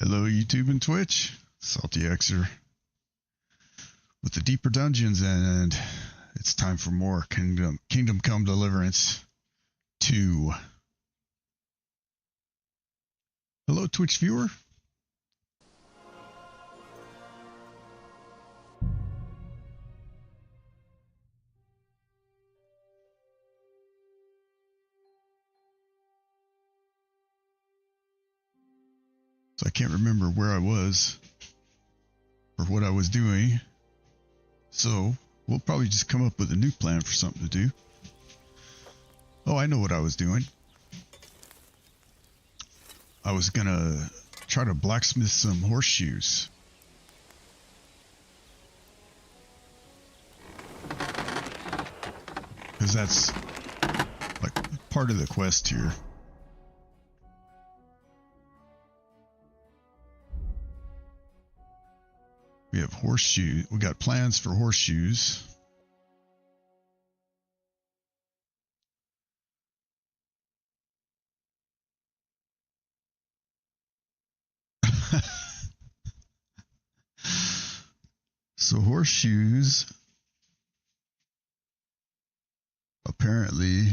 Hello, YouTube and Twitch. Salty Xer with the deeper dungeons, and it's time for more Kingdom Come Deliverance 2. Hello, Twitch viewer. So I can't remember where I was or what I was doing. So we'll probably just come up with a new plan for something to do. Oh, I know what I was doing. I was gonna try to blacksmith some horseshoes. Because that's like part of the quest here. We have horseshoes. We got plans for horseshoes. So horseshoes apparently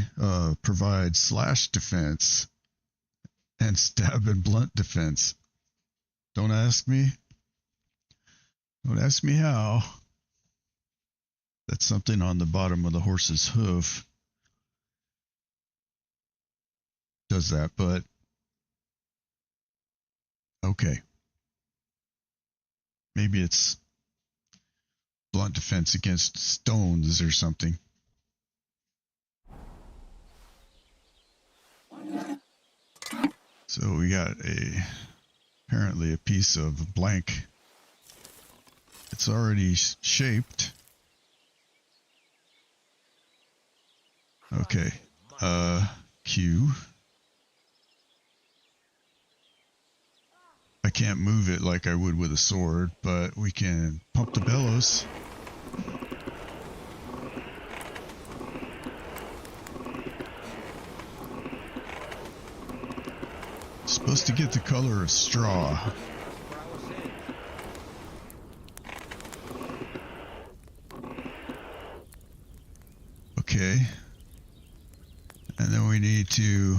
provide slash defense and stab and blunt defense. Don't ask me. Don't ask me how. That's something on the bottom of the horse's hoof does that, but okay. Maybe it's blunt defense against stones or something. So we got apparently a piece of blank. It's already shaped. Okay. Q. I can't move it like I would with a sword, but we can pump the bellows. Supposed to get the color of straw. Okay. And then we need to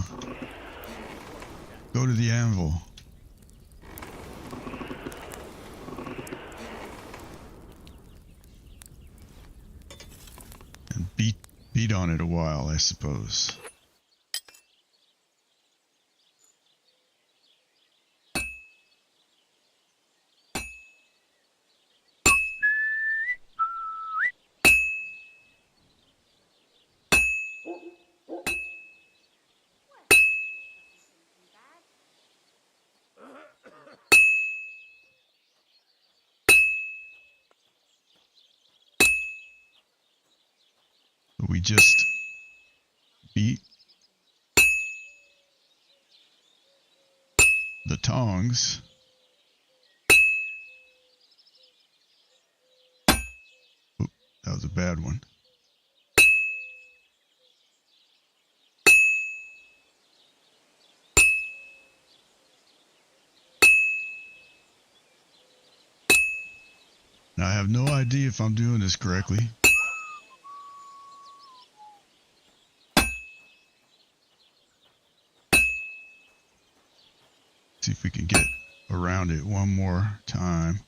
go to the anvil. And beat on it a while, I suppose. We just beat the tongs. Oop, that was a bad one. Now I have no idea if I'm doing this correctly. See if we can get around it one more time.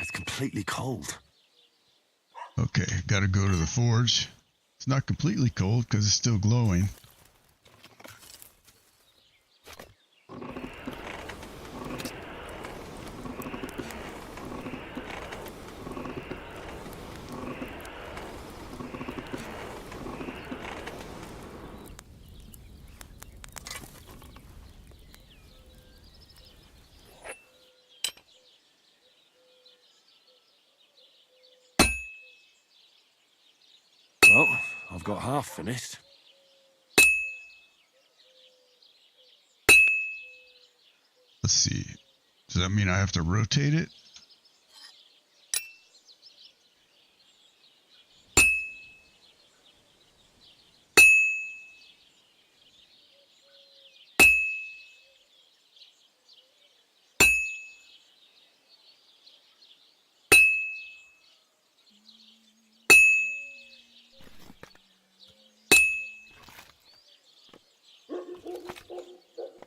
It's completely cold. Okay, gotta go to the forge. It's not completely cold because it's still glowing. Well, I've got half finished. Let's see. Does that mean I have to rotate it?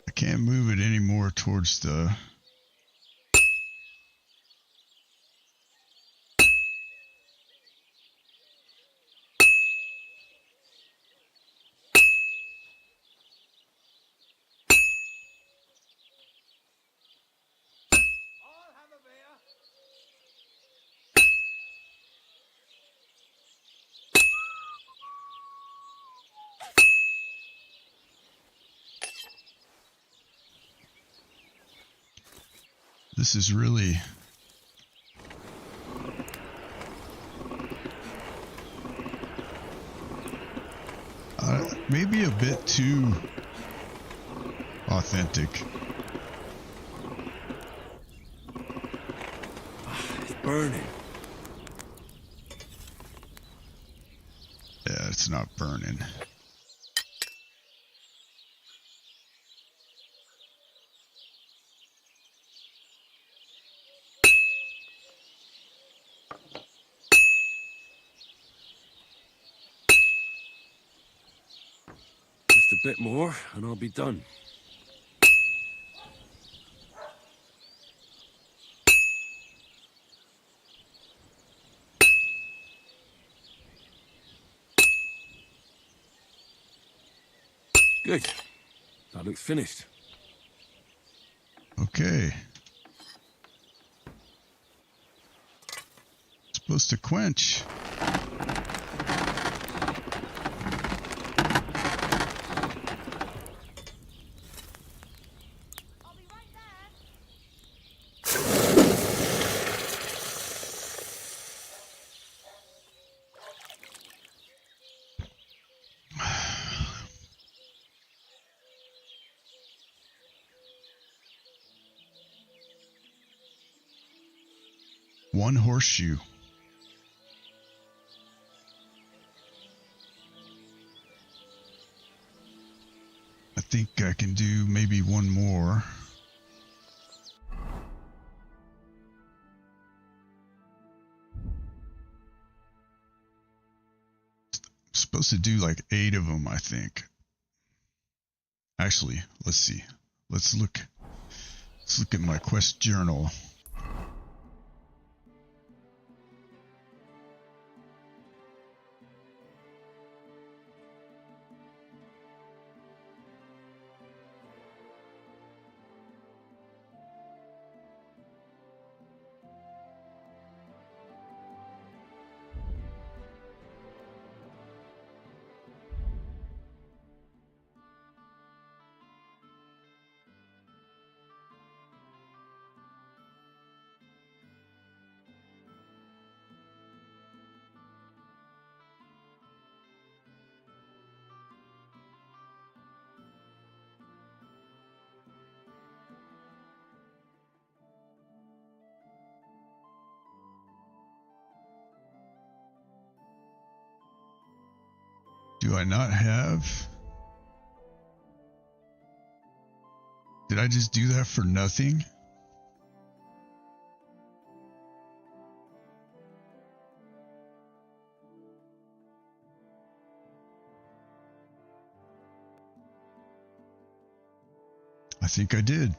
I can't move it any more towards the... This is really... maybe a bit too authentic. It's burning. Yeah, it's not burning. Just a bit more, and I'll be done. Good. That looks finished. Okay. Supposed to quench. One horseshoe. I think I can do maybe one more. I'm supposed to do like 8 of them, I think. Actually, let's see. Let's look at my quest journal. Do I not have? Did I just do that for nothing? I think I did.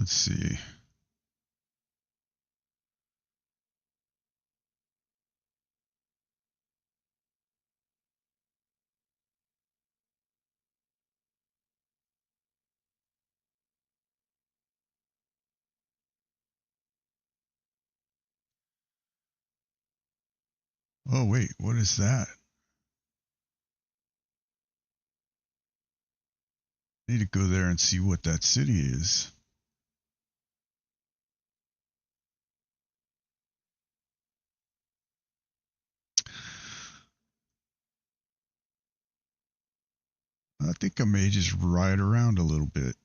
Let's see. Oh, wait, what is that? I need to go there and see what that city is. I think I may just ride around a little bit.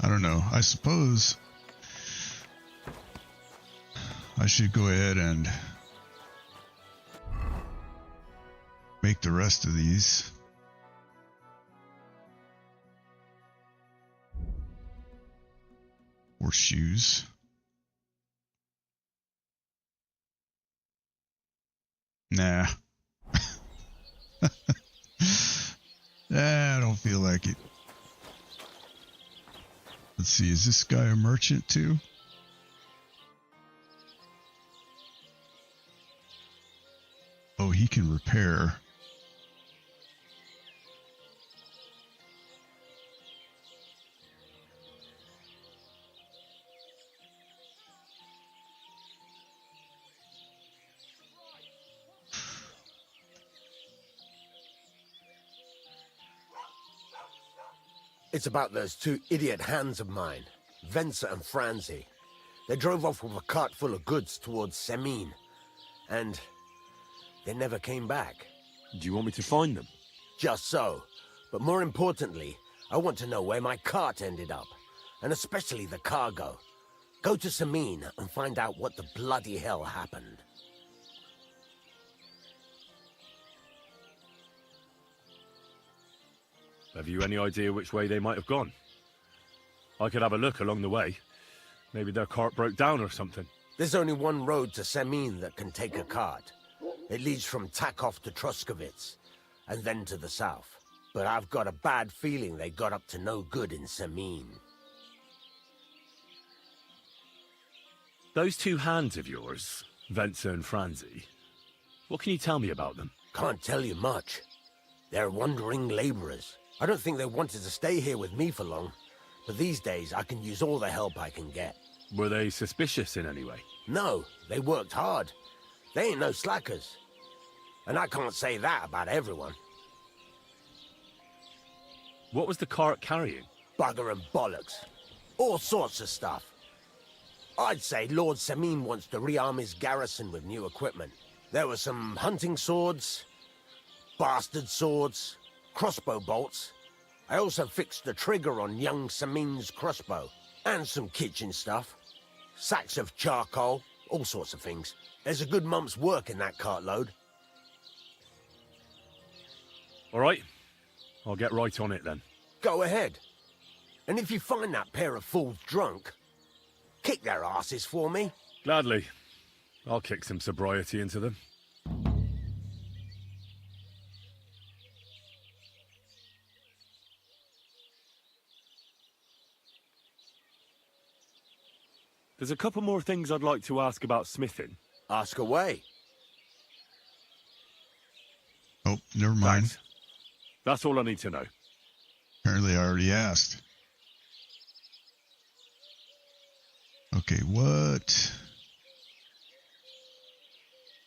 I don't know. I suppose I should go ahead and make the rest of these. Horseshoes. Nah. I don't feel like it. Let's see, is this guy a merchant too? Oh, he can repair. It's about those two idiot hands of mine, Venser and Franzi. They drove off with a cart full of goods towards Semine, and they never came back. Do you want me to find them? Just so. But more importantly, I want to know where my cart ended up, and especially the cargo. Go to Semine and find out what the bloody hell happened. Have you any idea which way they might have gone? I could have a look along the way. Maybe their cart broke down or something. There's only one road to Semine that can take a cart. It leads from Takov to Troskovitz, and then to the south. But I've got a bad feeling they got up to no good in Semine. Those two hands of yours, Venser and Franzi, what can you tell me about them? Can't tell you much. They're wandering laborers. I don't think they wanted to stay here with me for long, but these days I can use all the help I can get. Were they suspicious in any way? No, they worked hard. They ain't no slackers. And I can't say that about everyone. What was the cart carrying? Bugger and bollocks. All sorts of stuff. I'd say Lord Semine wants to rearm his garrison with new equipment. There were some hunting swords, bastard swords, crossbow bolts. I also fixed the trigger on young Semine's crossbow. And some kitchen stuff. Sacks of charcoal, all sorts of things. There's a good month's work in that cartload. All right, I'll get right on it then. Go ahead. And if you find that pair of fools drunk, kick their asses for me? Gladly. I'll kick some sobriety into them. There's a couple more things I'd like to ask about smithing. Ask away. Oh, never mind. Thanks. That's all I need to know. Apparently I already asked. Okay, what?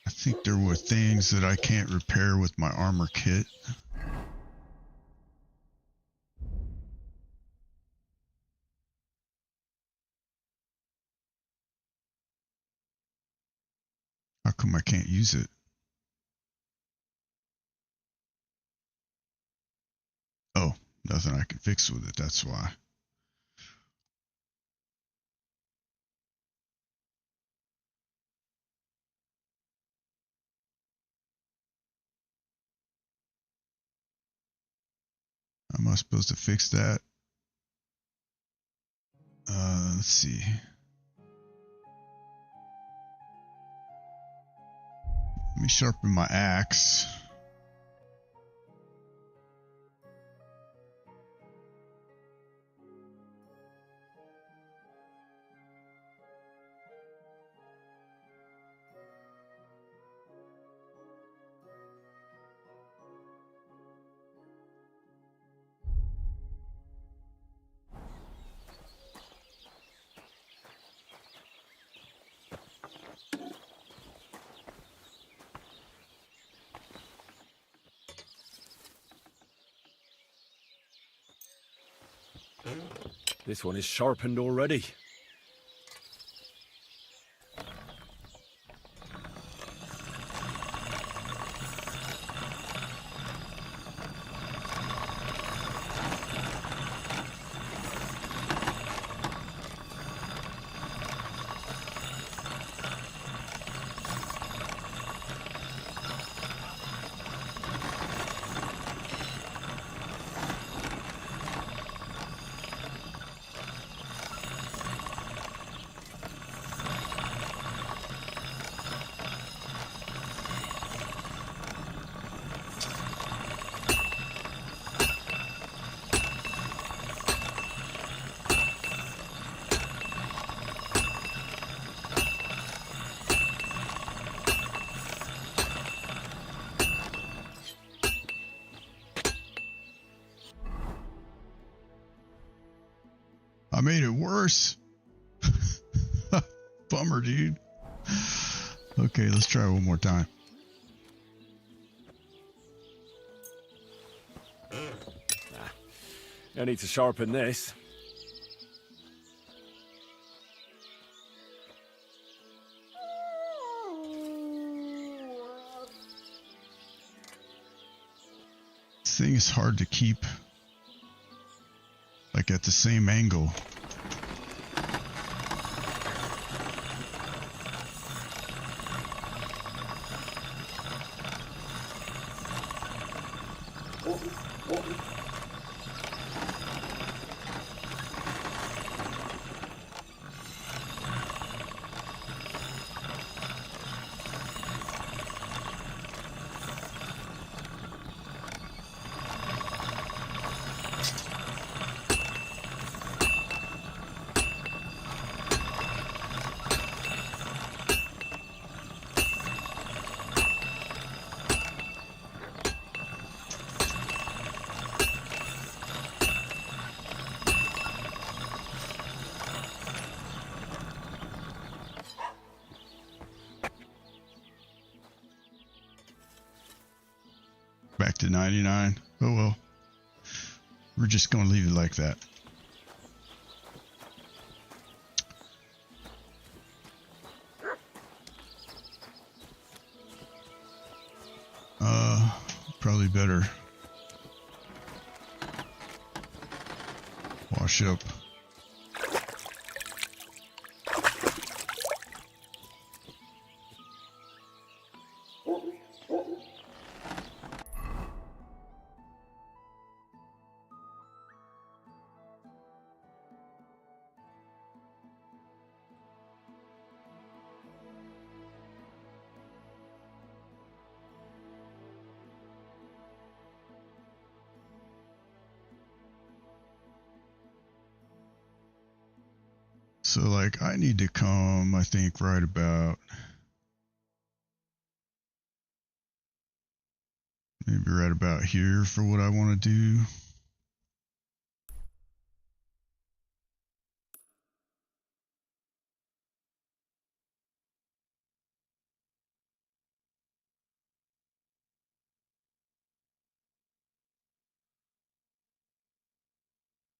I think there were things that I can't repair with my armor kit. How come I can't use it? Oh, nothing I can fix with it, that's why. Am I supposed to fix that? Let's see. Let me sharpen my axe. This one is sharpened already. I made it worse. Bummer, dude. Okay, let's try one more time. I need to sharpen this. This thing is hard to keep like at the same angle. Back to 99. Oh well. We're just going to leave it like that. Probably better wash up. So, like, I need to come, I think, right about... maybe right about here for what I want to do.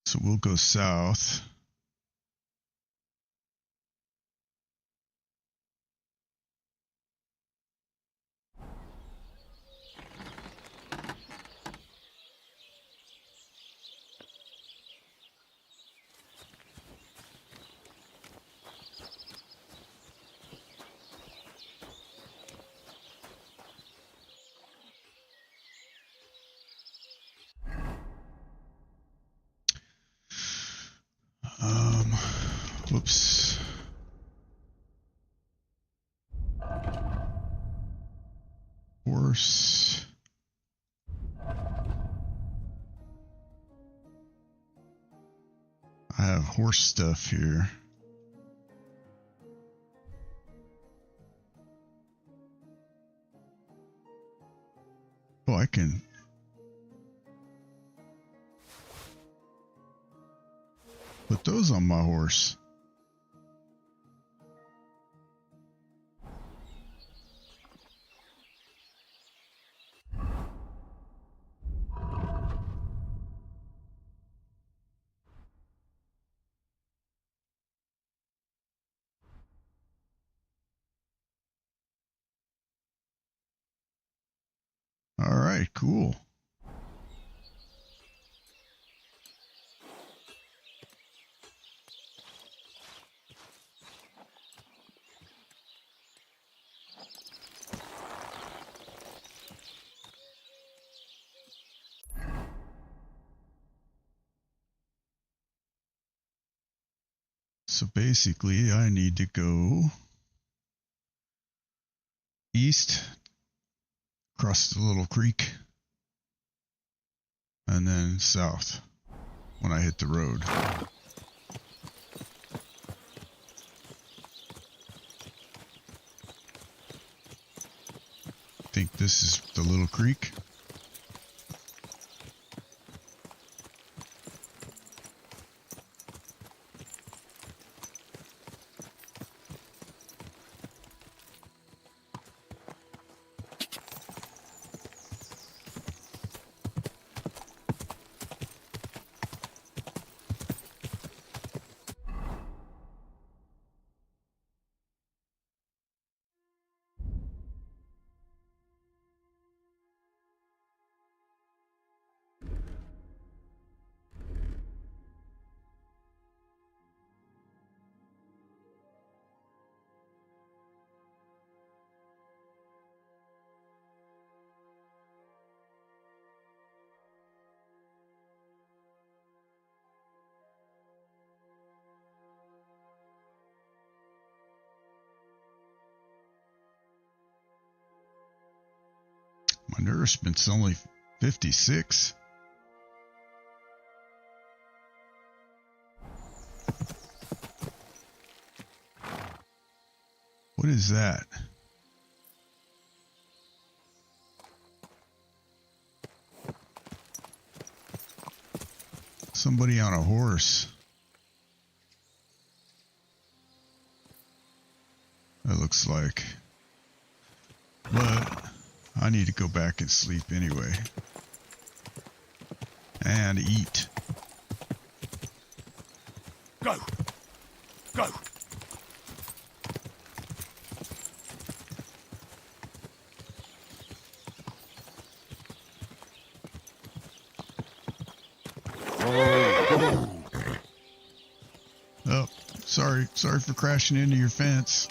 So we'll go south. Whoops. Horse. I have horse stuff here. Oh, I can... put those on my horse. All right, cool. So basically, I need to go east, cross the little creek, and then south when I hit the road. I think this is the little creek. My nourishment's only 56. What is that? Somebody on a horse. That looks like. But I need to go back and sleep anyway. And eat. Go! Go! Oh, sorry for crashing into your fence.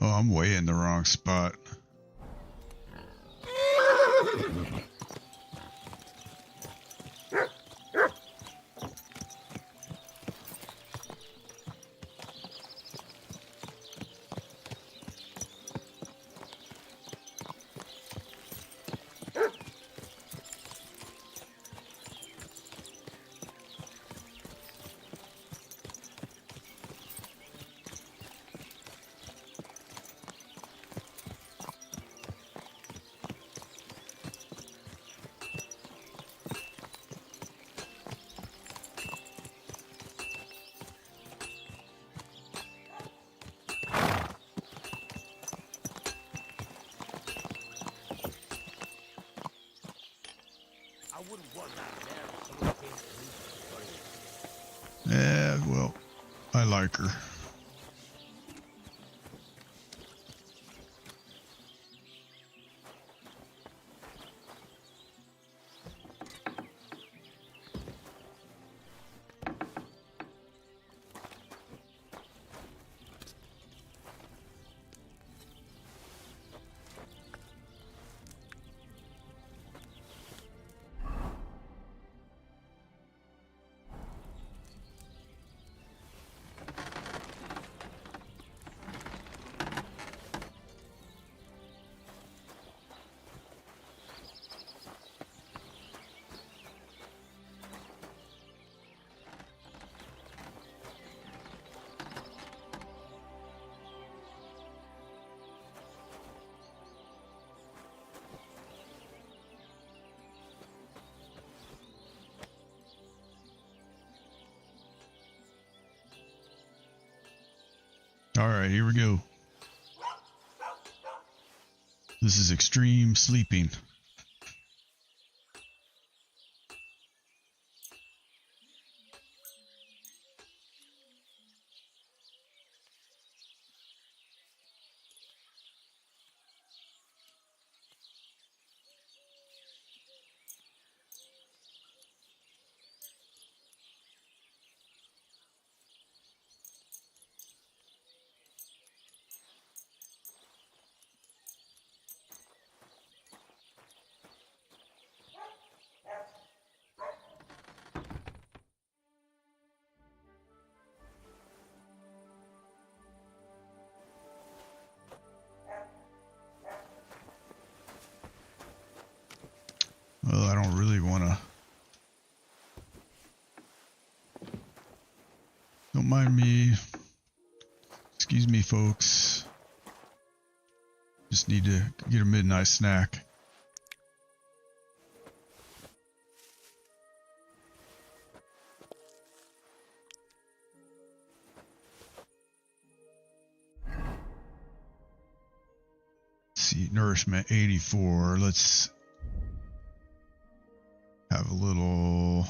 Oh, I'm way in the wrong spot. Yeah, well, I like her. All right, here we go. This is extreme sleeping. Well, I don't really want to. Don't mind me. Excuse me, folks. Just need to get a midnight snack. Let's see, nourishment 84. Let's have a little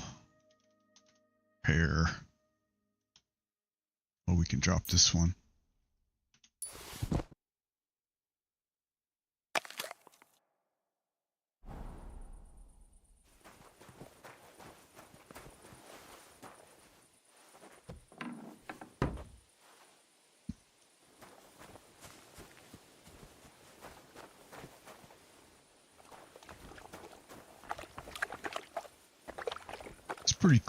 pear. Oh, we can drop this one. It's pretty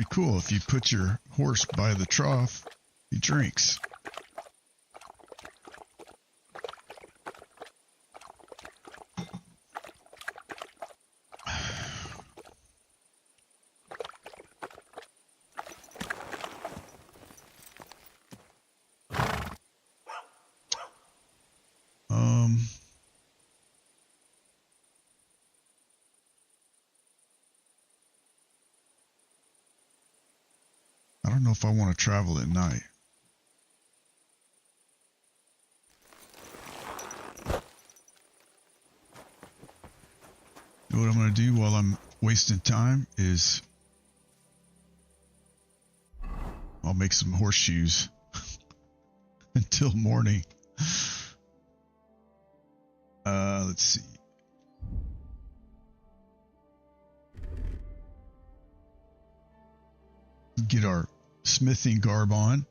cool. If you put your horse by the trough, he drinks. I don't know if I want to travel at night. You know what I'm going to do while I'm wasting time is I'll make some horseshoes until morning. Let's see. Get our smithing garb on.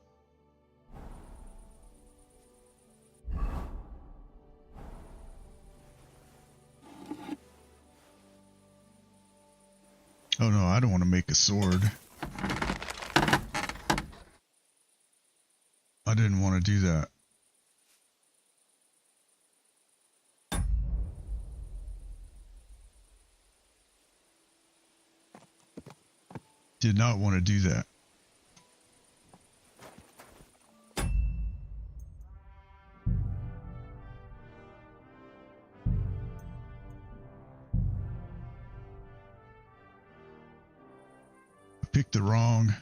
Oh no, I don't want to make a sword. I didn't want to do that. Did not want to do that. I picked the wrong.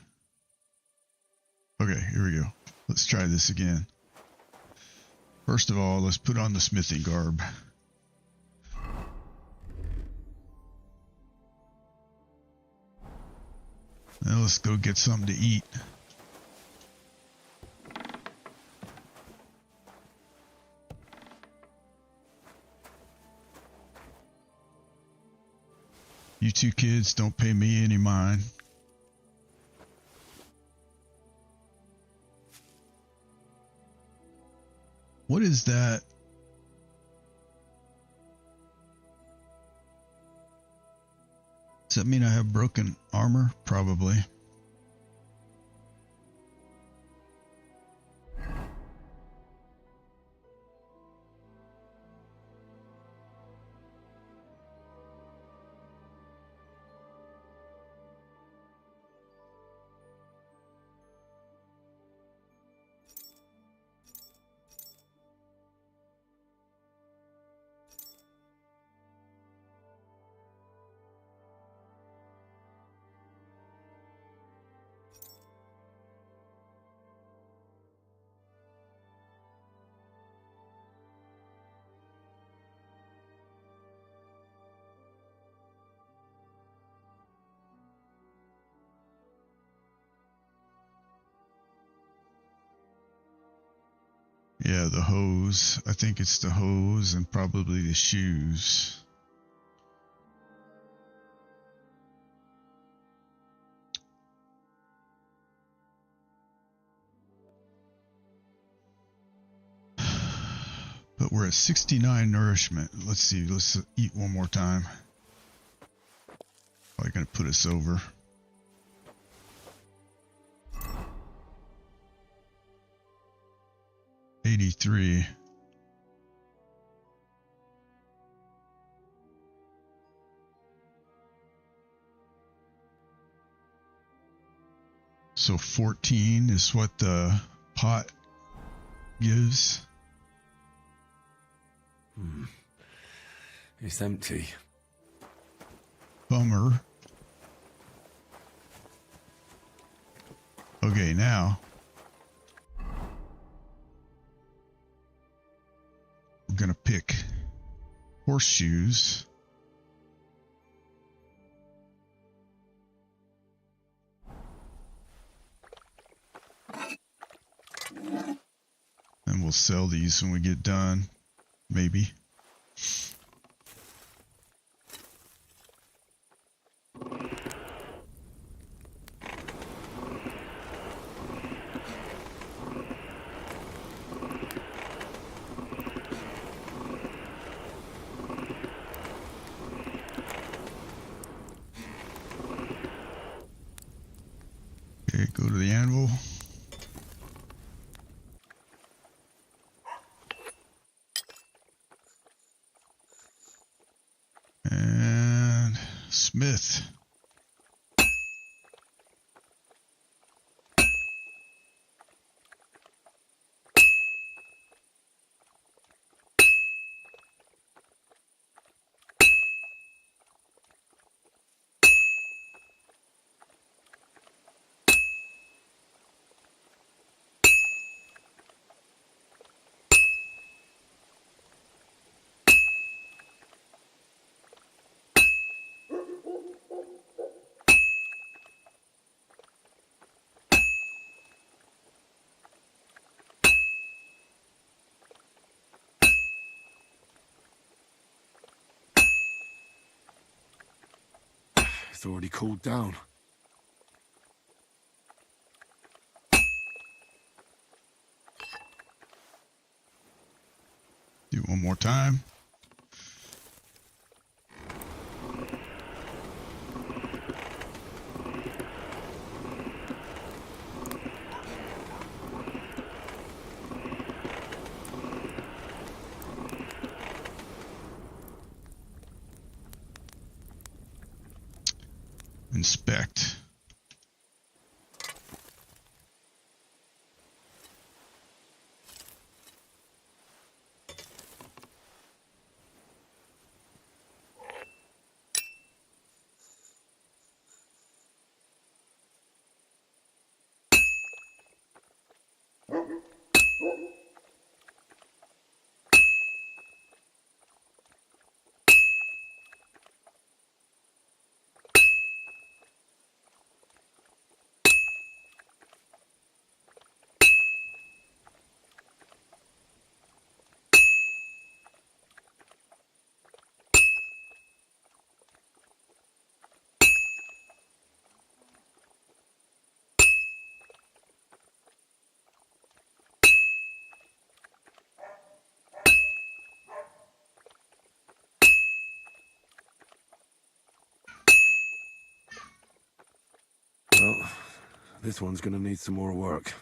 Okay, here we go. Let's try this again. First of all, let's put on the smithing garb. Now let's go get something to eat. You two kids don't pay me any mind. What is that? Does that mean I have broken armor? Probably. Yeah, the hose. I think it's the hose and probably the shoes. But we're at 69 nourishment. Let's see. Let's eat one more time. Probably going to put us over. $83. So 14 is what the pot gives. It's empty. Bummer. Okay, now we're gonna pick horseshoes. And we'll sell these when we get done, maybe. Okay, go to the anvil. And Smith. It's already cooled down. Do it one more time. Inspect. Well, this one's gonna need some more work.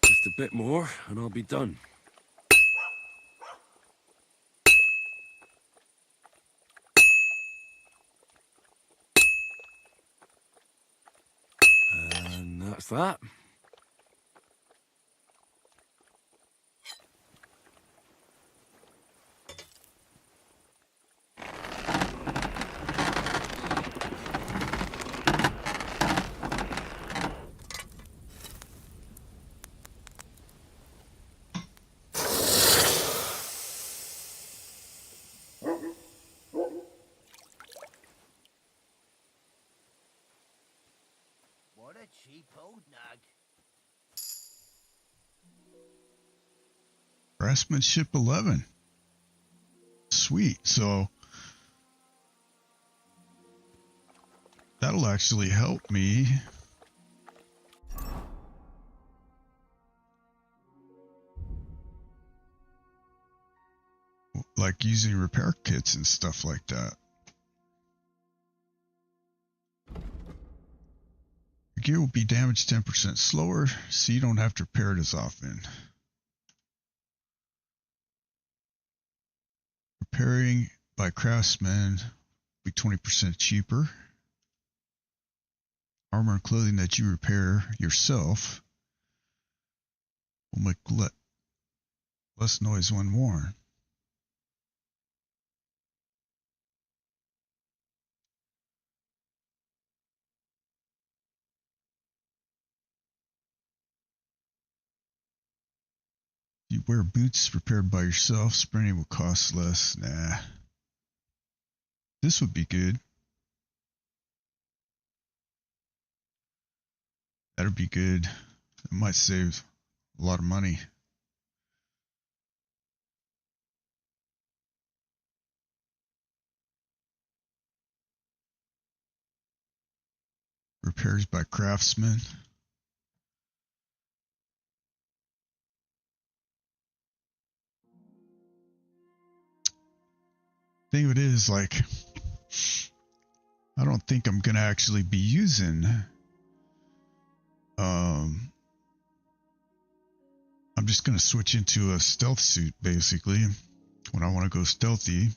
Just a bit more, and I'll be done. And that's that. What a cheap old nug. Craftsmanship 11. Sweet. So that'll actually help me. Like using repair kits and stuff like that. Your gear will be damaged 10% slower, so you don't have to repair it as often. Repairing by craftsmen will be 20% cheaper. Armor and clothing that you repair yourself will make less noise when worn. You wear boots repaired by yourself, sprinting will cost less. Nah. This would be good. That'd be good. It might save a lot of money. Repairs by craftsmen. Thing of it is, like, I don't think I'm gonna actually be using I'm just gonna switch into a stealth suit basically when I want to go stealthy.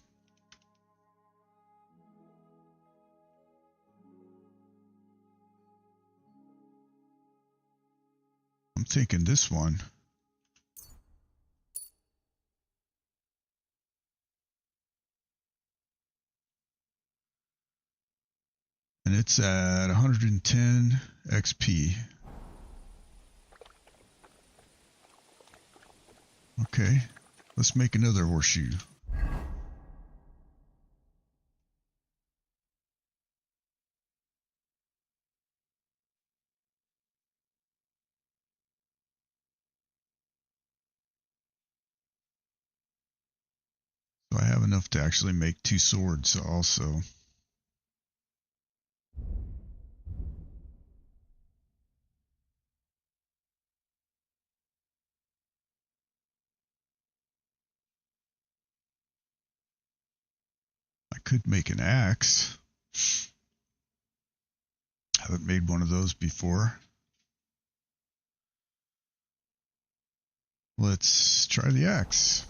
I'm thinking this one. And it's at 110 XP. Okay, let's make another horseshoe. So I have enough to actually make 2 swords also. could make an axe. Haven't made one of those before. Let's try the axe.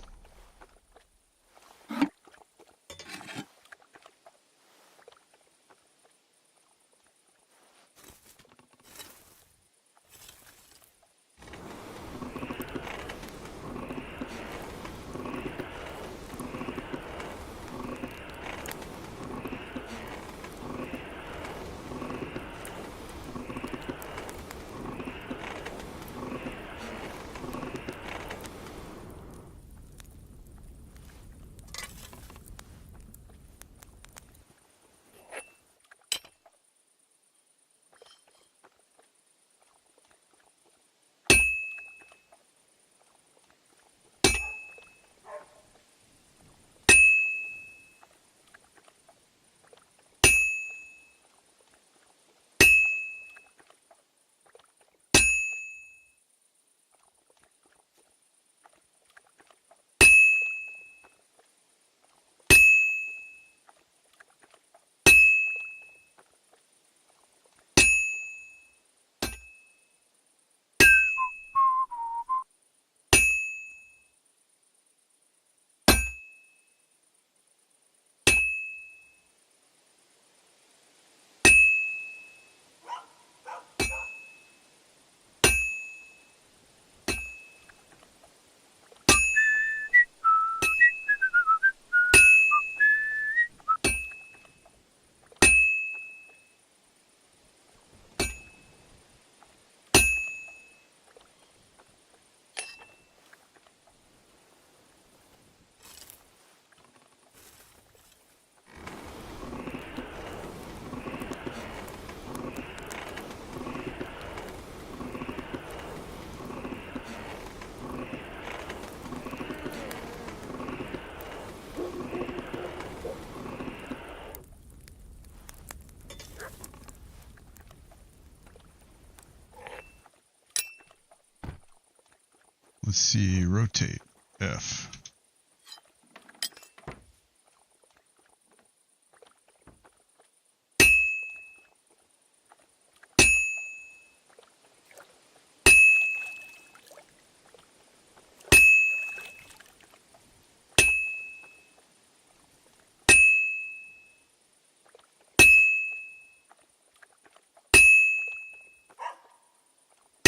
Let's see, rotate F.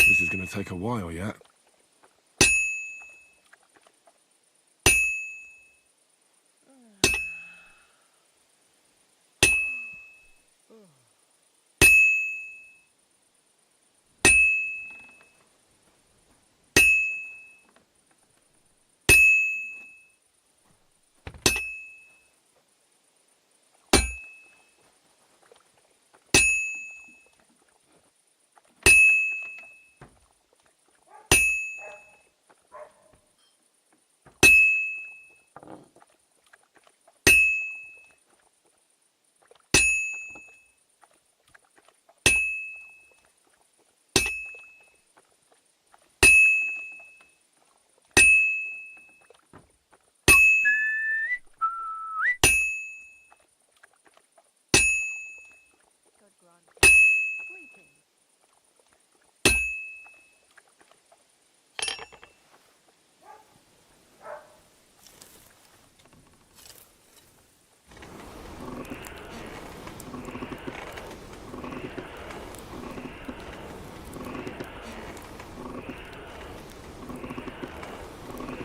This is going to take a while yet.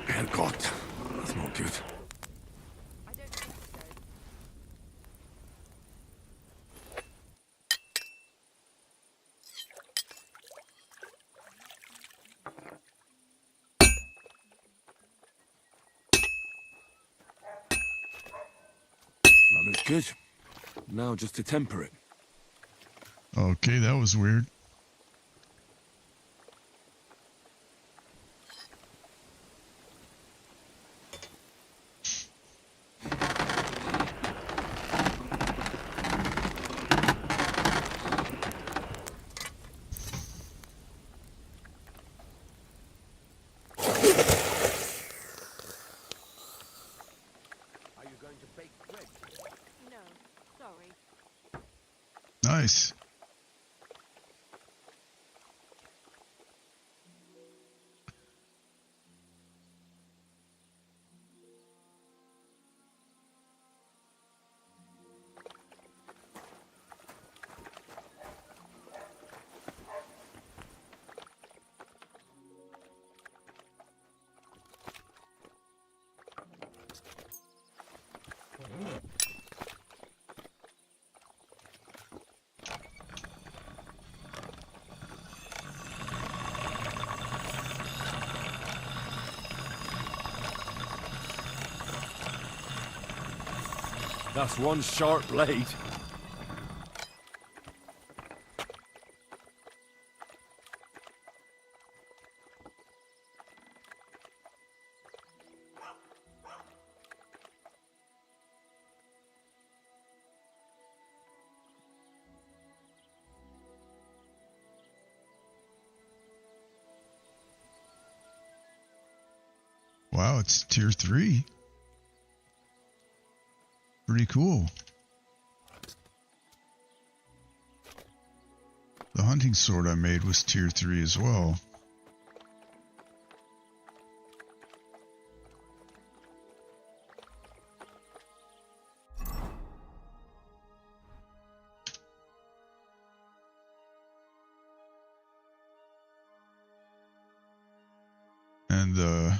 Herrgott, that's not good. I don't think so. That looks good. Now just to temper it. Okay, that was weird. Are you going to bake bread? nice. That's one sharp blade. Wow, it's tier 3. Pretty cool. The hunting sword I made was tier 3 as well. And the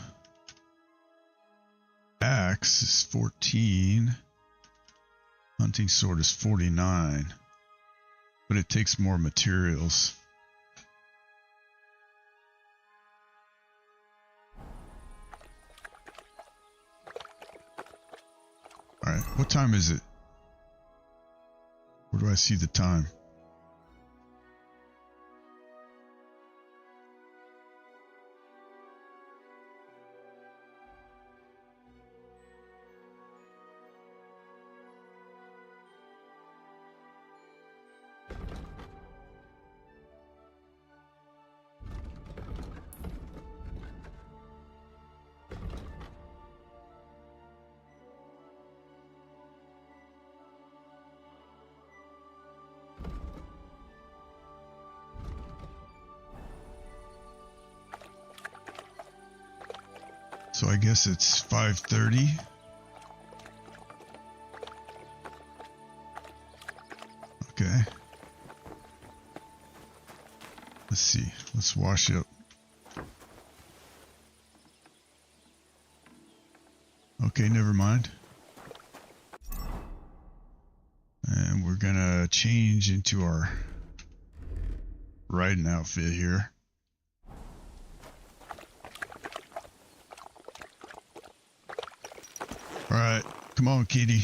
axe is 14. Hunting sword is 49. But it takes more materials. Alright, what time is it? Where do I see the time? So I guess it's 5:30. Okay. Let's see. Let's wash up. Okay, never mind. And we're gonna change into our riding outfit here. All right, come on, kitty.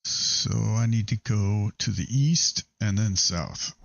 So I need to go to the east and then south.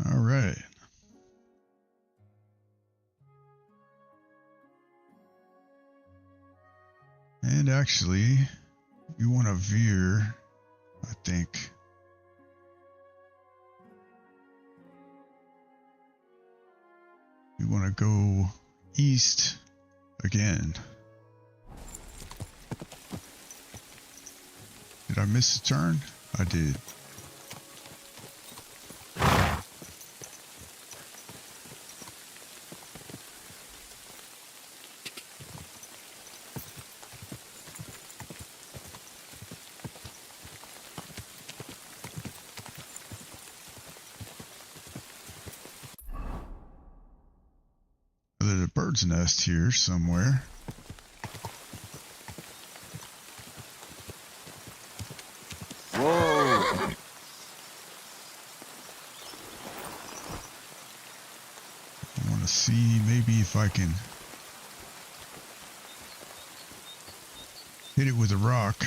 All right. And actually, we want to veer, I think. We want to go east again. Did I miss a turn? I did. There's a bird's nest here somewhere. Whoa! to see maybe if I can hit it with a rock.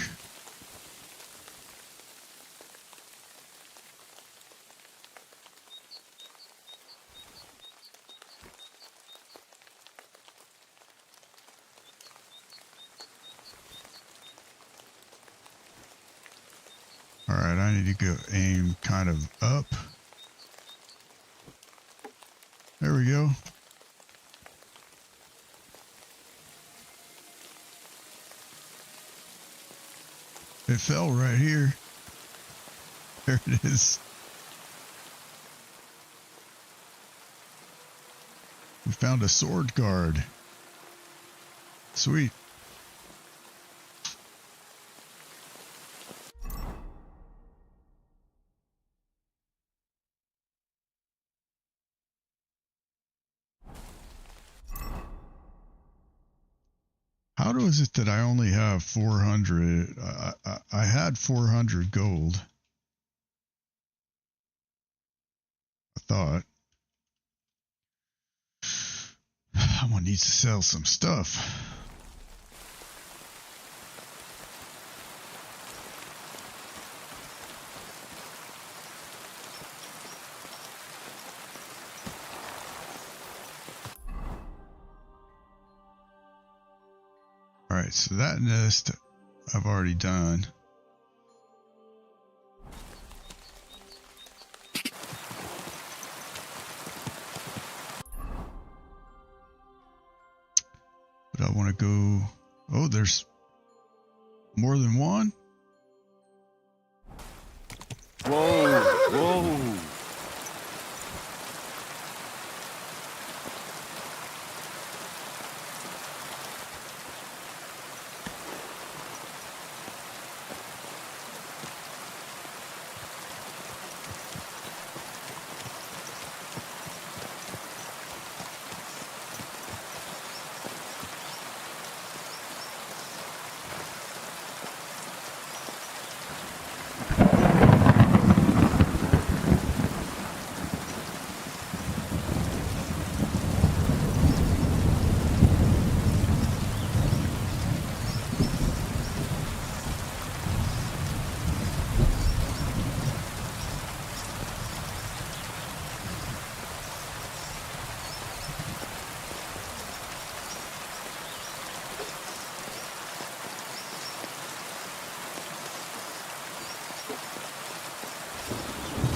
Alright, I need to go aim kind of up. There we go. It fell right here. There it is. We found a sword guard. Sweet. How is it that I only have 400? I had 400 gold. I thought. I'm gonna need to sell some stuff. Alright, so that nest I've already done. But I want to go... Oh, there's more than one? Whoa, whoa.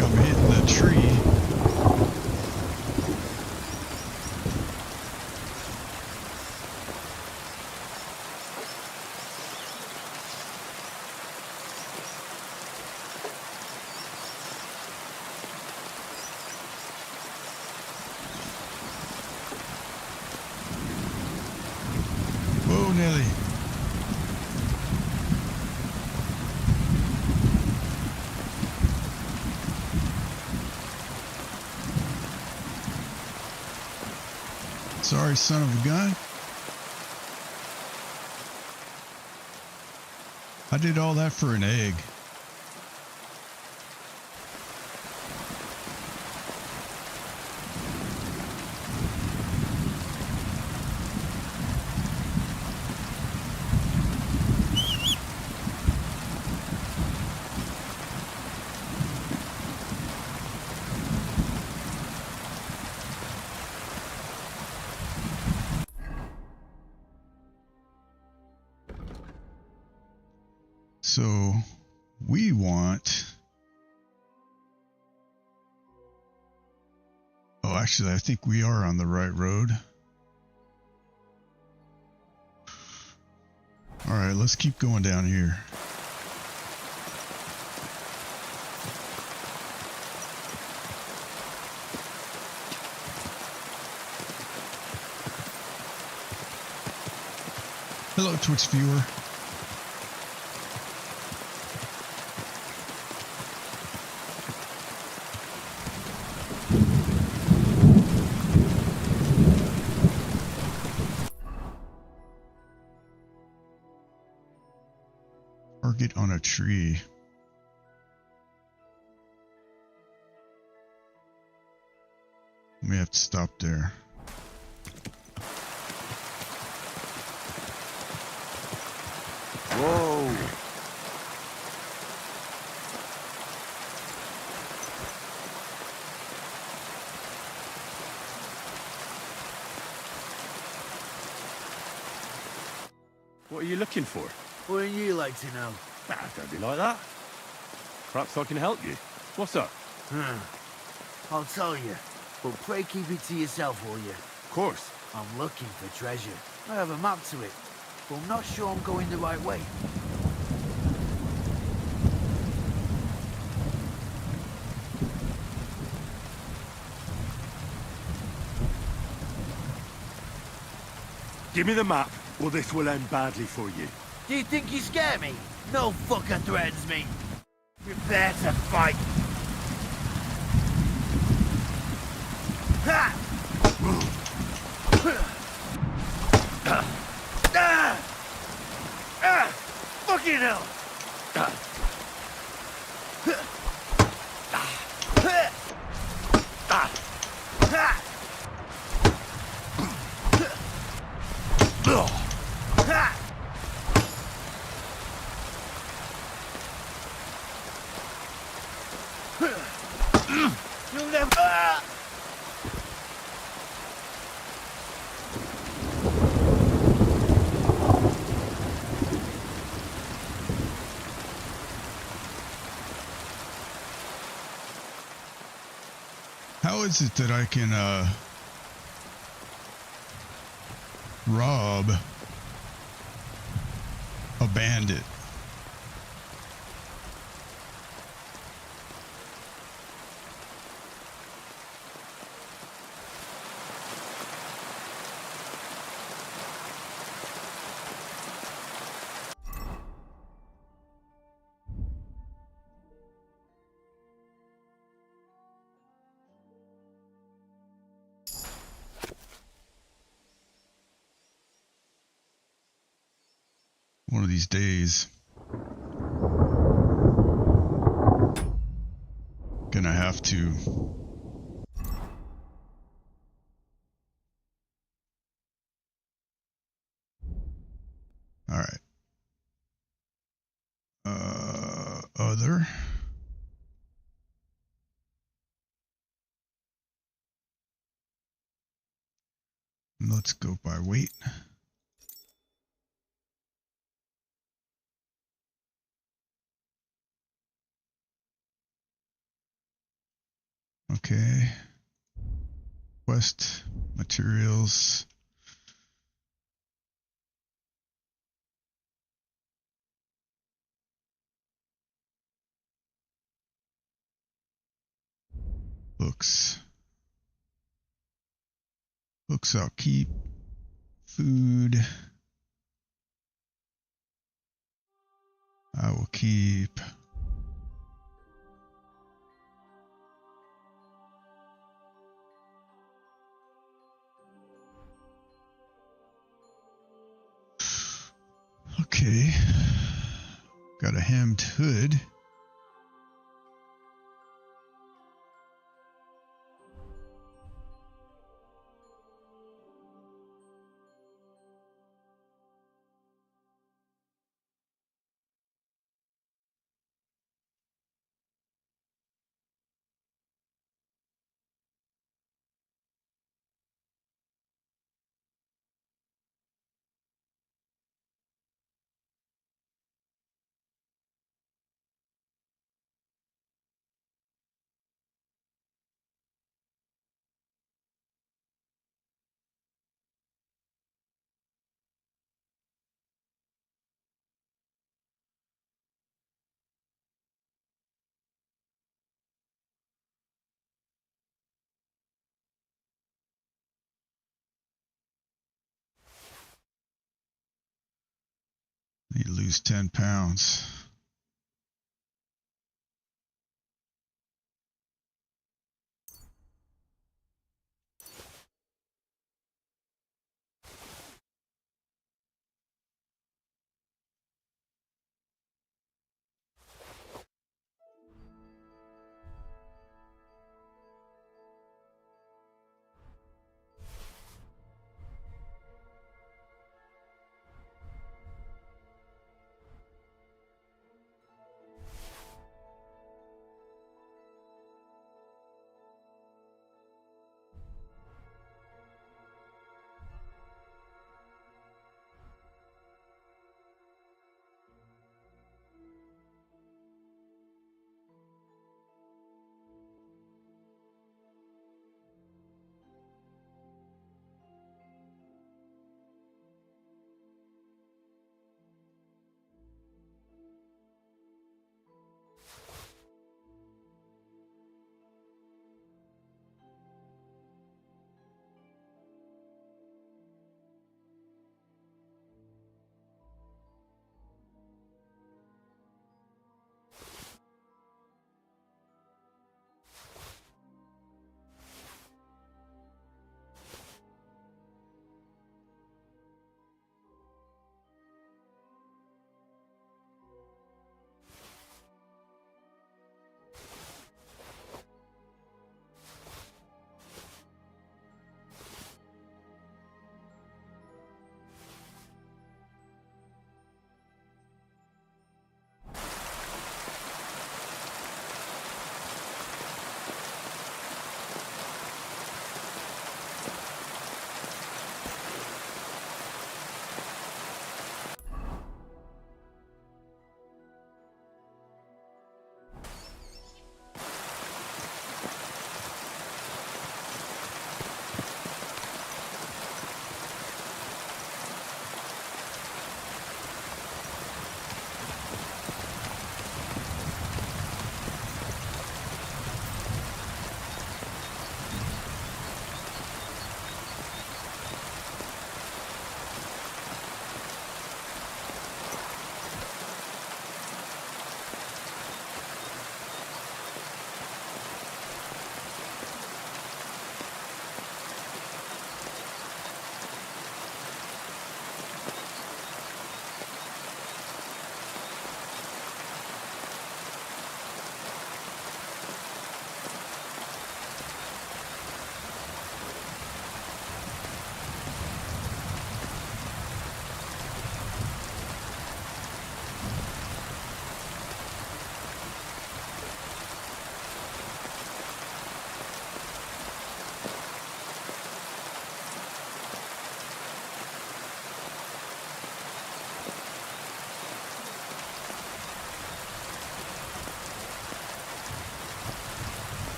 I'm hitting the tree. Whoa, Nelly. Sorry, son of a gun. I did all that for an egg. So we want... Oh, actually, I think we are on the right road. All right, let's keep going down here. Hello, Twitch viewer. Target on a tree. We have to stop there. What are you looking for? Wouldn't you like to know? Ah, don't be like that. Perhaps I can help you. What's up? I'll tell you, but pray keep it to yourself, will you? Of course. I'm looking for treasure. I have a map to it, but I'm not sure I'm going the right way. Give me the map, or this will end badly for you. Do you think you scare me? No fucker threatens me. Prepare to fight. Ha! Fucking hell! You'll never... How is it that I can rob a bandit? One of these days, gonna have to all right. Other. Let's go by weight. Okay. Quest materials. Books. Books I'll keep. Food. I will keep. Okay. Got a hemmed hood. Need to lose 10 pounds.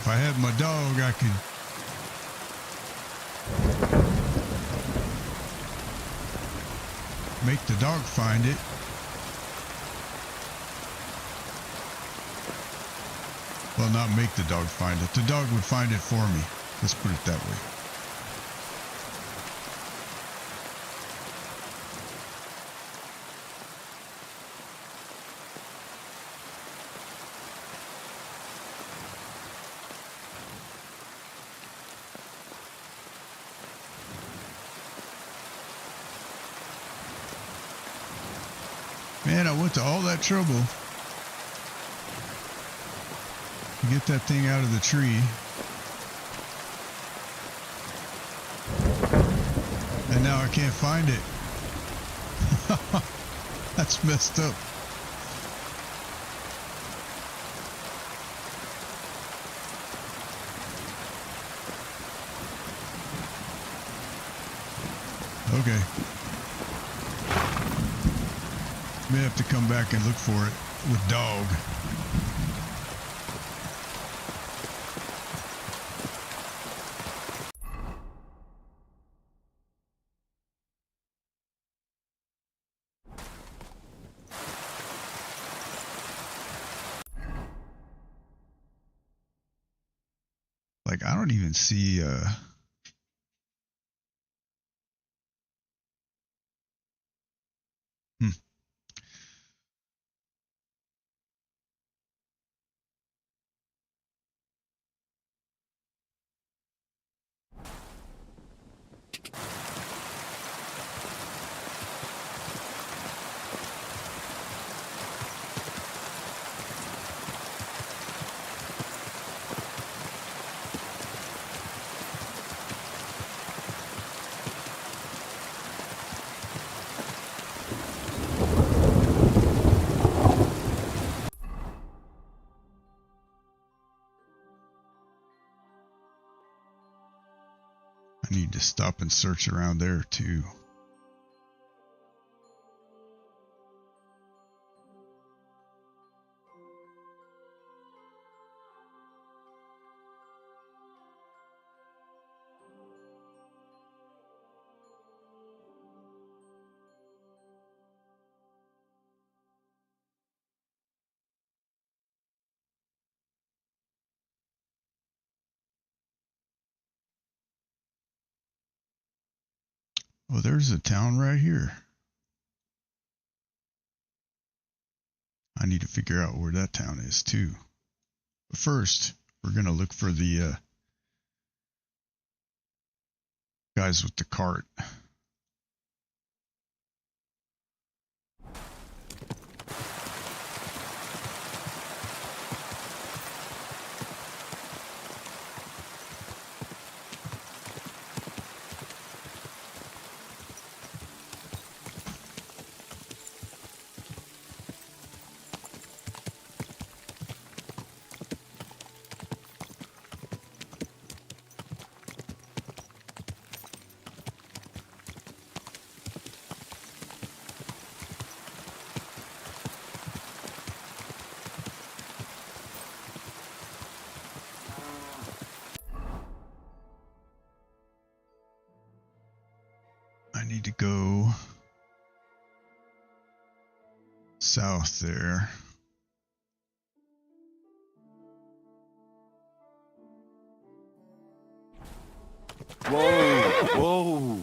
I had my dog, I could... make the dog find it. Well, not make the dog find it. The dog would find it for me. Let's put it that way. Man, I went to all that trouble to get that thing out of the tree. And now I can't find it. That's messed up. Okay. May have to come back and look for it with dog. Like, I don't even see I need to stop and search around there too. Oh, there's a town right here. I need to figure out where that town is too. But first, we're gonna look for the guys with the cart. I need to go south there. Whoa! Whoa!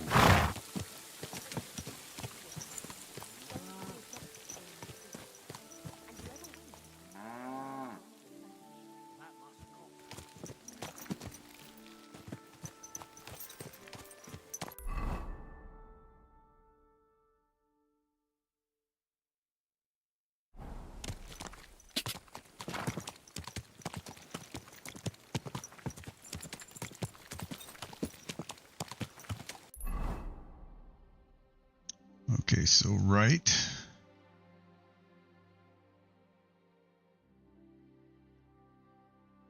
Okay, so right.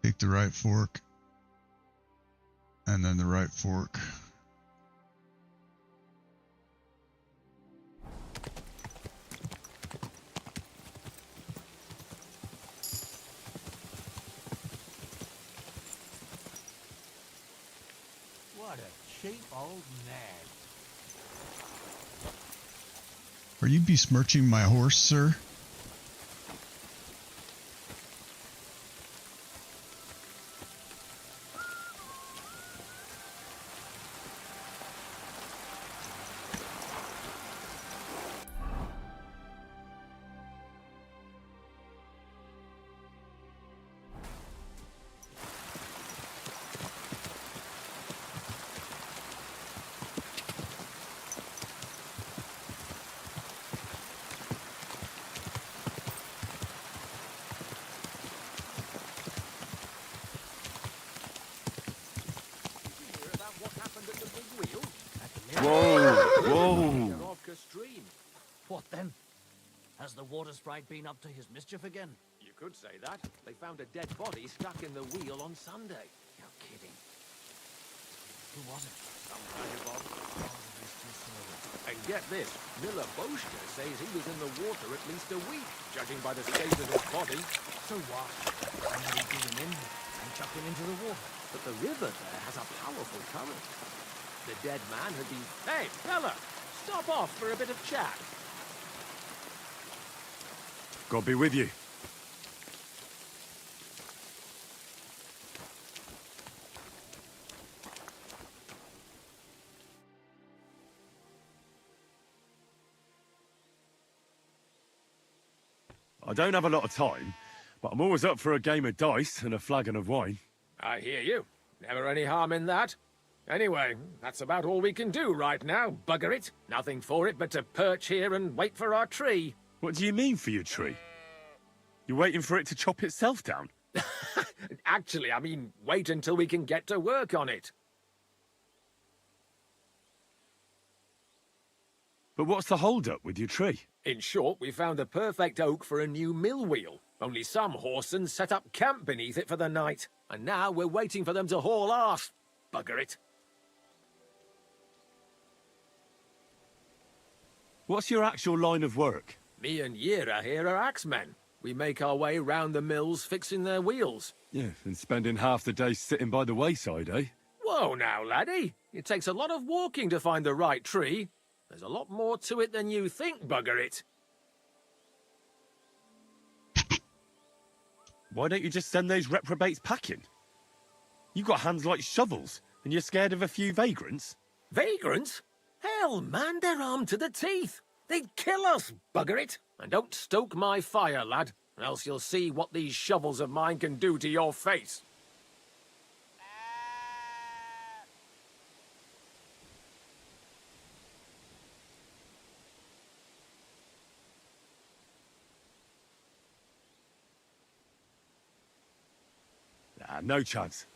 Take the right fork. And then the right fork. cheap old nag. Are you besmirching my horse, sir? Whoa! What then? Has the water sprite been up to his mischief again? You could say that. They found a dead body stuck in the wheel on Sunday. You're kidding. Who was it? Some kind of odd. Oh, rest his soul. And get this, Miller Boschke says he was in the water at least a week, judging by the state of his body. So what? Somebody dig him in and chuck him into the water. But the river there has a powerful current. The dead man had been... Hey, fella! Stop off for a bit of chat. God be with you. I don't have a lot of time, but I'm always up for a game of dice and a flagon of wine. I hear you. Never any harm in that. Anyway, that's about all we can do right now, bugger it. Nothing for it but to perch here and wait for our tree. What do you mean for your tree? You're waiting for it to chop itself down? Actually, I mean, wait until we can get to work on it. But what's the hold-up with your tree? In short, we found the perfect oak for a new mill wheel. Only some horsens set up camp beneath it for the night. And now we're waiting for them to haul arse. Bugger it. What's your actual line of work? Me and Yira here are axemen. We make our way round the mills fixing their wheels. Yeah, and spending half the day sitting by the wayside, eh? Whoa now, laddie. It takes a lot of walking to find the right tree. There's a lot more to it than you think, bugger it. Why don't you just send those reprobates packing? You've got hands like shovels, and you're scared of a few vagrants? Vagrants? Hell, man, they're armed to the teeth. They'd kill us, bugger it. And don't stoke my fire, lad, else you'll see what these shovels of mine can do to your face. Nah, no chance.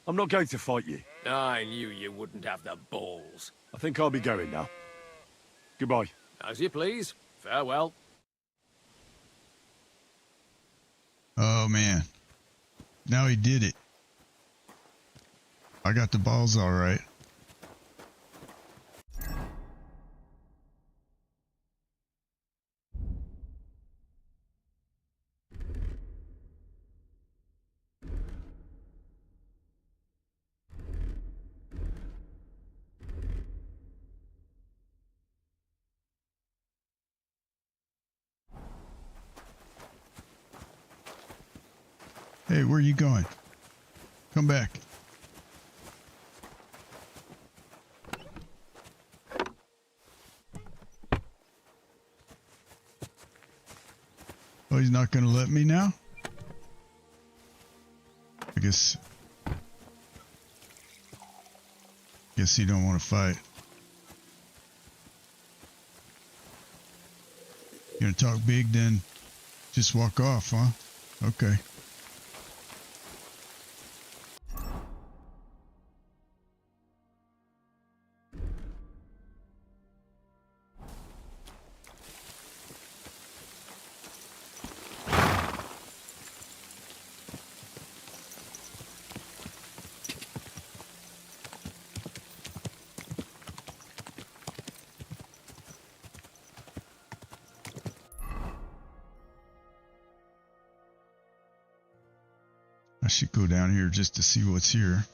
I'm not going to fight you. I knew you wouldn't have the balls. I think I'll be going now. Goodbye. As you please. Farewell. Oh, man. Now he did it. I got the balls all right. Hey, where are you going? Come back. Oh, he's not going to let me now? I guess he don't want to fight. You gonna talk big, then just walk off, huh? Okay. I should go down here just to see what's here.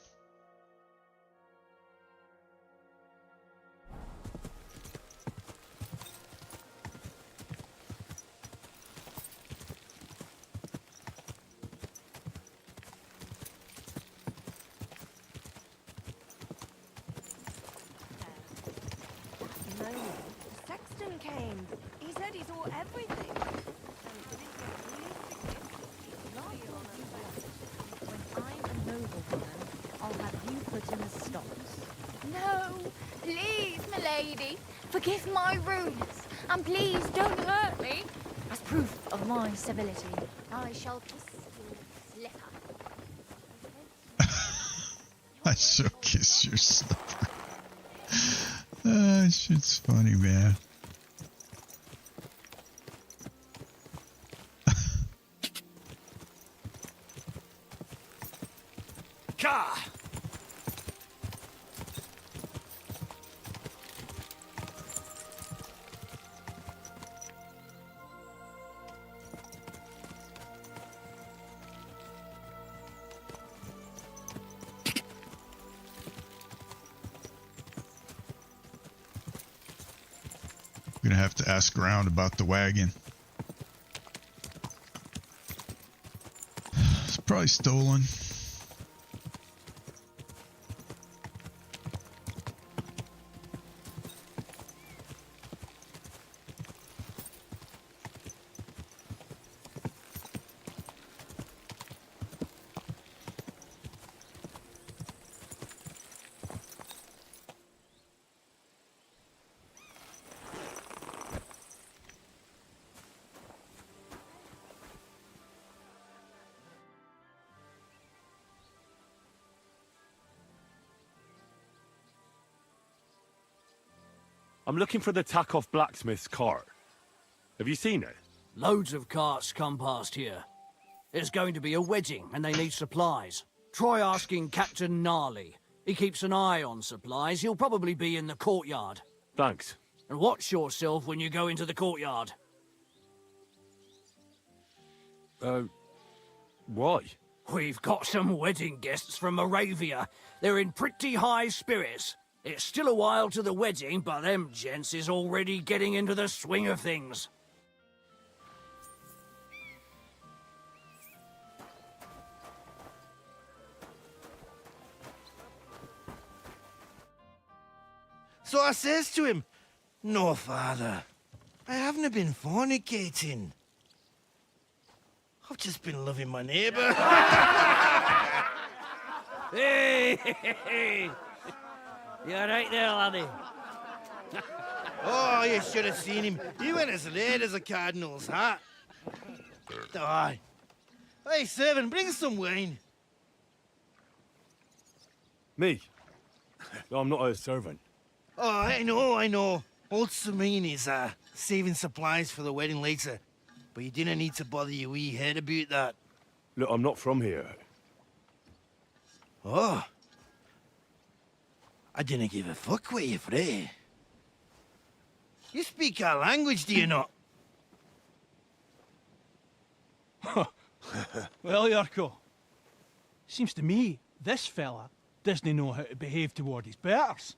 already saw everything. When I'm a noblewoman, I'll have you put in the stocks. No, please, milady. Forgive my rudeness, and please don't hurt me. As proof of my civility, I shall kiss your slipper. I shall kiss your slipper. Shit's funny, man. Car! I'm gonna have to ask around about the wagon. It's probably stolen. I'm looking for the Takoff blacksmith's cart. Have you seen it? Loads of carts come past here. There's going to be a wedding and they need supplies. Try asking Captain Gnarly. He keeps an eye on supplies. He'll probably be in the courtyard. Thanks. And watch yourself when you go into the courtyard. Why? We've got some wedding guests from Moravia. They're in pretty high spirits. It's still a while to the wedding, but them gents is already getting into the swing of things. So I says to him, "No, father, I haven't been fornicating. I've just been loving my neighbour." Hey! You're right there, laddie. Oh, you should have seen him. He went as red as a cardinal's hat. Aye. Hey, servant, bring some wine. Me? I'm not a servant. Oh, I know. Old Samine is saving supplies for the wedding later. But you didn't need to bother your wee head about that. Look, I'm not from here. Oh. I didn't give a fuck what you frae. You speak our language, do you not? Well, Yarko, seems to me this fella doesn't know how to behave toward his betters.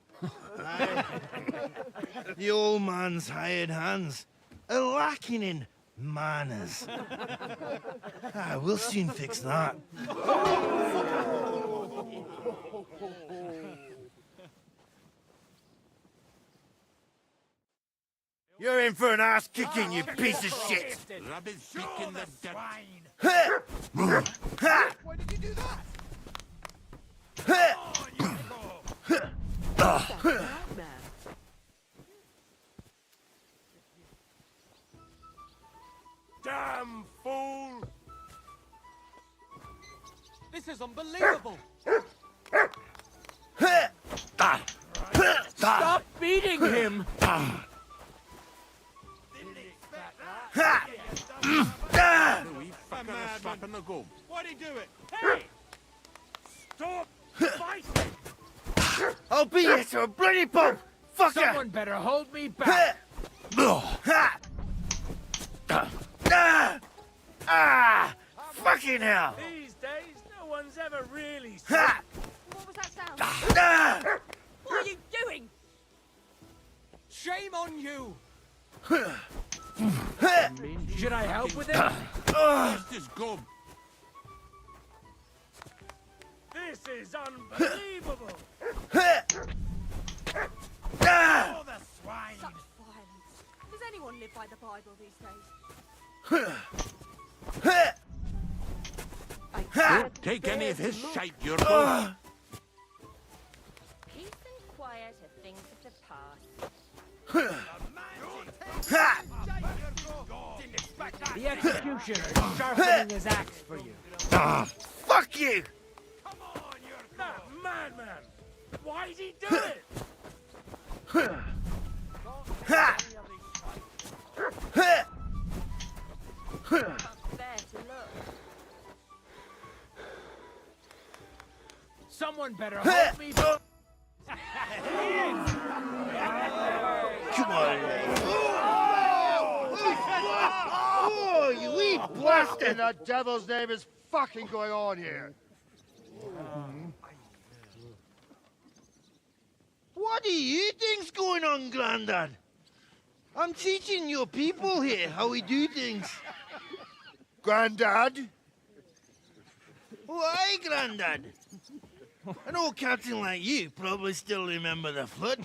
The old man's hired hands are lacking in manners. We'll soon fix that. You're in for an ass kicking, you piece of shit! Rabbit speaking the dead. Why did you do that? Damn fool! This is unbelievable! Stop beating him! Why'd he do it? Hey! Stop fighting! I'll beat you to a bloody pulp! Fucker! Someone better hold me back! Fucking hell! These days, no one's ever really Ha! What was that sound? What are you doing? Shame on you! Should I help with it? This gum. This is unbelievable! Oh, the swine! Such violence. Does anyone one live by the Bible these days. Don't take any of his shite, Yurko. Peace and quiet are things of the past. The executioner is sharpening his axe for you. Fuck you! That madman! Why did he do it? Fair to look. Someone better help me. Come on, oh, you wee What in the devil's name is fucking going on here? What do you think's going on, Grandad? I'm teaching your people here how we do things. Grandad? Why, Grandad? An old captain like you probably still remember the flood.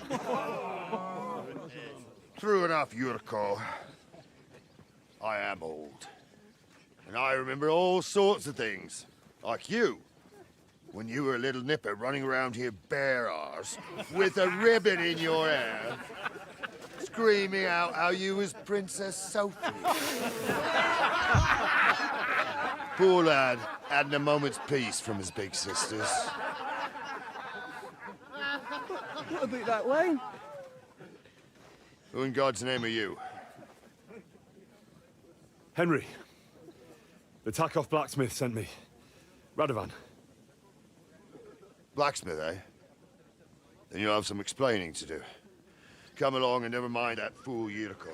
True enough, Yurko. I am old. And I remember all sorts of things. Like you. When you were a little nipper running around here bare arse, with a ribbon in your hair, screaming out how you was Princess Sophie. Poor lad, hadn't a moment's peace from his big sisters. What about that line? Who in God's name are you? Henry. The Takoff blacksmith sent me. Radovan. Blacksmith, eh? Then you'll have some explaining to do. Come along and never mind that fool Yurko.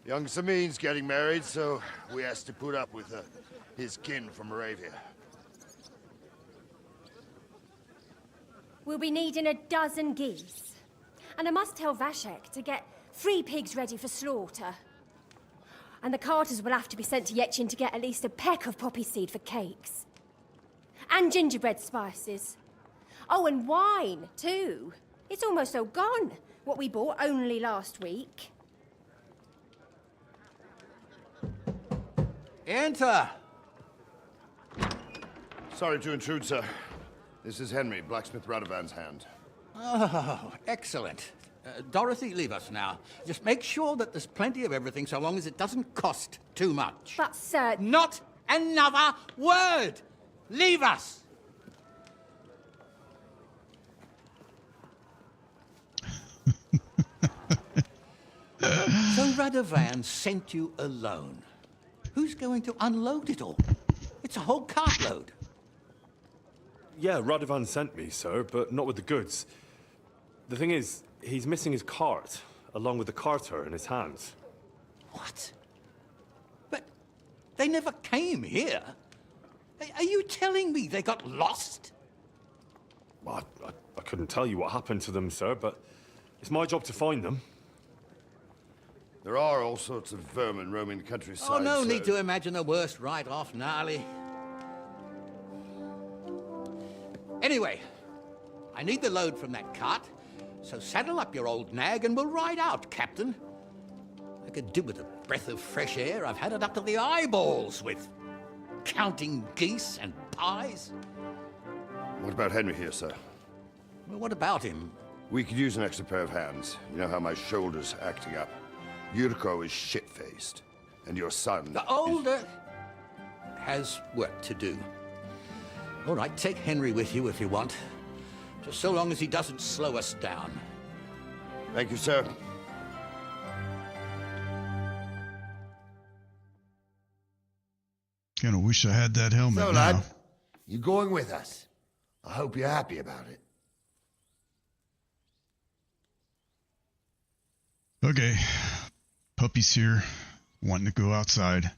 Young Samin's getting married, so we has to put up with his kin from Moravia. We'll be needing 12 geese. And I must tell Vashek to get 3 pigs ready for slaughter. And the carters will have to be sent to Yetchin to get at least a peck of poppy seed for cakes. And gingerbread spices. Oh, and wine, too. It's almost all gone, what we bought only last week. Enter! Sorry to intrude, sir. This is Henry, blacksmith Radovan's hand. Oh, excellent. Dorothy, leave us now. Just make sure that there's plenty of everything so long as it doesn't cost too much. But, sir... Not another word! Leave us! So Radovan sent you alone. Who's going to unload it all? It's a whole cartload. Yeah, Radovan sent me, sir, but not with the goods. The thing is, he's missing his cart, along with the carter in his hands. What? But they never came here. Are you telling me they got lost? Well, I couldn't tell you what happened to them, sir, but it's my job to find them. There are all sorts of vermin roaming the countryside. Oh, no so... need to imagine the worst right off, Gnarly. Anyway, I need the load from that cart, so saddle up your old nag and we'll ride out, Captain. I could do with a breath of fresh air. I've had it up to the eyeballs with counting geese and pies. What about Henry here, sir? Well, what about him? We could use an extra pair of hands. You know how my shoulder's acting up. Yurko is shit-faced, and your son... The older has work to do. All right, take Henry with you if you want. Just so long as he doesn't slow us down. Thank you, sir. Kinda wish I had that helmet So, now. lad, you going with us? I hope you're happy about it. Okay. Puppy's here, wanting to go outside.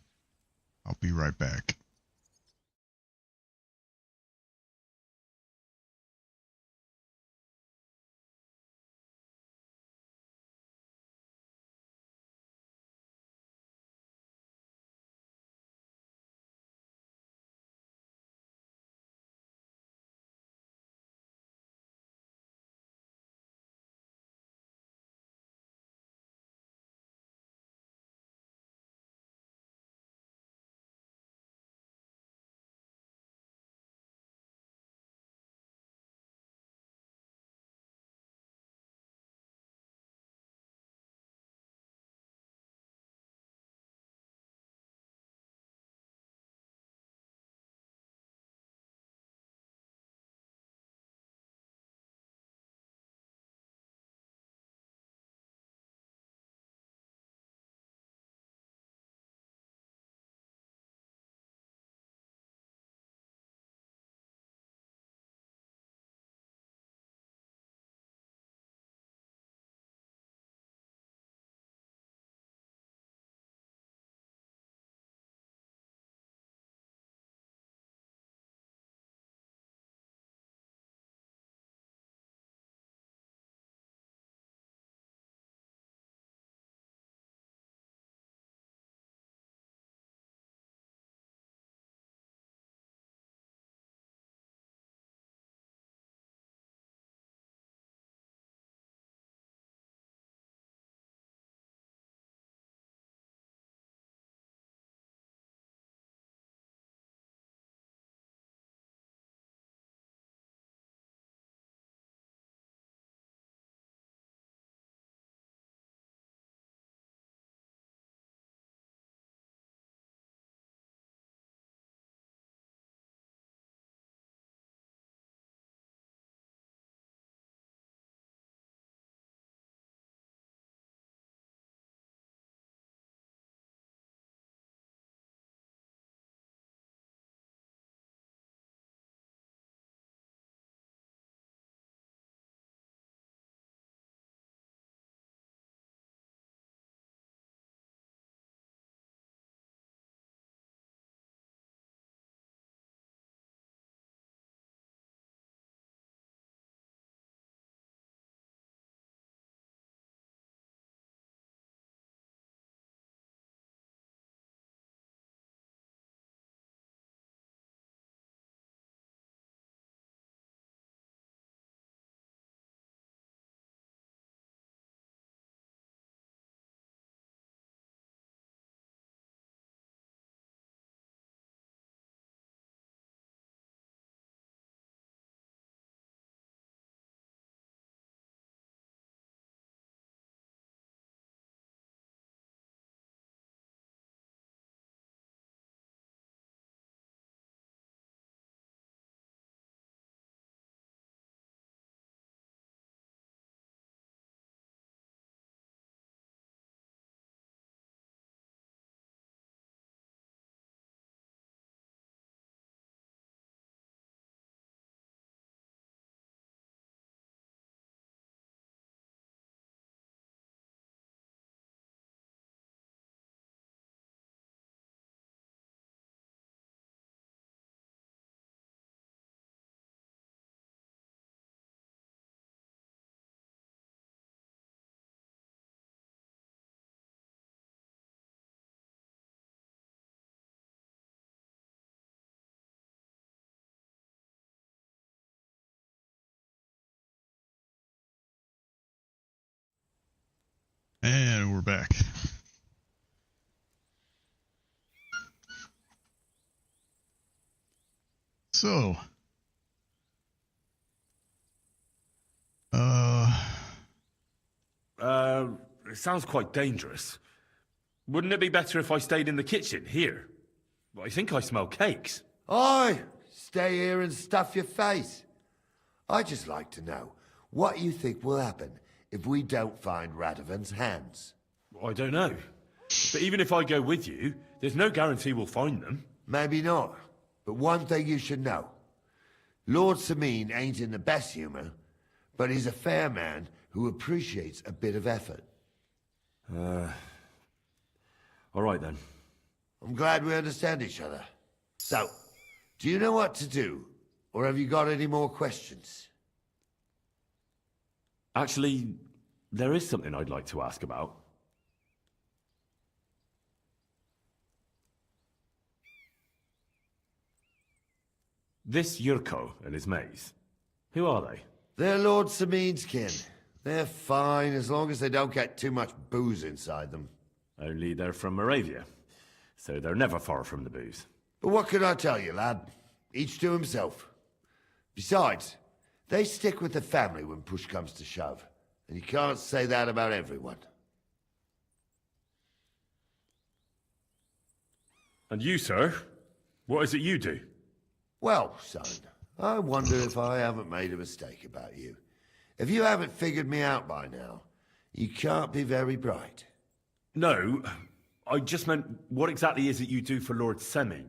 I'll be right back. we're back. So, it sounds quite dangerous. Wouldn't it be better if I stayed in the kitchen, here? I think I smell cakes. Aye, stay here and stuff your face. I'd just like to know what you think will happen if we don't find Radovan's hands. I don't know. But even if I go with you, there's no guarantee we'll find them. Maybe not, but one thing you should know. Lord Sameen ain't in the best humor, but he's a fair man who appreciates a bit of effort. All right then. I'm glad we understand each other. So, do you know what to do? Or have you got any more questions? Actually, there is something I'd like to ask about. This Yurko and his mates, who are they? They're Lord Sameen's kin. They're fine as long as they don't get too much booze inside them. Only they're from Moravia, so they're never far from the booze. But what can I tell you, lad? Each to himself. Besides, they stick with the family when push comes to shove. And you can't say that about everyone. And you, sir? What is it you do? Well, son, I wonder if I haven't made a mistake about you. If you haven't figured me out by now, you can't be very bright. No, I just meant, what exactly is it you do for Lord Seming?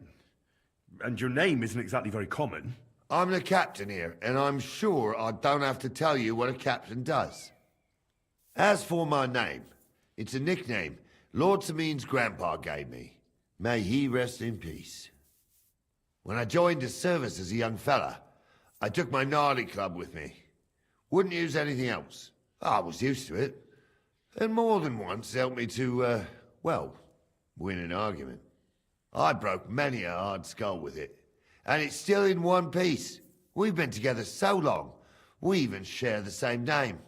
And your name isn't exactly very common. I'm the captain here, and I'm sure I don't have to tell you what a captain does. As for my name, it's a nickname Lord Sameen's grandpa gave me. May he rest in peace. When I joined his service as a young fella, I took my gnarly club with me. Wouldn't use anything else. I was used to it. And more than once helped me to, well, win an argument. I broke many a hard skull with it. And it's still in one piece. We've been together so long, we even share the same name.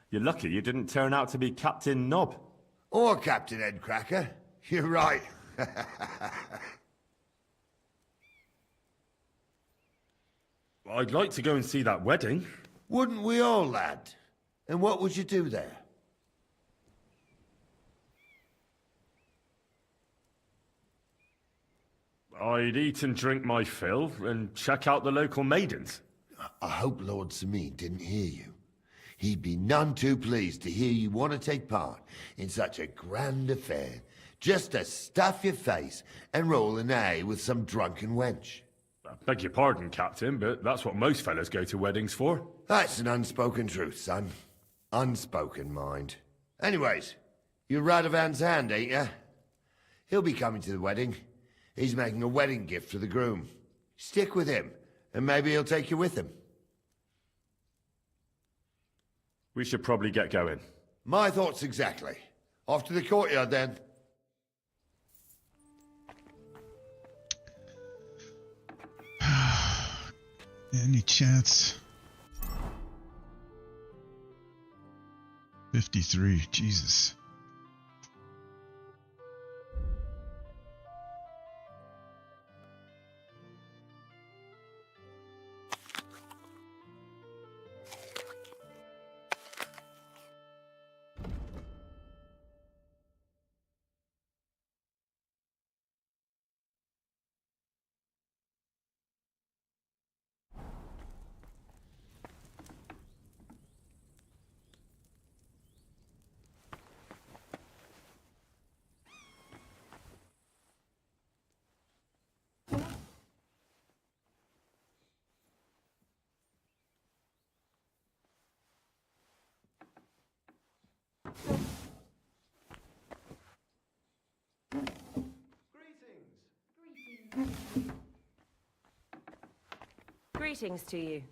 You're lucky you didn't turn out to be Captain Knob. Or Captain Headcracker. You're right. I'd like to go and see that wedding. Wouldn't we all, lad? And what would you do there? I'd eat and drink my fill and check out the local maidens. I hope Lord Sameen didn't hear you. He'd be none too pleased to hear you want to take part in such a grand affair, just to stuff your face and roll an A with some drunken wench. I beg your pardon, Captain, but that's what most fellas go to weddings for. That's an unspoken truth, son. Unspoken, mind. Anyways, you're Radovan's hand, ain't ya? He'll be coming to the wedding. He's making a wedding gift for the groom. Stick with him, and maybe he'll take you with him. We should probably get going. My thoughts exactly. Off to the courtyard, then. Any chance? 53, Jesus. Greetings to you.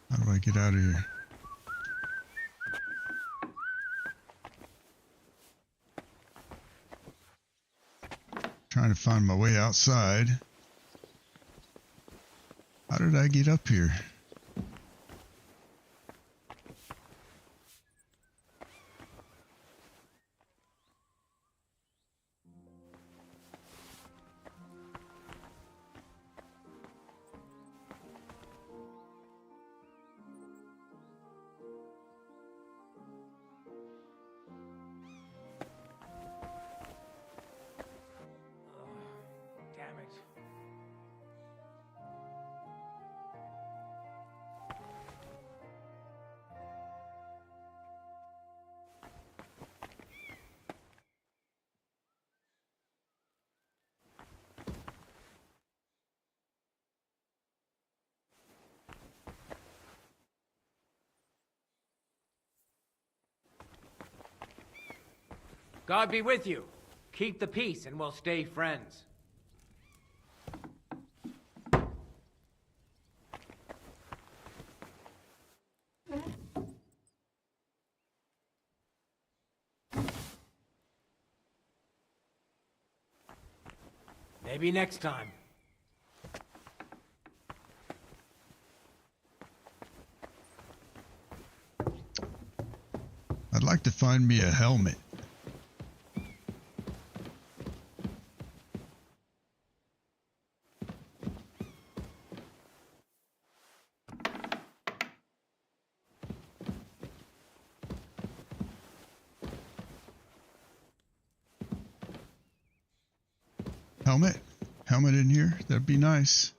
How do I get out of here? Trying to find my way outside. How did I get up here? God be with you. Keep the peace and we'll stay friends. Maybe next time. I'd like to find me a helmet. Helmet in here? That'd be nice.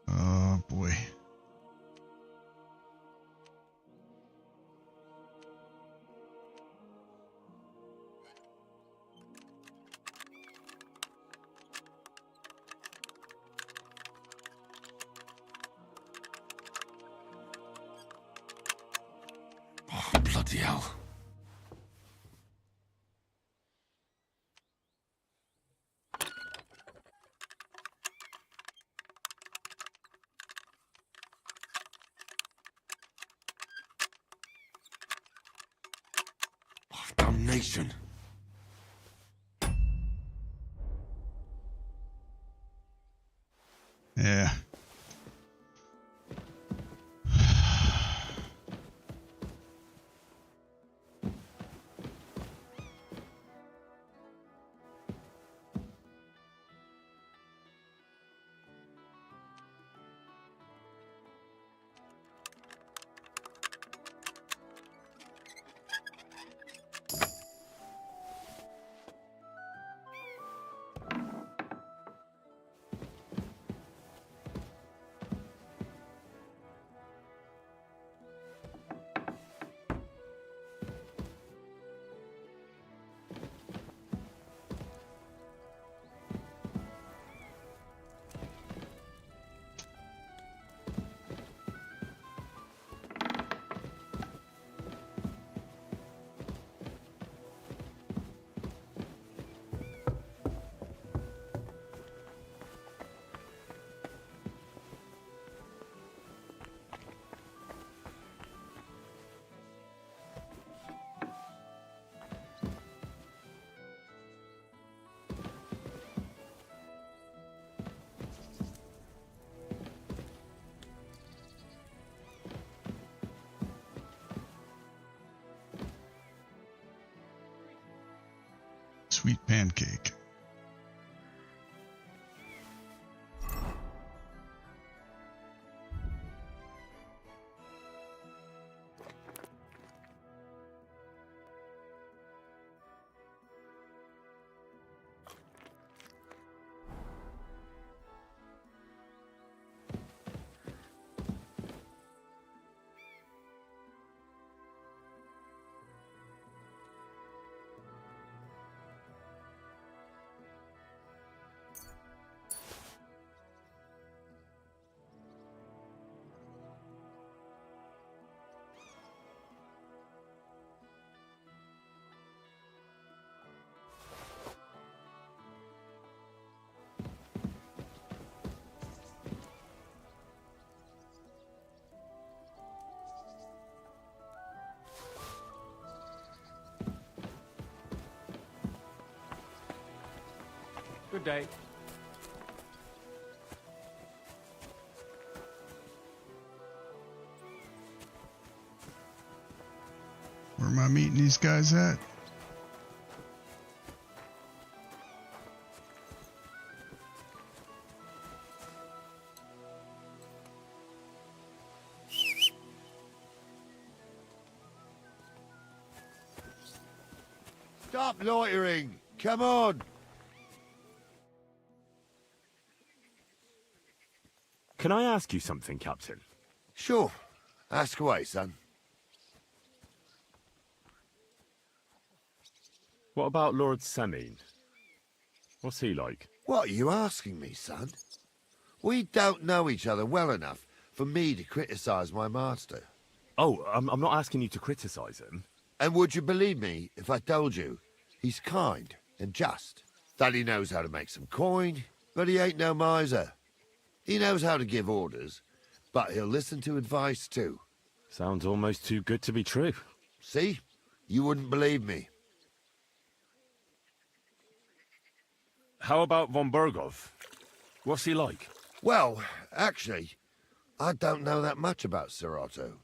Oh boy. Oh, bloody hell. Damnation. Yeah. Sweet pancake. Good day. Where am I meeting these guys at? Stop loitering! Come on! Can I ask you something, Captain? Sure. Ask away, son. What about Lord Semine? What's he like? What are you asking me, son? We don't know each other well enough for me to criticize my master. Oh, I'm not asking you to criticize him. And would you believe me if I told you he's kind and just? That he knows how to make some coin, but he ain't no miser. He knows how to give orders, but he'll listen to advice too. Sounds almost too good to be true. See? You wouldn't believe me. How about von Bergov? What's he like? Well, actually, I don't know that much about Sir Otto.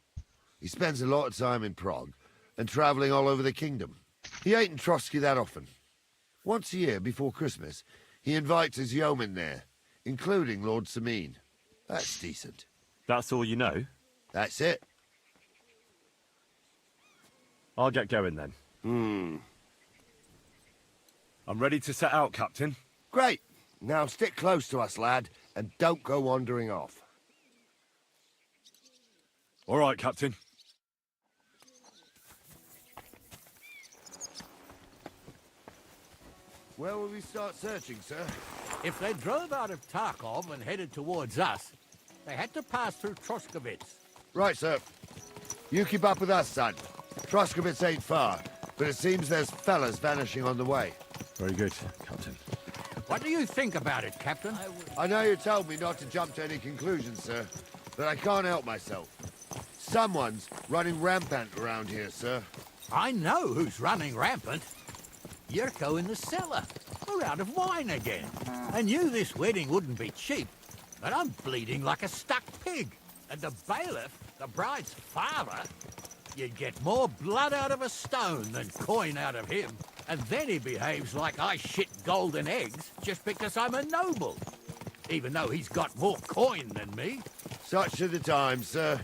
He spends a lot of time in Prague and traveling all over the kingdom. He ain't in Trotsky that often. Once a year before Christmas, he invites his yeomen there, including Lord Sameen. That's decent. That's all you know? That's it. I'll get going then. I'm ready to set out, Captain. Great. Now stick close to us, lad, and don't go wandering off. All right, Captain. Where will we start searching, sir? If they drove out of Tarkov and headed towards us, they had to pass through Troskovitz. Right, sir. You keep up with us, son. Troskovitz ain't far, but it seems there's fellas vanishing on the way. Very good, Captain. What do you think about it, Captain? I know you told me not to jump to any conclusions, sir, but I can't help myself. Someone's running rampant around here, sir. I know who's running rampant. Yurko in the cellar. We're out of wine again. I knew this wedding wouldn't be cheap, but I'm bleeding like a stuck pig. And the bailiff, the bride's father, you'd get more blood out of a stone than coin out of him. And then he behaves like I shit golden eggs just because I'm a noble. Even though he's got more coin than me. Such are the times, sir.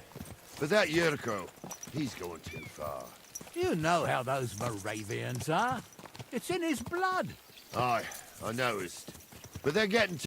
But that Yurko, he's going too far. You know how those Moravians are. It's in his blood. Aye, I noticed. But they're getting too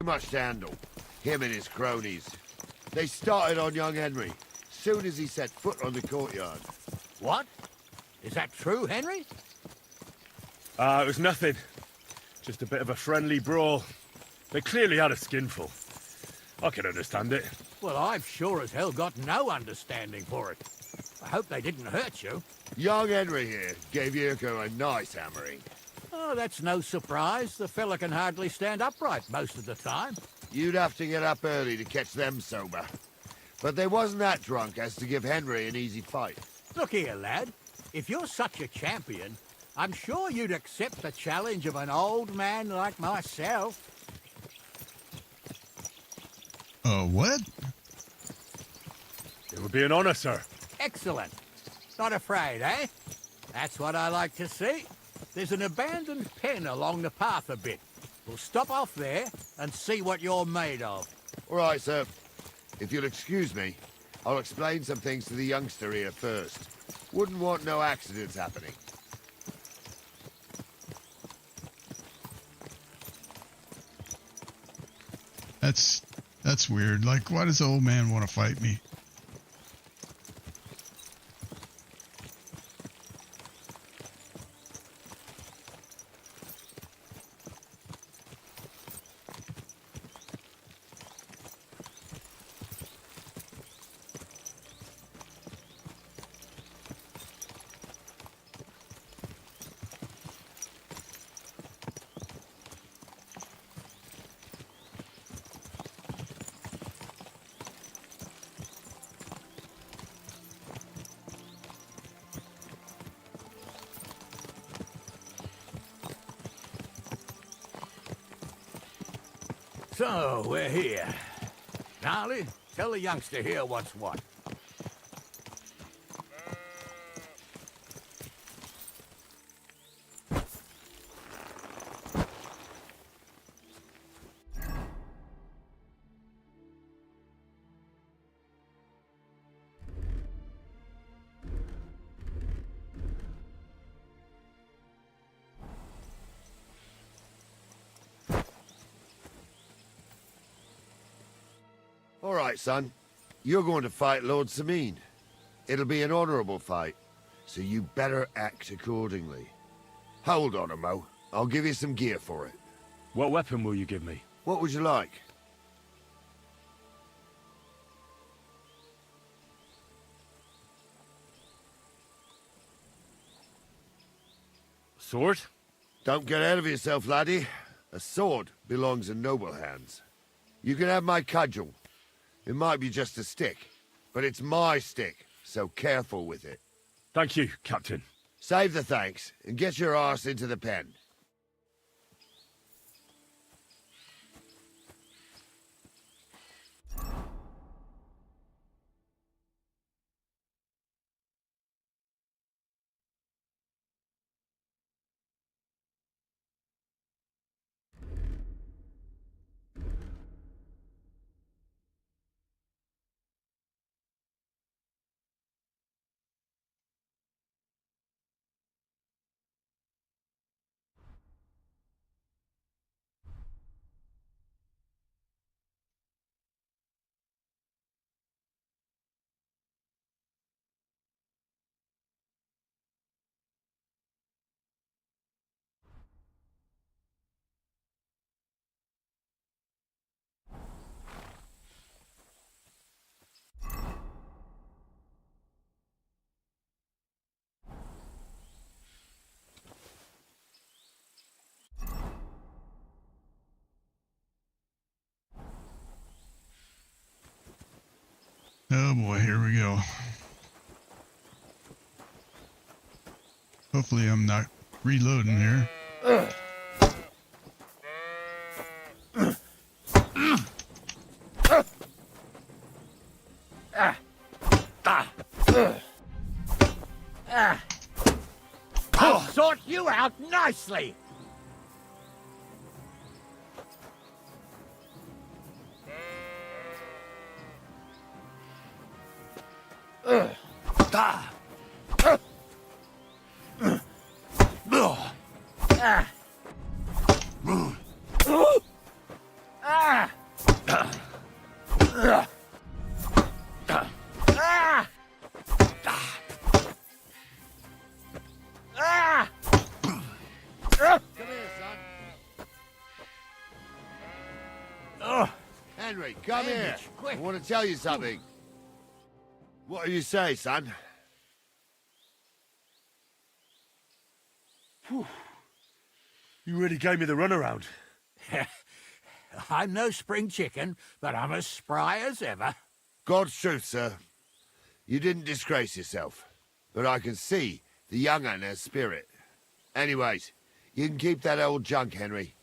much to handle. Him and his cronies. They started on young Henry, soon as he set foot on the courtyard. What? Is that true, Henry? It was nothing. Just a bit of a friendly brawl. They clearly had a skinful. I can understand it. Well, I've sure as hell got no understanding for it. I hope they didn't hurt you. Young Henry here gave Yurko a nice hammering. Oh, that's no surprise. The fella can hardly stand upright most of the time. You'd have to get up early to catch them sober. But they wasn't that drunk as to give Henry an easy fight. Look here, lad. If you're such a champion, I'm sure you'd accept the challenge of an old man like myself. What? It would be an honor, sir. Excellent. Not afraid, eh? That's what I like to see. There's an abandoned pen along the path a bit. We'll stop off there and see what you're made of. All right, sir. If you'll excuse me, I'll explain some things to the youngster here first. Wouldn't want no accidents happening. That's weird. Like, why does the old man want to fight me? So, we're here. Gnarly, tell the youngster here what's what. All right, son. You're going to fight Lord Sameen. It'll be an honorable fight, so you better act accordingly. Hold on, Mo. I'll give you some gear for it. What weapon will you give me? What would you like? Sword? Don't get ahead of yourself, laddie. A sword belongs in noble hands. You can have my cudgel. It might be just a stick, but it's my stick, so careful with it. Thank you, Captain. Save the thanks, and get your arse into the pen. Oh boy, here we go. Hopefully I'm not reloading here. I'll sort you out nicely. Henry, come here. I want to tell you something. What do you say, son? Whew. You really gave me the runaround. I'm no spring chicken, but I'm as spry as ever. God's truth, sir. You didn't disgrace yourself, but I can see the young un has spirit. Anyways, you can keep that old junk, Henry.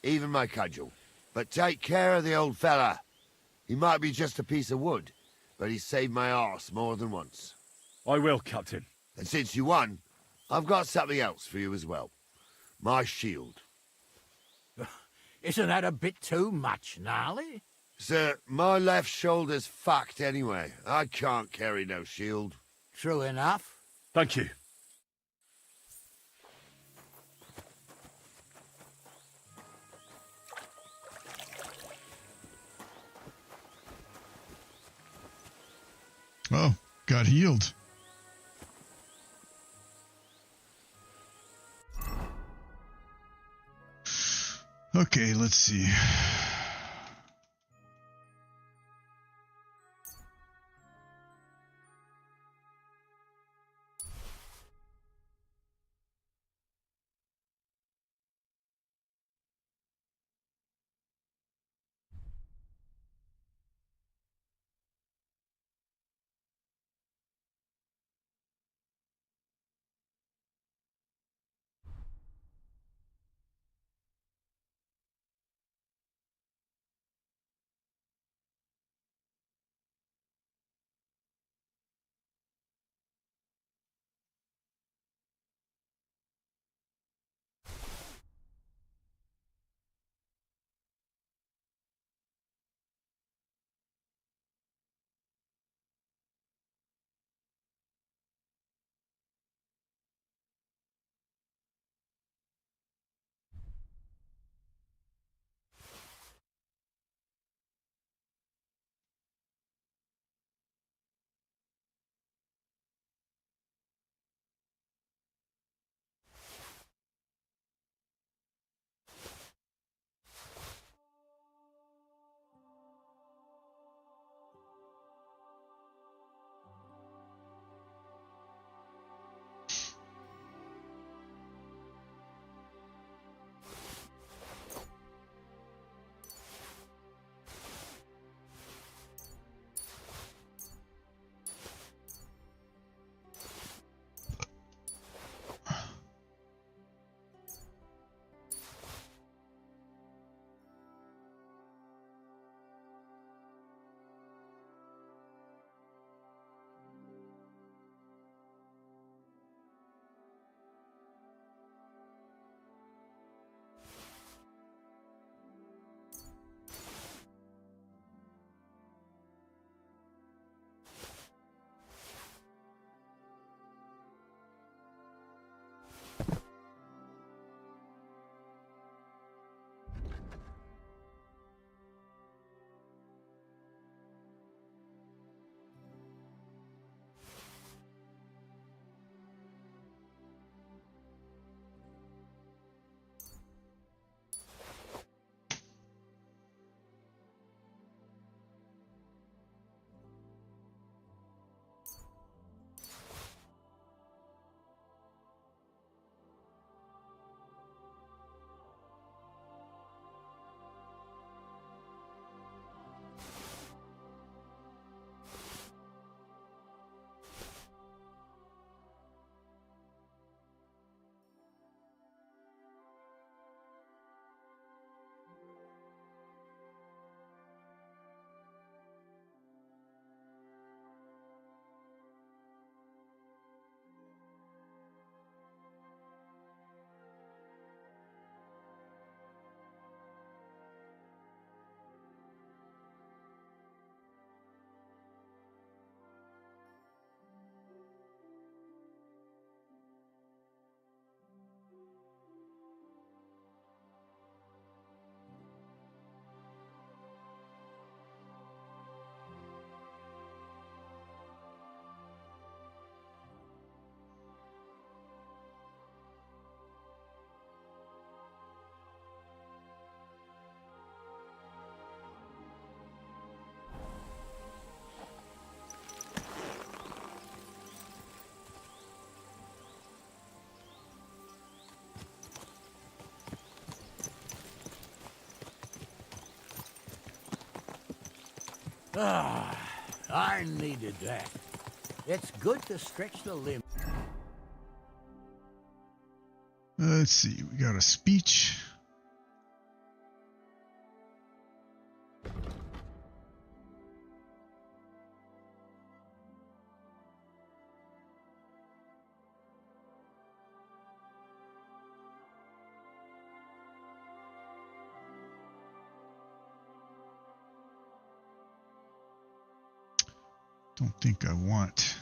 Even my cudgel. But take care of the old fella. He might be just a piece of wood, but he saved my arse more than once. I will, Captain. And since you won, I've got something else for you as well. My shield. Isn't that a bit too much, Gnarly? Sir, my left shoulder's fucked anyway. I can't carry no shield. True enough. Thank you. Oh, got healed. Okay, let's see. Ah, I needed that. It's good to stretch the limb. Let's see, we got a speech. Don't think I want.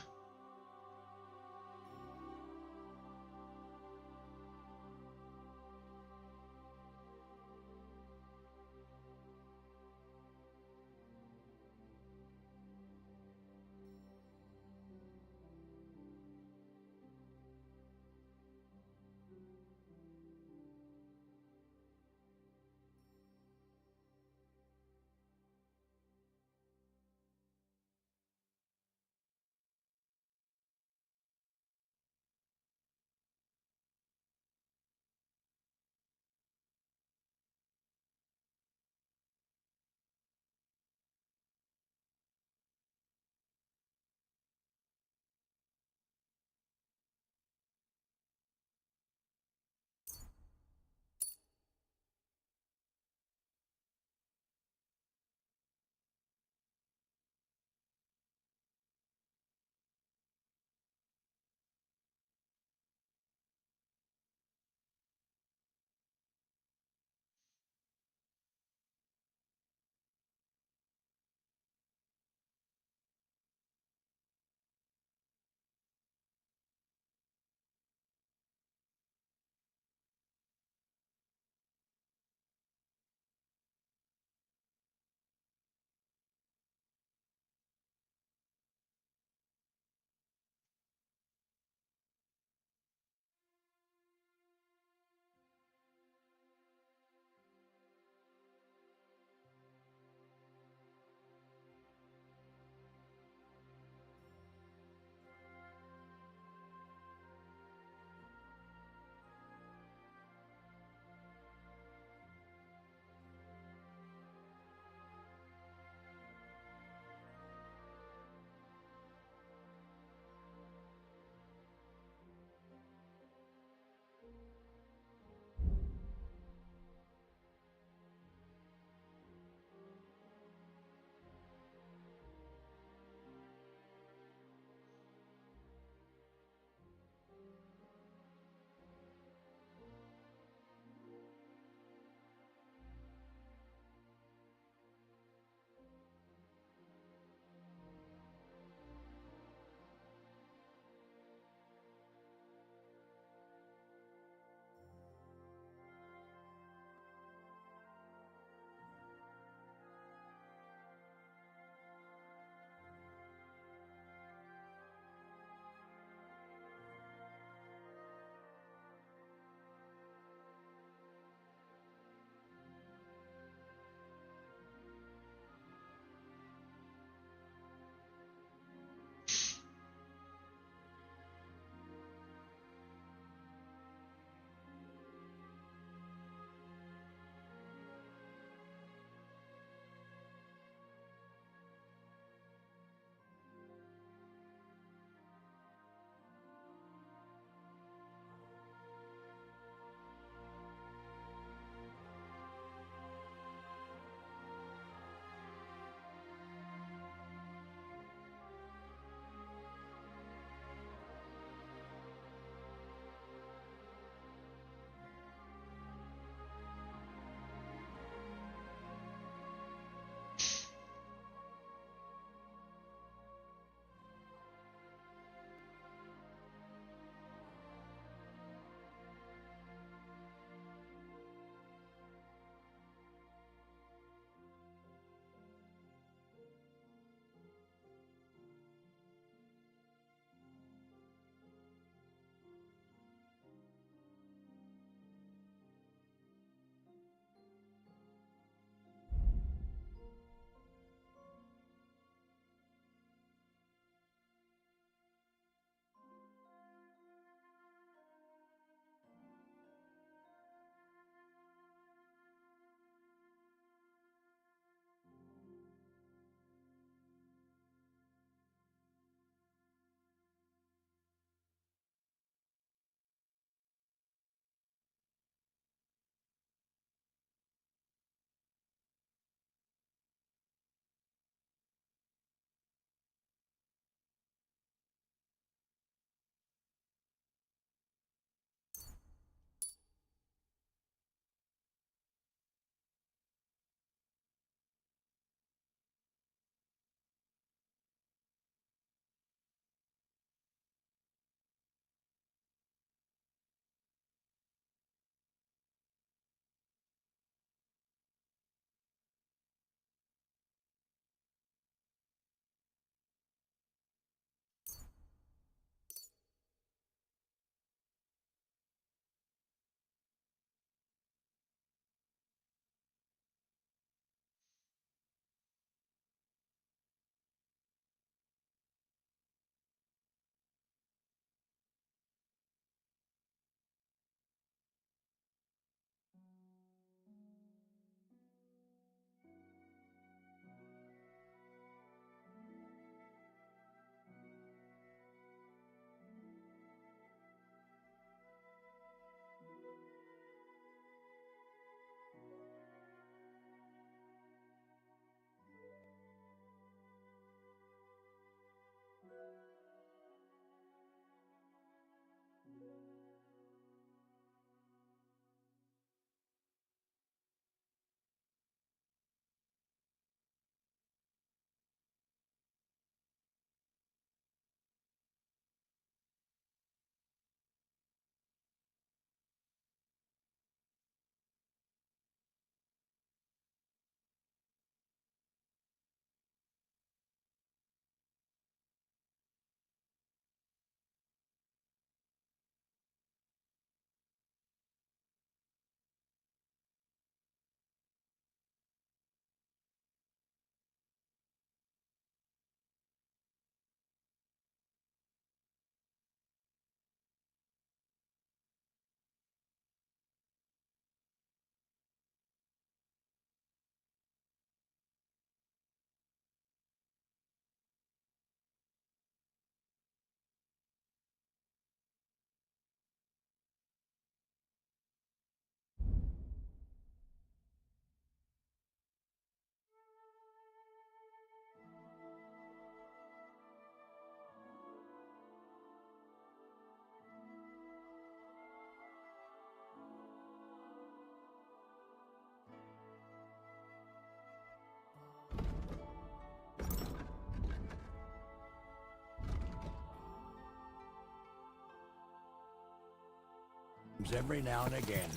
every now and again.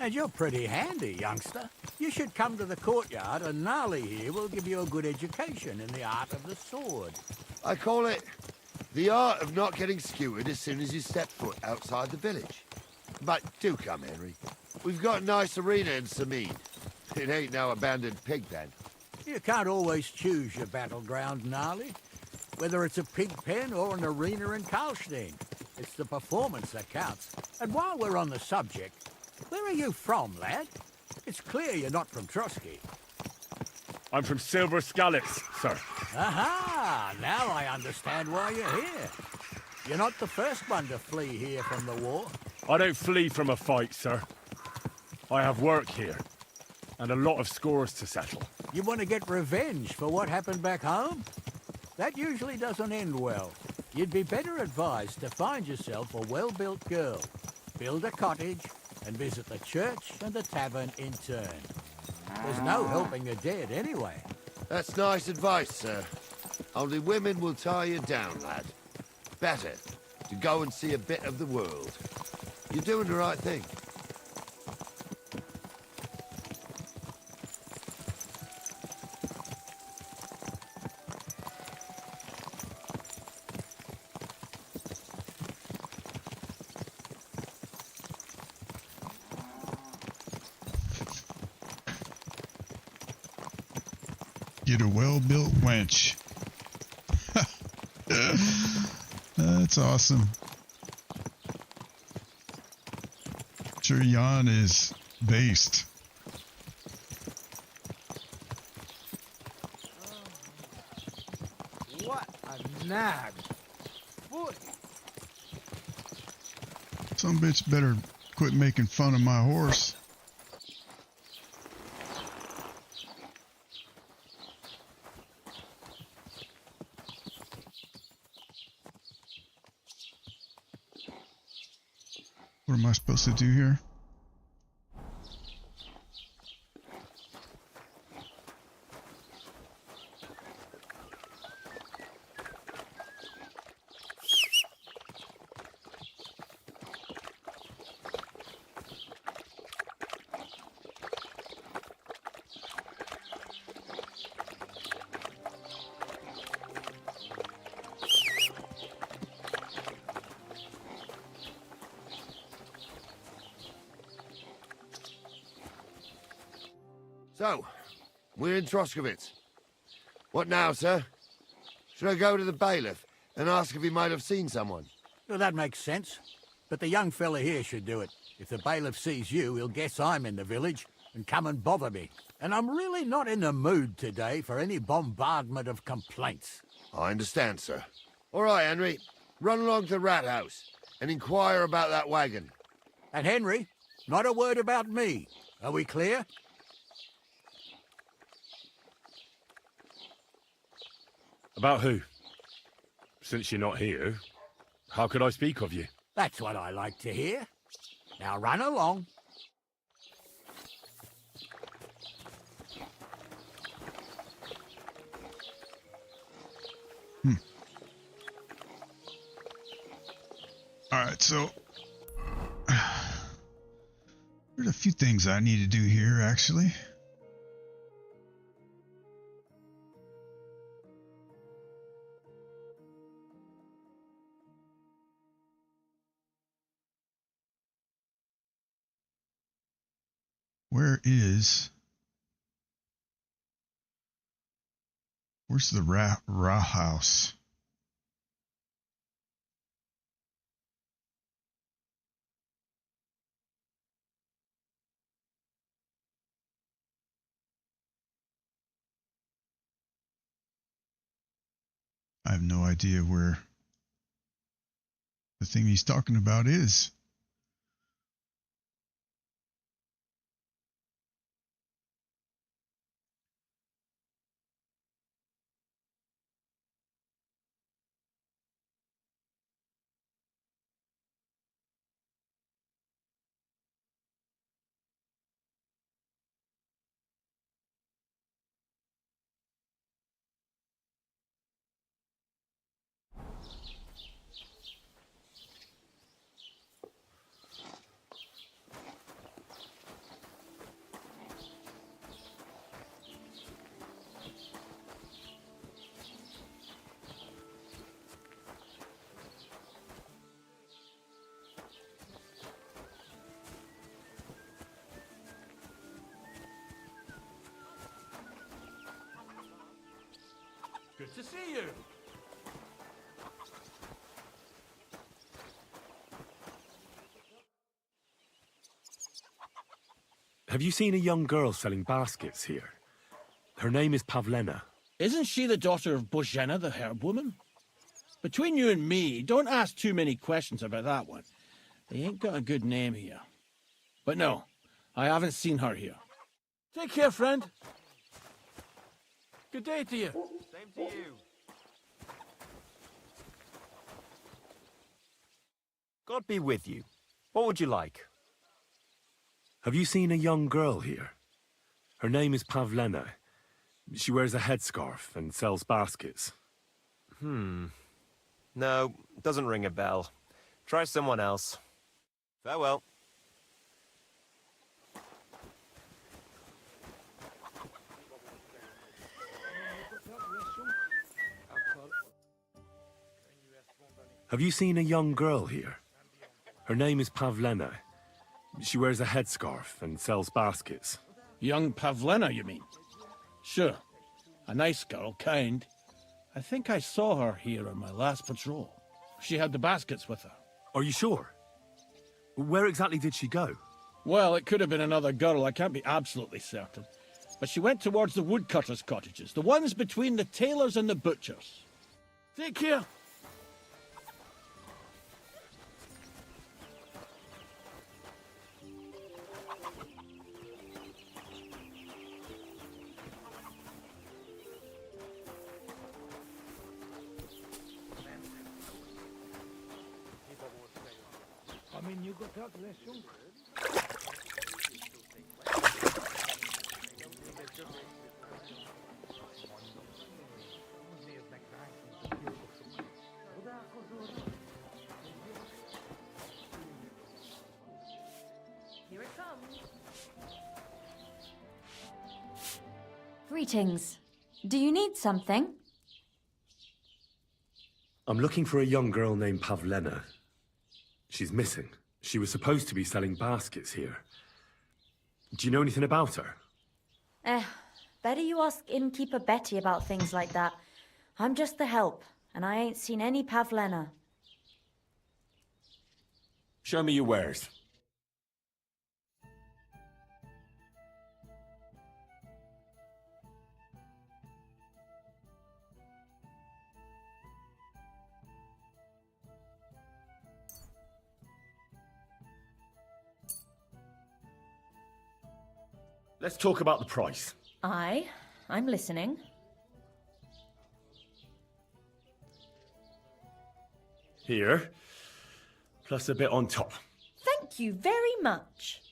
And you're pretty handy, youngster. You should come to the courtyard, and Gnarly here will give you a good education in the art of the sword. I call it the art of not getting skewered as soon as you step foot outside the village. But do come, Henry. We've got a nice arena in Sameen. It ain't no abandoned pig pen. You can't always choose your battleground, Gnarly. Whether it's a pig pen or an arena in Karlstein, it's the performance that counts. And while we're on the subject, where are you from, lad? It's clear you're not from Trotsky. I'm from Silver Scallops, sir. Aha! Now I understand why you're here. You're not the first one to flee here from the war. I don't flee from a fight, sir. I have work here, and a lot of scores to settle. You want to get revenge for what happened back home? That usually doesn't end well. You'd be better advised to find yourself a well-built girl, build a cottage, and visit the church and the tavern in turn. There's no helping the dead anyway. That's nice advice, sir. Only women will tie you down, lad. Better to go and see a bit of the world. You're doing the right thing. Get a well-built wench. That's awesome. Sure, Jan is based. What a nag. Boy. Some bitch better quit making fun of my horse. What am I supposed to do here? So, we're in Troskowitz. What now, sir? Should I go to the bailiff and ask if he might have seen someone? Well, that makes sense. But the young fella here should do it. If the bailiff sees you, he'll guess I'm in the village and come and bother me. And I'm really not in the mood today for any bombardment of complaints. I understand, sir. All right, Henry. Run along to the rat house and inquire about that wagon. And Henry, not a word about me. Are we clear? About who? Since you're not here, how could I speak of you? That's what I like to hear. Now run along. All right, so there's a few things I need to do here, actually. Where's the Ra house? I have no idea where the thing he's talking about is. Good to see you. Have you seen a young girl selling baskets here? Her name is Pavlena. Isn't she the daughter of Bozhena, the herb woman? Between you and me, don't ask too many questions about that one. They ain't got a good name here. But no, I haven't seen her here. Take care, friend. Good day to you. Same to you. God be with you. What would you like? Have you seen a young girl here? Her name is Pavlena. She wears a headscarf and sells baskets. No, doesn't ring a bell. Try someone else. Farewell. Have you seen a young girl here? Her name is Pavlena. She wears a headscarf and sells baskets. Young Pavlena, you mean? Sure. A nice girl, kind. I think I saw her here on my last patrol. She had the baskets with her. Are you sure? Where exactly did she go? Well, it could have been another girl. I can't be absolutely certain. But she went towards the woodcutters' cottages, the ones between the tailors and the butchers. Take care. Here it comes. Greetings. Do you need something? I'm looking for a young girl named Pavlena. She's missing. She was supposed to be selling baskets here. Do you know anything about her? Better you ask innkeeper Betty about things like that. I'm just the help, and I ain't seen any Pavlena. Show me your wares. Let's talk about the price. I'm listening. Here, plus a bit on top. Thank you very much.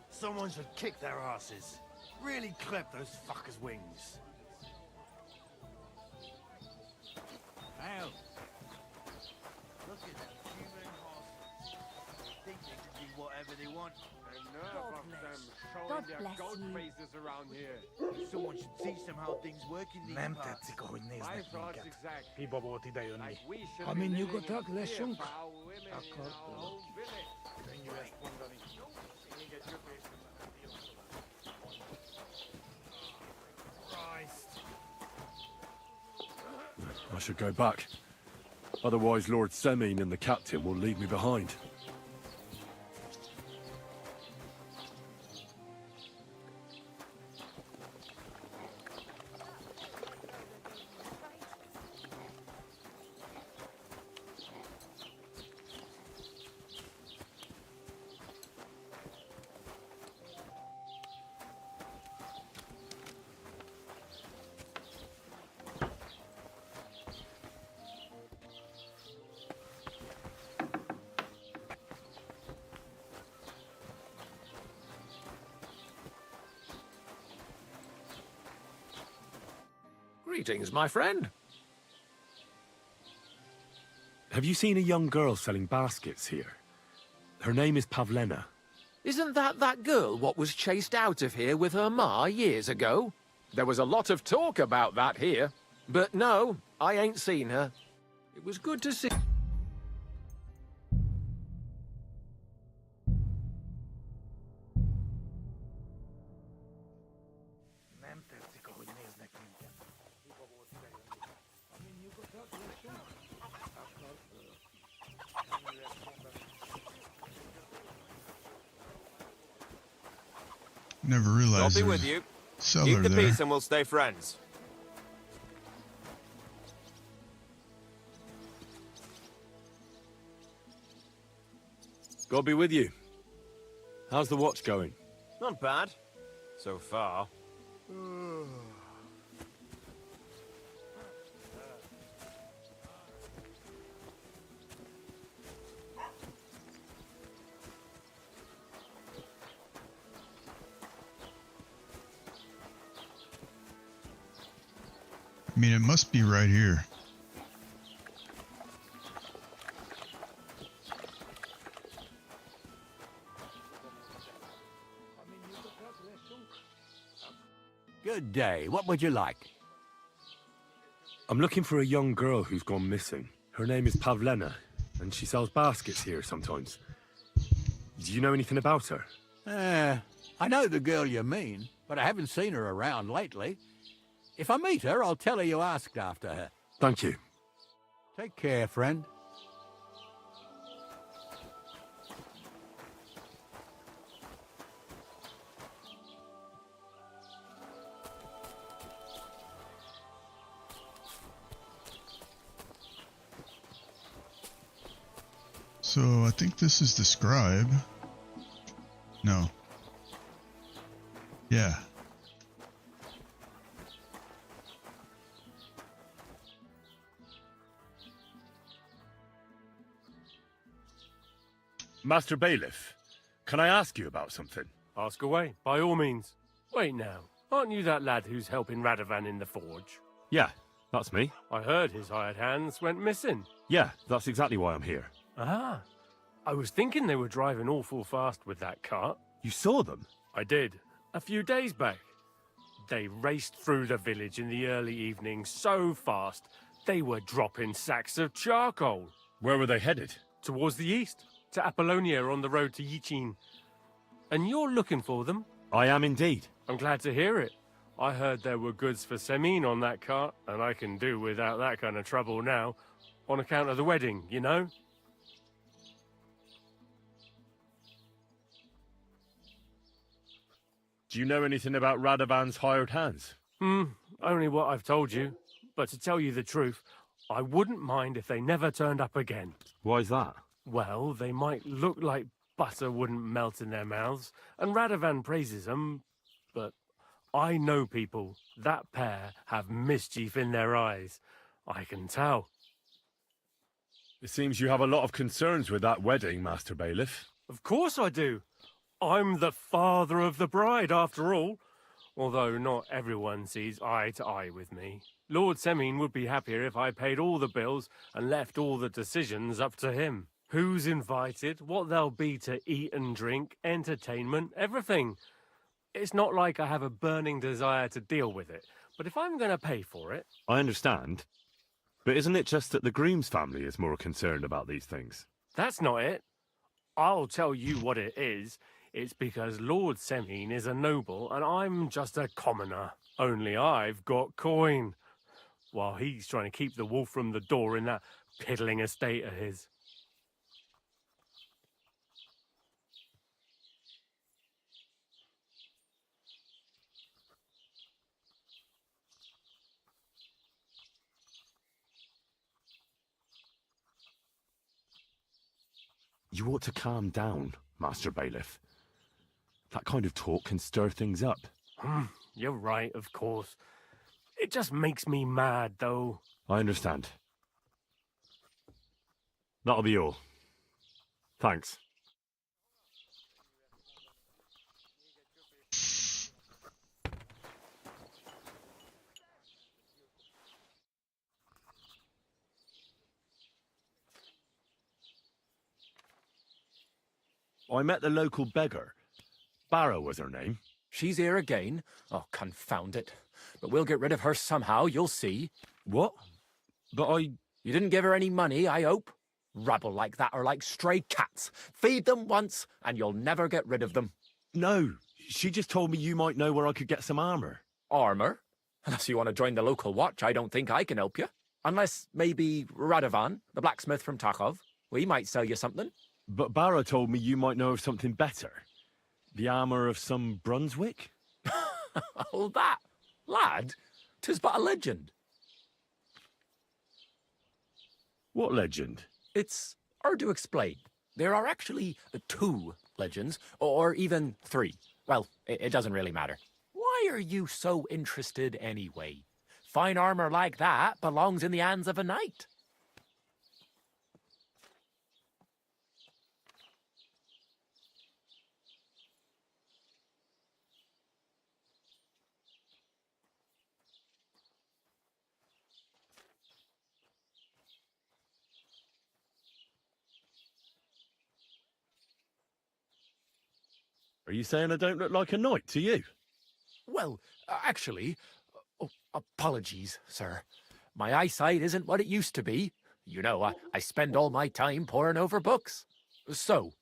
Someone should kick their asses. Really clip those fuckers' wings. Hell, Look at them human horses. Think they can do whatever they want. God bless you. Faces around here. Someone should teach them how things work in these parts. My thoughts exact. Like we should I be mean, you living got that in less fear junk. for our women in our own village. I should go back. Otherwise, Lord Semine and the captain will leave me behind. Greetings, my friend. Have you seen a young girl selling baskets here? Her name is Pavlena. Isn't that girl what was chased out of here with her ma years ago? There was a lot of talk about that here. But no, I ain't seen her. It was good to see... Never realized I'll be there was with you. a cellar Keep the there. peace and we'll stay friends. God be with you. How's the watch going? Not bad. So far. I mean, it must be right here. Good day. What would you like? I'm looking for a young girl who's gone missing. Her name is Pavlena, and she sells baskets here sometimes. Do you know anything about her? I know the girl you mean, but I haven't seen her around lately. If I meet her, I'll tell her you asked after her. Thank you. Take care, friend. So I think this is the scribe. No. Yeah. Master Bailiff, can I ask you about something? Ask away, by all means. Wait now, aren't you that lad who's helping Radovan in the forge? Yeah, that's me. I heard his hired hands went missing. Yeah, that's exactly why I'm here. Ah, I was thinking they were driving awful fast with that cart. You saw them? I did, a few days back. They raced through the village in the early evening so fast, they were dropping sacks of charcoal. Where were they headed? Towards the east, to Apollonia on the road to Yichin. And you're looking for them? I am indeed. I'm glad to hear it. I heard there were goods for Semin on that cart, and I can do without that kind of trouble now, on account of the wedding, you know? Do you know anything about Radovan's hired hands? Only what I've told you. But to tell you the truth, I wouldn't mind if they never turned up again. Why's that? Well, they might look like butter wouldn't melt in their mouths, and Radovan praises them, but I know people. That pair have mischief in their eyes. I can tell. It seems you have a lot of concerns with that wedding, Master Bailiff. Of course I do. I'm the father of the bride, after all. Although not everyone sees eye to eye with me. Lord Semin would be happier if I paid all the bills and left all the decisions up to him. Who's invited, what there'll be to eat and drink, entertainment, everything. It's not like I have a burning desire to deal with it, but if I'm going to pay for it... I understand. But isn't it just that the groom's family is more concerned about these things? That's not it. I'll tell you what it is. It's because Lord Semin is a noble and I'm just a commoner. Only I've got coin. While he's trying to keep the wolf from the door in that piddling estate of his. You ought to calm down, Master Bailiff. That kind of talk can stir things up. You're right, of course. It just makes me mad, though. I understand. That'll be all. Thanks. I met the local beggar. Barrow was her name. She's here again. Oh, confound it. But we'll get rid of her somehow, you'll see. What? But I... You didn't give her any money, I hope? Rabble like that are like stray cats. Feed them once, and you'll never get rid of them. No, she just told me you might know where I could get some armor. Armor? Unless you want to join the local watch, I don't think I can help you. Unless, maybe, Radovan, the blacksmith from Takhov. We might sell you something. But Barra told me you might know of something better. The armor of some Brunswick? All that? Lad, 'tis but a legend. What legend? It's hard to explain. There are actually 2 legends, or even 3. Well, it doesn't really matter. Why are you so interested anyway? Fine armor like that belongs in the hands of a knight. Are you saying I don't look like a knight to you? Well, actually... Oh, apologies, sir. My eyesight isn't what it used to be. You know, I spend all my time poring over books. So,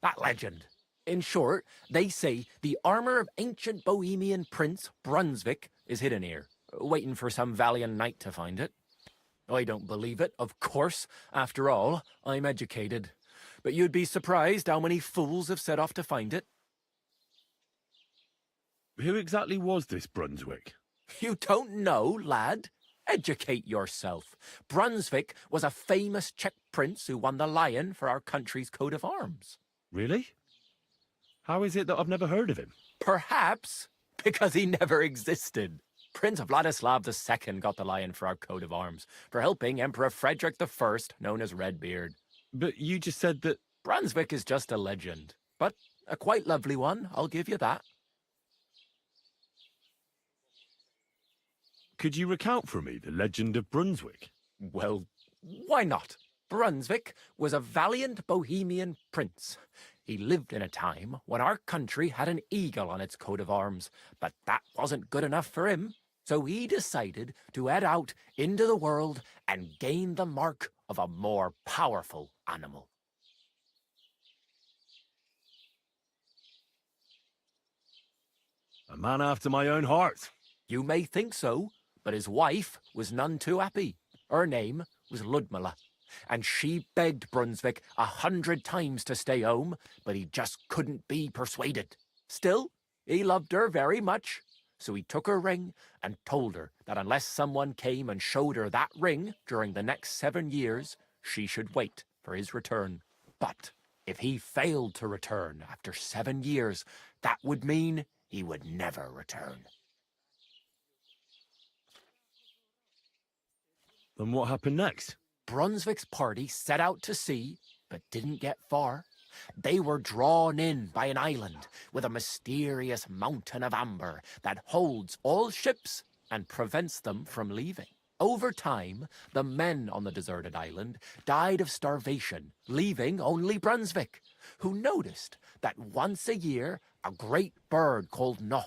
that legend. In short, they say the armor of ancient Bohemian Prince Brunswick is hidden here, waiting for some valiant knight to find it. I don't believe it, of course. After all, I'm educated. But you'd be surprised how many fools have set off to find it. Who exactly was this Brunswick? You don't know, lad? Educate yourself. Brunswick was a famous Czech prince who won the lion for our country's coat of arms. Really? How is it that I've never heard of him? Perhaps because he never existed. Prince Vladislav II got the lion for our coat of arms for helping Emperor Frederick I, known as Redbeard. But you just said that... Brunswick is just a legend, but a quite lovely one, I'll give you that. Could you recount for me the legend of Brunswick? Well, why not? Brunswick was a valiant Bohemian prince. He lived in a time when our country had an eagle on its coat of arms, but that wasn't good enough for him. So he decided to head out into the world and gain the mark of a more powerful animal. A man after my own heart. You may think so, but his wife was none too happy. Her name was Ludmilla, and she begged Brunswick 100 times to stay home, but he just couldn't be persuaded. Still, he loved her very much, so he took her ring and told her that unless someone came and showed her that ring during the next 7 years, she should wait for his return. But if he failed to return after 7 years, that would mean he would never return. Then what happened next? Brunswick's party set out to sea, but didn't get far. They were drawn in by an island with a mysterious mountain of amber that holds all ships and prevents them from leaving. Over time, the men on the deserted island died of starvation, leaving only Brunswick, who noticed that once a year a great bird called No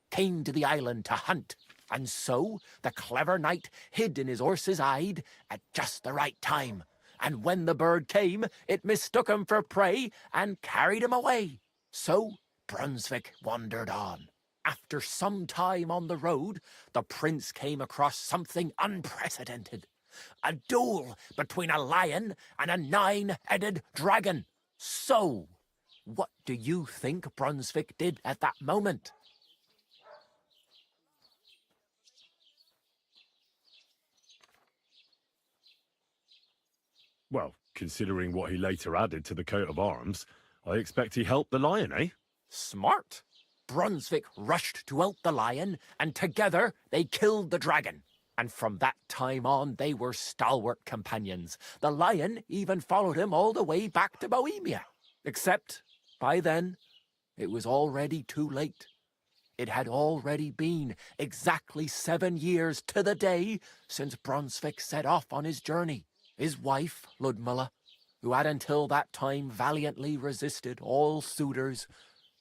came to the island to hunt. And so the clever knight hid in his horse's hide at just the right time. And when the bird came, it mistook him for prey and carried him away. So Brunswick wandered on. After some time on the road, the prince came across something unprecedented. A duel between a lion and a 9-headed dragon. So, what do you think Brunswick did at that moment? Well, considering what he later added to the coat of arms, I expect he helped the lion, eh? Smart. Brunswick rushed to help the lion, and together they killed the dragon. And from that time on, they were stalwart companions. The lion even followed him all the way back to Bohemia. Except, by then, it was already too late. It had already been exactly 7 years to the day since Brunswick set off on his journey. His wife, Ludmilla, who had until that time valiantly resisted all suitors,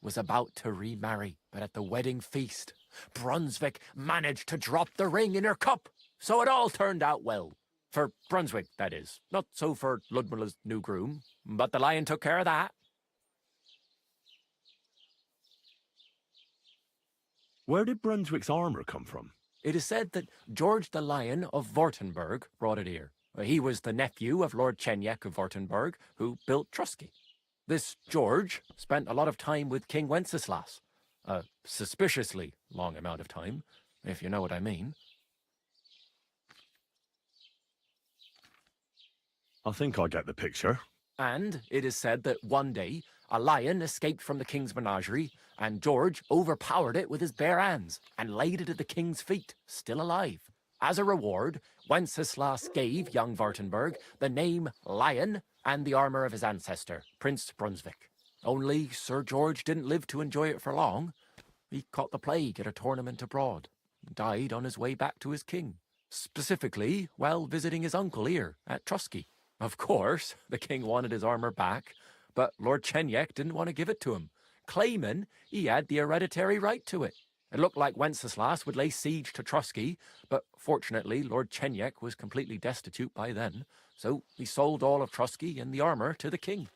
was about to remarry, but at the wedding feast, Brunswick managed to drop the ring in her cup, so it all turned out well. For Brunswick, that is. Not so for Ludmilla's new groom, but the lion took care of that. Where did Brunswick's armour come from? It is said that George the Lion of Württemberg brought it here. He was the nephew of Lord Chenyek of Württemberg, who built Trusky. This George spent a lot of time with King Wenceslas. A suspiciously long amount of time, if you know what I mean. I think I get the picture. And it is said that one day, a lion escaped from the king's menagerie, and George overpowered it with his bare hands and laid it at the king's feet, still alive. As a reward, Wenceslas gave young Württemberg the name Lion and the armour of his ancestor, Prince Brunswick. Only Sir George didn't live to enjoy it for long. He caught the plague at a tournament abroad, and died on his way back to his king, specifically while visiting his uncle here at Trusky. Of course, the king wanted his armour back, but Lord Chenyek didn't want to give it to him, claiming he had the hereditary right to it. It looked like Wenceslas would lay siege to Trusky, but fortunately Lord Chenyek was completely destitute by then, so he sold all of Trusky and the armour to the king.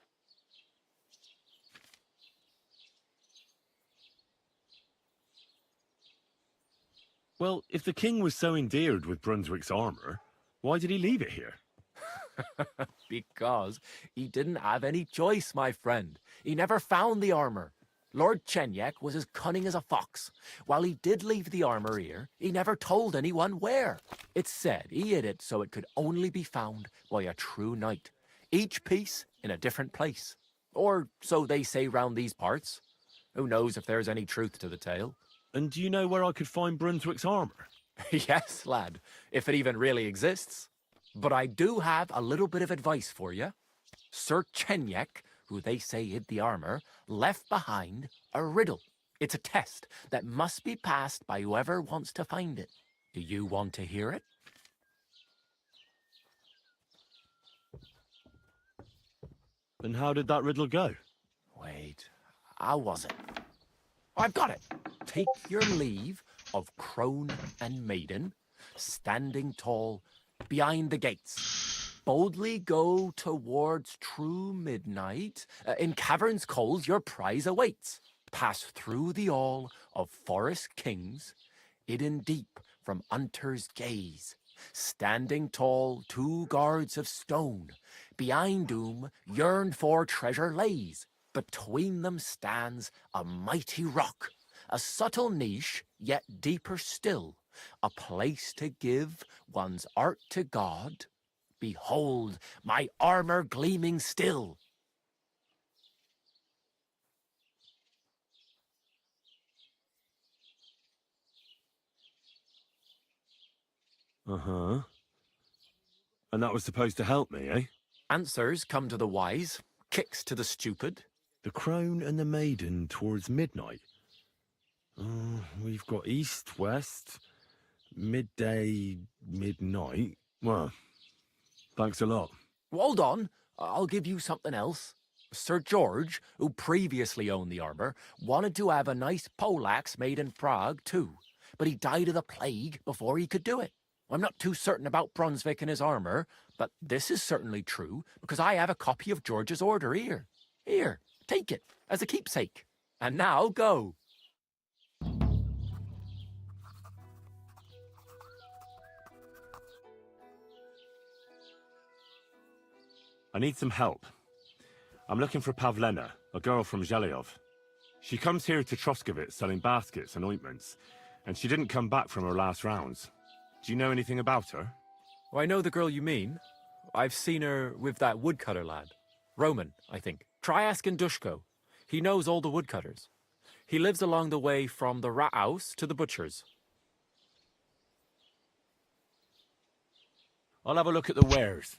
Well, if the king was so endeared with Brunswick's armour, why did he leave it here? Because he didn't have any choice, my friend. He never found the armour. Lord Chenyek was as cunning as a fox. While he did leave the armour here, he never told anyone where. It's said he hid it so it could only be found by a true knight, each piece in a different place. Or so they say round these parts. Who knows if there's any truth to the tale? And do you know where I could find Brunswick's armour? Yes, lad, if it even really exists. But I do have a little bit of advice for you. Sir Chenyek, who they say hid the armour, left behind a riddle. It's a test that must be passed by whoever wants to find it. Do you want to hear it? And how did that riddle go? Wait, how was it? I've got it. Take your leave of crone and maiden, standing tall behind the gates. Boldly go towards true midnight. In caverns cold your prize awaits. Pass through the all of forest kings, hidden deep from hunter's gaze. Standing tall, 2 guards of stone, behind whom yearned for treasure lays. Between them stands a mighty rock, a subtle niche, yet deeper still, a place to give one's art to God. Behold, my armour gleaming still. Uh-huh. And that was supposed to help me, eh? Answers come to the wise, kicks to the stupid. The crone and the maiden towards midnight. We've got east, west, midday, midnight. Well, thanks a lot. Hold on, I'll give you something else. Sir George, who previously owned the armour, wanted to have a nice poleaxe made in Prague too, but he died of the plague before he could do it. I'm not too certain about Brunswick and his armour, but this is certainly true, because I have a copy of George's order here. Here, take it, as a keepsake. And now, go. I need some help. I'm looking for Pavlena, a girl from Zhelyov. She comes here to Troskovitz selling baskets and ointments, and she didn't come back from her last rounds. Do you know anything about her? Well, I know the girl you mean. I've seen her with that woodcutter lad. Roman, I think. Try asking Dushko. He knows all the woodcutters. He lives along the way from the rat house to the butcher's. I'll have a look at the wares.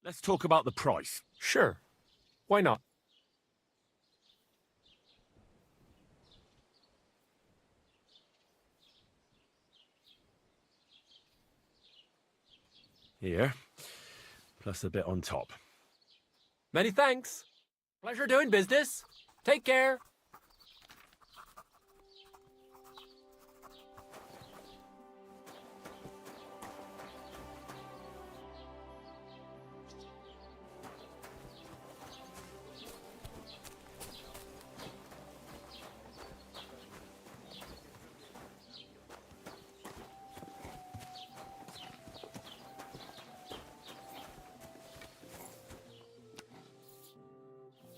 Let's talk about the price. Sure. Why not? Here, plus a bit on top. Many thanks. Pleasure doing business. Take care.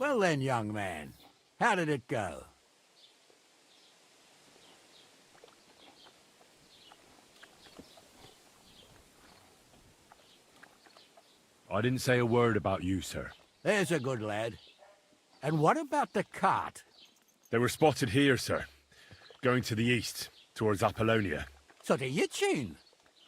Well then, young man, how did it go? I didn't say a word about you, sir. There's a good lad. And what about the cart? They were spotted here, sir. Going to the east, towards Apollonia. So to Yitchin?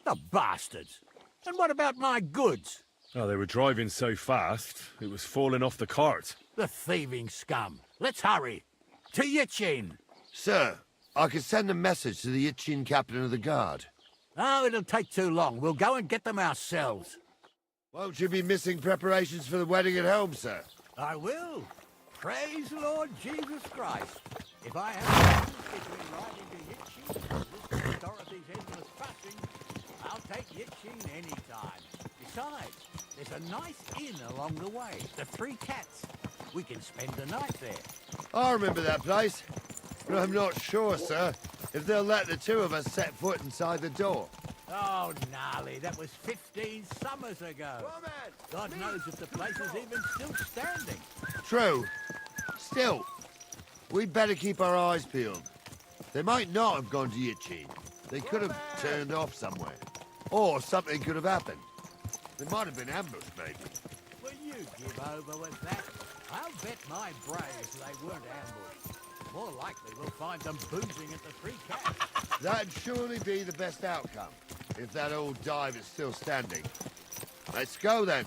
The bastards! And what about my goods? Oh, they were driving so fast, it was falling off the cart. The thieving scum. Let's hurry. To Yitchin! Sir, I could send a message to the Yitchin captain of the guard. Oh, it'll take too long. We'll go and get them ourselves. Won't you be missing preparations for the wedding at home, sir? I will. Praise Lord Jesus Christ. If I have to between riding to Yitchin and listening to Dorothy's endless fussing, I'll take Yitchin any time. Besides, there's a nice inn along the way, the Three Cats. We can spend the night there. I remember that place, but I'm not sure, sir, if they'll let the two of us set foot inside the door. Oh, gnarly, that was 15 summers ago. God knows if the place is even still standing. True. Still, we'd better keep our eyes peeled. They might not have gone to Yitchin. They could have turned off somewhere. Or something could have happened. They might have been ambushed, maybe. Will you give over with that? I'll bet my braves they weren't ambushed. More likely we'll find them boozing at the Three Cats. That'd surely be the best outcome, if that old dive is still standing. Let's go, then.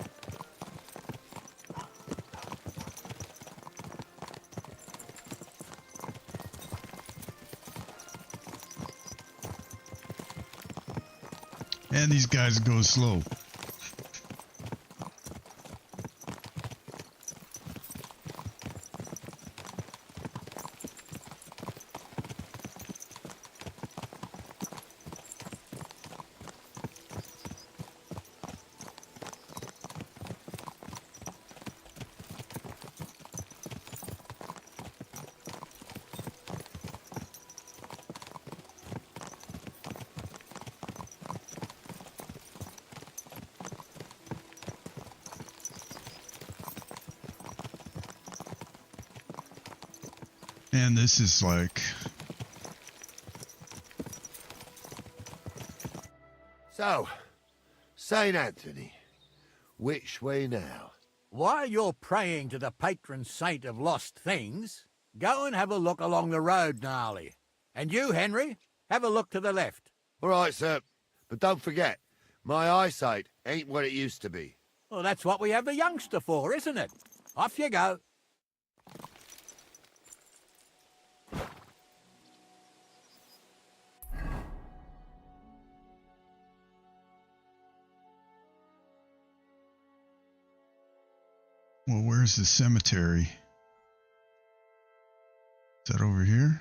And these guys go slow. And this is like... So, St. Anthony, which way now? While you're praying to the patron saint of lost things, go and have a look along the road, Gnarly. And you, Henry, have a look to the left. All right, sir. But don't forget, my eyesight ain't what it used to be. Well, that's what we have the youngster for, isn't it? Off you go. Well, where's the cemetery? Is that over here?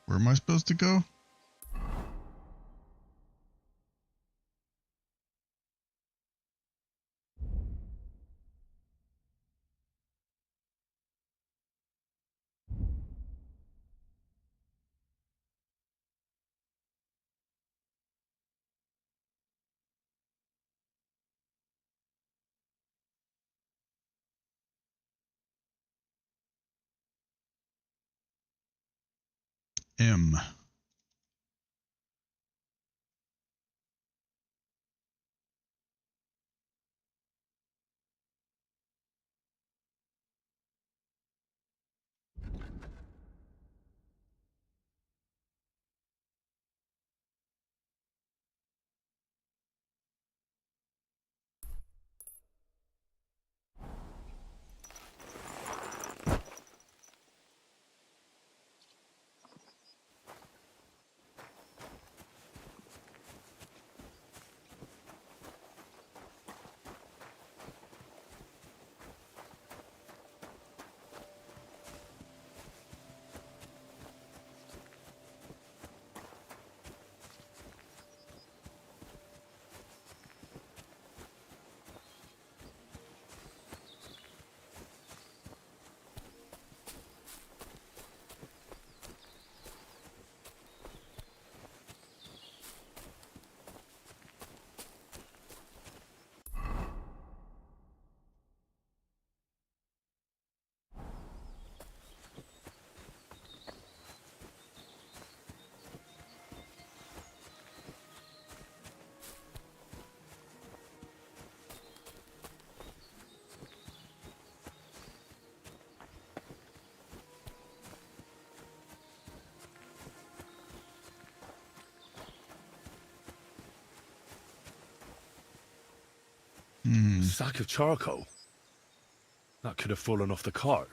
Where am I supposed to go? M. Sack of charcoal? That could have fallen off the cart.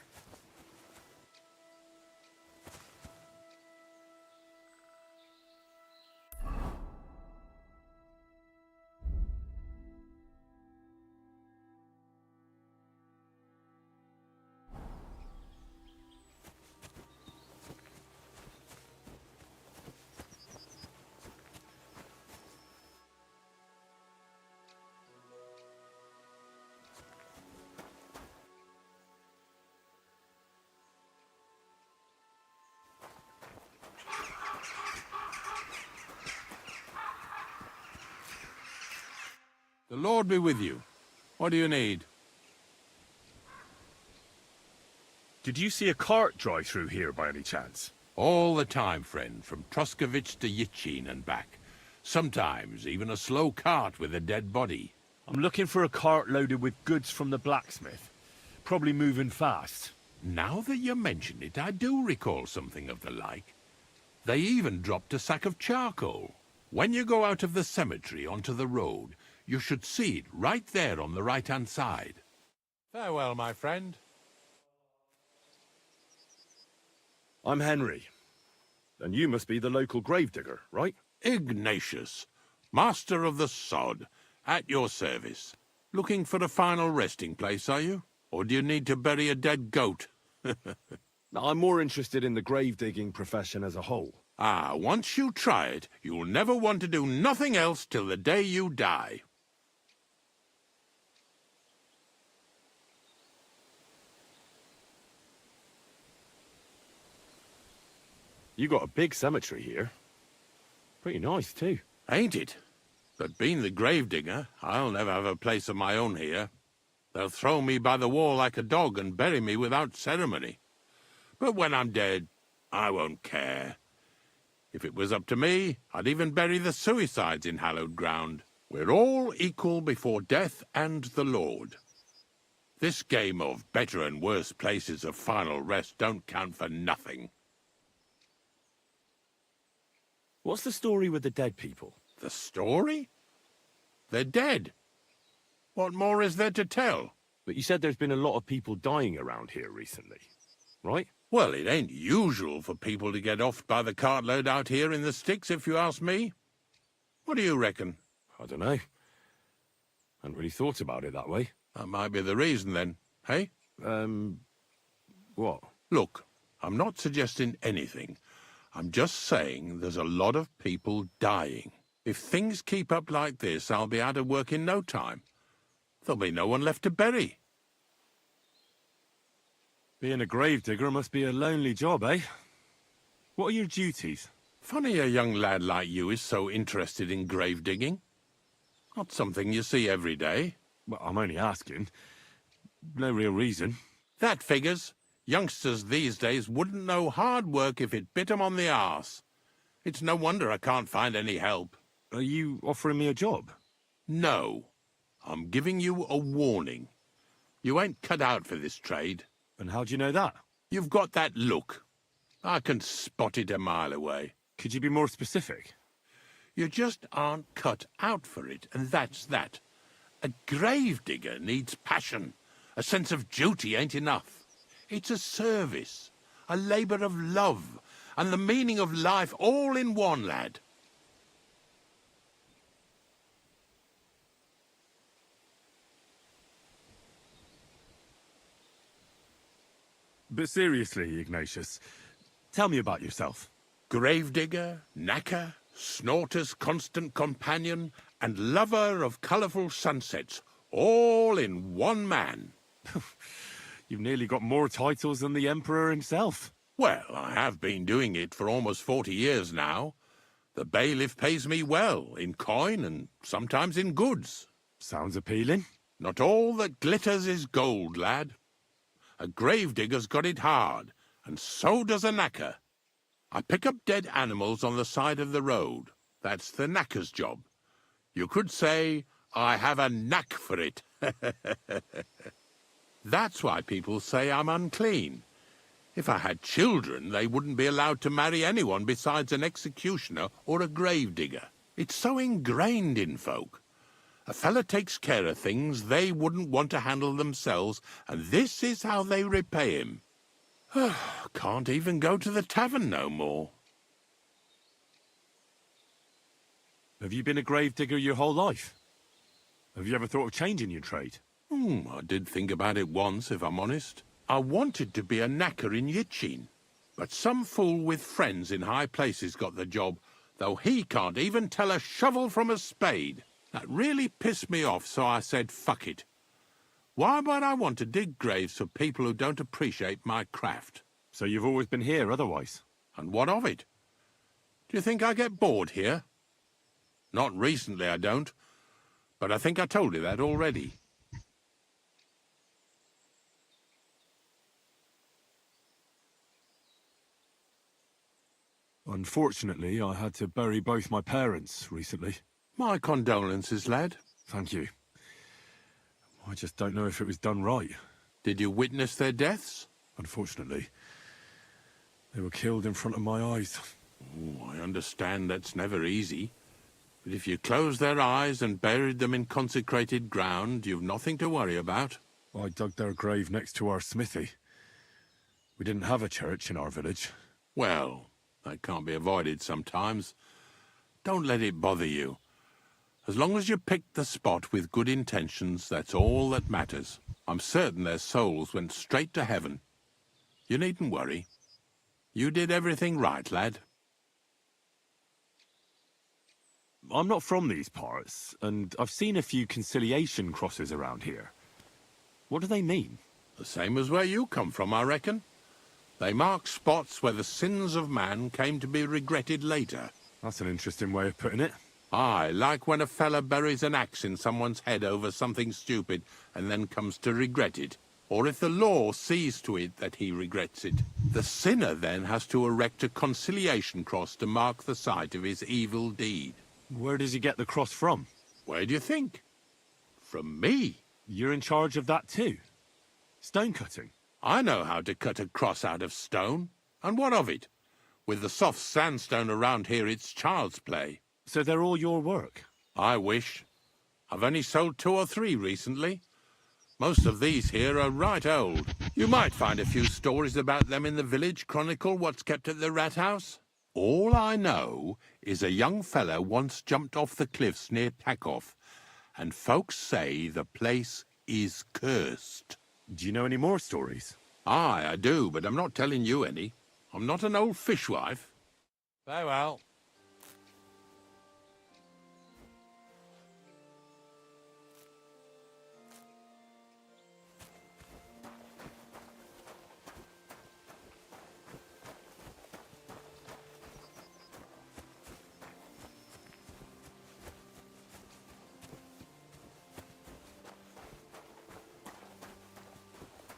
The Lord be with you. What do you need? Did you see a cart drive through here by any chance? All the time, friend, from Truskovich to Yitchin and back. Sometimes even a slow cart with a dead body. I'm looking for a cart loaded with goods from the blacksmith. Probably moving fast. Now that you mention it, I do recall something of the like. They even dropped a sack of charcoal. When you go out of the cemetery onto the road, you should see it right there on the right-hand side. Farewell, my friend. I'm Henry. And you must be the local gravedigger, right? Ignatius, master of the sod, at your service. Looking for a final resting place, are you? Or do you need to bury a dead goat? I'm more interested in the grave-digging profession as a whole. Ah, once you try it, you'll never want to do nothing else till the day you die. You got a big cemetery here. Pretty nice, too. Ain't it? But being the gravedigger, I'll never have a place of my own here. They'll throw me by the wall like a dog and bury me without ceremony. But when I'm dead, I won't care. If it was up to me, I'd even bury the suicides in hallowed ground. We're all equal before death and the Lord. This game of better and worse places of final rest don't count for nothing. What's the story with the dead people? The story? They're dead. What more is there to tell? But you said there's been a lot of people dying around here recently, right? Well, it ain't usual for people to get offed by the cartload out here in the sticks, if you ask me. What do you reckon? I don't know. Hadn't really thought about it that way. That might be the reason, then. Hey? What? Look, I'm not suggesting anything. I'm just saying there's a lot of people dying. If things keep up like this, I'll be out of work in no time. There'll be no one left to bury. Being a gravedigger must be a lonely job, eh? What are your duties? Funny a young lad like you is so interested in grave digging. Not something you see every day. Well, I'm only asking. No real reason. That figures. Youngsters these days wouldn't know hard work if it bit 'em on the arse. It's no wonder I can't find any help. Are you offering me a job? No. I'm giving you a warning. You ain't cut out for this trade. And how do you know that? You've got that look. I can spot it a mile away. Could you be more specific? You just aren't cut out for it, and that's that. A gravedigger needs passion. A sense of duty ain't enough. It's a service, a labour of love, and the meaning of life all in one, lad. But seriously, Ignatius, tell me about yourself. Gravedigger, knacker, snorter's constant companion, and lover of colourful sunsets, all in one man. You've nearly got more titles than the Emperor himself. Well, I have been doing it for almost 40 years now. The bailiff pays me well, in coin and sometimes in goods. Sounds appealing. Not all that glitters is gold, lad. A gravedigger's got it hard, and so does a knacker. I pick up dead animals on the side of the road. That's the knacker's job. You could say I have a knack for it. That's why people say I'm unclean. If I had children, they wouldn't be allowed to marry anyone besides an executioner or a gravedigger. It's so ingrained in folk. A fella takes care of things they wouldn't want to handle themselves, and this is how they repay him. Can't even go to the tavern no more. Have you been a gravedigger your whole life? Have you ever thought of changing your trade? I did think about it once, if I'm honest. I wanted to be a knacker in Yitchin, but some fool with friends in high places got the job, though he can't even tell a shovel from a spade. That really pissed me off, so I said, fuck it. Why would I want to dig graves for people who don't appreciate my craft? So you've always been here otherwise? And what of it? Do you think I get bored here? Not recently, I don't. But I think I told you that already. Unfortunately, I had to bury both my parents recently. My condolences, lad. Thank you. I just don't know if it was done right. Did you witness their deaths? Unfortunately. They were killed in front of my eyes. Oh, I understand that's never easy. But if you closed their eyes and buried them in consecrated ground, you've nothing to worry about. I dug their grave next to our smithy. We didn't have a church in our village. Well, that can't be avoided sometimes. Don't let it bother you. As long as you picked the spot with good intentions, that's all that matters. I'm certain their souls went straight to heaven. You needn't worry. You did everything right, lad. I'm not from these parts, and I've seen a few conciliation crosses around here. What do they mean? The same as where you come from, I reckon. They mark spots where the sins of man came to be regretted later. That's an interesting way of putting it. Aye, like when a fella buries an axe in someone's head over something stupid and then comes to regret it. Or if the law sees to it that he regrets it. The sinner then has to erect a conciliation cross to mark the site of his evil deed. Where does he get the cross from? Where do you think? From me. You're in charge of that too? Stone cutting? I know how to cut a cross out of stone. And what of it? With the soft sandstone around here, it's child's play. So they're all your work? I wish. I've only sold 2 or 3 recently. Most of these here are right old. You might find a few stories about them in the village chronicle what's kept at the rat house. All I know is a young fella once jumped off the cliffs near Takoff, and folks say the place is cursed. Do you know any more stories? Aye, I do, but I'm not telling you any. I'm not an old fishwife. Farewell.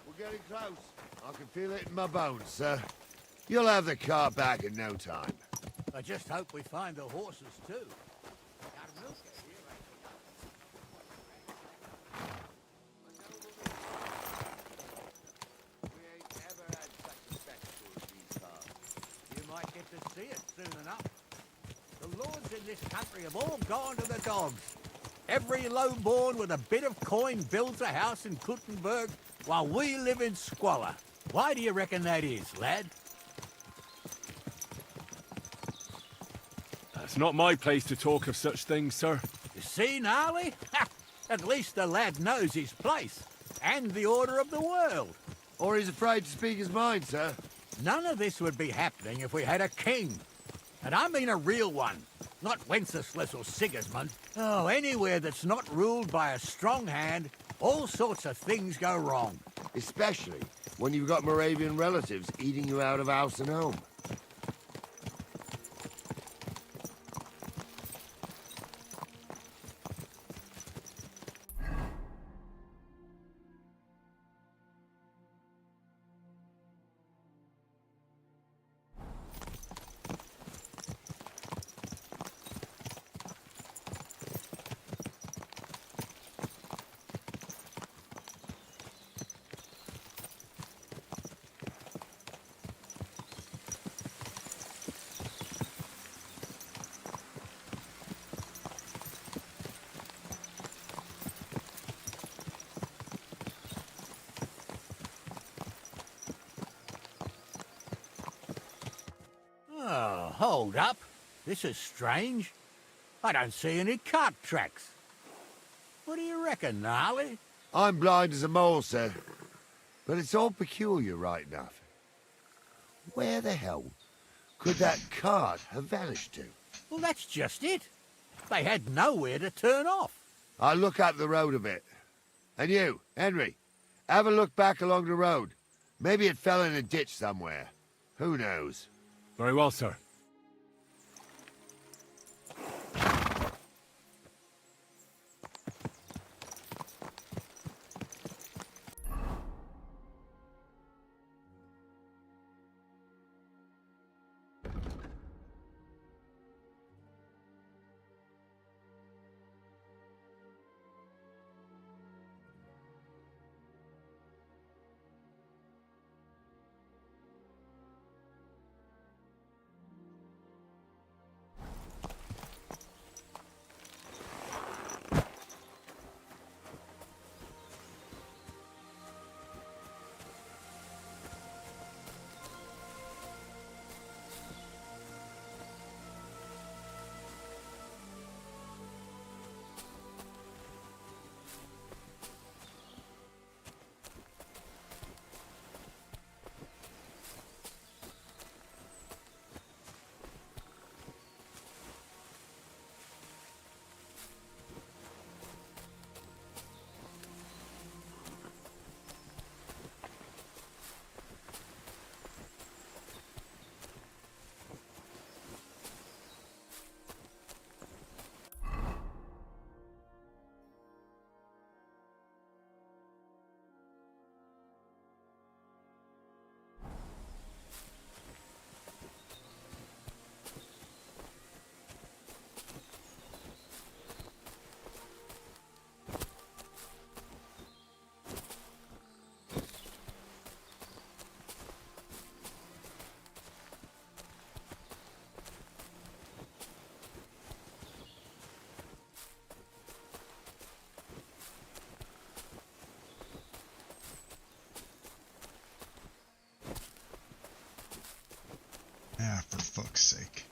We're getting close. I can feel it in my bones, sir. You'll have the car back in no time. I just hope we find the horses, too. You might get to see it soon enough. The lords in this country have all gone to the dogs. Every lowborn with a bit of coin builds a house in Kuttenberg while we live in squalor. Why do you reckon that is, lad? That's not my place to talk of such things, sir. You see, Gnarly? Ha! At least the lad knows his place and the order of the world. Or he's afraid to speak his mind, sir. None of this would be happening if we had a king. And I mean a real one, not Wenceslas or Sigismund. Oh, anywhere that's not ruled by a strong hand, all sorts of things go wrong. Especially when you've got Moravian relatives eating you out of house and home. Oh, hold up. This is strange. I don't see any cart tracks. What do you reckon, Gnarly? I'm blind as a mole, sir. But it's all peculiar right enough. Where the hell could that cart have vanished to? Well, that's just it. They had nowhere to turn off. I'll look up the road a bit. And you, Henry, have a look back along the road. Maybe it fell in a ditch somewhere. Who knows? Very well, sir. Ah, for fuck's sake.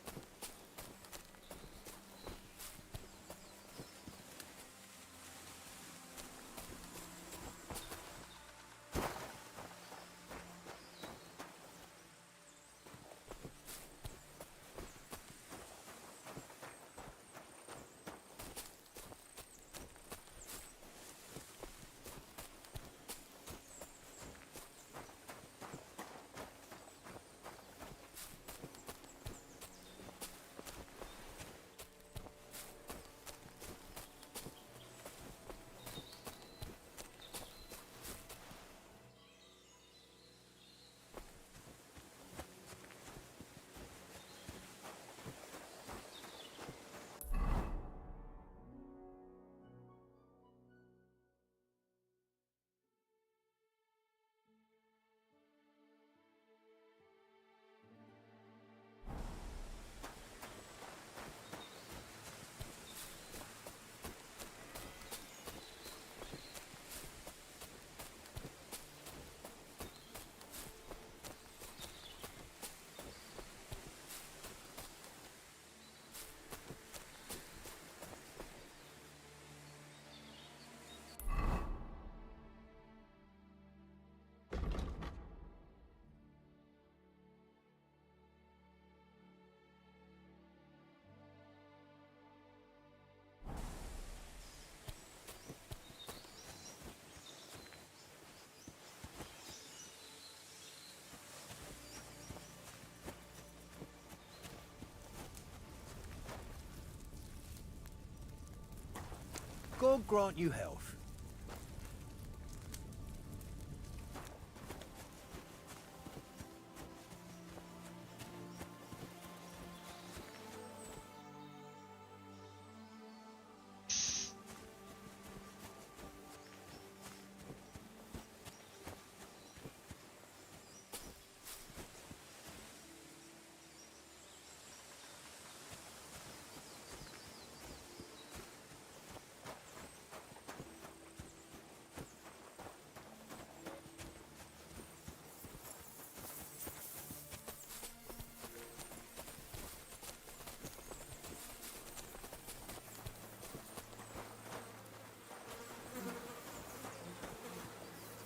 Lord grant you health.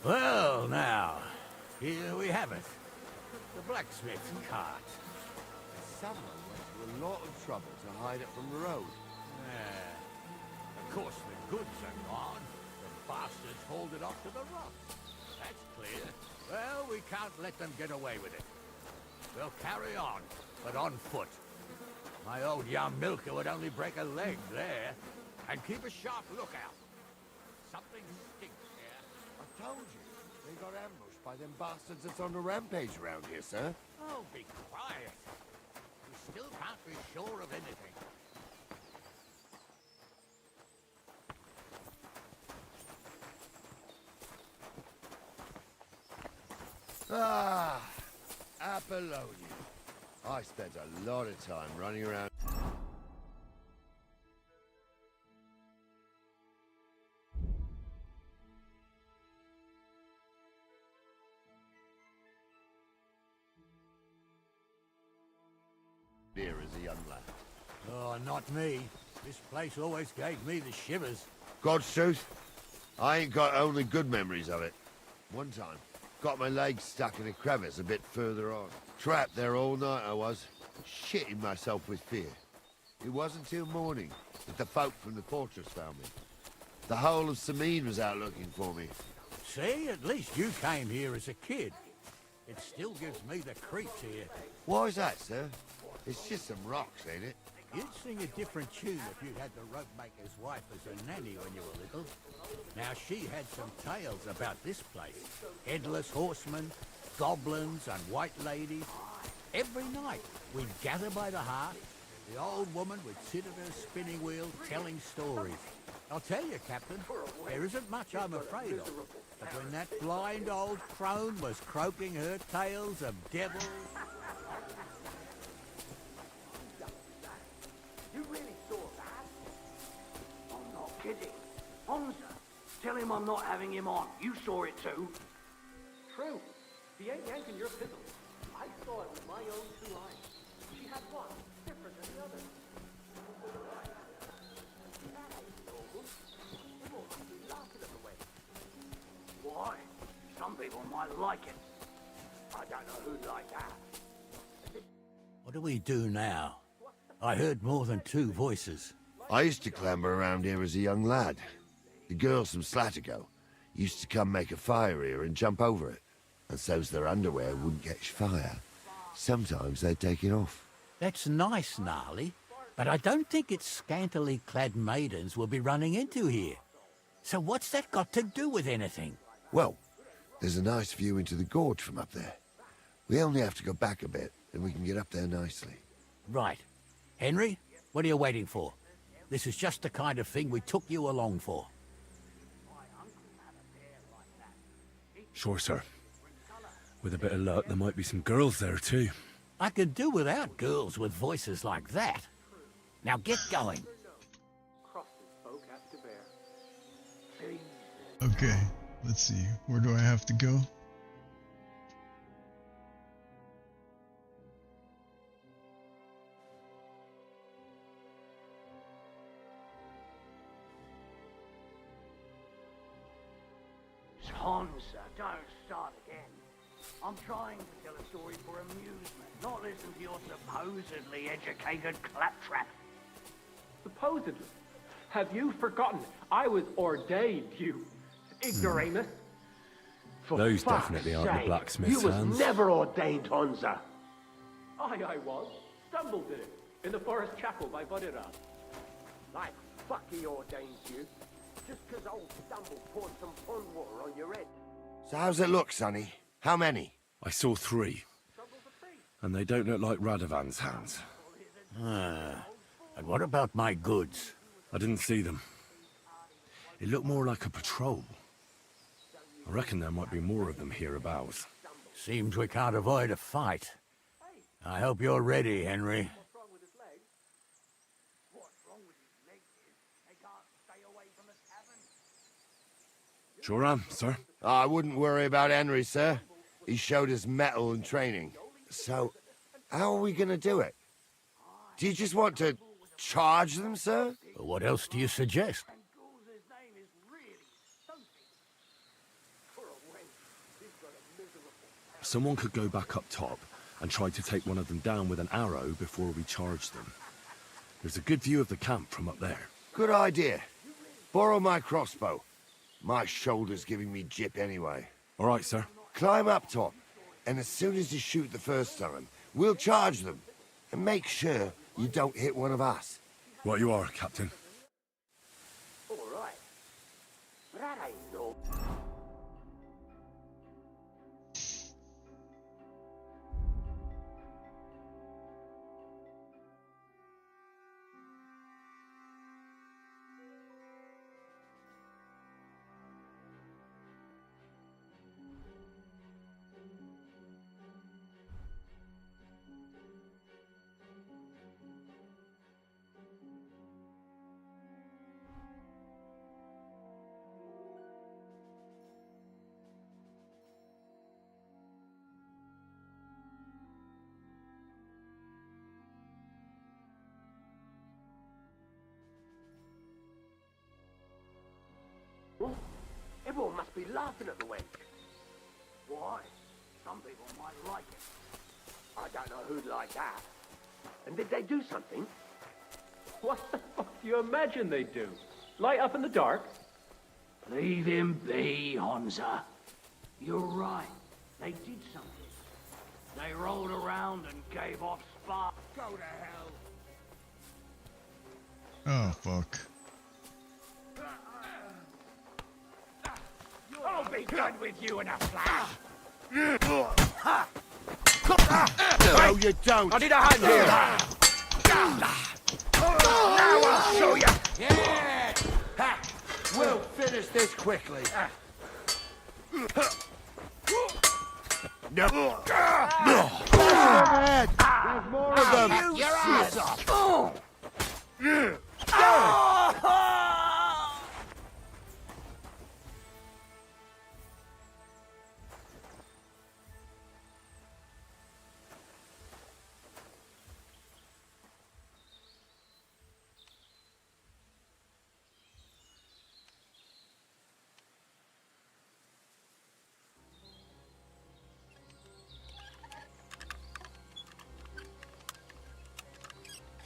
Well, now, here we have it. The blacksmith's cart. Someone went to a lot of trouble to hide it from the road. Of course, the goods are gone. The bastards hauled it off to the rocks. That's clear. Well, we can't let them get away with it. We'll carry on, but on foot. My old young milker would only break a leg there. And keep a sharp lookout. Something stinks here. I told you. They got ambushed by them bastards that's on the rampage around here, sir. Oh, be quiet. We still can't be sure of anything. Ah, Apollonia. I spent a lot of time running around. Here as a young lad. Oh, not me. This place always gave me the shivers. God's truth, I ain't got only good memories of it. One time, got my leg stuck in a crevice a bit further on. Trapped there all night I was, shitting myself with fear. It wasn't till morning that the folk from the fortress found me. The whole of Sameen was out looking for me. See, at least you came here as a kid. It still gives me the creeps here. Why is that, sir? It's just some rocks, ain't it? You'd sing a different tune if you'd had the rope maker's wife as a nanny when you were little. Now, she had some tales about this place. Headless horsemen, goblins, and white ladies. Every night, we'd gather by the hearth. The old woman would sit at her spinning wheel telling stories. I'll tell you, Captain, there isn't much I'm afraid of. But when that blind old crone was croaking her tales of devils... You really saw that? I'm not kidding. Honza, tell him I'm not having him on. You saw it too. True. He ain't yanking your pizzle. I saw it with my own 2 eyes. She had one different than the other. Why? Some people might like it. I don't know who'd like that. What do we do now? I heard more than 2 voices. I used to clamber around here as a young lad. The girls from Slatigo used to come make a fire here and jump over it. And so's their underwear wouldn't catch fire. Sometimes they'd take it off. That's nice, Gnarly, but I don't think it's scantily clad maidens we'll be running into here. So what's that got to do with anything? Well, there's a nice view into the gorge from up there. We only have to go back a bit, and we can get up there nicely. Right. Henry, what are you waiting for? This is just the kind of thing we took you along for. Sure, sir. With a bit of luck, there might be some girls there, too. I could do without girls with voices like that. Now get going. Okay, let's see. Where do I have to go? Honza, don't start again. I'm trying to tell a story for amusement, not listen to your supposedly educated claptrap. Supposedly? Have you forgotten I was ordained, you ignoramus? For Those fuck's definitely aren't the sake, blacksmith's You was hands. never ordained, Honza. I was. Stumbled in it. In the forest chapel by Bodira. Like fuck he ordained you. Just 'cause old Stumble poured some pond water on your head. So how's it look, Sonny? How many? I saw 3. And they don't look like Radovan's hands. And what about my goods? I didn't see them. It looked more like a patrol. I reckon there might be more of them hereabouts. Seems we can't avoid a fight. I hope you're ready, Henry. Sure am, sir. I wouldn't worry about Henry, sir. He showed us mettle and training. So, how are we gonna do it? Do you just want to charge them, sir? What else do you suggest? Someone could go back up top and try to take one of them down with an arrow before we charge them. There's a good view of the camp from up there. Good idea. Borrow my crossbow. My shoulder's giving me jip anyway. All right, sir. Climb up top, and as soon as you shoot the first time, we'll charge them. And make sure you don't hit one of us. Right you are, Captain. All right. That ain't no... Everyone must be laughing at the wench. Why? Some people might like it. I don't know who'd like that. And did they do something? What the fuck do you imagine they do? Light up in the dark? Leave him be, Honza. You're right. They did something. They rolled around and gave off sparks. Go to hell. Oh, fuck. I'll be done with you in a flash. No, you don't. I need a hand here. Now I'll show you. Yeah. Ha. We'll finish this quickly. No. There's more of them. Your ass off.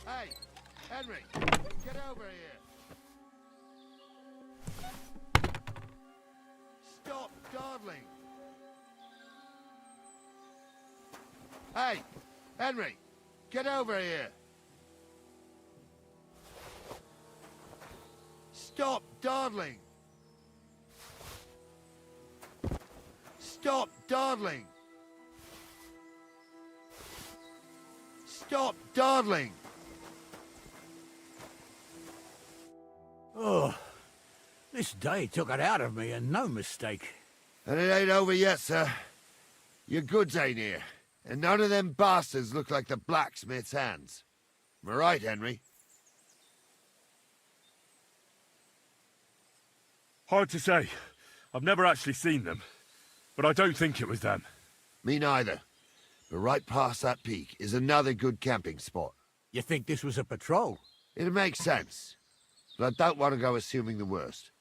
Hey, Henry, get over here. Stop dawdling. Hey, Henry, get over here. Stop dawdling. Stop dawdling. Stop dawdling. Oh, this day took it out of me, and no mistake. And it ain't over yet, sir. Your goods ain't here, and none of them bastards look like the blacksmith's hands. Am I right, Henry? Hard to say. I've never actually seen them. But I don't think it was them. Me neither. But right past that peak is another good camping spot. You think this was a patrol? It makes sense. But I don't want to go assuming the worst.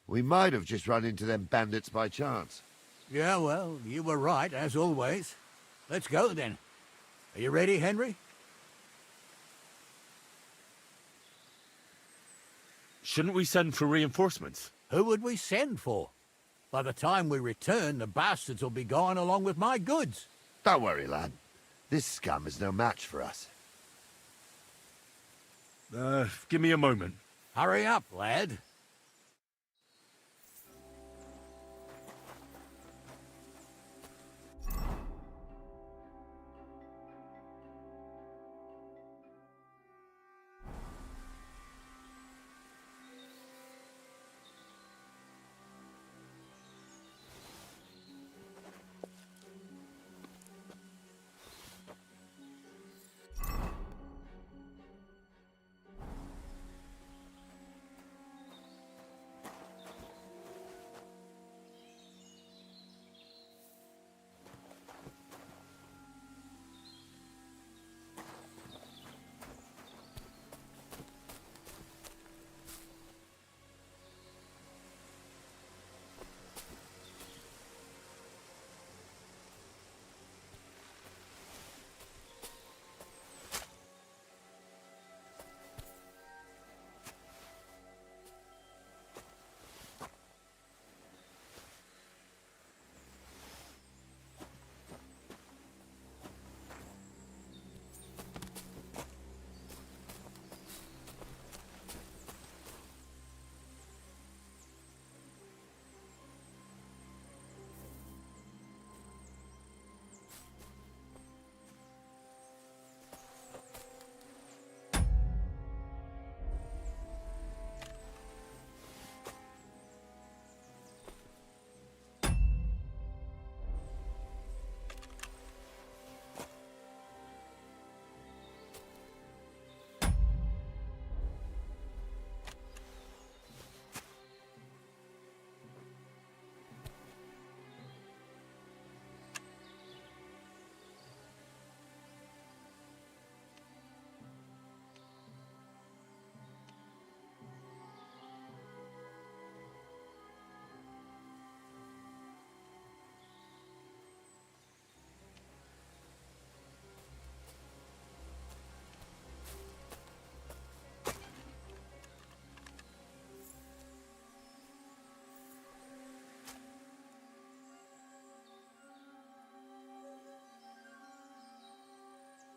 We might have just run into them bandits by chance. Yeah, well, you were right, as always. Let's go, then. Are you ready, Henry? Shouldn't we send for reinforcements? Who would we send for? By the time we return, the bastards will be gone along with my goods. Don't worry, lad. This scum is no match for us. Give me a moment. Hurry up, lad.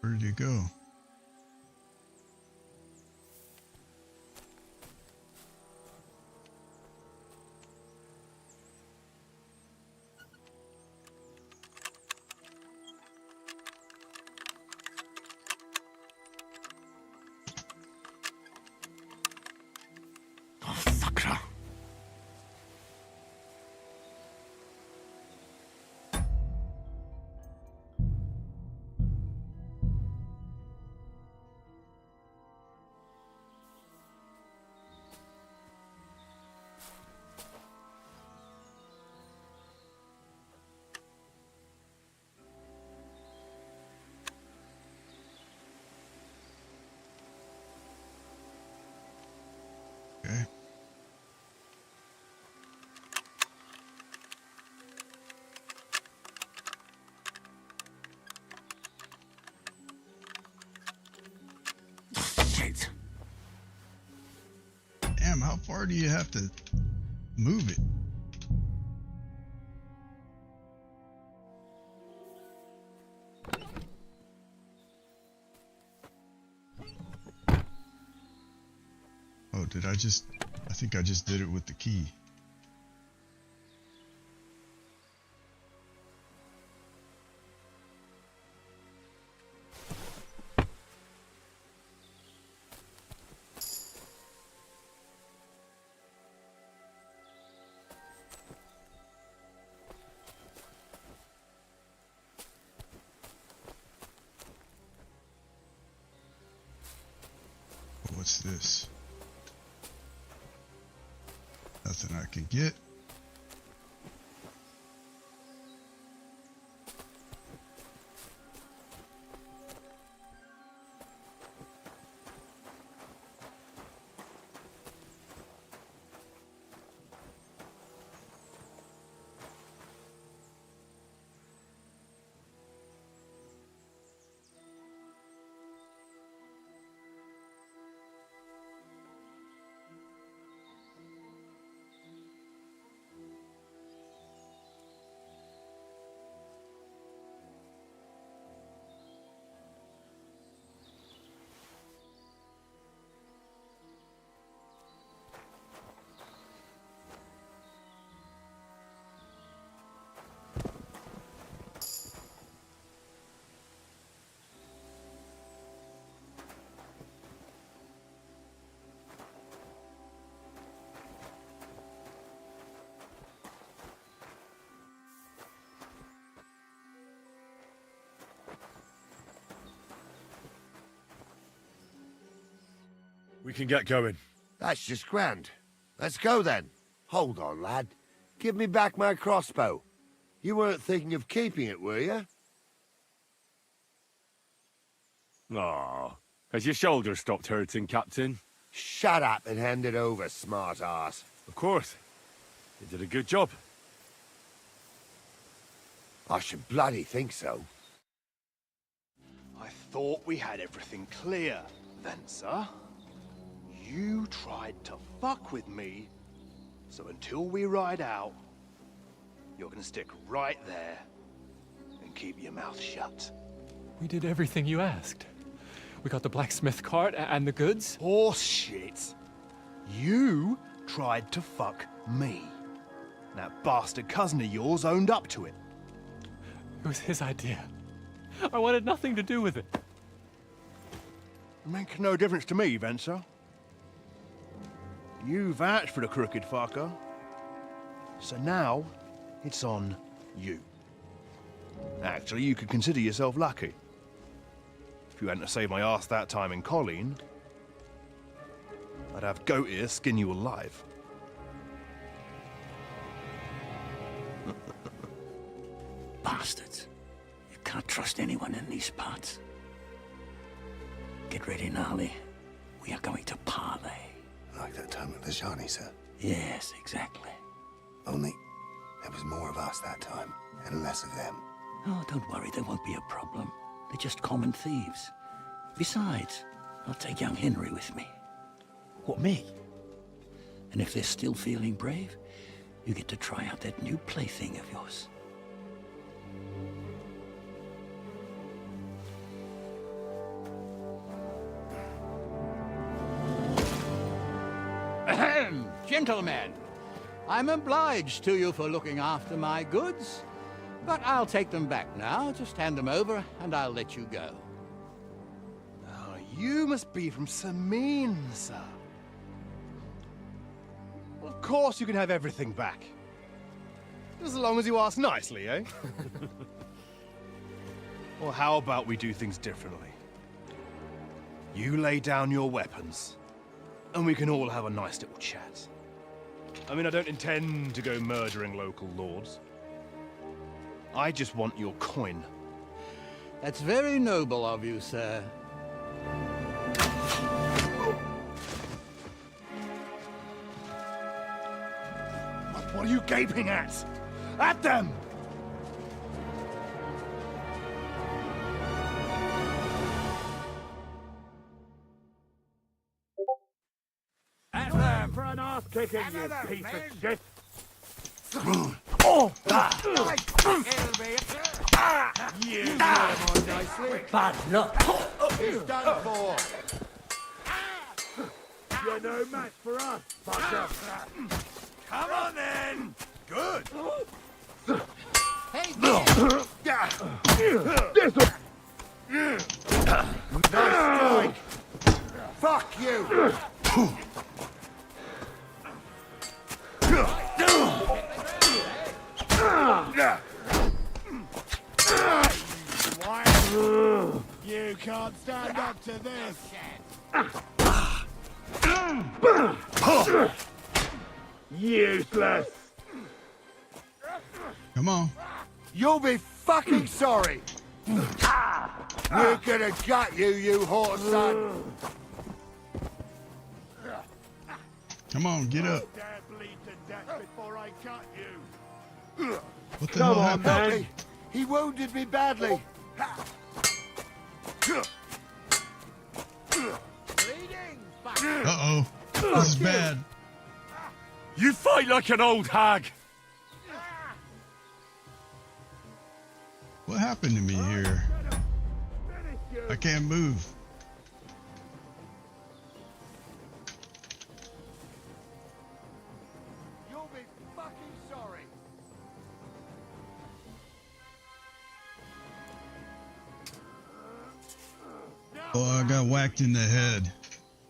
Where did he go? Okay. Shit. Damn, how far do you have to move it? Oh, did I just... I think I just did it with the key. What's this? Nothing I can get. We can get going. That's just grand. Let's go then. Hold on, lad. Give me back my crossbow. You weren't thinking of keeping it, were you? Oh, has your shoulder stopped hurting, Captain? Shut up and hand it over, smart ass. Of course. You did a good job. I should bloody think so. I thought we had everything clear, Venser. You tried to fuck with me, so until we ride out, you're gonna stick right there and keep your mouth shut. We did everything you asked. We got the blacksmith cart and the goods. Horse shit. You tried to fuck me. That bastard cousin of yours owned up to it. It was his idea. I wanted nothing to do with it. Make no difference to me, Venser. You vouched for the crooked fucker. So now, it's on you. Actually, you could consider yourself lucky. If you hadn't saved my ass that time in Colleen, I'd have goat ear skin you alive. Bastards. You can't trust anyone in these parts. Get ready, Gnarly. We are going to parley. Like that time at the Shani, sir? Yes, exactly. Only there was more of us that time, and less of them. Oh, don't worry, there won't be a problem. They're just common thieves. Besides, I'll take young Henry with me. What, me? And if they're still feeling brave, you get to try out that new plaything of yours. Gentlemen, I'm obliged to you for looking after my goods, but I'll take them back now. Just hand them over, and I'll let you go. Oh, you must be from Sameen, sir. Well, of course you can have everything back. As long as you ask nicely, eh? Well, how about we do things differently? You lay down your weapons, and we can all have a nice little chat. I mean, I don't intend to go murdering local lords. I just want your coin. That's very noble of you, sir. What are you gaping at? At them! At them for an ass kicking, you piece of shit! Oh! You more nicely. Bad luck. He's done for. You're no match for us, fucker. Come on then! Good! Hey, Nice strike. Fuck you. You can't stand up to this. Useless. Come on. You'll be fucking sorry. We're gonna gut you, you horse son. Come on, get up. Dare bleed to death before I cut you. What the hell happened? Man. He wounded me badly. Uh-oh. This is bad. You fight like an old hag. What happened to me here? I can't move. You'll be fucking sorry. Oh, I got whacked in the head.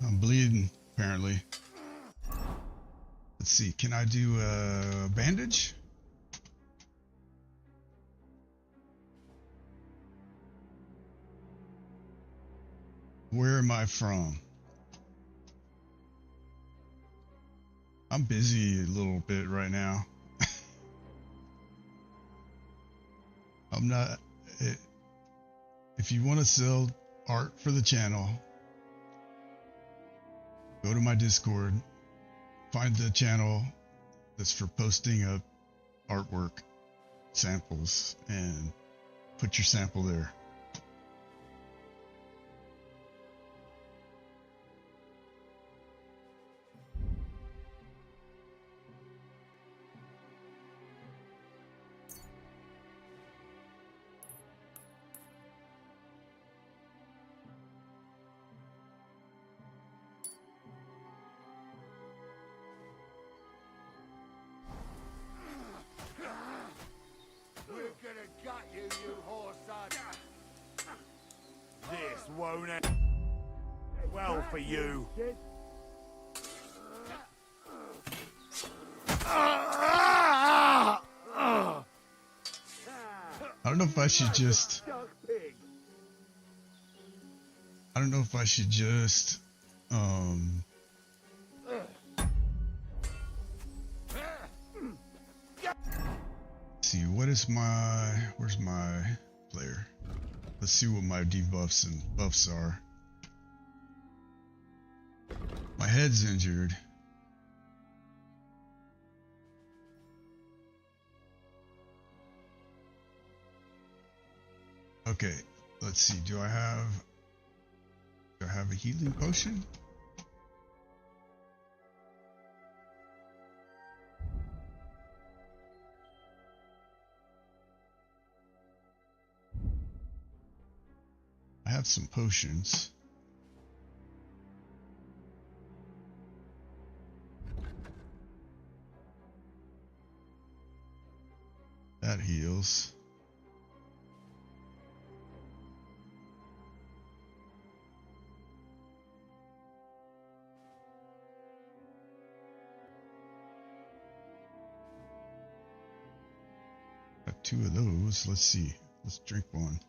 I'm bleeding, apparently. Let's see, can I do a bandage? Where am I from? I'm busy a little bit right now. I'm not... If you want to sell art for the channel, go to my Discord, find the channel that's for posting of artwork samples, and put your sample there. We're gonna gut you, you horse son. This won't end well for you. I don't know if I should just... I don't know if I should just... see, what is my... Where's my player? Let's see what my debuffs and buffs are. My head's injured. Okay, let's see. Do I have a healing potion? I have some potions. That heals. Got 2 of those. Let's see. Let's drink one.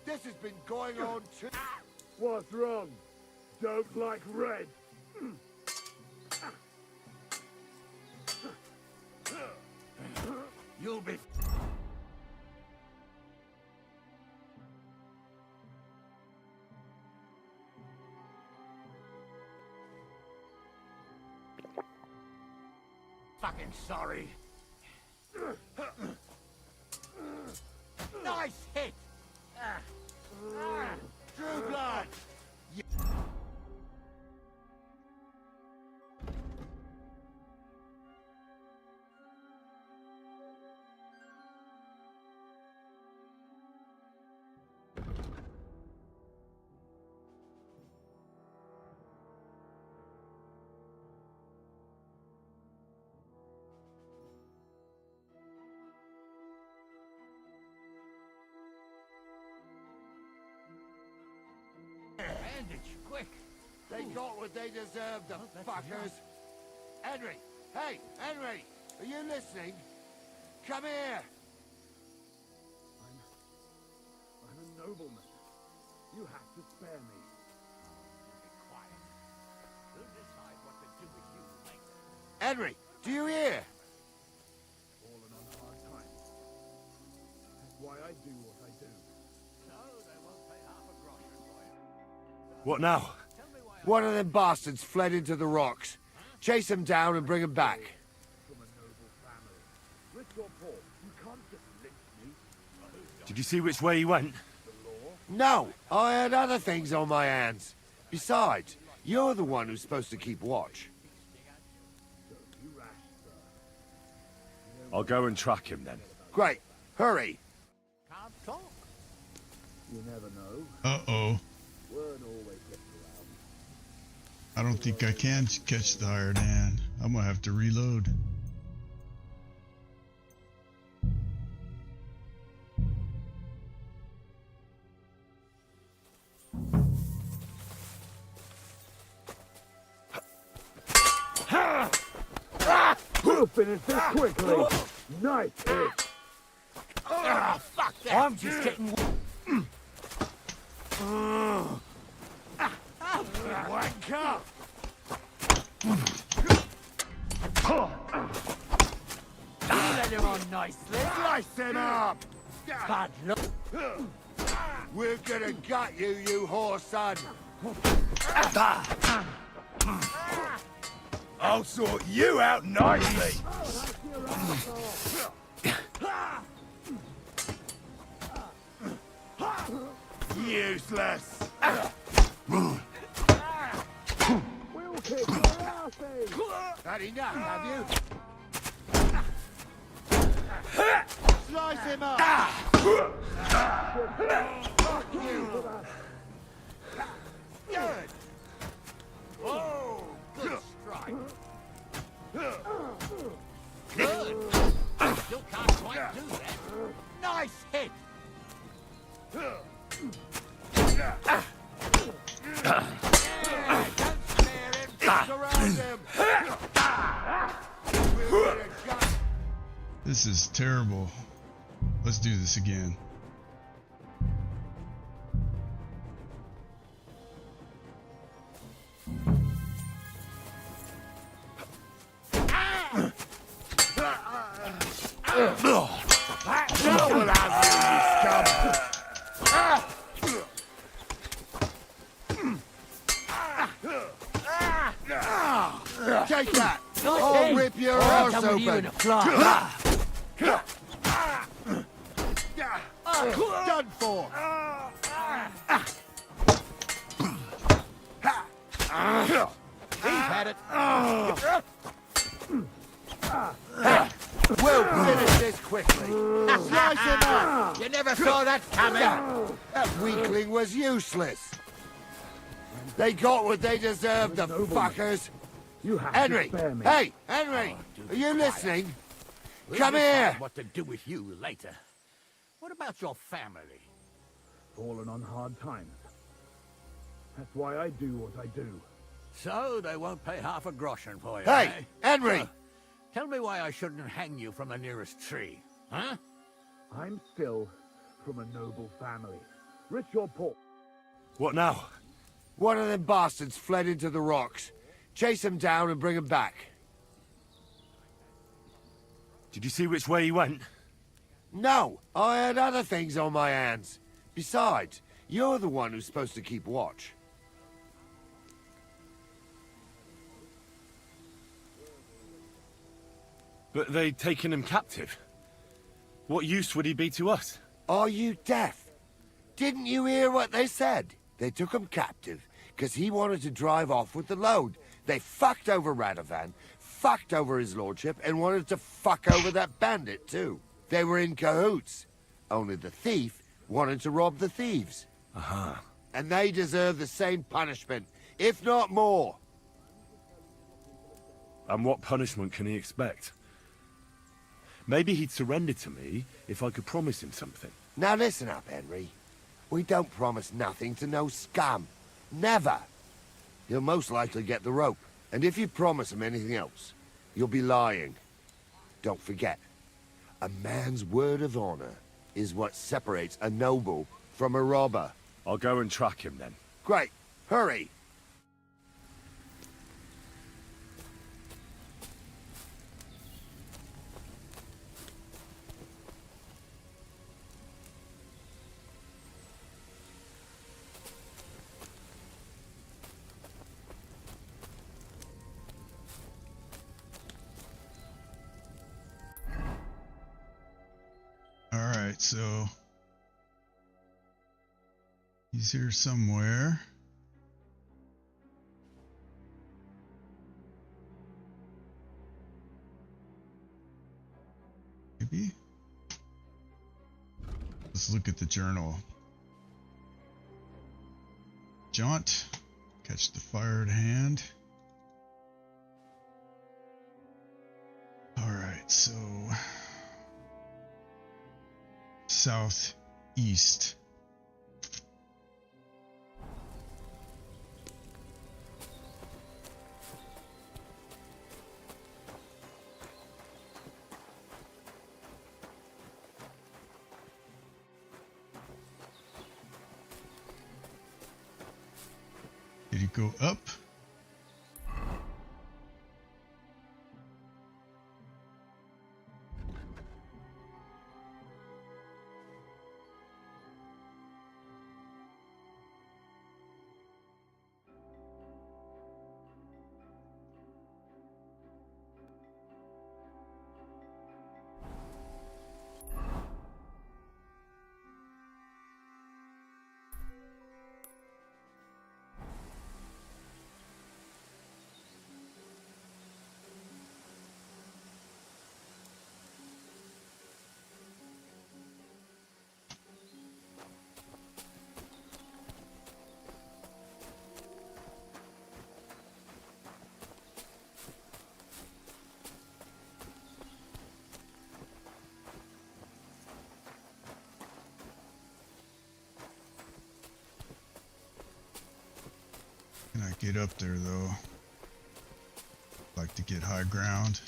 This has been going on too. What's wrong? Don't like red. You'll be... fucking sorry. Nice hit! True blood! Bandage, quick! They got what they deserved, the fuckers! Henry! Hey, Henry! Are you listening? Come here! I'm a nobleman. You have to spare me. Be quiet. We'll decide what to do with you later. Henry, do you hear? Fallen on hard times. That's why I do what I do. No, they won't pay half a groschen for you. What now? One of them bastards fled into the rocks. Chase him down and bring him back. From a noble family. Rich or poor, you can't just lynch me. Did you see which way he went? No, I had other things on my hands. Besides, you're the one who's supposed to keep watch. I'll go and track him then. Great. Hurry. Can't talk. You never know. Uh-oh. Word always gets around. I don't think I can catch the hired hand. I'm gonna have to reload. We'll finish this quickly. Nice hit. Fuck that! I'm just getting... Wanker! You let him on nicely. Slice him up! Bad luck. We're gonna gut you, you whore son! I'll sort you out nicely! Useless! We'll kick your asses. Had enough, have you? Slice him up! Fuck you! Good! Oh, good strike. Good. Still can't quite do that. Nice hit. Don't spare him! Surround him! We're gonna gut. This is terrible. Let's do this again. Now we'll have you, scum! Take that! I'll rip your arse open! Done for! He's had it. We'll finish this quickly. Slice him up! You never saw that coming. That weakling was useless. I'm They got what they deserved, the fuckers. You have Henry! to spare me. Hey, Henry! Are you listening? We'll Come decide here! what to do with you later. What about your family? Fallen on hard times. That's why I do what I do. So they won't pay half a groschen for you, Hey, eh? Henry! So, tell me why I shouldn't hang you from the nearest tree, huh? I'm still from a noble family. Rich or poor. What now? One of them bastards fled into the rocks. Chase him down and bring him back. Did you see which way he went? No, I had other things on my hands. Besides, you're the one who's supposed to keep watch. But they'd taken him captive. What use would he be to us? Are you deaf? Didn't you hear what they said? They took him captive because he wanted to drive off with the load. They fucked over Radovan, fucked over his lordship, and wanted to fuck over that bandit too. They were in cahoots. Only the thief wanted to rob the thieves. Uh-huh. And they deserve the same punishment, if not more. And what punishment can he expect? Maybe he'd surrender to me if I could promise him something. Now listen up, Henry. We don't promise nothing to no scum. Never. He'll most likely get the rope. And if you promise him anything else, you'll be lying. Don't forget, a man's word of honor is what separates a noble from a robber. I'll go and track him then. Great. Hurry. Alright, so he's here somewhere. Maybe? Let's look at the journal. Jaunt, catch the fire at hand. Alright, so southeast. Did he go up? Can I get up there though? Like to get high ground.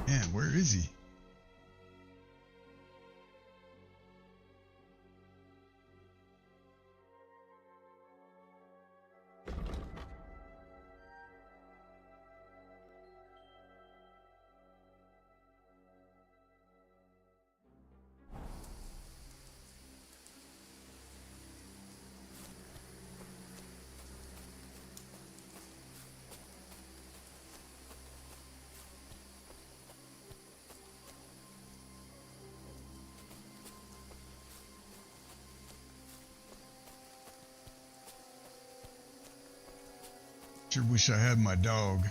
Man, where is he? Sure wish I had my dog.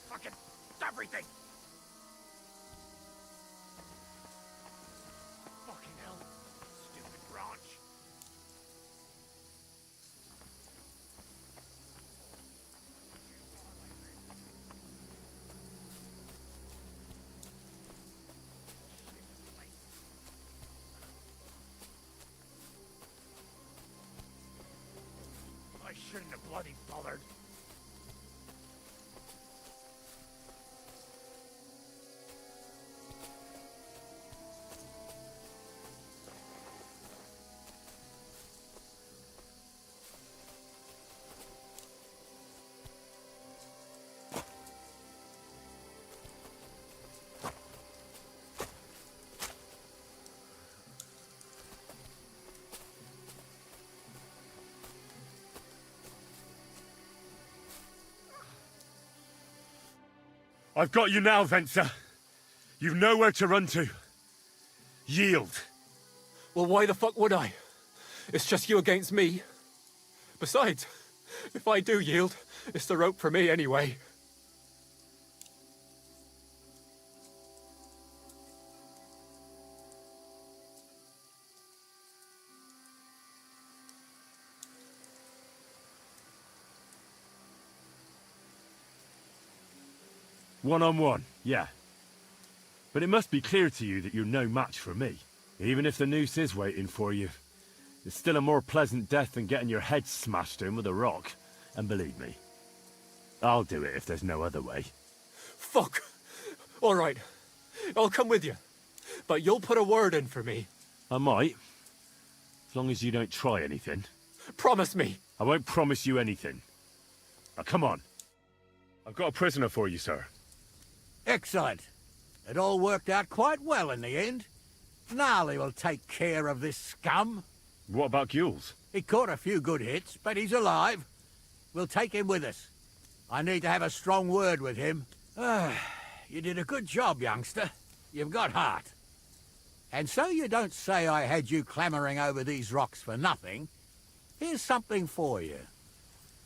Fucking everything! Fucking hell. Stupid branch. I shouldn't have bloody bothered. I've got you now, Venser. You've nowhere to run to. Yield. Well, why the fuck would I? It's just you against me. Besides, if I do yield, it's the rope for me anyway. One-on-one, yeah. But it must be clear to you that you're no match for me. Even if the noose is waiting for you, it's still a more pleasant death than getting your head smashed in with a rock. And believe me, I'll do it if there's no other way. Fuck! All right, I'll come with you. But you'll put a word in for me. I might. As long as you don't try anything. Promise me. I won't promise you anything. Now, come on. I've got a prisoner for you, sir. Excellent. It all worked out quite well in the end. Gnarly will take care of this scum. What about Gules? He caught a few good hits, but he's alive. We'll take him with us. I need to have a strong word with him. You did a good job, youngster. You've got heart. And so you don't say I had you clamoring over these rocks for nothing, here's something for you.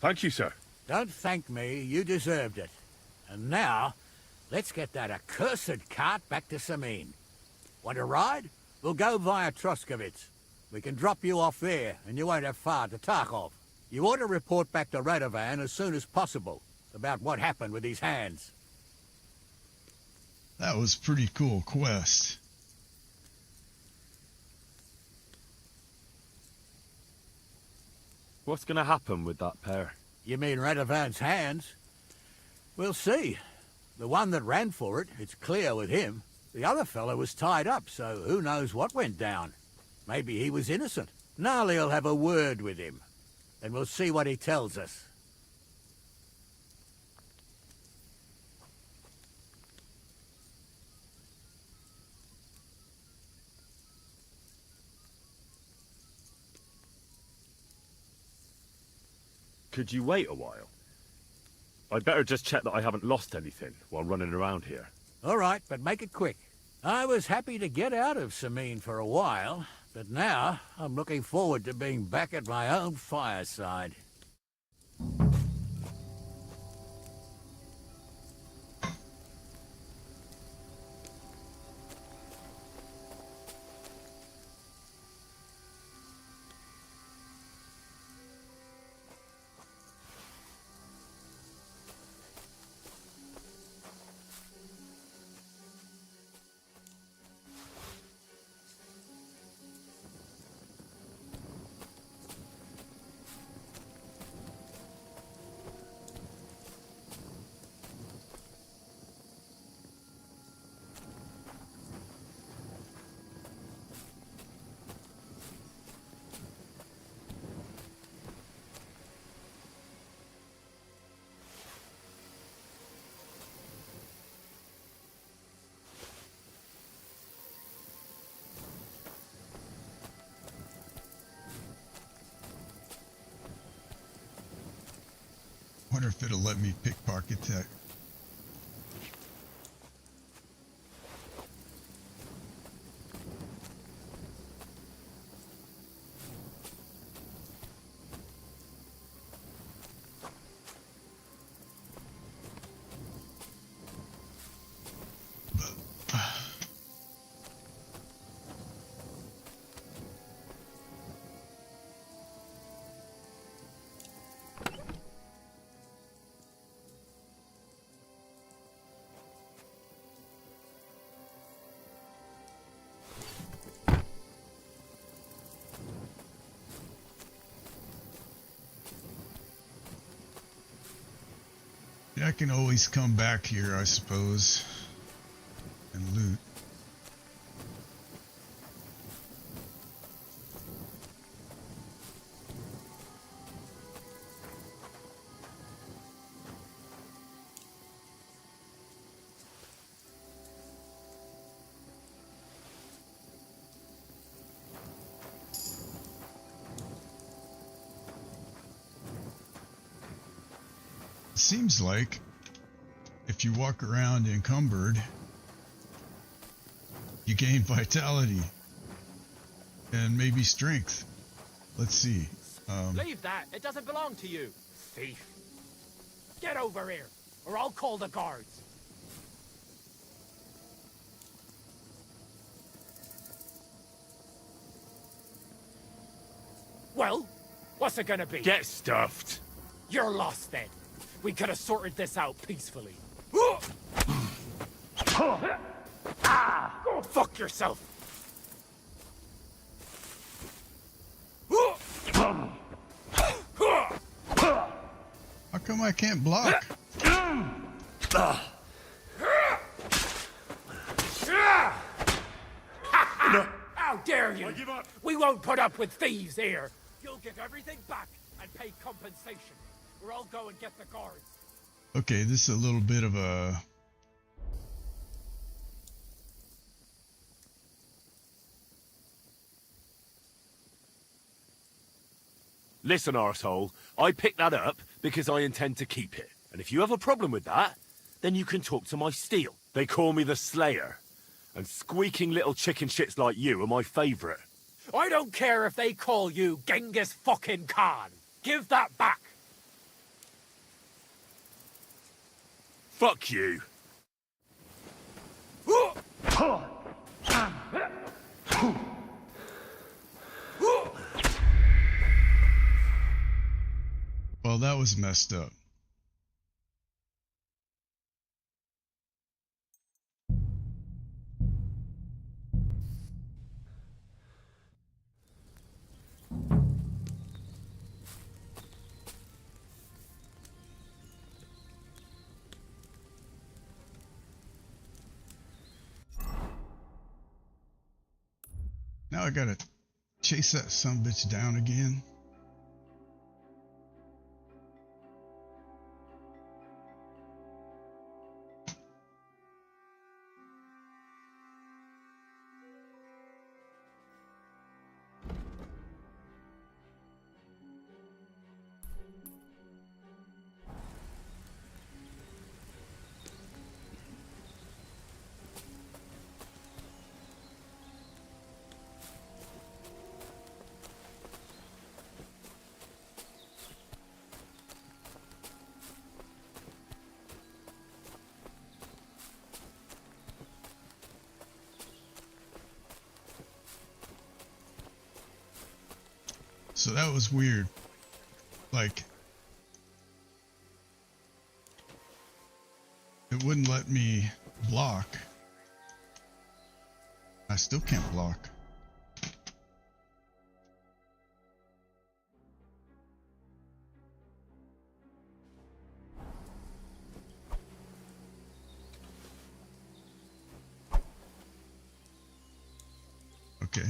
Thank you, sir. Don't thank me, you deserved it. And now, let's get that accursed cart back to Sameen. Want to ride? We'll go via Troskovitz. We can drop you off there, and you won't have far to Tarkov. You ought to report back to Radovan as soon as possible about what happened with these hands. That was a pretty cool quest. What's gonna happen with that pair? You mean Radovan's hands? We'll see. The one that ran for it, it's clear with him. The other fellow was tied up, so who knows what went down. Maybe he was innocent. Gnarly'll have a word with him, and we'll see what he tells us. Could you wait a while? I'd better just check that I haven't lost anything while running around here. All right, but make it quick. I was happy to get out of Sameen for a while, but now I'm looking forward to being back at my own fireside. Wonder if it'll let me pickpocket that. Yeah, I can always come back here, I suppose, and loot. Seems like if you walk around encumbered, you gain vitality and maybe strength. Let's see. Leave that. It doesn't belong to you. Thief. Get over here, or I'll call the guards. Well, what's it gonna be? Get stuffed. You're lost then. We could have sorted this out peacefully. Ah, go fuck yourself. How come I can't block? How dare you! We won't put up with thieves here. You'll get everything back and pay compensation. Or I'll go and get the guards. Okay, this is a little bit of a... Listen, arsehole, I picked that up because I intend to keep it. And if you have a problem with that, then you can talk to my steel. They call me the Slayer. And squeaking little chicken shits like you are my favorite. I don't care if they call you Genghis fucking Khan. Give that back. Fuck you. Well, that was messed up. Now I gotta chase that sumbitch down again. So that was weird. Like, it wouldn't let me block. I still can't block. Okay.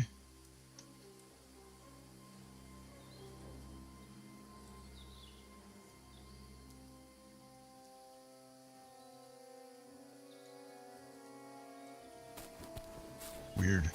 Weird.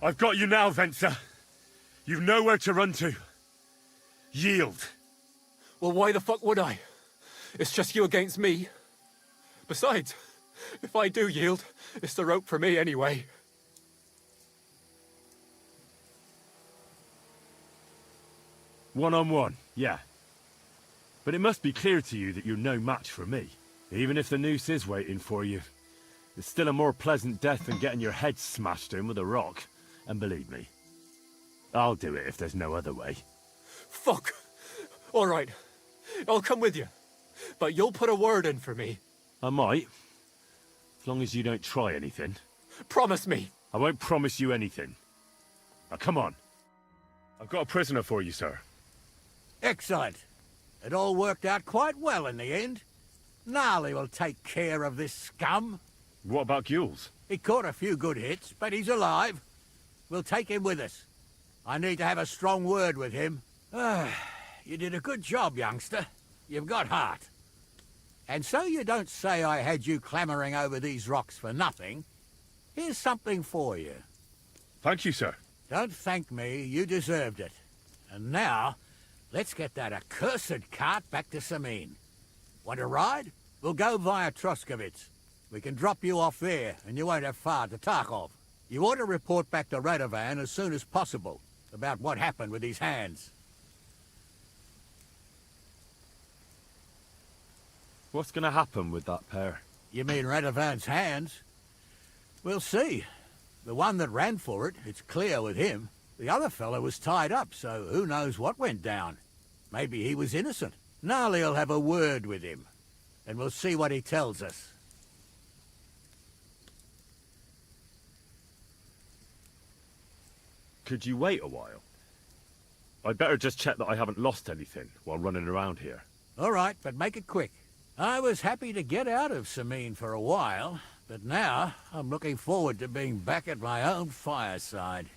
I've got you now, Venser. You've nowhere to run to. Yield. Well, why the fuck would I? It's just you against me. Besides, if I do yield, it's the rope for me anyway. One-on-one, yeah. But it must be clear to you that you're no match for me. Even if the noose is waiting for you, it's still a more pleasant death than getting your head smashed in with a rock. And believe me, I'll do it if there's no other way. Fuck! All right, I'll come with you. But you'll put a word in for me. I might. As long as you don't try anything. Promise me. I won't promise you anything. Now come on. I've got a prisoner for you, sir. Excellent. It all worked out quite well in the end. Gnarly will take care of this scum. What about Gules? He caught a few good hits, but he's alive. We'll take him with us. I need to have a strong word with him. You did a good job, youngster. You've got heart. And so you don't say I had you clambering over these rocks for nothing. Here's something for you. Thank you, sir. Don't thank me. You deserved it. And now, let's get that accursed cart back to Sameen. Want a ride? We'll go via Troskovitz. We can drop you off there, and you won't have far to Tarkov. You ought to report back to Radovan as soon as possible about what happened with these hands. What's going to happen with that pair? You mean Radovan's hands? We'll see. The one that ran for it, it's clear with him. The other fella was tied up, so who knows what went down. Maybe he was innocent. Gnarly'll have a word with him, and we'll see what he tells us. Could you wait a while? I'd better just check that I haven't lost anything while running around here. All right, but make it quick. I was happy to get out of Sameen for a while, but now I'm looking forward to being back at my own fireside.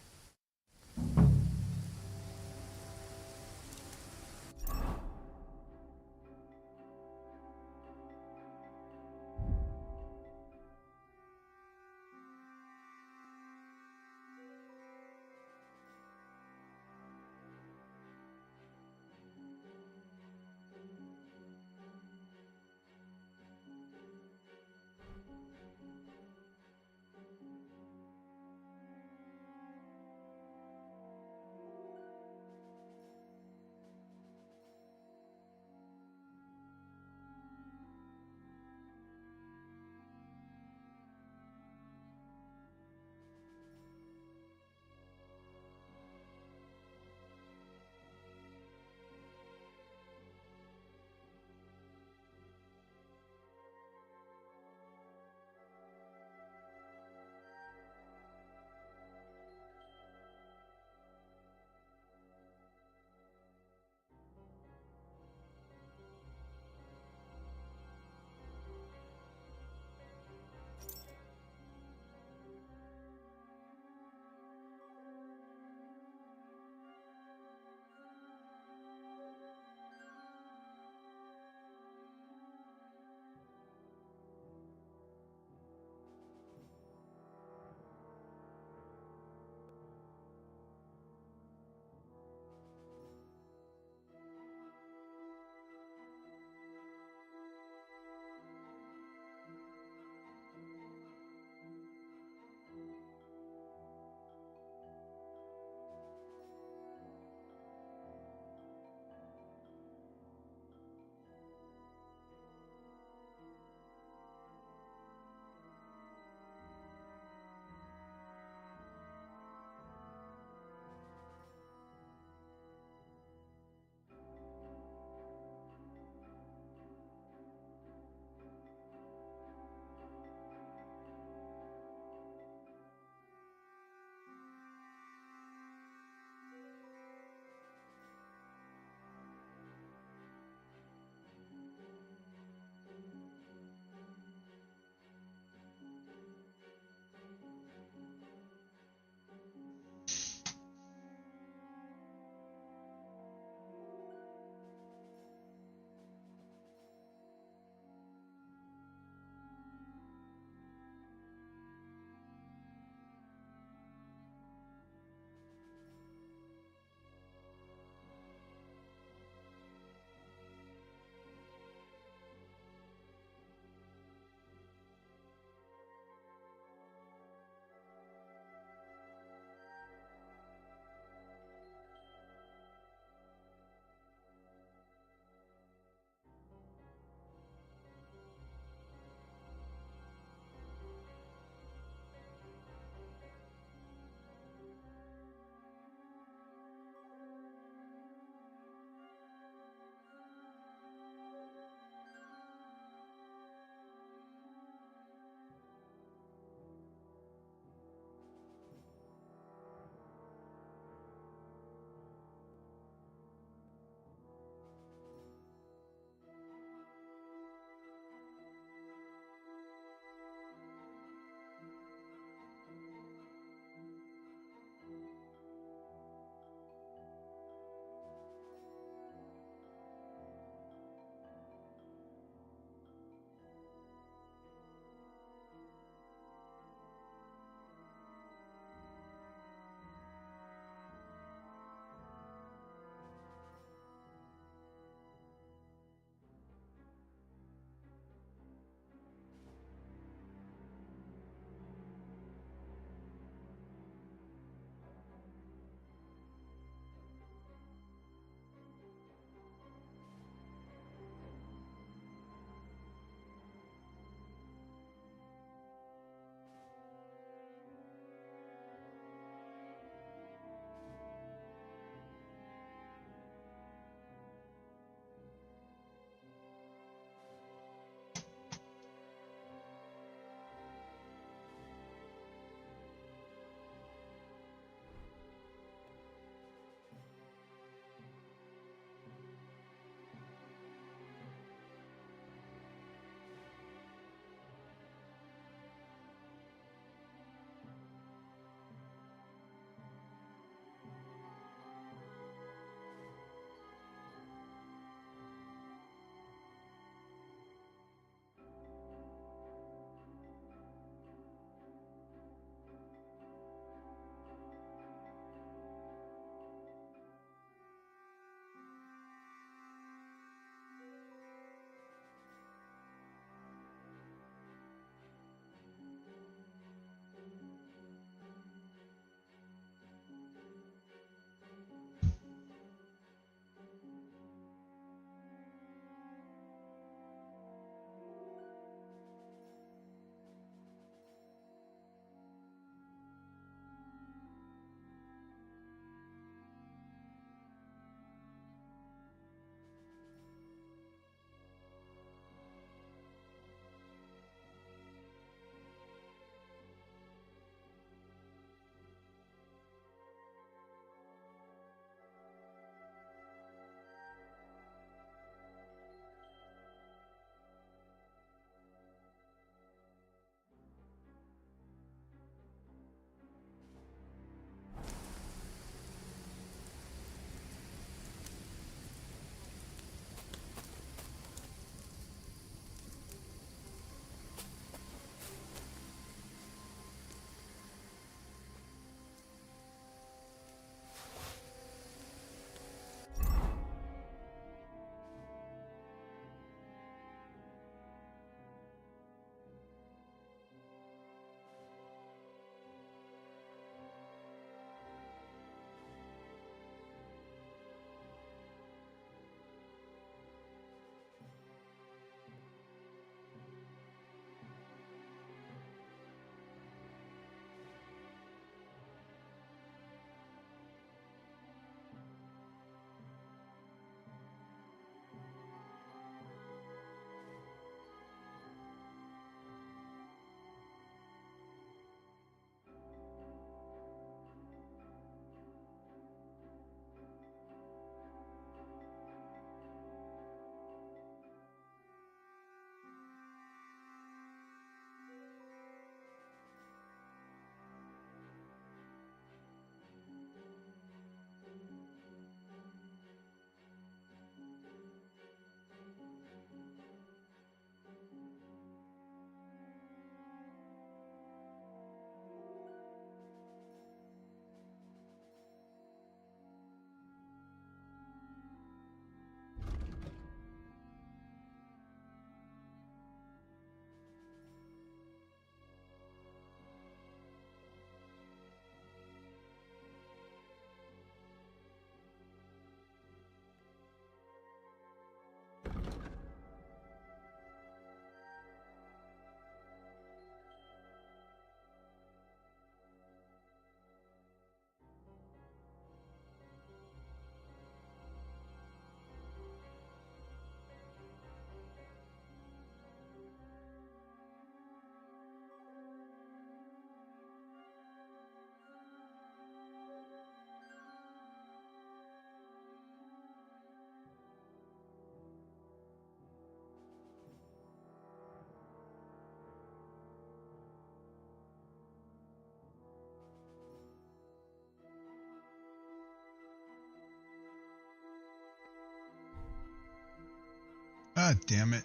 God damn it.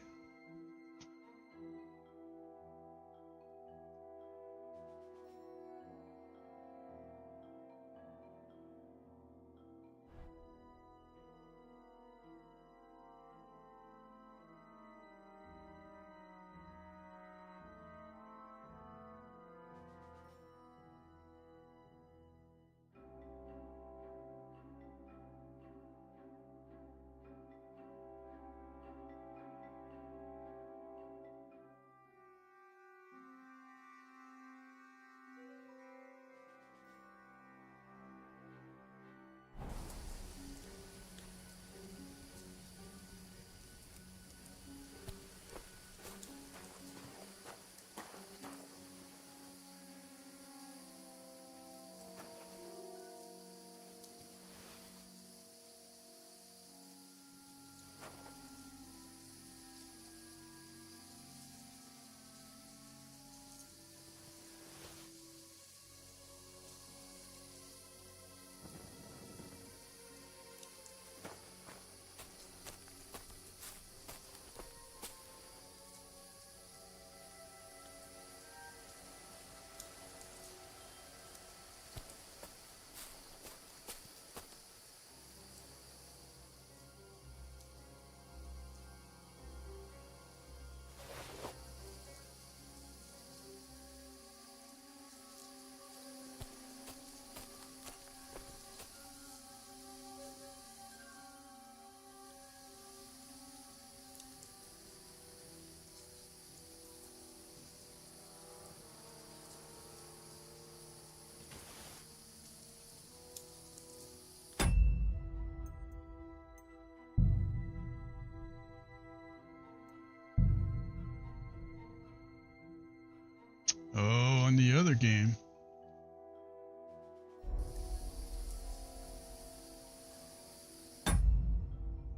Oh, on the other game. Let's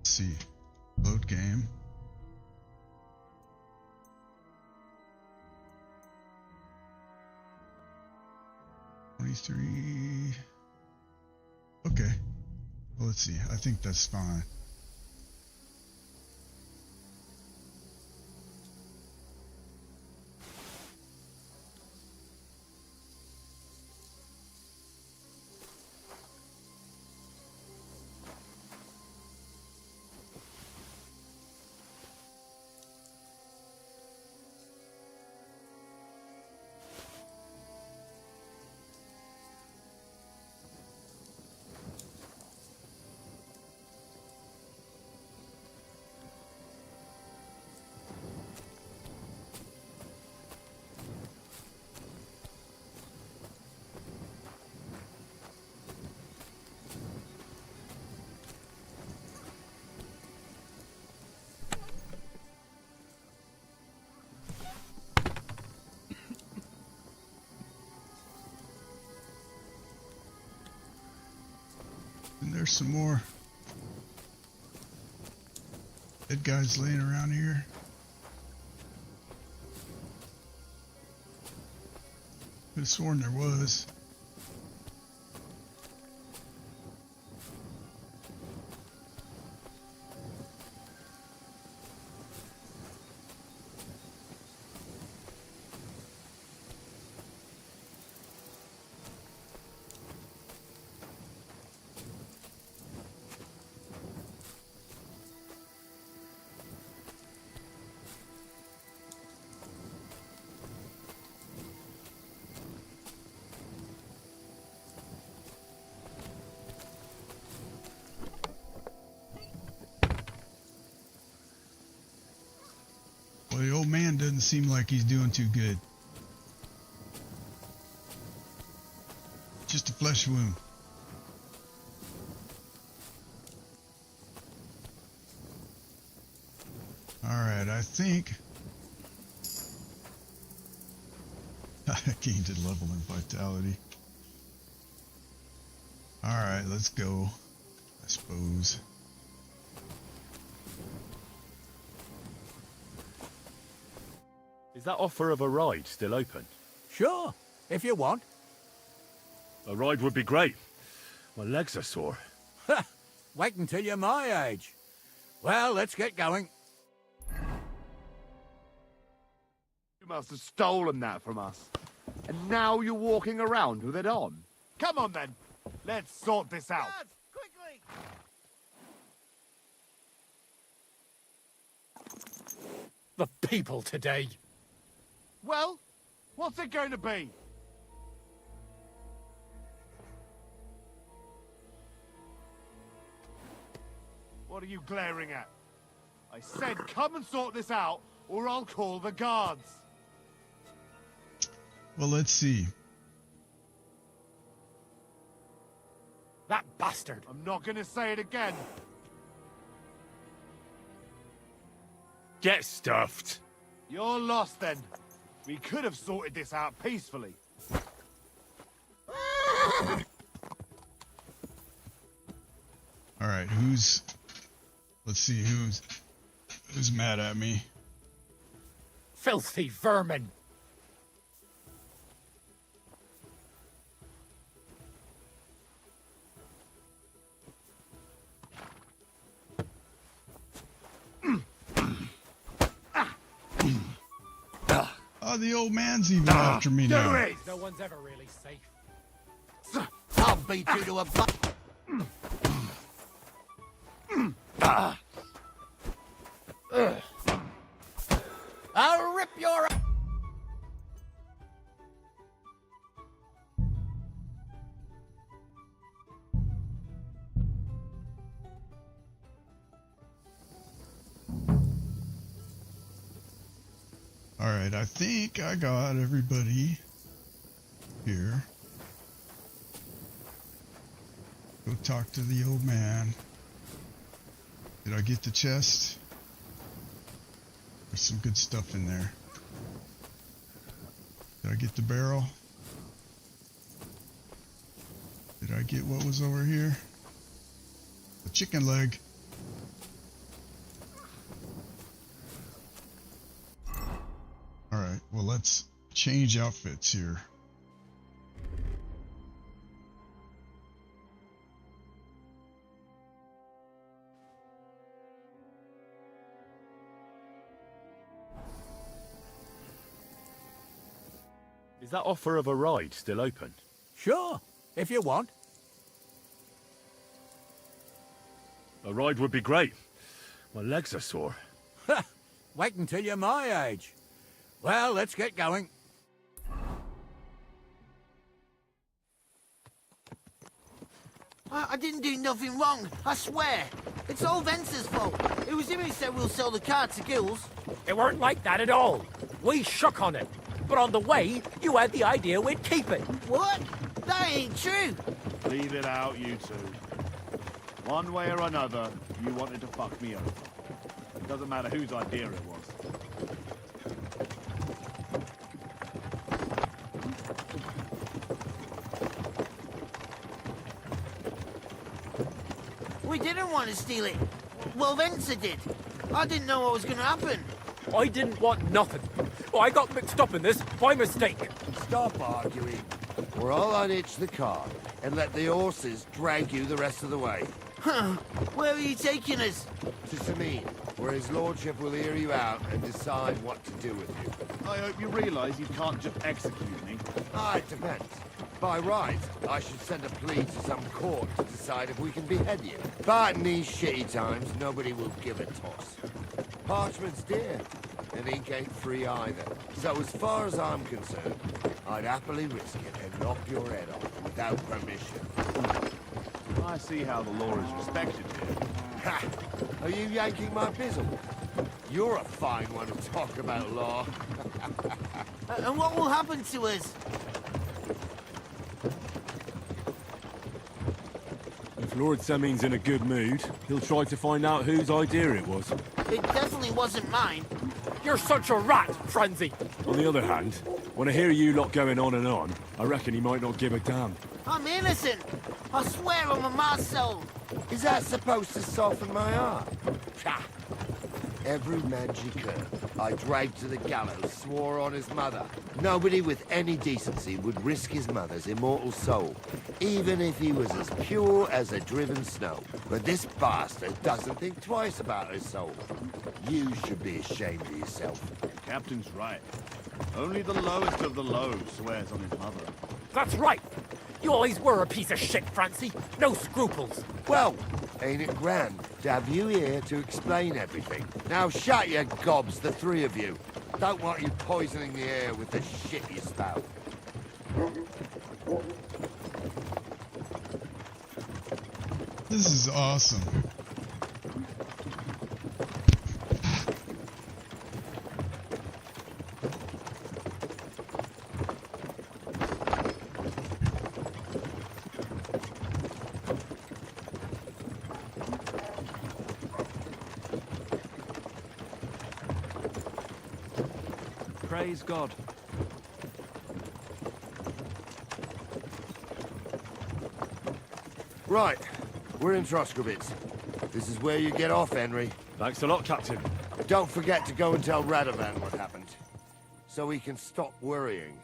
see. Load game. $23. Okay. Well, let's see. I think that's fine. And there's some more dead guys laying around here. Could have sworn there was. Well, the old man doesn't seem like he's doing too good. Just a flesh wound. Alright, I think I gained a level in vitality. Alright, let's go, I suppose. Is that offer of a ride still open? Sure, if you want. A ride would be great. My legs are sore. Wait until you're my age. Well, let's get going. must have stolen that from us. And now you're walking around with it on. Come on, then. Let's sort this out. Guards, quickly! The people today. Well, what's it going to be? What are you glaring at? I said come and sort this out, or I'll call the guards. Well, let's see. That bastard. I'm not going to say it again. Get stuffed. You're lost, then. We could have sorted this out peacefully. All right, let's see who's mad at me. Filthy vermin. Oh, the old man's even after me now. No one's ever really safe. I'll beat you to a I'll rip your... All right, I think I got everybody here. Go talk to the old man. Did I get the chest? There's some good stuff in there. Did I get the barrel? Did I get what was over here? The chicken leg. Alright, well let's change outfits here. Is that offer of a ride still open? Sure, if you want. A ride would be great. My legs are sore. Wait until you're my age. Well, let's get going. I didn't do nothing wrong, I swear. It's all Vence's fault. It was him who said we'll sell the car to Gills. It weren't like that at all. We shook on it. But on the way, you had the idea we'd keep it. What? That ain't true. Leave it out, you two. One way or another, you wanted to fuck me over. It doesn't matter whose idea it was. We didn't want to steal it. Well, Vence did. I didn't know what was going to happen. I didn't want nothing. I got mixed up in this by mistake. Stop arguing, or I'll unhitch the car and let the horses drag you the rest of the way. Huh. Where are you taking us? To Sameen, where his lordship will hear you out and decide what to do with you. I hope you realise you can't just execute me. It depends. By right, I should send a plea to some court to decide if we can behead you. But in these shitty times, nobody will give a toss. Parchment's dear, and ink ain't free either. So as far as I'm concerned, I'd happily risk it and knock your head off without permission. I see how the law is respected here. Ha! Are you yanking my bizzle? You're a fine one to talk about law. And what will happen to us? If Lord Seming's in a good mood, he'll try to find out whose idea it was. It definitely wasn't mine. You're such a rat, Frenzy. On the other hand, when I hear you lot going on, I reckon he might not give a damn. I'm innocent. I swear I'm a Marcel. Is that supposed to soften my heart? Ha! Every magicker I dragged to the gallows swore on his mother. Nobody with any decency would risk his mother's immortal soul, even if he was as pure as a driven snow. But this bastard doesn't think twice about his soul. You should be ashamed of yourself. Captain's right. Only the lowest of the low swears on his mother. That's right. You always were a piece of shit, Francie. No scruples. Well, ain't it grand to have you here to explain everything? Now shut your gobs, the three of you. Don't want you poisoning the air with the shit you spout. This is awesome. Praise God. Right, we're in Troskovitz. This is where you get off, Henry. Thanks a lot, Captain. Don't forget to go and tell Radovan what happened, so he can stop worrying.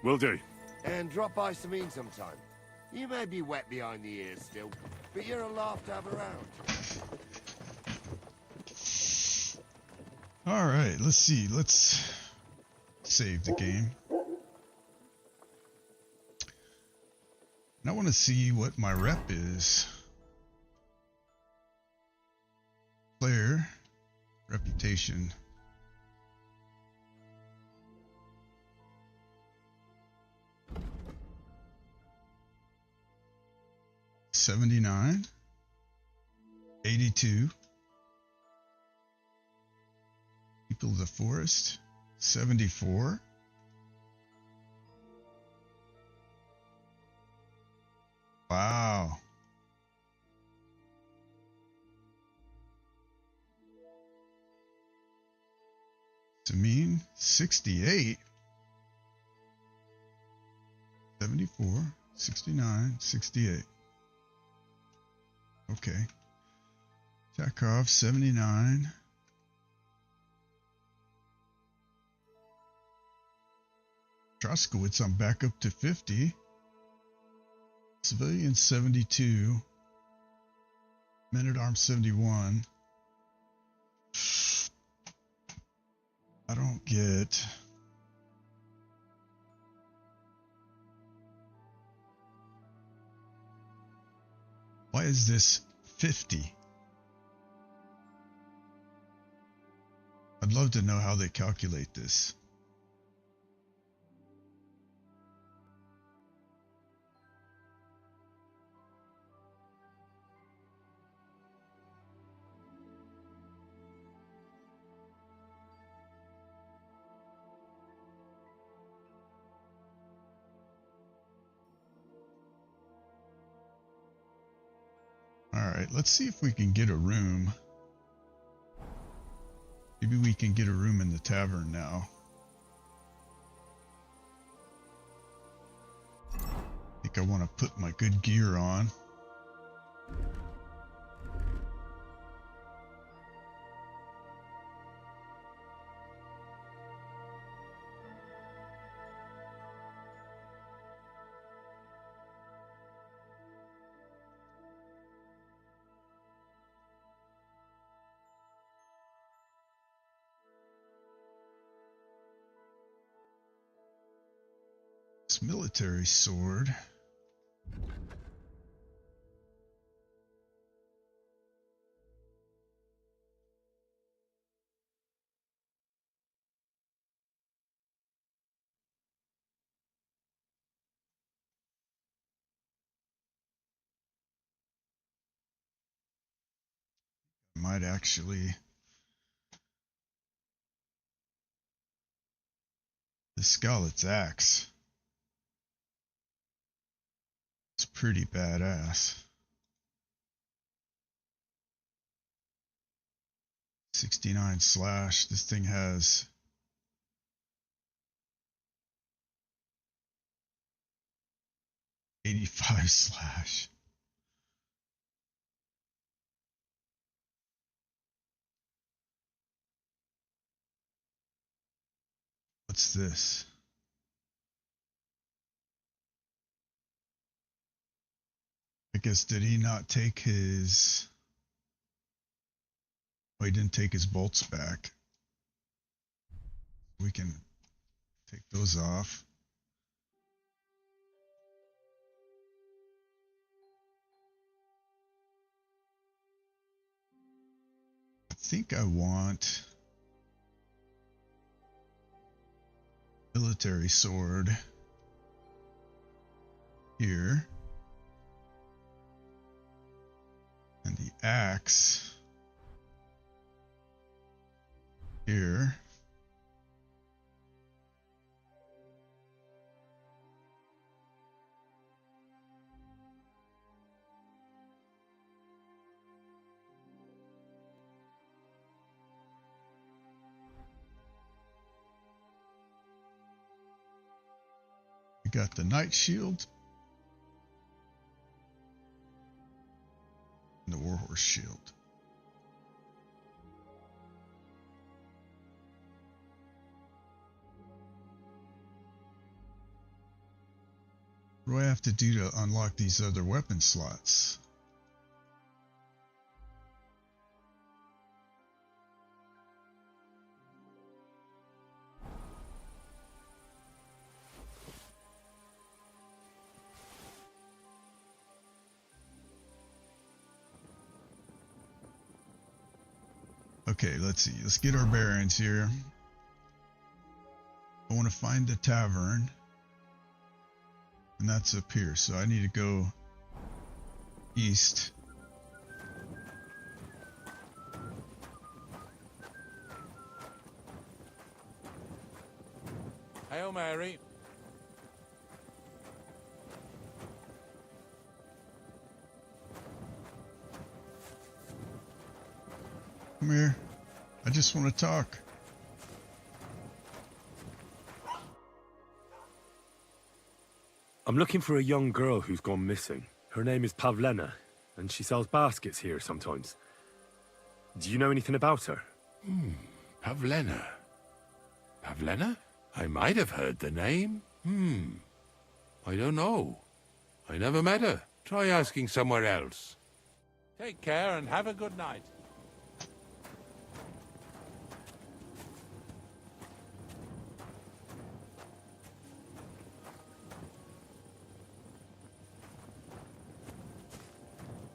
Will do. And drop by Sameen sometime. You may be wet behind the ears still, but you're a laugh to have around. All right, let's see. Let's save the game. And I want to see what my rep is. Player, reputation. $79, 82. People of the Forest, 74. Wow. Sameen, 68. 74, 69, 68. Okay. Chakov, 79. Troskowitz, I'm back up to 50. Civilian, 72. Men-at-Arms, 71. I don't get... Why is this 50? I'd love to know how they calculate this. Alright, let's see if we can get a room. Maybe we can get a room in the tavern now. I think I want to put my good gear on. Military sword. Might actually. The Scarlet's axe. It's pretty badass. 69 slash. This thing has 85 slash. What's this? I guess, did he not take his... Oh, he didn't take his bolts back. We can Take those off. I think I want military sword here. And the axe here. We got the knight shield and the warhorse shield. What do I have to do to unlock these other weapon slots? Okay, let's see. Let's get our bearings here. I want to find the tavern. And that's up here, so I need to go east. Hail Mary. Come here. I just want to talk. I'm looking for a young girl who's gone missing. Her name is Pavlena, and she sells baskets here sometimes. Do you know anything about her? Pavlena. Pavlena? I might have heard the name. I don't know. I never met her. Try asking somewhere else. Take care and have a good night.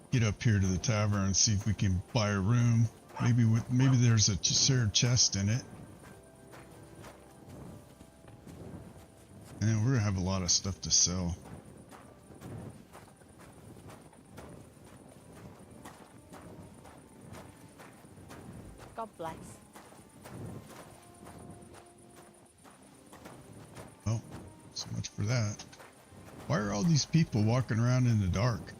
Get up here to the tavern and see if we can buy a room. Maybe there's a shared chest in it. And then we're gonna have a lot of stuff to sell. God bless. Well, so much for that. Why are all these people walking around in the dark?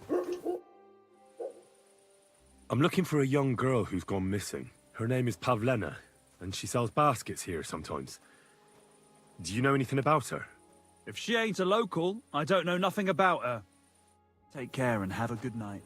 I'm looking for a young girl who's gone missing. Her name is Pavlena, and she sells baskets here sometimes. Do you know anything about her? If she ain't a local, I don't know nothing about her. Take care and have a good night.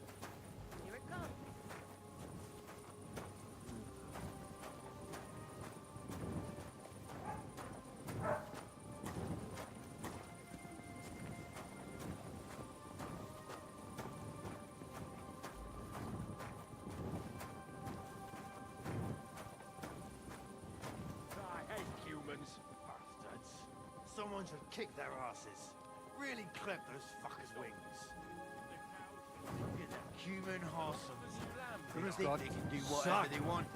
Someone should kick their asses. Really clip those fuckers' wings. Look at that human horsemen. They think they can do whatever they want.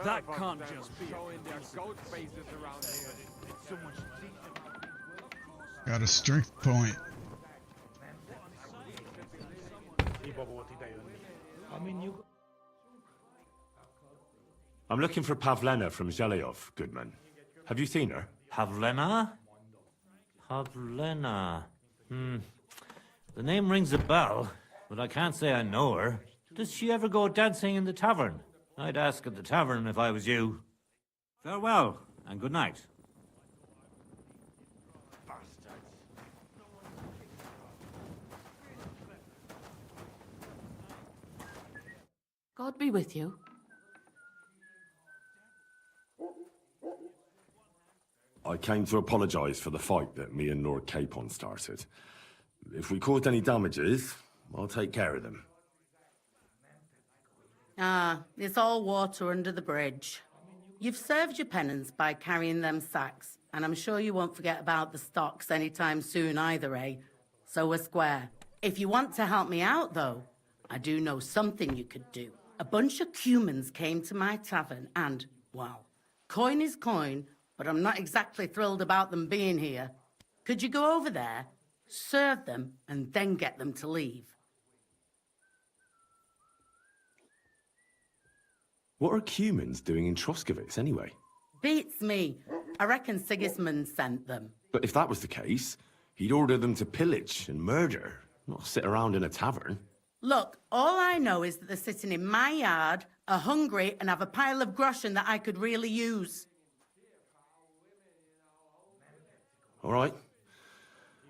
That can't just be showing their goat faces around here. Someone should teach them. Got a strength point. I'm looking for Pavlena from Zhelyov, Goodman. Have you seen her? Pavlena? Pavlena. The name rings a bell, but I can't say I know her. Does she ever go dancing in the tavern? I'd ask at the tavern if I was you. Farewell, and good night. God be with you. I came to apologise for the fight that me and Lord Capon started. If we caused any damages, I'll take care of them. Ah, it's all water under the bridge. You've served your penance by carrying them sacks, And I'm sure you won't forget about the stocks anytime soon either, eh? So we're square. If you want to help me out, though, I do know something you could do. A bunch of humans came to my tavern and, well, coin is coin, but I'm not exactly thrilled about them being here. Could you go over there, serve them, and then get them to leave? What are humans doing in Troskovitz, anyway? Beats me. I reckon Sigismund sent them. But if that was the case, he'd order them to pillage and murder, not sit around in a tavern. Look, all I know is that they're sitting in my yard, are hungry, and have a pile of groschen that I could really use. All right.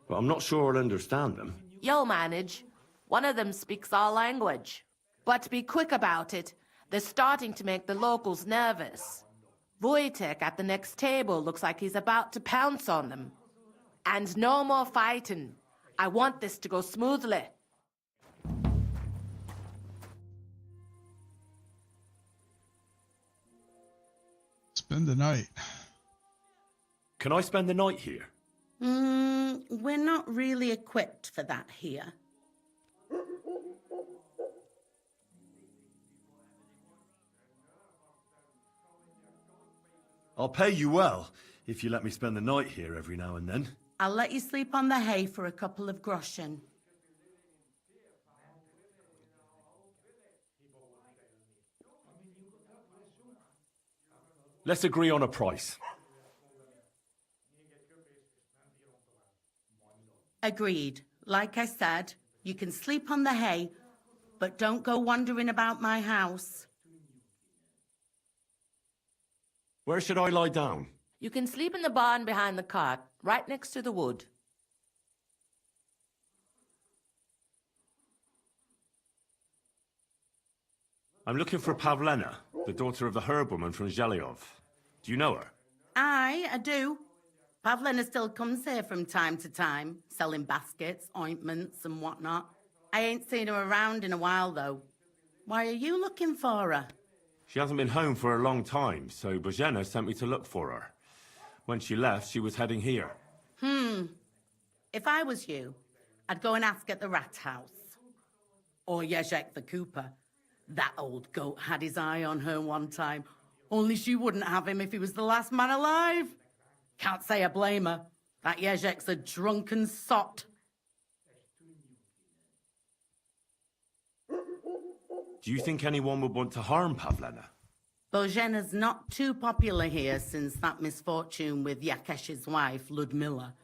But I'm not sure I'll understand them. You'll manage. One of them speaks our language. But be quick about it. They're starting to make the locals nervous. Wojtek at the next table looks like he's about to pounce on them. And no more fighting. I want this to go smoothly. Spend the night. Can I spend the night here? We're not really equipped for that here. I'll pay you well if you let me spend the night here every now and then. I'll let you sleep on the hay for a couple of groschen. Let's agree on a price. Agreed. Like I said, you can sleep on the hay, but don't go wandering about my house. Where should I lie down? You can sleep in the barn behind the cart, right next to the wood. I'm looking for Pavlena, the daughter of the herbwoman from Zhelyov. Do you know her? Aye, I do. Pavlena still comes here from time to time, selling baskets, ointments, and whatnot. I ain't seen her around in a while, though. Why are you looking for her? She hasn't been home for a long time, so Bozhena sent me to look for her. When she left, she was heading here. If I was you, I'd go and ask at the rat house. Or Jezek the cooper. That old goat had his eye on her one time. Only she wouldn't have him if he was the last man alive. Can't say I blame her. That Jezek's a drunken sot. Do you think anyone would want to harm Pavlena? Bozhena's not too popular here since that misfortune with Yakesh's wife, Ludmilla.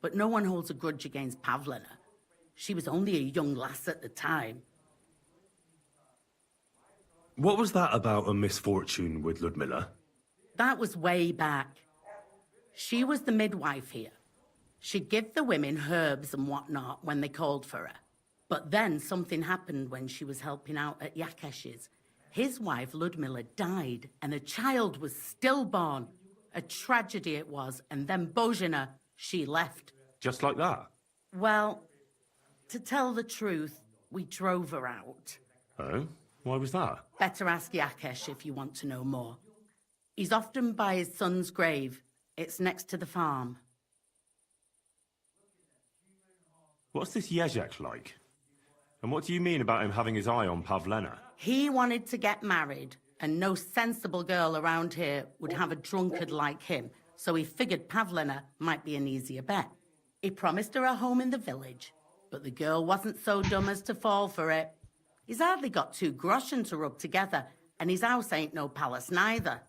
But no one holds a grudge against Pavlena. She was only a young lass at the time. What was that about a misfortune with Ludmilla? That was way back. She was the midwife here. She'd give the women herbs and whatnot when they called for her. But then something happened when she was helping out at Yakesh's. His wife, Ludmilla, died, and a child was stillborn. A tragedy it was, and then Bozhena, she left. Just like that? Well, to tell the truth, we drove her out. Oh? Why was that? Better ask Yakesh if you want to know more. He's often by his son's grave. It's next to the farm. What's this Jezek like? And what do you mean about him having his eye on Pavlena? He wanted to get married, and no sensible girl around here would have a drunkard like him, so he figured Pavlena might be an easier bet. He promised her a home in the village, but the girl wasn't so dumb as to fall for it. He's hardly got 2 groschen to rub together, and his house ain't no palace neither.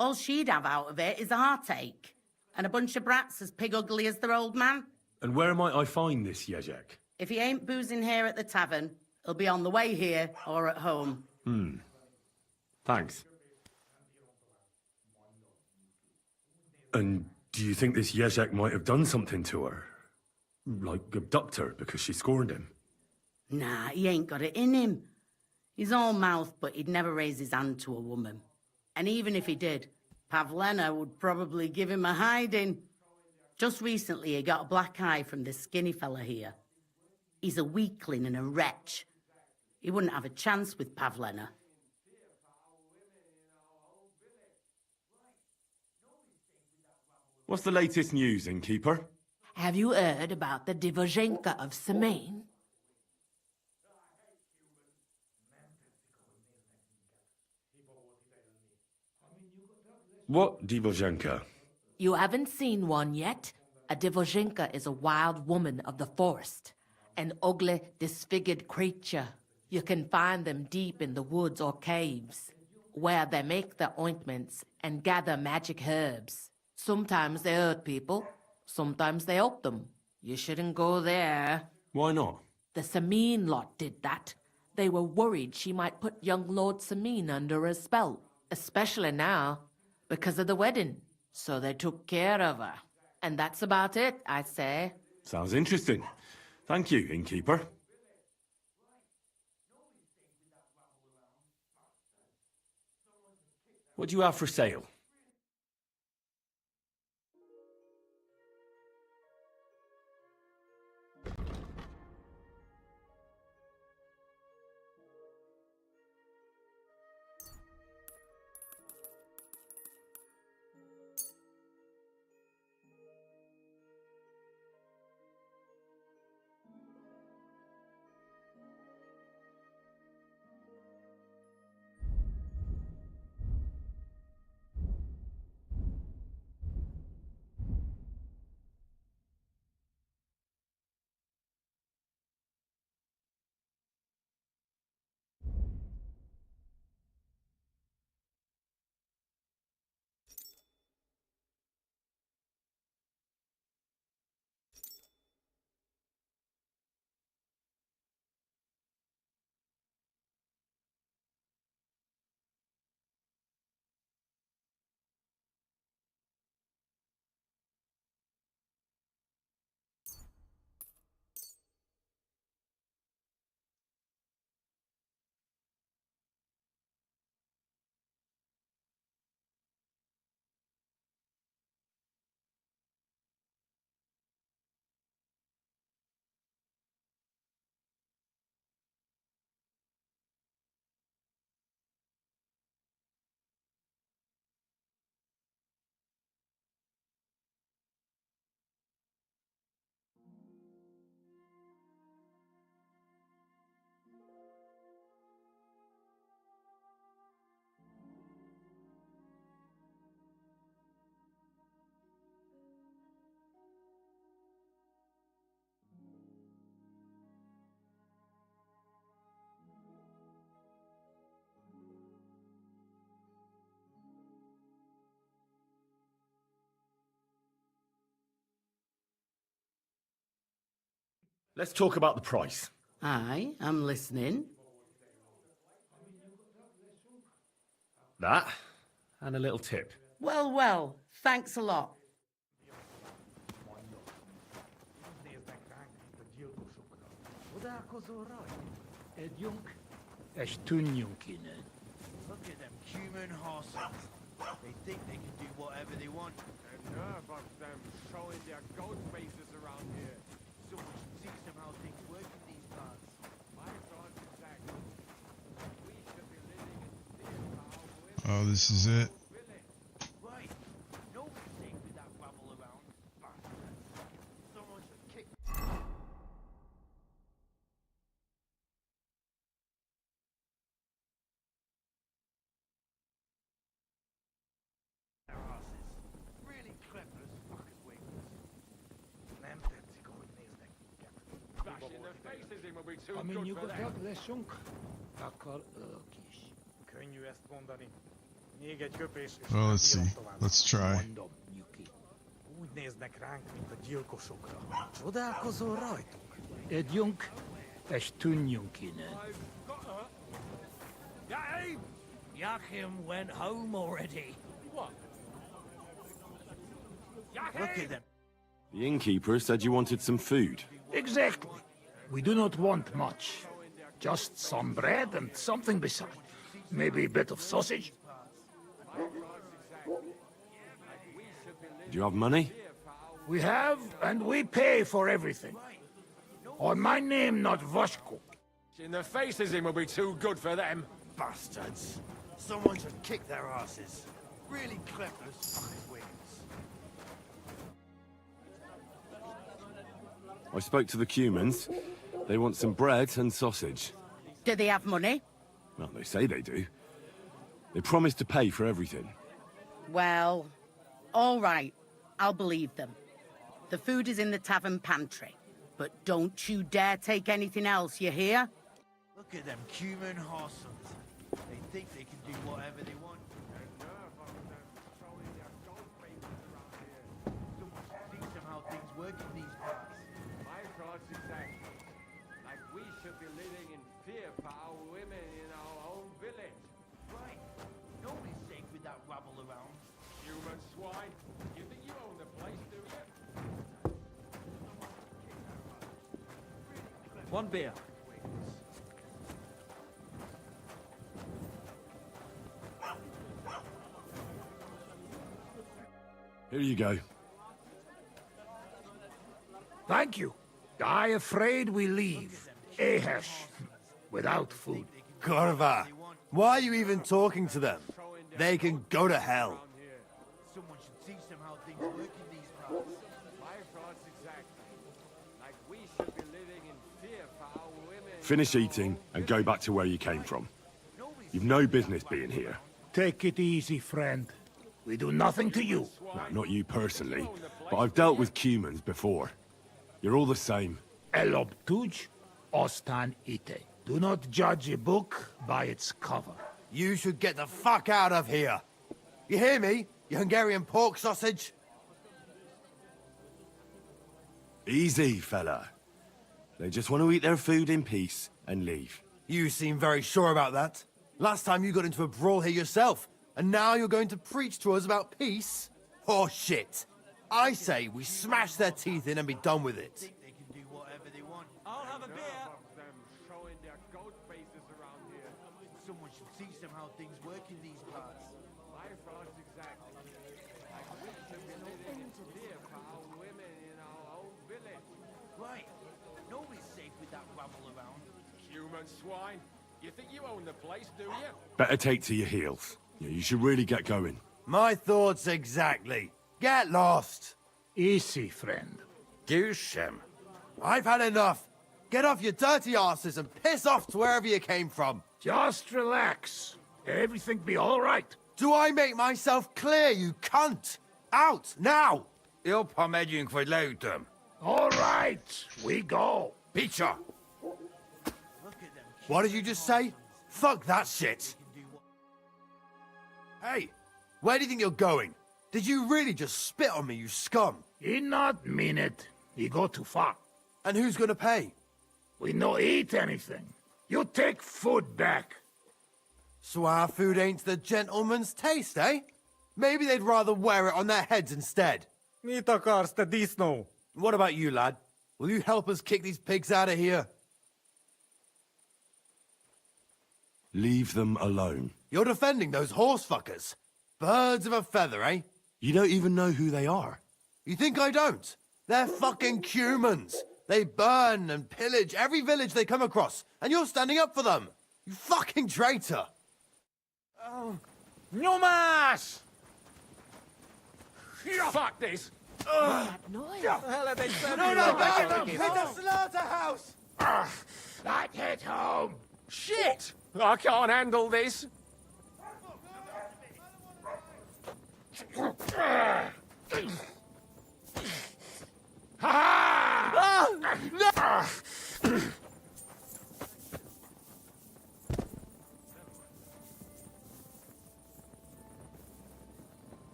All she'd have out of it is a heartache, and a bunch of brats as pig ugly as their old man. And where might I find this Jezek? If he ain't boozing here at the tavern, he'll be on the way here or at home. Thanks. And do you think this Jezek might have done something to her? Like abduct her because she scorned him? Nah, he ain't got it in him. He's all mouth, but he'd never raise his hand to a woman. And even if he did, Pavlena would probably give him a hiding. Just recently, he got a black eye from this skinny fella here. He's a weakling and a wretch. He wouldn't have a chance with Pavlena. What's the latest news, innkeeper? Have you heard about the Divozhenka of Semain? What Divozhenka? You haven't seen one yet? A Divozhenka is a wild woman of the forest. An ugly, disfigured creature. You can find them deep in the woods or caves, where they make their ointments and gather magic herbs. Sometimes they hurt people, sometimes they help them. You shouldn't go there. Why not? The Samin lot did that. They were worried she might put young Lord Samin under a spell, especially now, because of the wedding. So they took care of her. And that's about it, I'd say. Sounds interesting. Thank you, innkeeper. What do you have for sale? Let's talk about the price. Aye, I'm listening. That, and a little tip. Well, well, thanks a lot. Look at them human horses. They think they can do whatever they want. And nerve of them showing their goat faces around here. Someone should teach them how things work in these parts. My thoughts exactly. We should be living in fear. Oh, this is it. Right. Nobody's safe with that rabble around. Bastards. Someone should kick their asses. Really clever as fuck as wings. Bashing their faces in will be too good for them. Könnyű ezt mondani. Még egy köpés és Well, let's see. Let's try. úgy néznek ránk, mint a gyilkosokra. Csodálkozol rajtuk? Edjünk, és tűnjünk innen. Joachim went home already. What? Look at them. The innkeeper said you wanted some food. Exactly. We do not want much. Just some bread and something beside. Maybe a bit of sausage. Do you have money? We have, and we pay for everything. On my name, not Vashko. In their faces in will be too good for them. Bastards. Someone should kick their asses. Really clever as fuck as wings. I spoke to the Cumans. They want some bread and sausage. Do they have money? Well, they say they do. They promised to pay for everything. Well, all right. I'll believe them. The food is in the tavern pantry. But don't you dare take anything else, you hear? Look at them Cuman horsons. They think they can do whatever they want. Someone should teach them how things work in these parts. My thoughts exactly. Like we should be living in fear for our women in our own village. Right. Nobody's safe with that rabble around. Human swine. You think you own the place, do you? One beer. Here you go. Thank you. I afraid we leave. Ahesh. Without food. Corva, why are you even talking to them? They can go to hell. Someone should teach them how things work in these parts. My thoughts exactly. Like we should be living in fear for our women. Finish eating and go back to where you came from. You've no business being here. Take it easy, friend. We do nothing to you. No, not you personally, but I've dealt with Cumans before. You're all the same. El obtuj, ostan ite. Do not judge a book by its cover. You should get the fuck out of here. You hear me, you Hungarian pork sausage? Easy, fella. They just want to eat their food in peace and leave. You seem very sure about that. Last time you got into a brawl here yourself, and now you're going to preach to us about peace? Oh shit. I say we smash their teeth in and be done with it. They can do whatever they want. I'll have a beer. Them showing their goat faces around here. Someone should teach them how things work in these parts. My thoughts exactly. Like we should be living in fear for our women in our own village. Right. Nobody's safe with that rabble around. Human swine. You think you own the place, do you? Better take to your heels. Yeah, you should really get going. My thoughts exactly. Get lost. Easy, friend. Douche him. I've had enough. Get off your dirty asses and piss off to wherever you came from. Just relax. Everything be all right. Do I make myself clear, you cunt? Out, now! Jag har med you for them. All right, we go. Peacher! What did you just say? Fuck that shit! Hey, where do you think you're going? Did you really just spit on me, you scum? He not mean it. He go too far. And who's gonna pay? We no eat anything. You take food back. So our food ain't the gentleman's taste, eh? Maybe they'd rather wear it on their heads instead. What about you, lad? Will you help us kick these pigs out of here? Leave them alone. You're defending those horse fuckers. Birds of a feather, eh? You don't even know who they are. You think I don't? They're fucking Cumans. They burn and pillage every village they come across, and you're standing up for them. You fucking traitor. Oh. No mas! Fuck this! That noise. No, back it up! It's a slaughterhouse! That hit home! Shit! I can't handle this.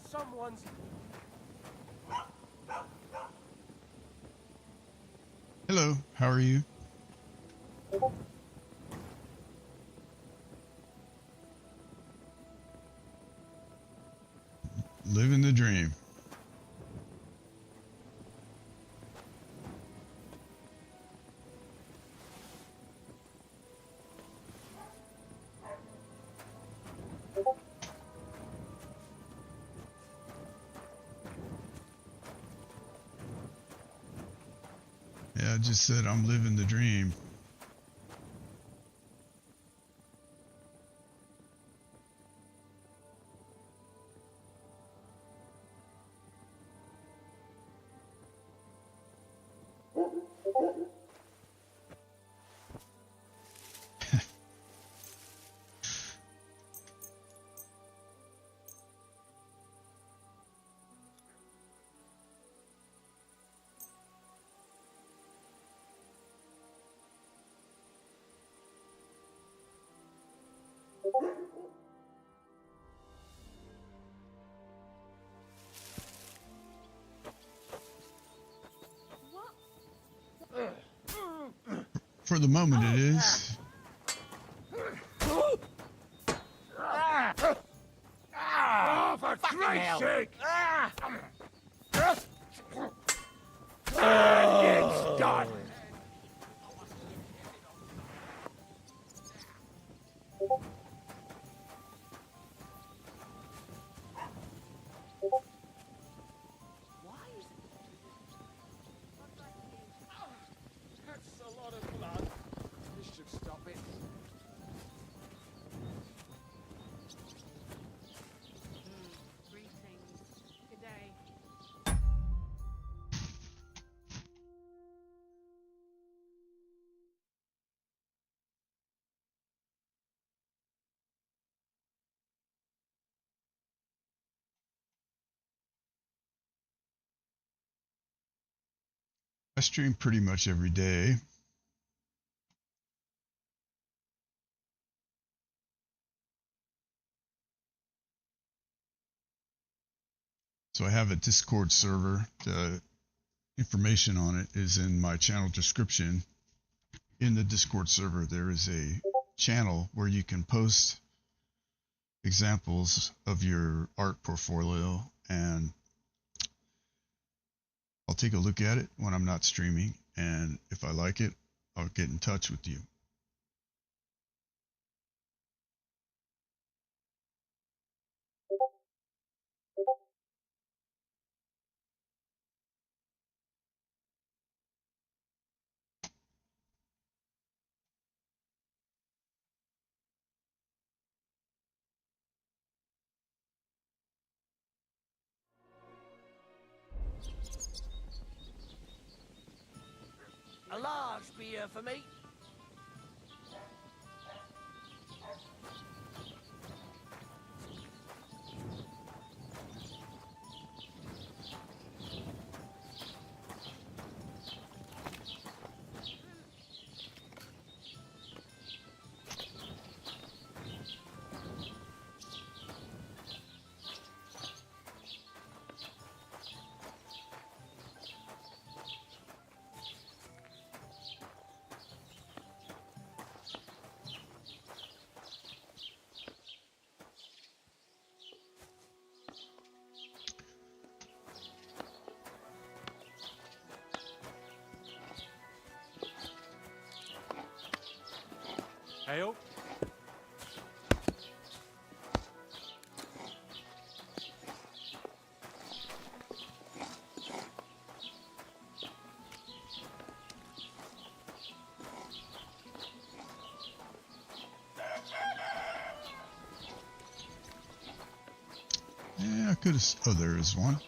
Someone's... Hello, how are you? Living the dream. Yeah, I just said I'm living the dream. For the moment, it is. Oh, for Christ's sake! It's done! That's a lot of blood. This should stop it. Greetings. Good day. I stream pretty much every day. So I have a Discord server. The information on it is in my channel description. In the Discord server, there is a channel where you can post examples of your art portfolio, and I'll take a look at it when I'm not streaming, and if I like it, I'll get in touch with you. A large beer for me. Hail. Yeah, I could have. Oh, there is one.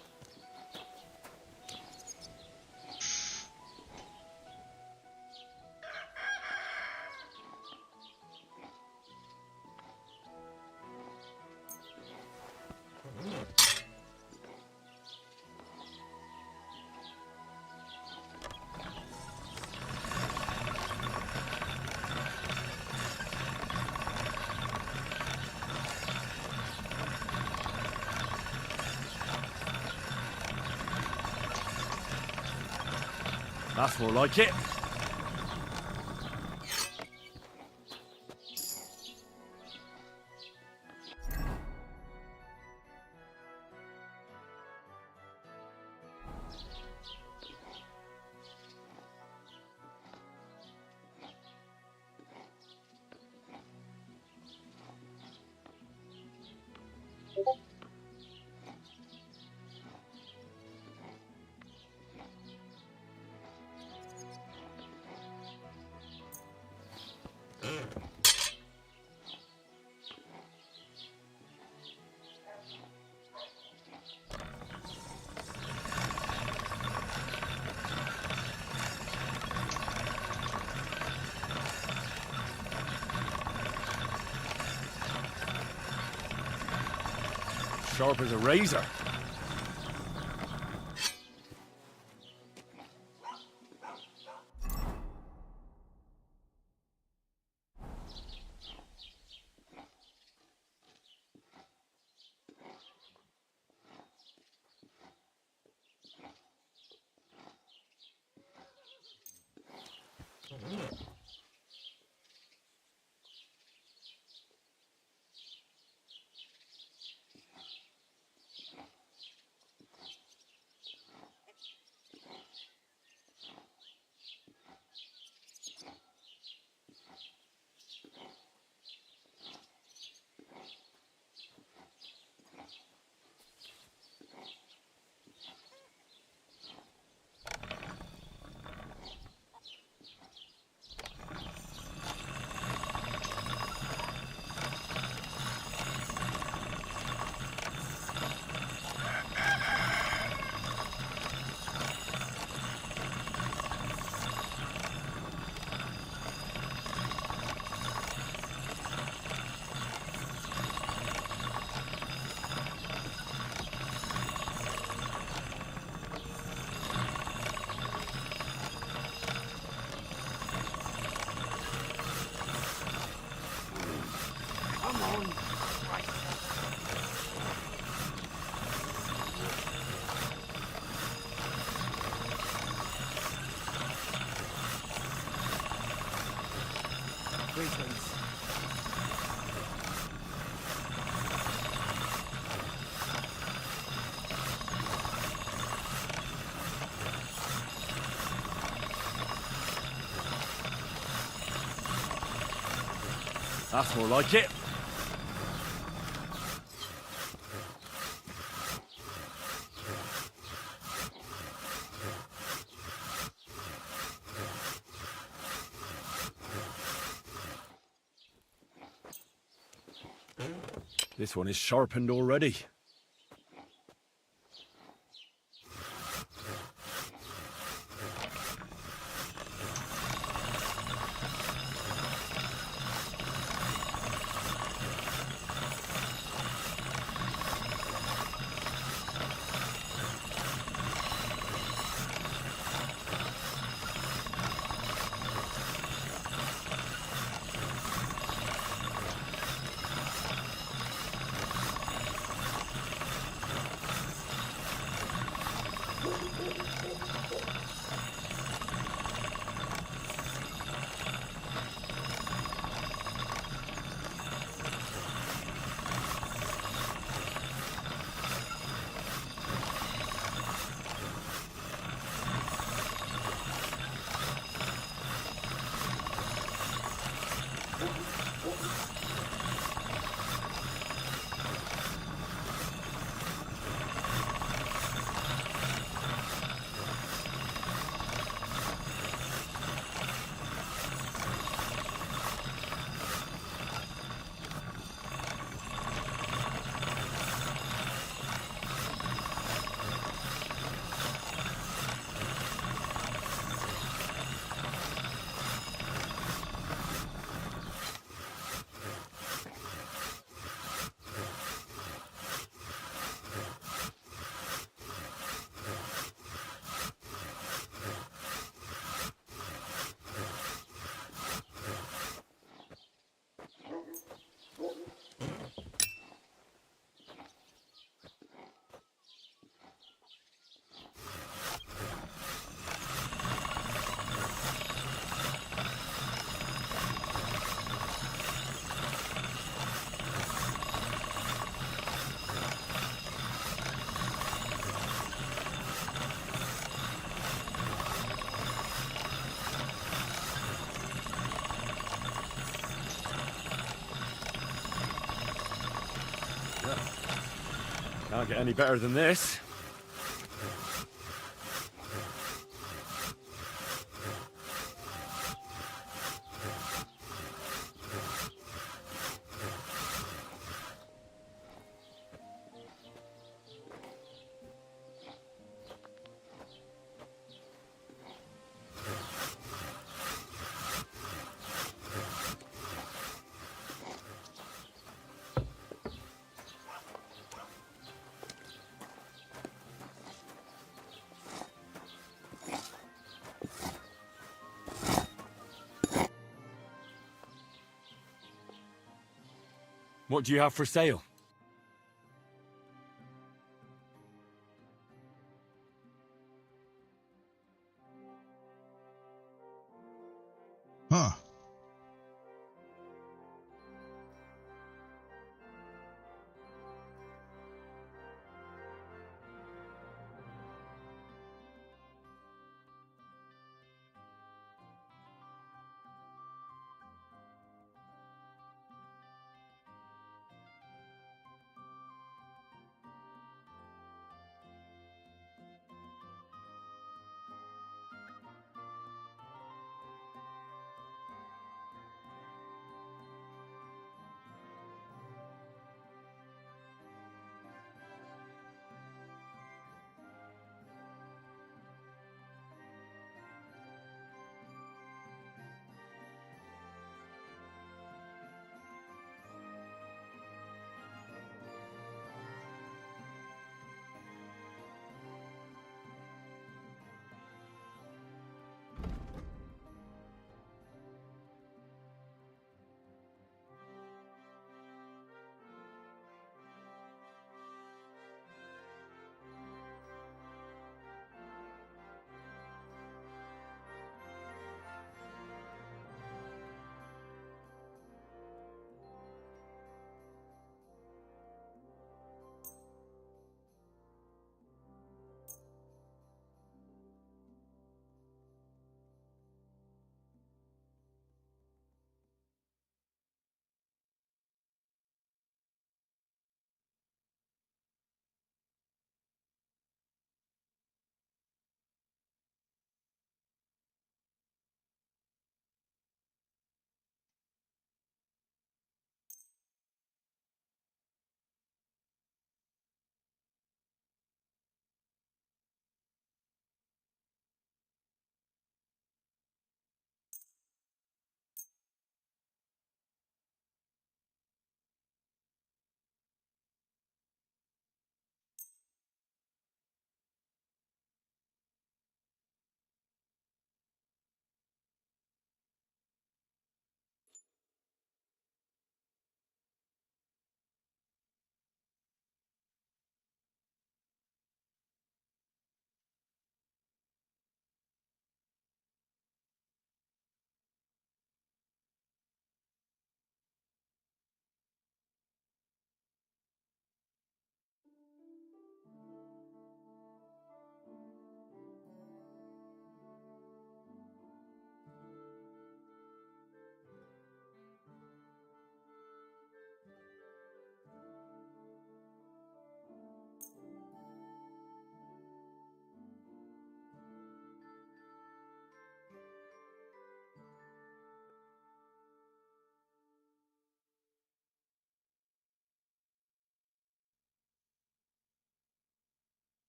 That's more like it. Sharp as a razor. Come on. Christ. Greetings. That's more like it. This one is sharpened already. Can't get any better than this. What do you have for sale? Huh.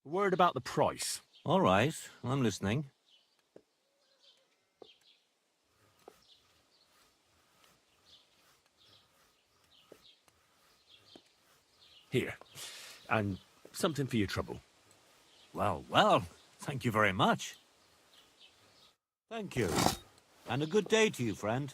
A word about the price. All right, I'm listening. Here. And something for your trouble. Well, well, thank you very much. Thank you. And a good day to you, friend.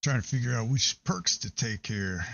Trying to figure out which perks to take here.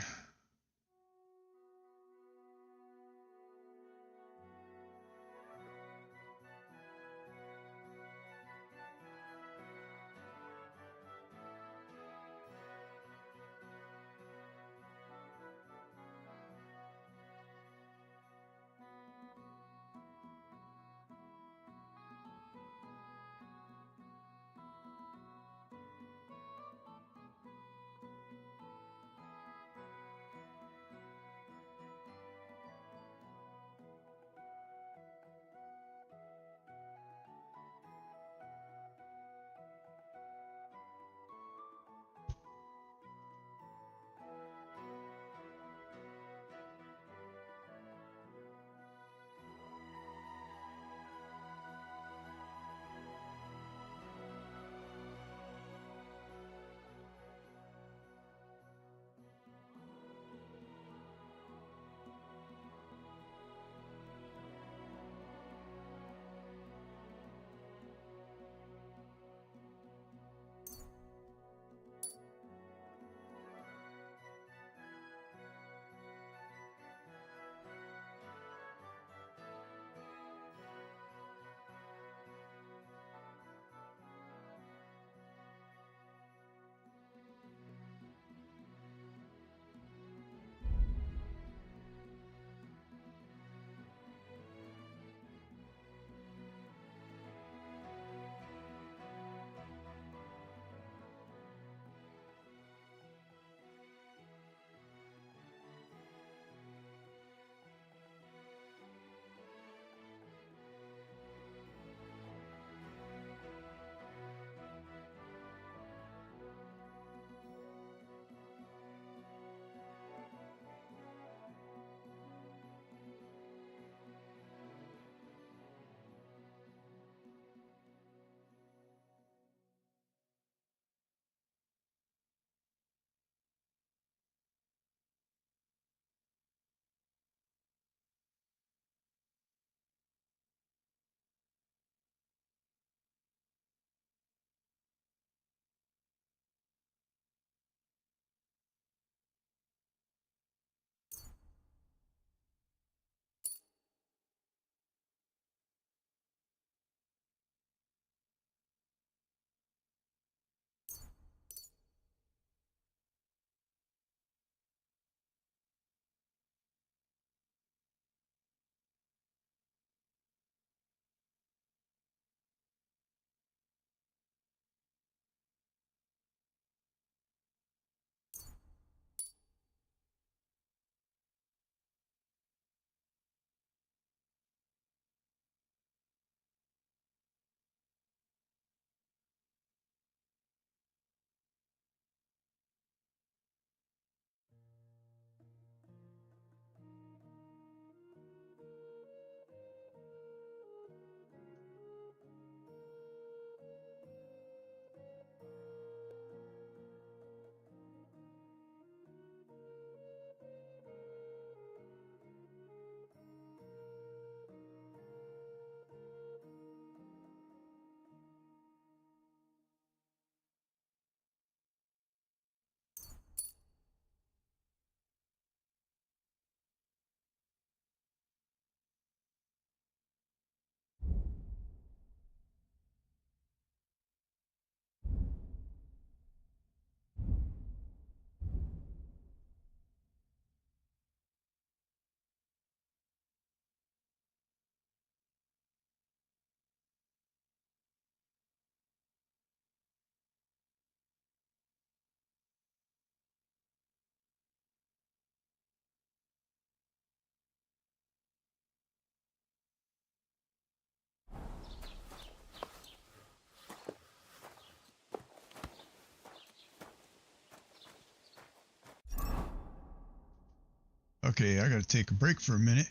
Okay, I gotta take a break for a minute.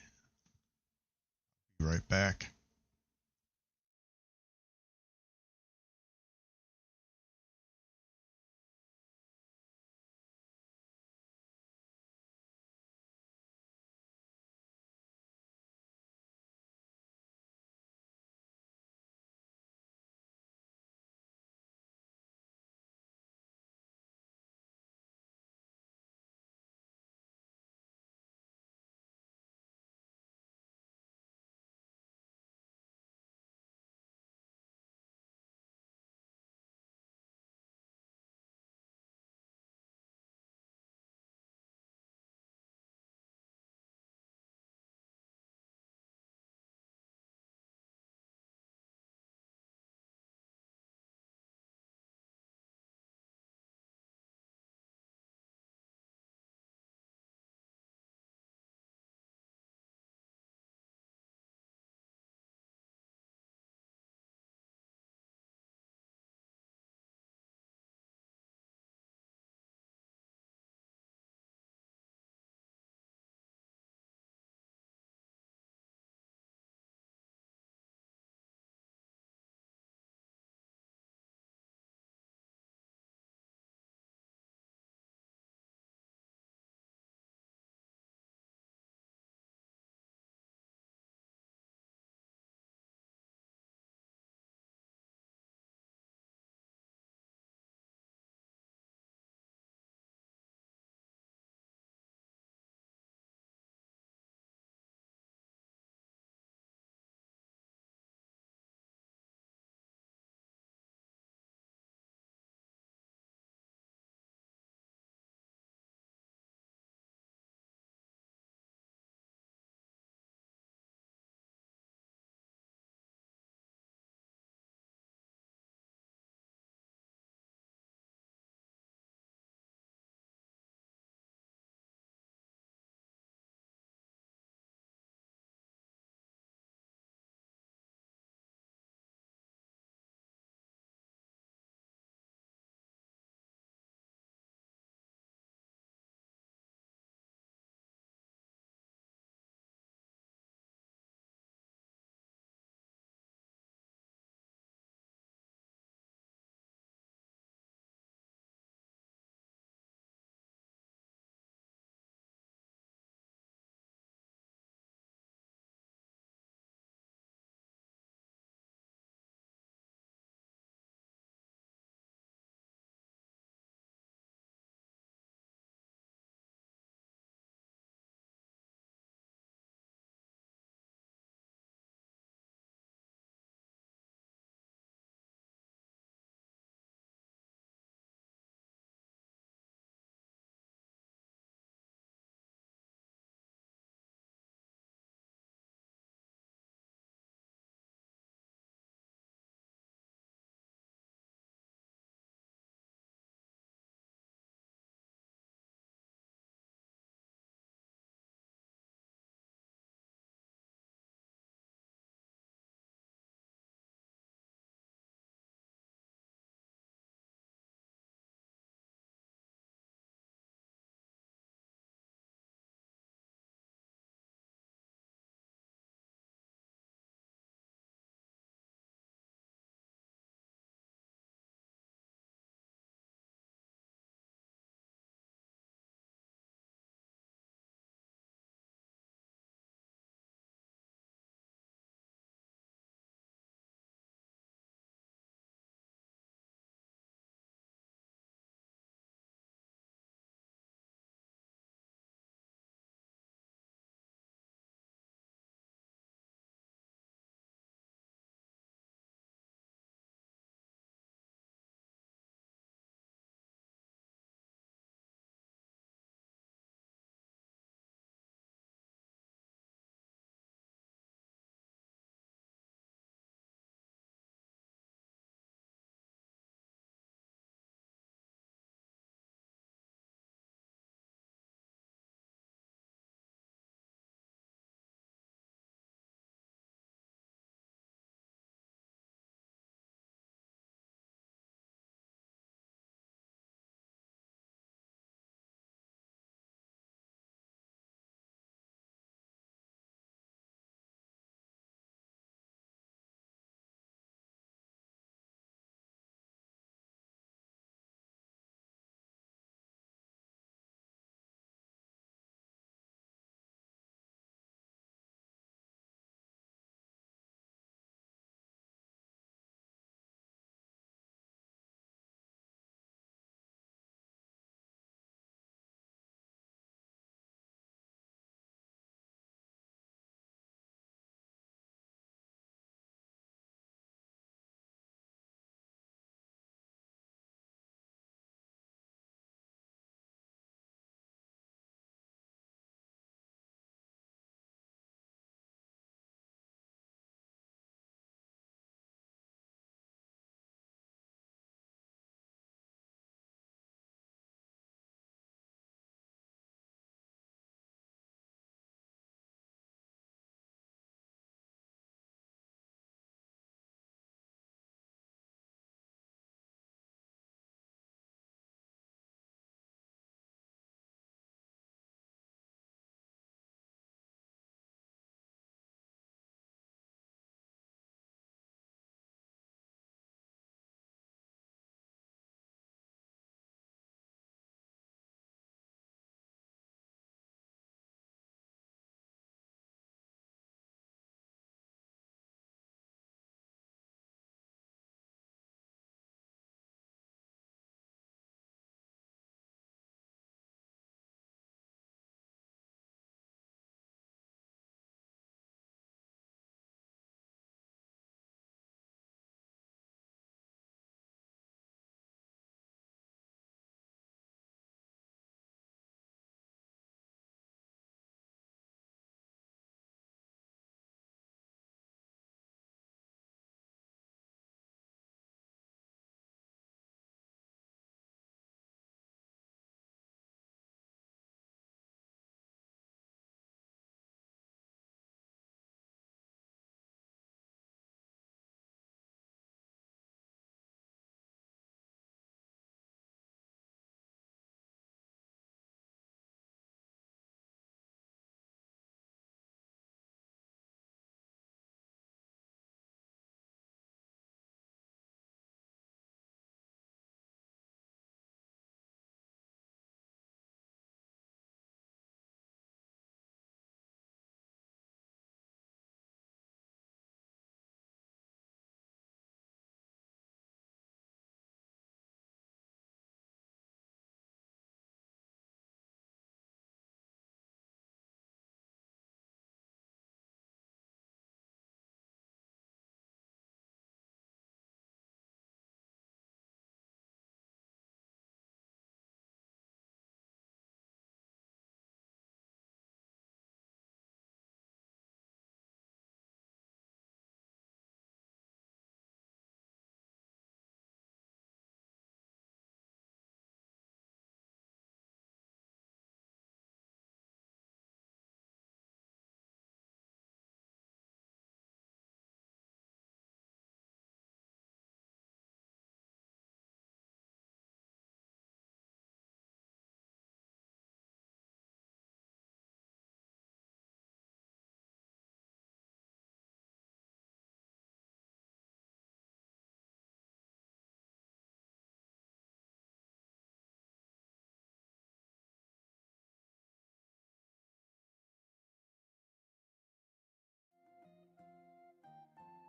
Be right back.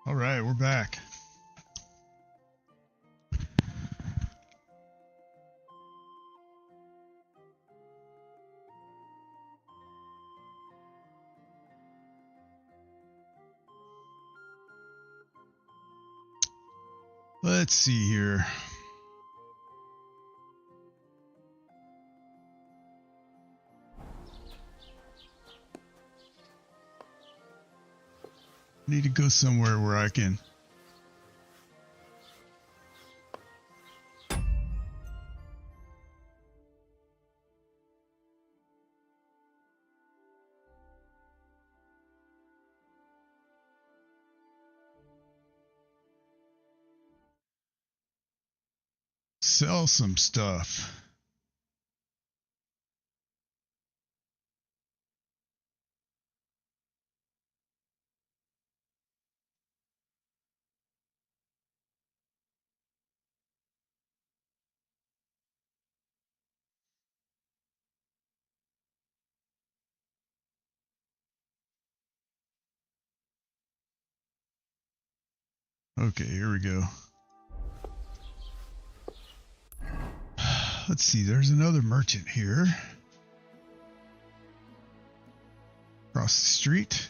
All right, we're back. Let's see here. Need to go somewhere where I can sell some stuff. Okay, here we go. Let's see, there's another merchant here. Across the street.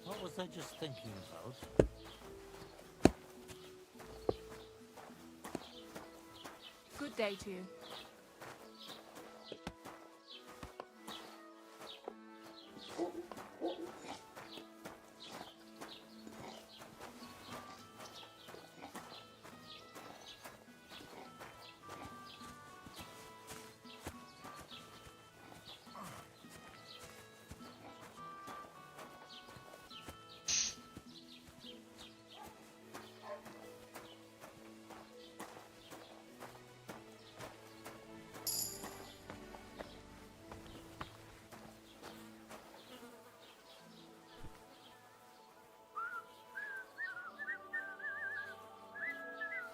What was I just thinking about? Good day to you.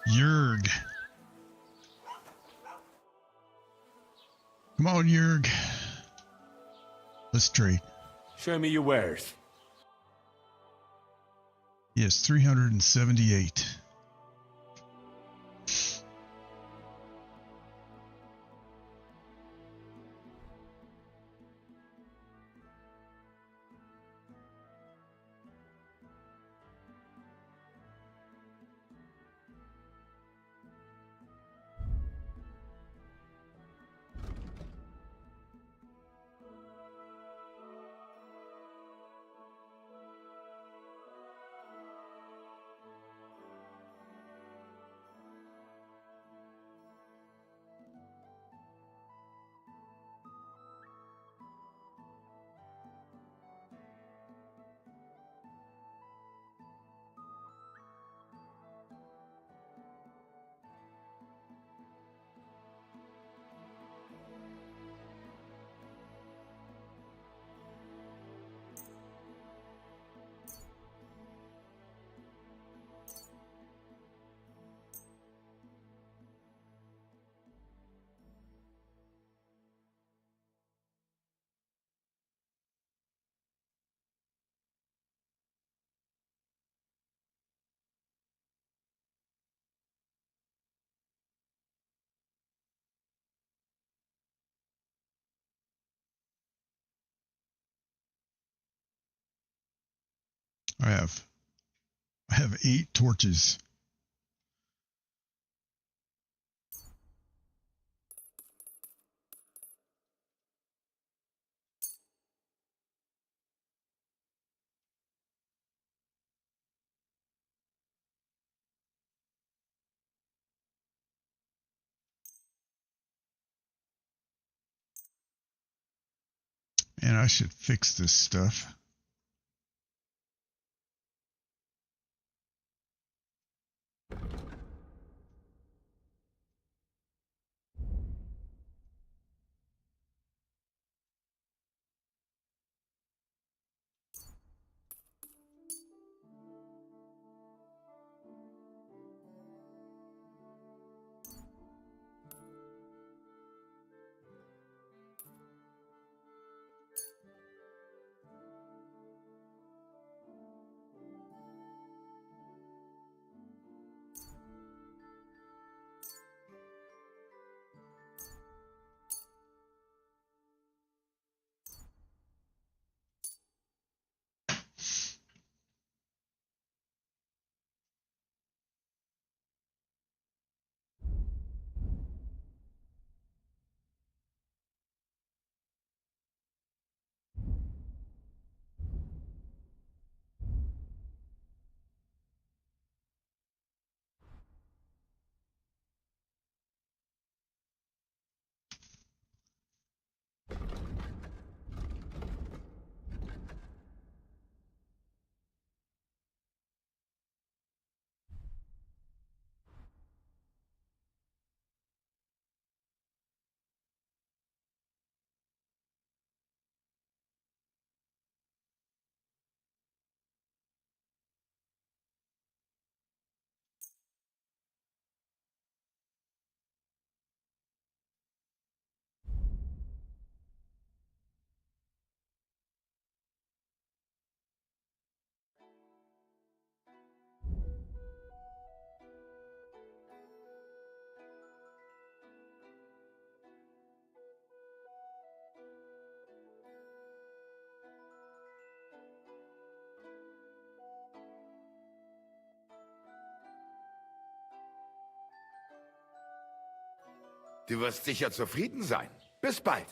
Yerg. Come on, Yerg. Let's trade. Show me your wares. Yes, 378. I have 8 torches. And I should fix this stuff. Du wirst sicher zufrieden sein. Bis bald.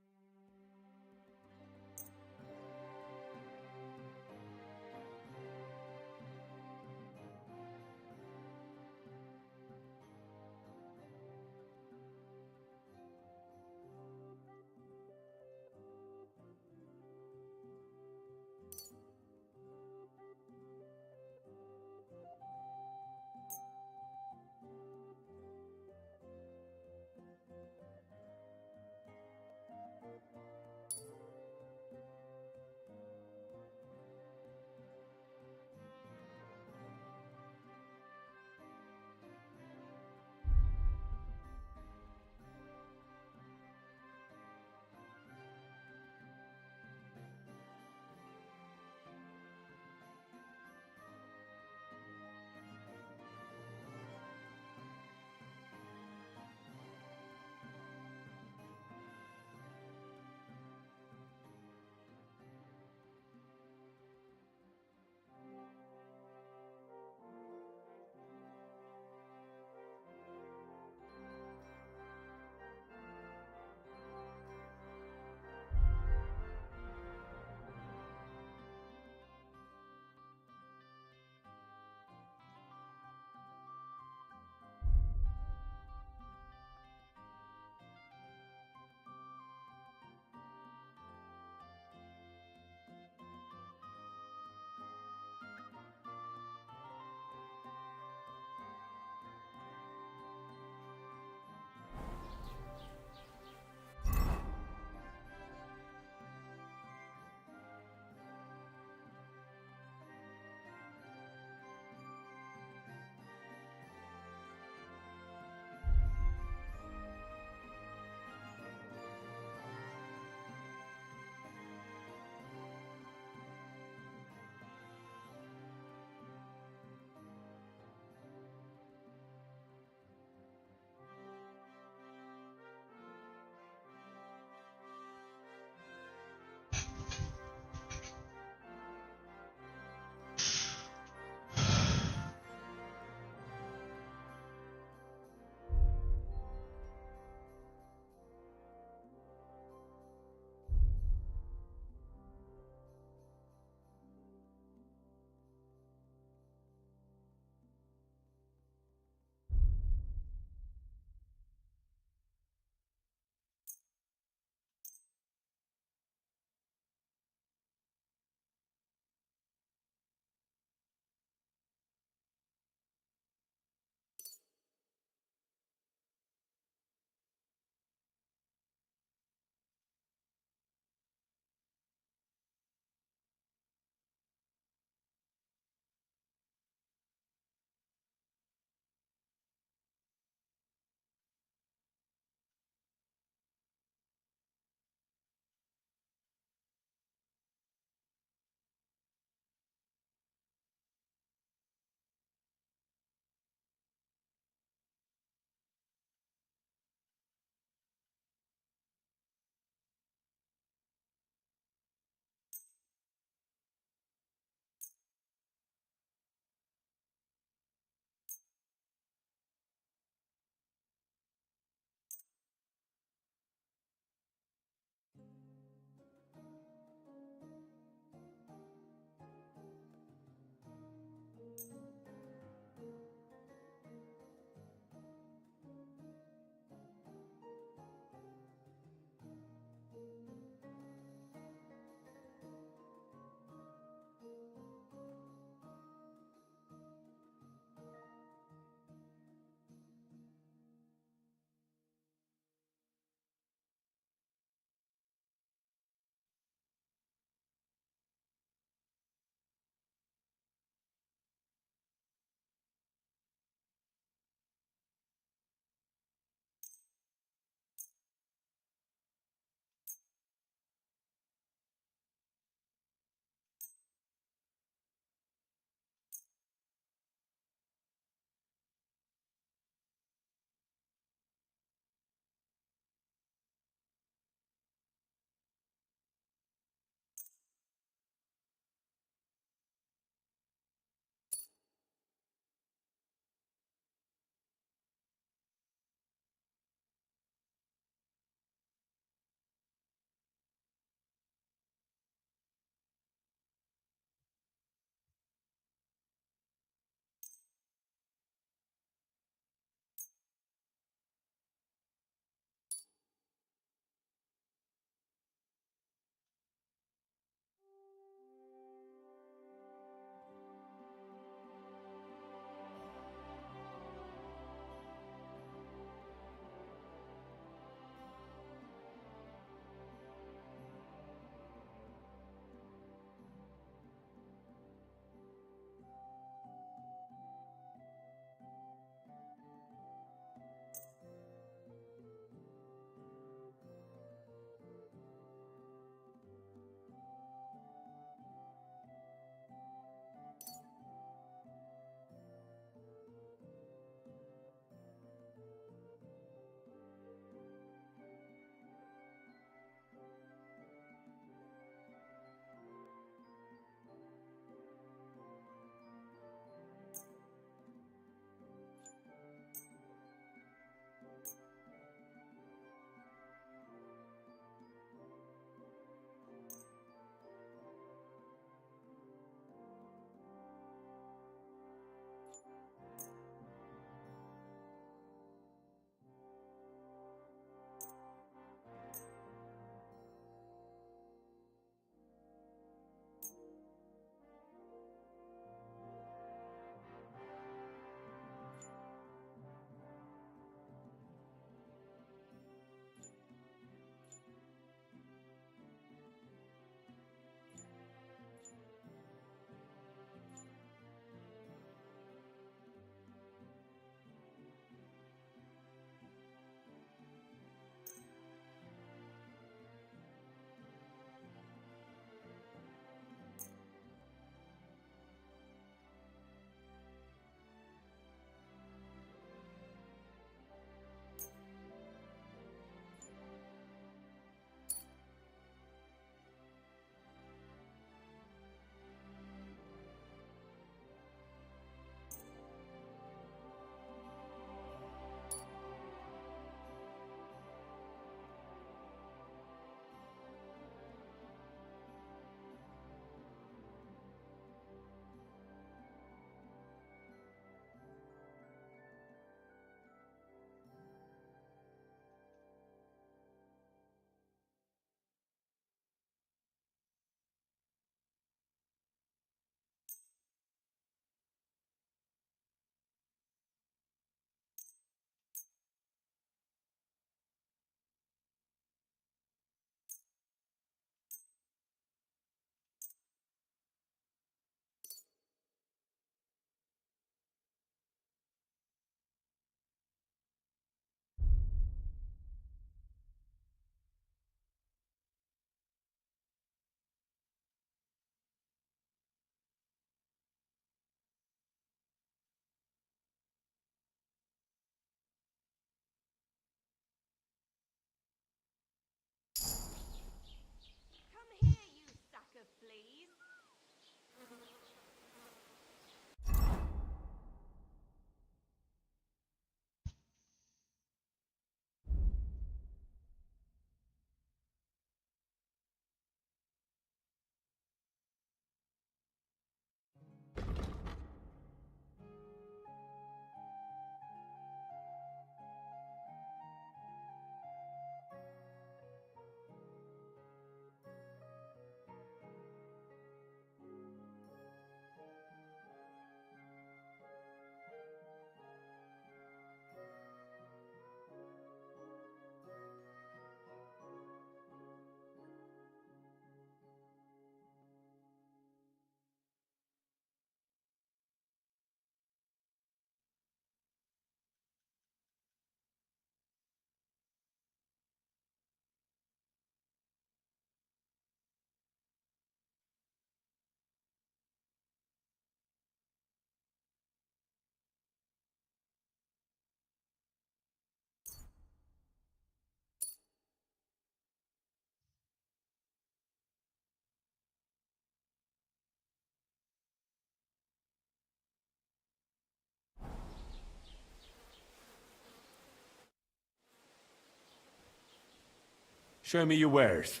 Show me your wares.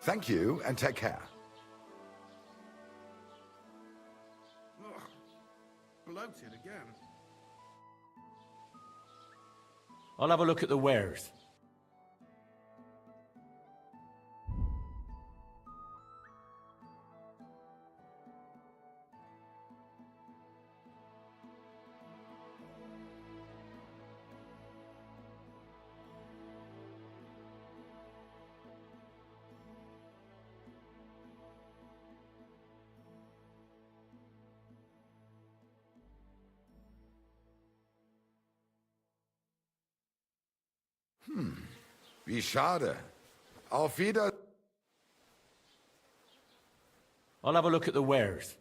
Thank you, and take care. Ugh. Bloated again. I'll have a look at the wares. Wie schade. Auf Wieder... I'll have a look at the wares.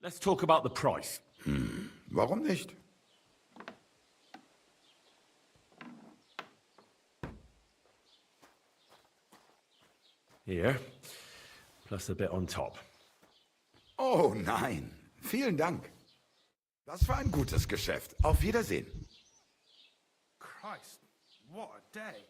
Let's talk about the price. Warum nicht? Here, plus a bit on top. Oh nein, vielen Dank. Das war ein gutes Geschäft. Auf Wiedersehen. Christ, what a day.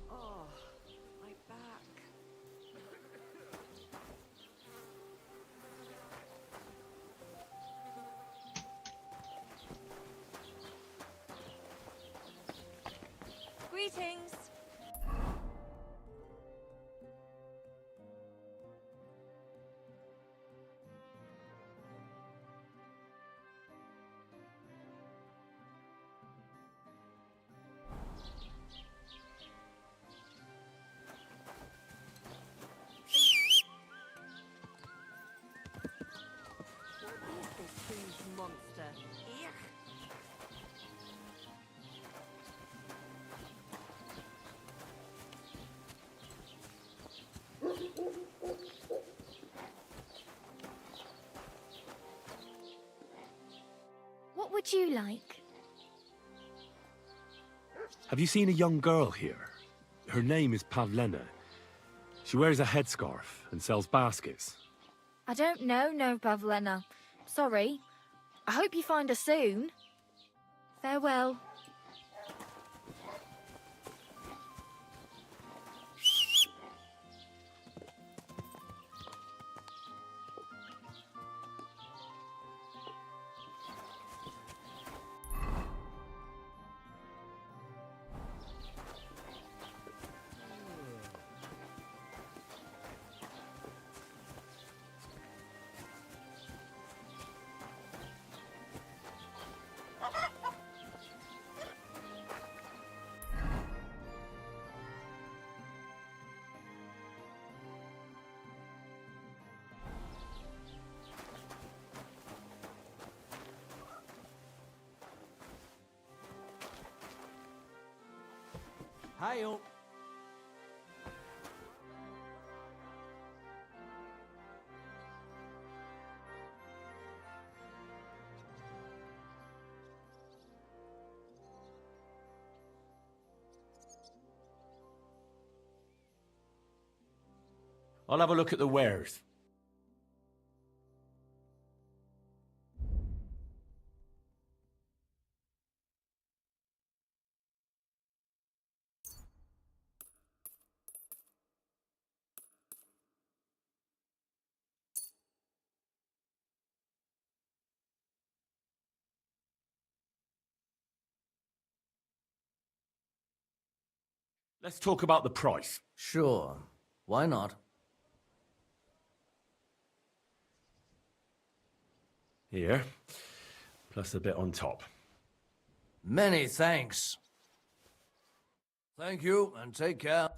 Oh, my back. Greetings. This huge monster. Eek. What would you like? Have you seen a young girl here? Her name is Pavlena. She wears a headscarf and sells baskets. I don't know, no, Pavlena. Sorry. I hope you find her soon. Farewell. Hi-yo. I'll have a look at the wares. Let's talk about the price. Sure. Why not? Here, plus a bit on top. Many thanks. Thank you, and take care.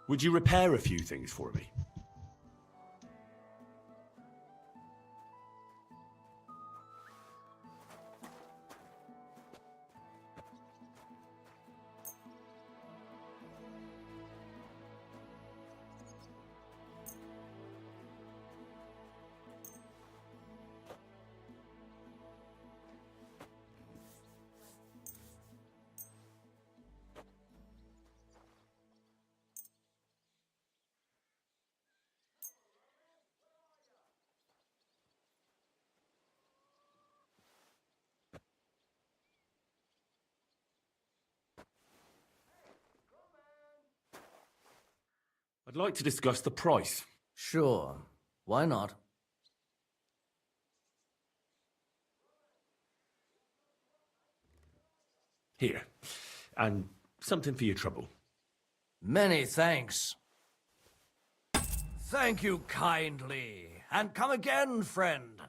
Would you repair a few things for me? I'd like to discuss the price. Sure. Why not? Here. And something for your trouble. Many thanks. Thank you kindly. And come again, friend.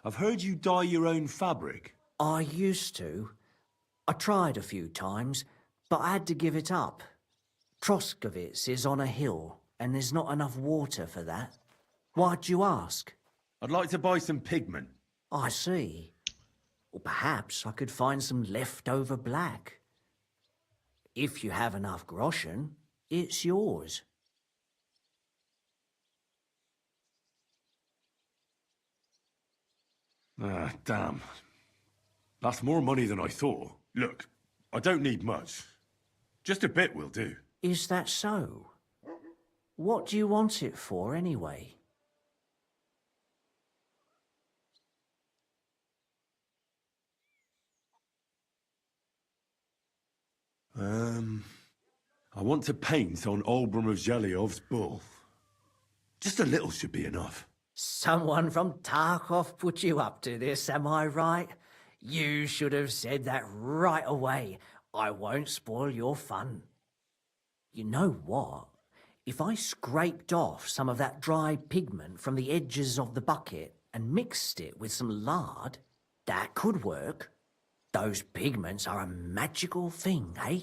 I've heard you dye your own fabric. I used to. I tried a few times, but I had to give it up. Troskovitz is on a hill, and there's not enough water for that. Why'd you ask? I'd like to buy some pigment. I see. Or perhaps I could find some leftover black. If you have enough groschen, it's yours. Ah, damn. That's more money than I thought. Look, I don't need much. Just a bit will do. Is that so? What do you want it for, anyway? I want to paint on Olbram of Zhelyov's bull. Just a little should be enough. Someone from Tarkov put you up to this, am I right? You should have said that right away. I won't spoil your fun. You know what? If I scraped off some of that dry pigment from the edges of the bucket and mixed it with some lard, that could work. Those pigments are a magical thing, eh?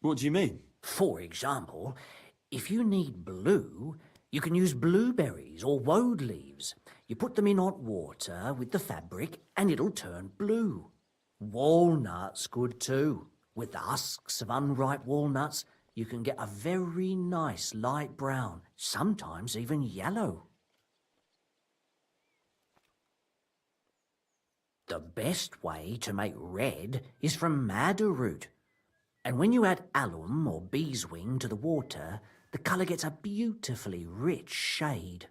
What do you mean? For example, if you need blue, you can use blueberries or woad leaves. You put them in hot water with the fabric and it'll turn blue. Walnuts good too. With the husks of unripe walnuts, you can get a very nice light brown, sometimes even yellow. The best way to make red is from madder root. And when you add alum or beeswing to the water, the colour gets a beautifully rich shade.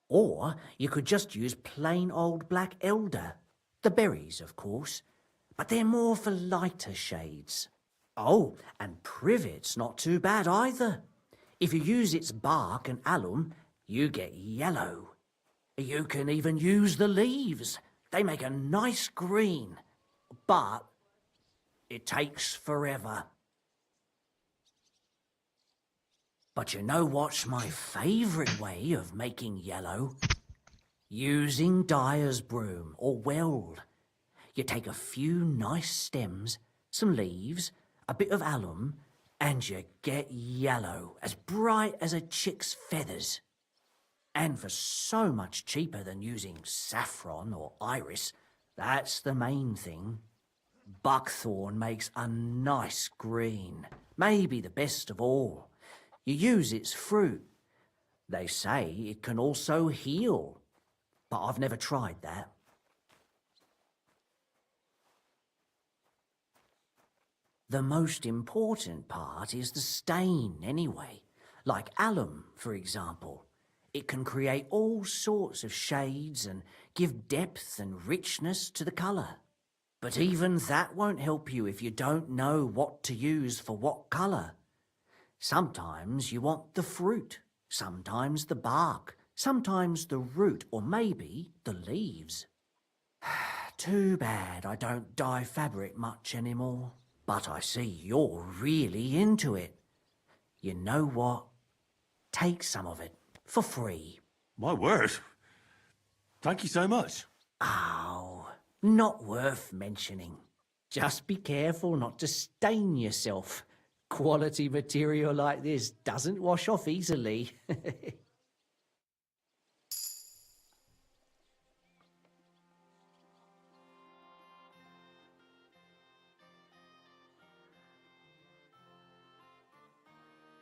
Or you could just use plain old black elder. The berries, of course, but they're more for lighter shades. Oh, and privet's not too bad either. If you use its bark and alum, you get yellow. You can even use the leaves. They make a nice green, but it takes forever. But you know what's my favourite way of making yellow? Using dyer's broom or weld. You take a few nice stems, some leaves, a bit of alum, and you get yellow, as bright as a chick's feathers. And for so much cheaper than using saffron or iris, that's the main thing. Buckthorn makes a nice green, maybe the best of all. You use its fruit. They say it can also heal, but I've never tried that. The most important part is the stain anyway, like alum, for example. It can create all sorts of shades and give depth and richness to the colour. But even that won't help you if you don't know what to use for what colour. Sometimes you want the fruit, sometimes the bark, sometimes the root, or maybe the leaves. Too bad I don't dye fabric much anymore. But I see you're really into it. You know what? Take some of it. For free. My word. Thank you so much. Oh, not worth mentioning. Just be careful not to stain yourself. Quality material like this doesn't wash off easily.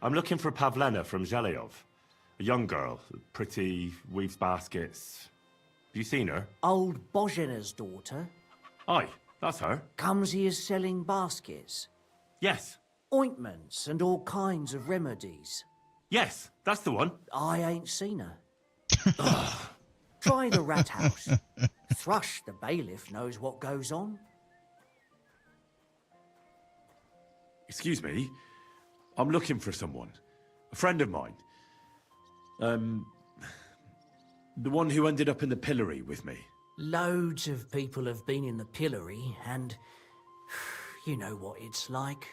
I'm looking for Pavlena from Zhelyov. A young girl, pretty, weaves baskets. Have you seen her? Old Bozhena's daughter. Aye, that's her. Comes here selling baskets. Yes. Ointments and all kinds of remedies. Yes, that's the one. I ain't seen her. Try the rat house. Thrush the bailiff knows what goes on. Excuse me. I'm looking for someone. A friend of mine. The one who ended up in the pillory with me. Loads of people have been in the pillory, and you know what it's like.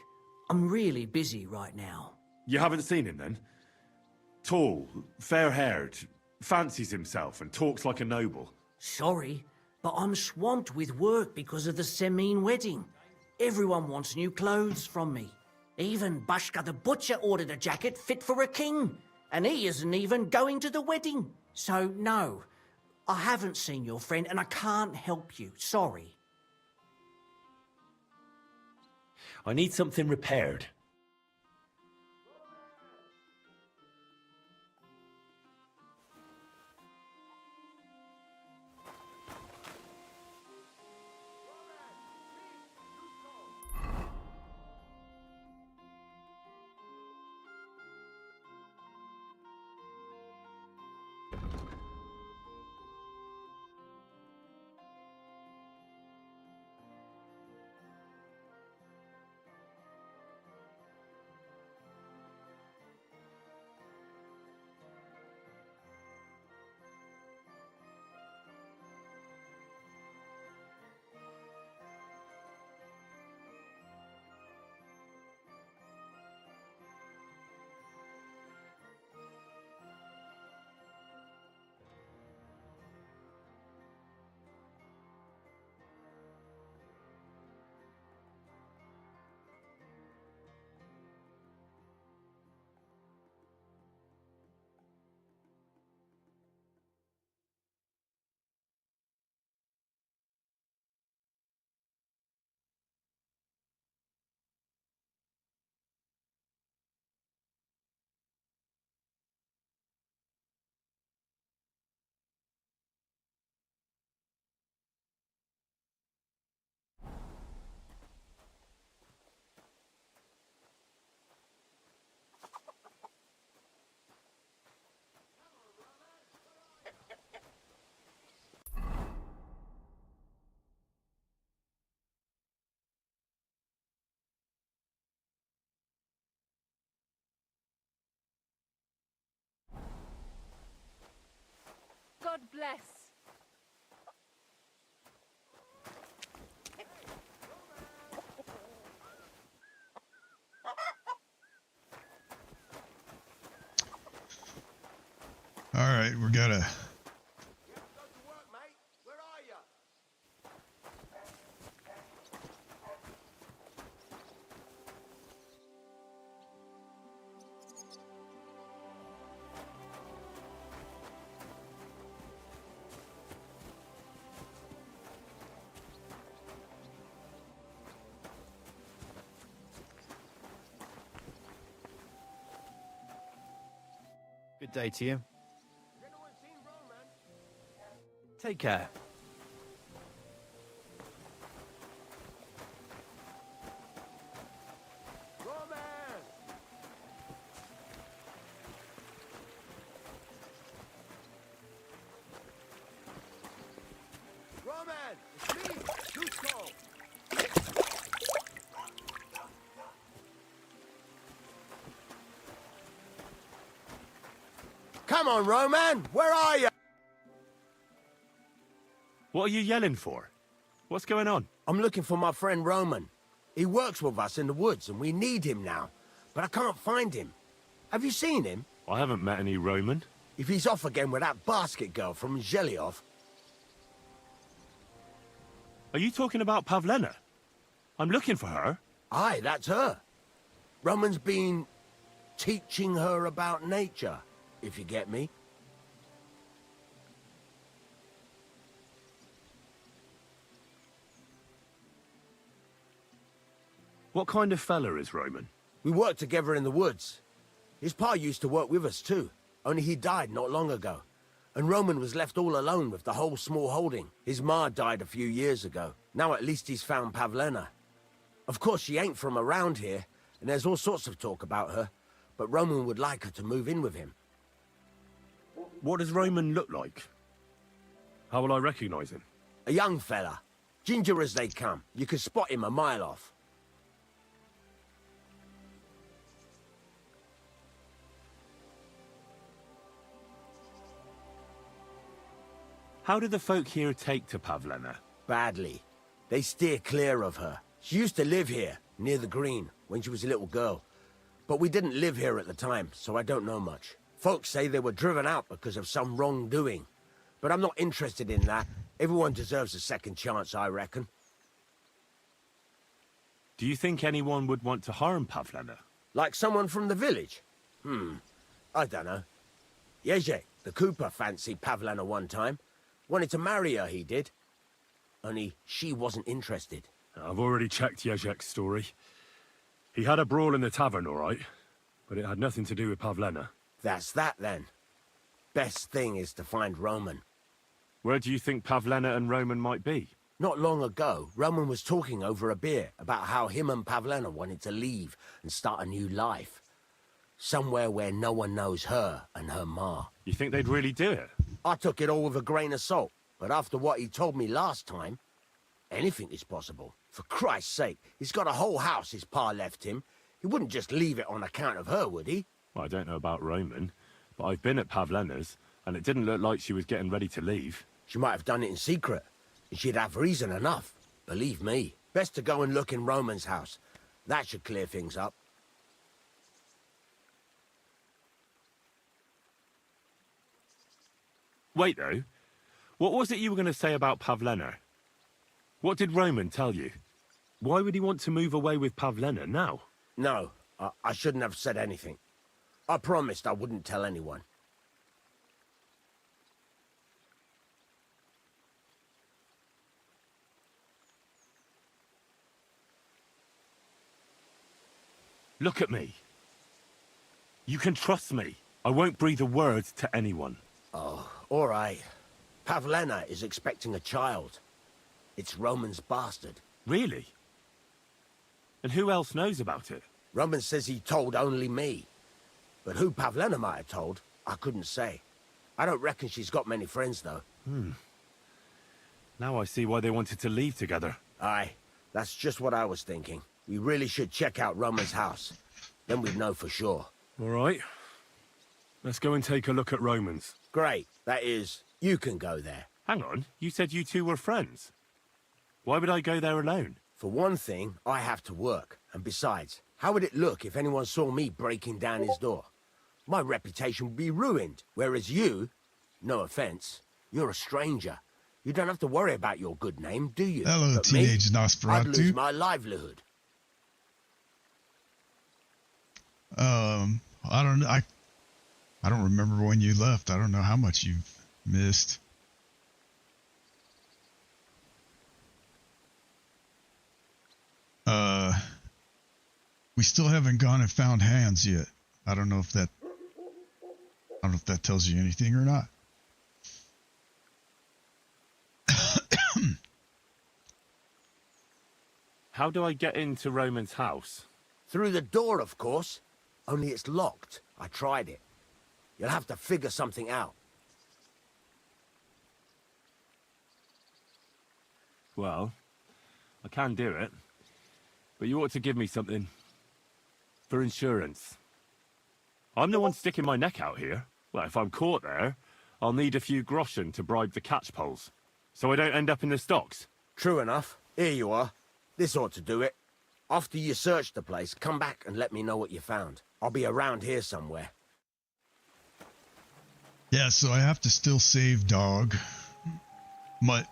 I'm really busy right now. You haven't seen him then? Tall, fair-haired, fancies himself and talks like a noble. Sorry, but I'm swamped with work because of the Semine wedding. Everyone wants new clothes from me. Even Bashka the Butcher ordered a jacket fit for a king, and he isn't even going to the wedding. So, no, I haven't seen your friend and I can't help you. Sorry. I need something repaired. God bless. All right, we gotta. Good day to you. Take care. Roman, it's me, Dusko. Come on, Roman, where are you? What are you yelling for? What's going on? I'm looking for my friend Roman. He works with us in the woods, and we need him now. But I can't find him. Have you seen him? I haven't met any Roman. If he's off again with that basket girl from Zhelyov. Are you talking about Pavlena? I'm looking for her. Aye, that's her. Roman's been teaching her about nature, if you get me. What kind of fella is Roman? We worked together in the woods. His pa used to work with us too, only he died not long ago. And Roman was left all alone with the whole small holding. His ma died a few years ago. Now at least he's found Pavlena. Of course, she ain't from around here, and there's all sorts of talk about her, but Roman would like her to move in with him. What does Roman look like? How will I recognize him? A young fella. Ginger as they come. You can spot him a mile off. How do the folk here take to Pavlena? Badly. They steer clear of her. She used to live here, near the green, when she was a little girl. But we didn't live here at the time, so I don't know much. Folks say they were driven out because of some wrongdoing. But I'm not interested in that. Everyone deserves a second chance, I reckon. Do you think anyone would want to harm Pavlena? Like someone from the village? I don't know. Jezek, the cooper, fancied Pavlena one time. Wanted to marry her, he did. Only she wasn't interested. I've already checked Jezek's story. He had a brawl in the tavern, all right, but it had nothing to do with Pavlena. That's that, then. Best thing is to find Roman. Where do you think Pavlena and Roman might be? Not long ago, Roman was talking over a beer about how him and Pavlena wanted to leave and start a new life. Somewhere where no one knows her and her ma. You think they'd really do it? I took it all with a grain of salt, but after what he told me last time, anything is possible. For Christ's sake, he's got a whole house his pa left him. He wouldn't just leave it on account of her, would he? Well, I don't know about Roman, but I've been at Pavlena's, and it didn't look like she was getting ready to leave. She might have done it in secret, and she'd have reason enough. Believe me. Best to go and look in Roman's house. That should clear things up. Wait, though. What was it you were going to say about Pavlena? What did Roman tell you? Why would he want to move away with Pavlena now? No, I shouldn't have said anything. I promised I wouldn't tell anyone. Look at me. You can trust me. I won't breathe a word to anyone. Oh, all right. Pavlena is expecting a child. It's Roman's bastard. Really? And who else knows about it? Roman says he told only me. But who Pavlena might have told, I couldn't say. I don't reckon she's got many friends, though. Now I see why they wanted to leave together. Aye, that's just what I was thinking. We really should check out Roman's house. Then we'd know for sure. All right. Let's go and take a look at Roman's. Great. That is, you can go there. Hang on, you said you two were friends. Why would I go there alone? For one thing, I have to work. And besides, how would it look if anyone saw me breaking down his door? My reputation would be ruined. Whereas you, no offense, you're a stranger. You don't have to worry about your good name, do you? Hello, But teenage me, Nosferatu. I'd lose my livelihood. I don't remember when you left. I don't know how much you've missed. We still haven't gone and found Hans yet. I don't know if that tells you anything or not. How do I get into Roman's house? Through the door, of course. Only it's locked. I tried it. You'll have to figure something out. Well, I can do it. But you ought to give me something. For insurance. I'm the one sticking my neck out here. Well, if I'm caught there, I'll need a few groschen to bribe the catchpoles. So I don't end up in the stocks. True enough. Here you are. This ought to do it. After you search the place, come back and let me know what you found. I'll be around here somewhere. Yeah, so I have to still save dog. But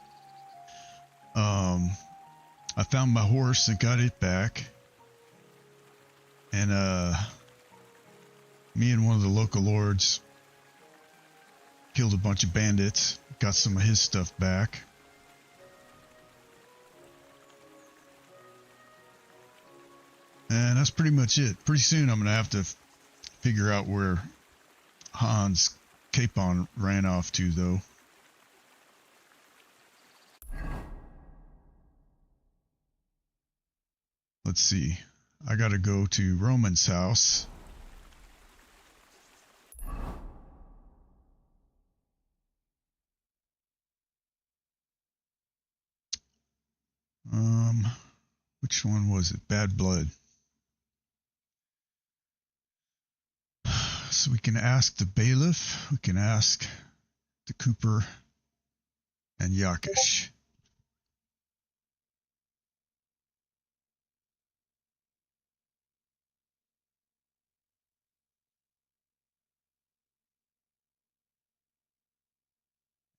I found my horse and got it back. And me and one of the local lords killed a bunch of bandits, got some of his stuff back. And that's pretty much it. Pretty soon I'm going to have to figure out where Hans Capon ran off to, though. Let's see. I got to go to Roman's house. Which one was it? Bad Blood. So we can ask the bailiff, we can ask the cooper, and Yakish.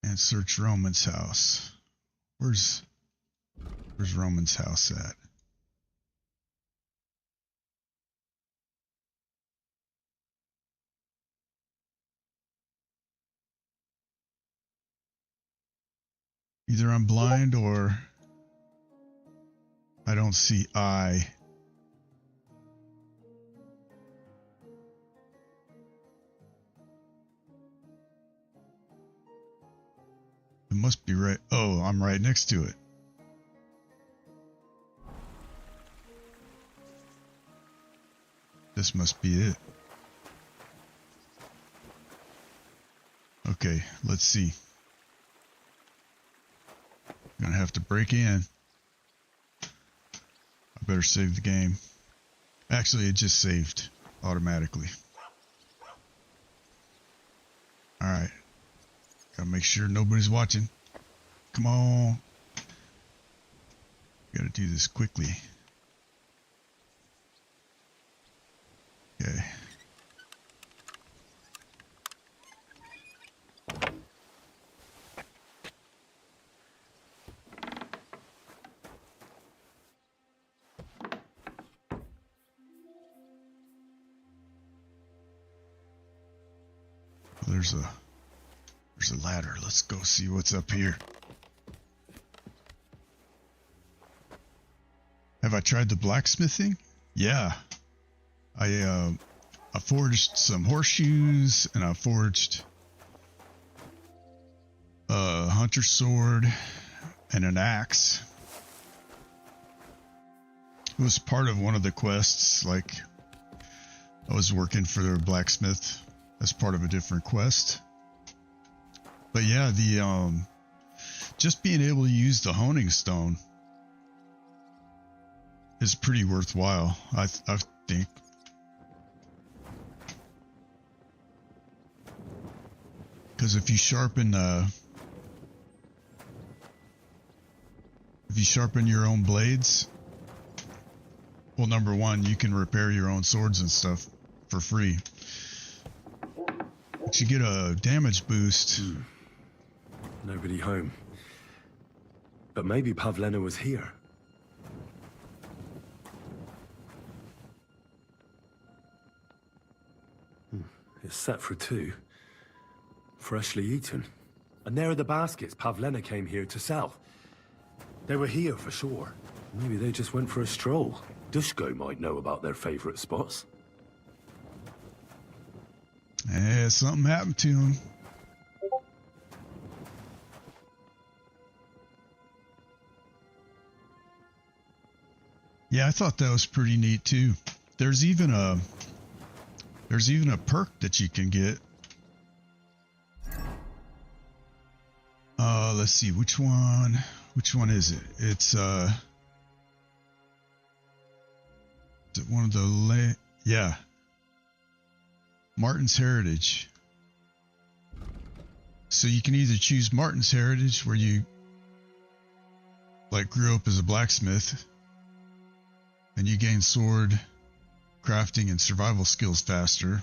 And search Roman's house. Where's Roman's house at? Either I'm blind or I don't see I. It must be right. Oh, I'm right next to it. This must be it. Okay, let's see. Gonna have to break in. I better save the game. Actually, it just saved automatically. Alright. Gotta make sure nobody's watching. Come on. Gotta do this quickly. Okay. There's a ladder. Let's go see what's up here. Have I tried the blacksmithing? Yeah. I forged some horseshoes and I forged a hunter sword and an axe. It was part of one of the quests, like I was working for the blacksmith as part of a different quest. But yeah, the just being able to use the honing stone is pretty worthwhile, I think. Because if you sharpen your own blades, well, number one, you can repair your own swords and stuff for free. But you get a damage boost. Nobody home. But maybe Pavlena was here. It's set for two. Freshly eaten. And there are the baskets Pavlena came here to sell. They were here for sure. Maybe they just went for a stroll. Dushko might know about their favorite spots. Yeah, something happened to him. Yeah, I thought that was pretty neat too. There's even a perk that you can get. Let's see which one is it? It's is it one of the yeah. Martin's Heritage. So you can either choose Martin's Heritage, where you like grew up as a blacksmith and you gain sword crafting and survival skills faster,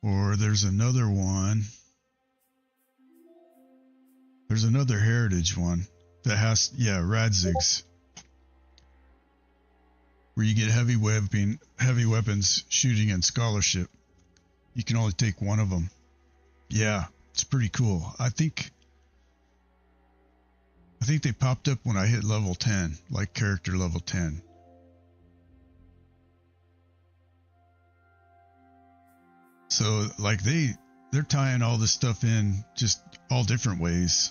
or there's another one. There's another heritage one that has, Radzigs, where you get heavy weapons, shooting, and scholarship. You can only take one of them. Yeah, it's pretty cool. I think they popped up when I hit level 10, like character level 10. So like they're tying all this stuff in just all different ways.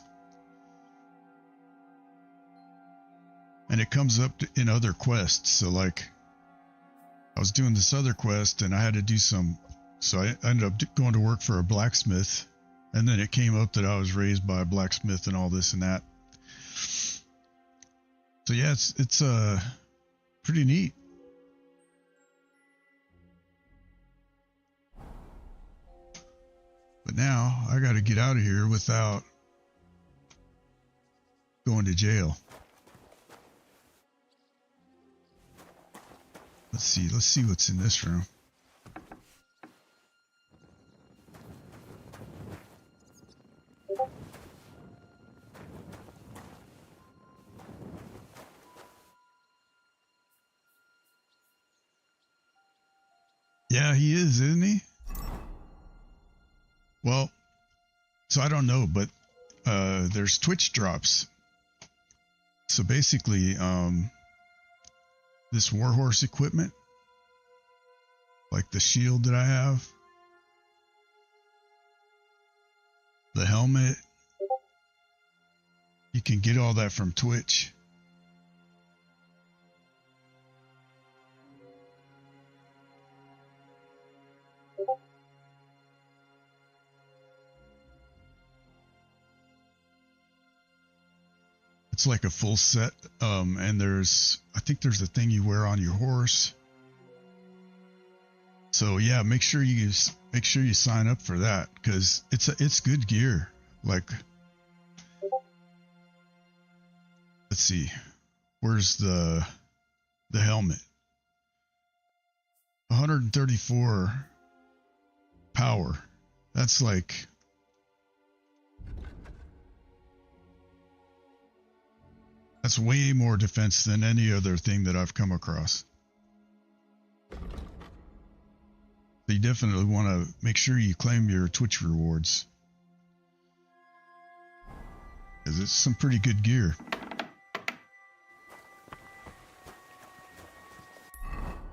And it comes up in other quests. So like I was doing this other quest and I had to do so I ended up going to work for a blacksmith, and then it came up that I was raised by a blacksmith and all this and that. So yeah, it's pretty neat. But now I got to get out of here without going to jail. Let's see what's in this room. Yeah, he is, isn't he? Well, so I don't know, but there's Twitch drops. So basically, this warhorse equipment, like the shield that I have, the helmet, you can get all that from Twitch. It's like a full set, and I think there's a thing you wear on your horse. So yeah, make sure you sign up for that, because it's good gear. Like, let's see, where's the helmet? 134 power. That's like, that's way more defense than any other thing that I've come across. You definitely want to make sure you claim your Twitch rewards, because it's some pretty good gear.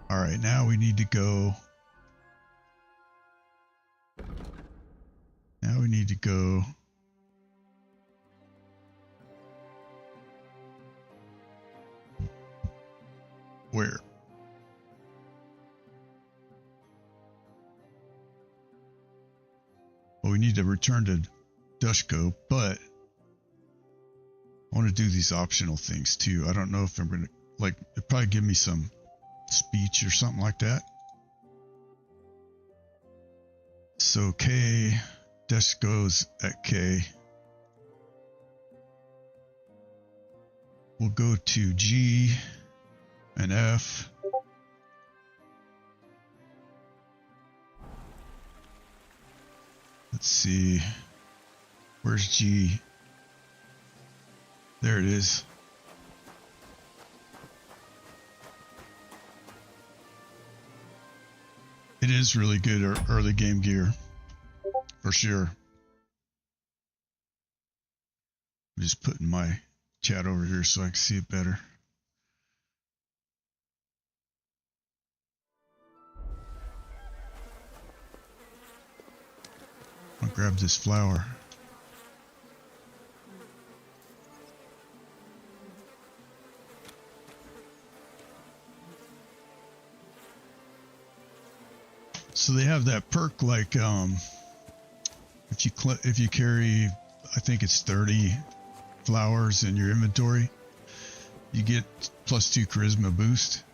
All right, now we need to go. Now we need to go. Where? Well, we need to return to Dushko, but I want to do these optional things too. I don't know if I'm going to, like, it'll probably give me some speech or something like that. So K, Dushko's at K. We'll go to G and F. Let's see. Where's G? There it is. It is really good early game gear, for sure. I'm just putting my chat over here so I can see it better. I'll grab this flower. So they have that perk, like if you carry, I think it's 30 flowers in your inventory, you get +2 charisma boost.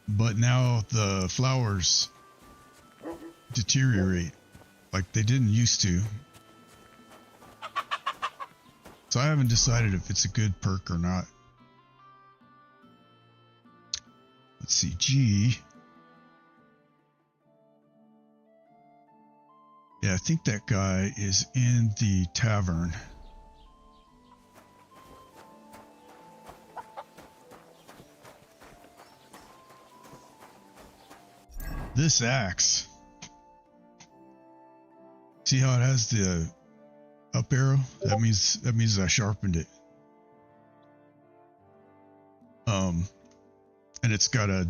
But now the flowers deteriorate like they didn't used to. So I haven't decided if it's a good perk or not. Let's see, G. Yeah, I think that guy is in the tavern. This axe. See how it has the up arrow? That means I sharpened it. And it's got a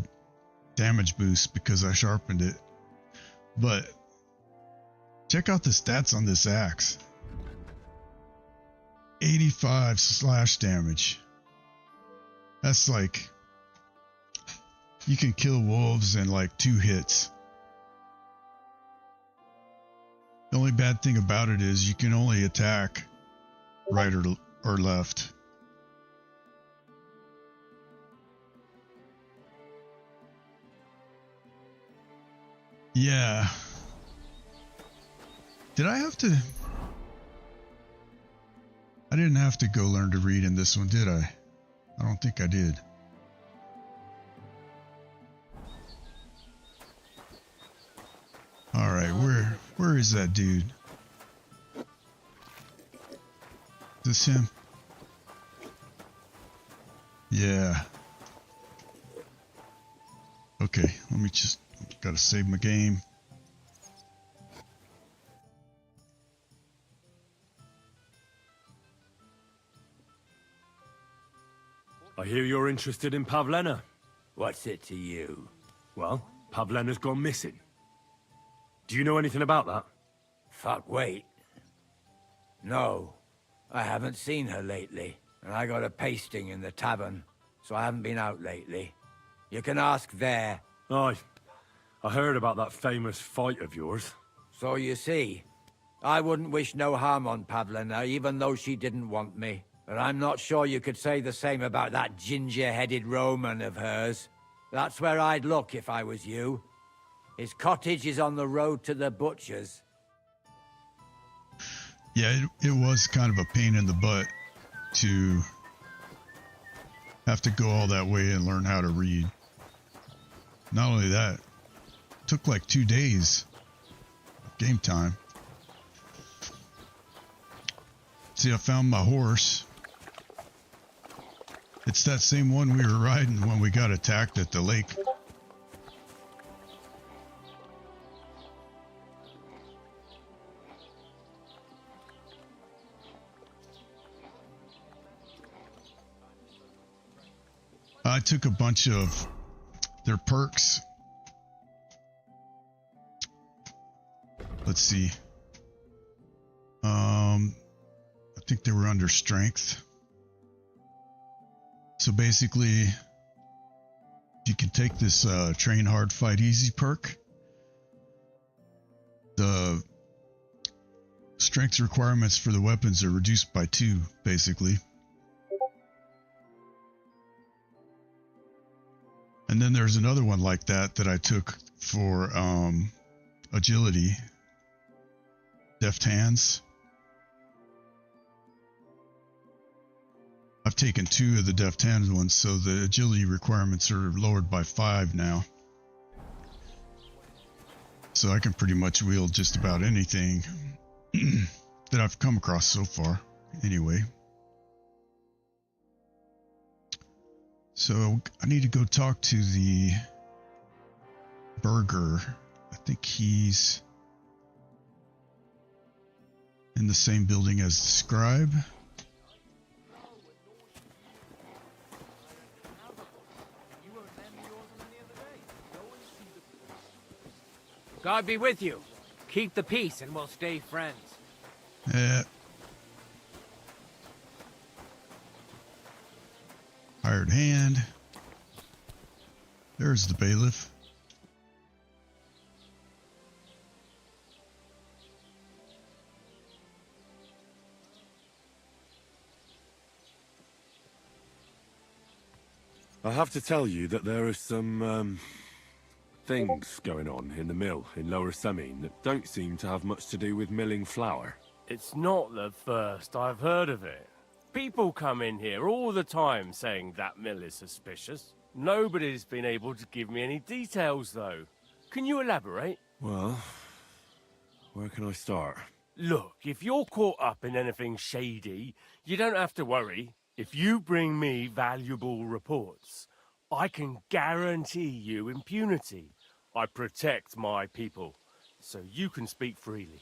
damage boost because I sharpened it. But check out the stats on this axe. 85 slash damage. That's like, you can kill wolves in like 2 hits. The only bad thing about it is you can only attack right or left. Yeah. Did I have to? I didn't have to go learn to read in this one, did I? I don't think I did. All right, where is that dude? Is this him? Okay, let me just, gotta save my game. I hear you're interested in Pavlena. What's it to you? Well, Pavlena's gone missing. Do you know anything about that? Fuck, wait. No, I haven't seen her lately, and I got a pasting in the tavern, so I haven't been out lately. You can ask there. Aye. I heard about that famous fight of yours. So you see, I wouldn't wish no harm on Pavlena, even though she didn't want me. But I'm not sure you could say the same about that ginger-headed Roman of hers. That's where I'd look if I was you. His cottage is on the road to the butcher's. Yeah, it was kind of a pain in the butt to have to go all that way and learn how to read. Not only that, it took like 2 days game time. See, I found my horse. It's that same one we were riding when we got attacked at the lake. I took a bunch of their perks. Let's see. I think they were under strength. So basically, you can take this train hard, fight easy perk. The strength requirements for the weapons are reduced by 2, basically. And then there's another one like that I took for agility, deft hands. I've taken 2 of the deft hand ones, so the agility requirements are lowered by 5 now. So I can pretty much wield just about anything that I've come across so far, anyway. So I need to go talk to the burger. I think he's in the same building as the scribe. God be with you. Keep the peace and we'll stay friends. Hired hand. There's the bailiff. I have to tell you that there are some, things going on in the mill in Lower Semine that don't seem to have much to do with milling flour. It's not the first I've heard of it. People come in here all the time saying that mill is suspicious. Nobody's been able to give me any details, though. Can you elaborate? Well, where can I start? Look, if you're caught up in anything shady, you don't have to worry. If you bring me valuable reports, I can guarantee you impunity. I protect my people, so you can speak freely.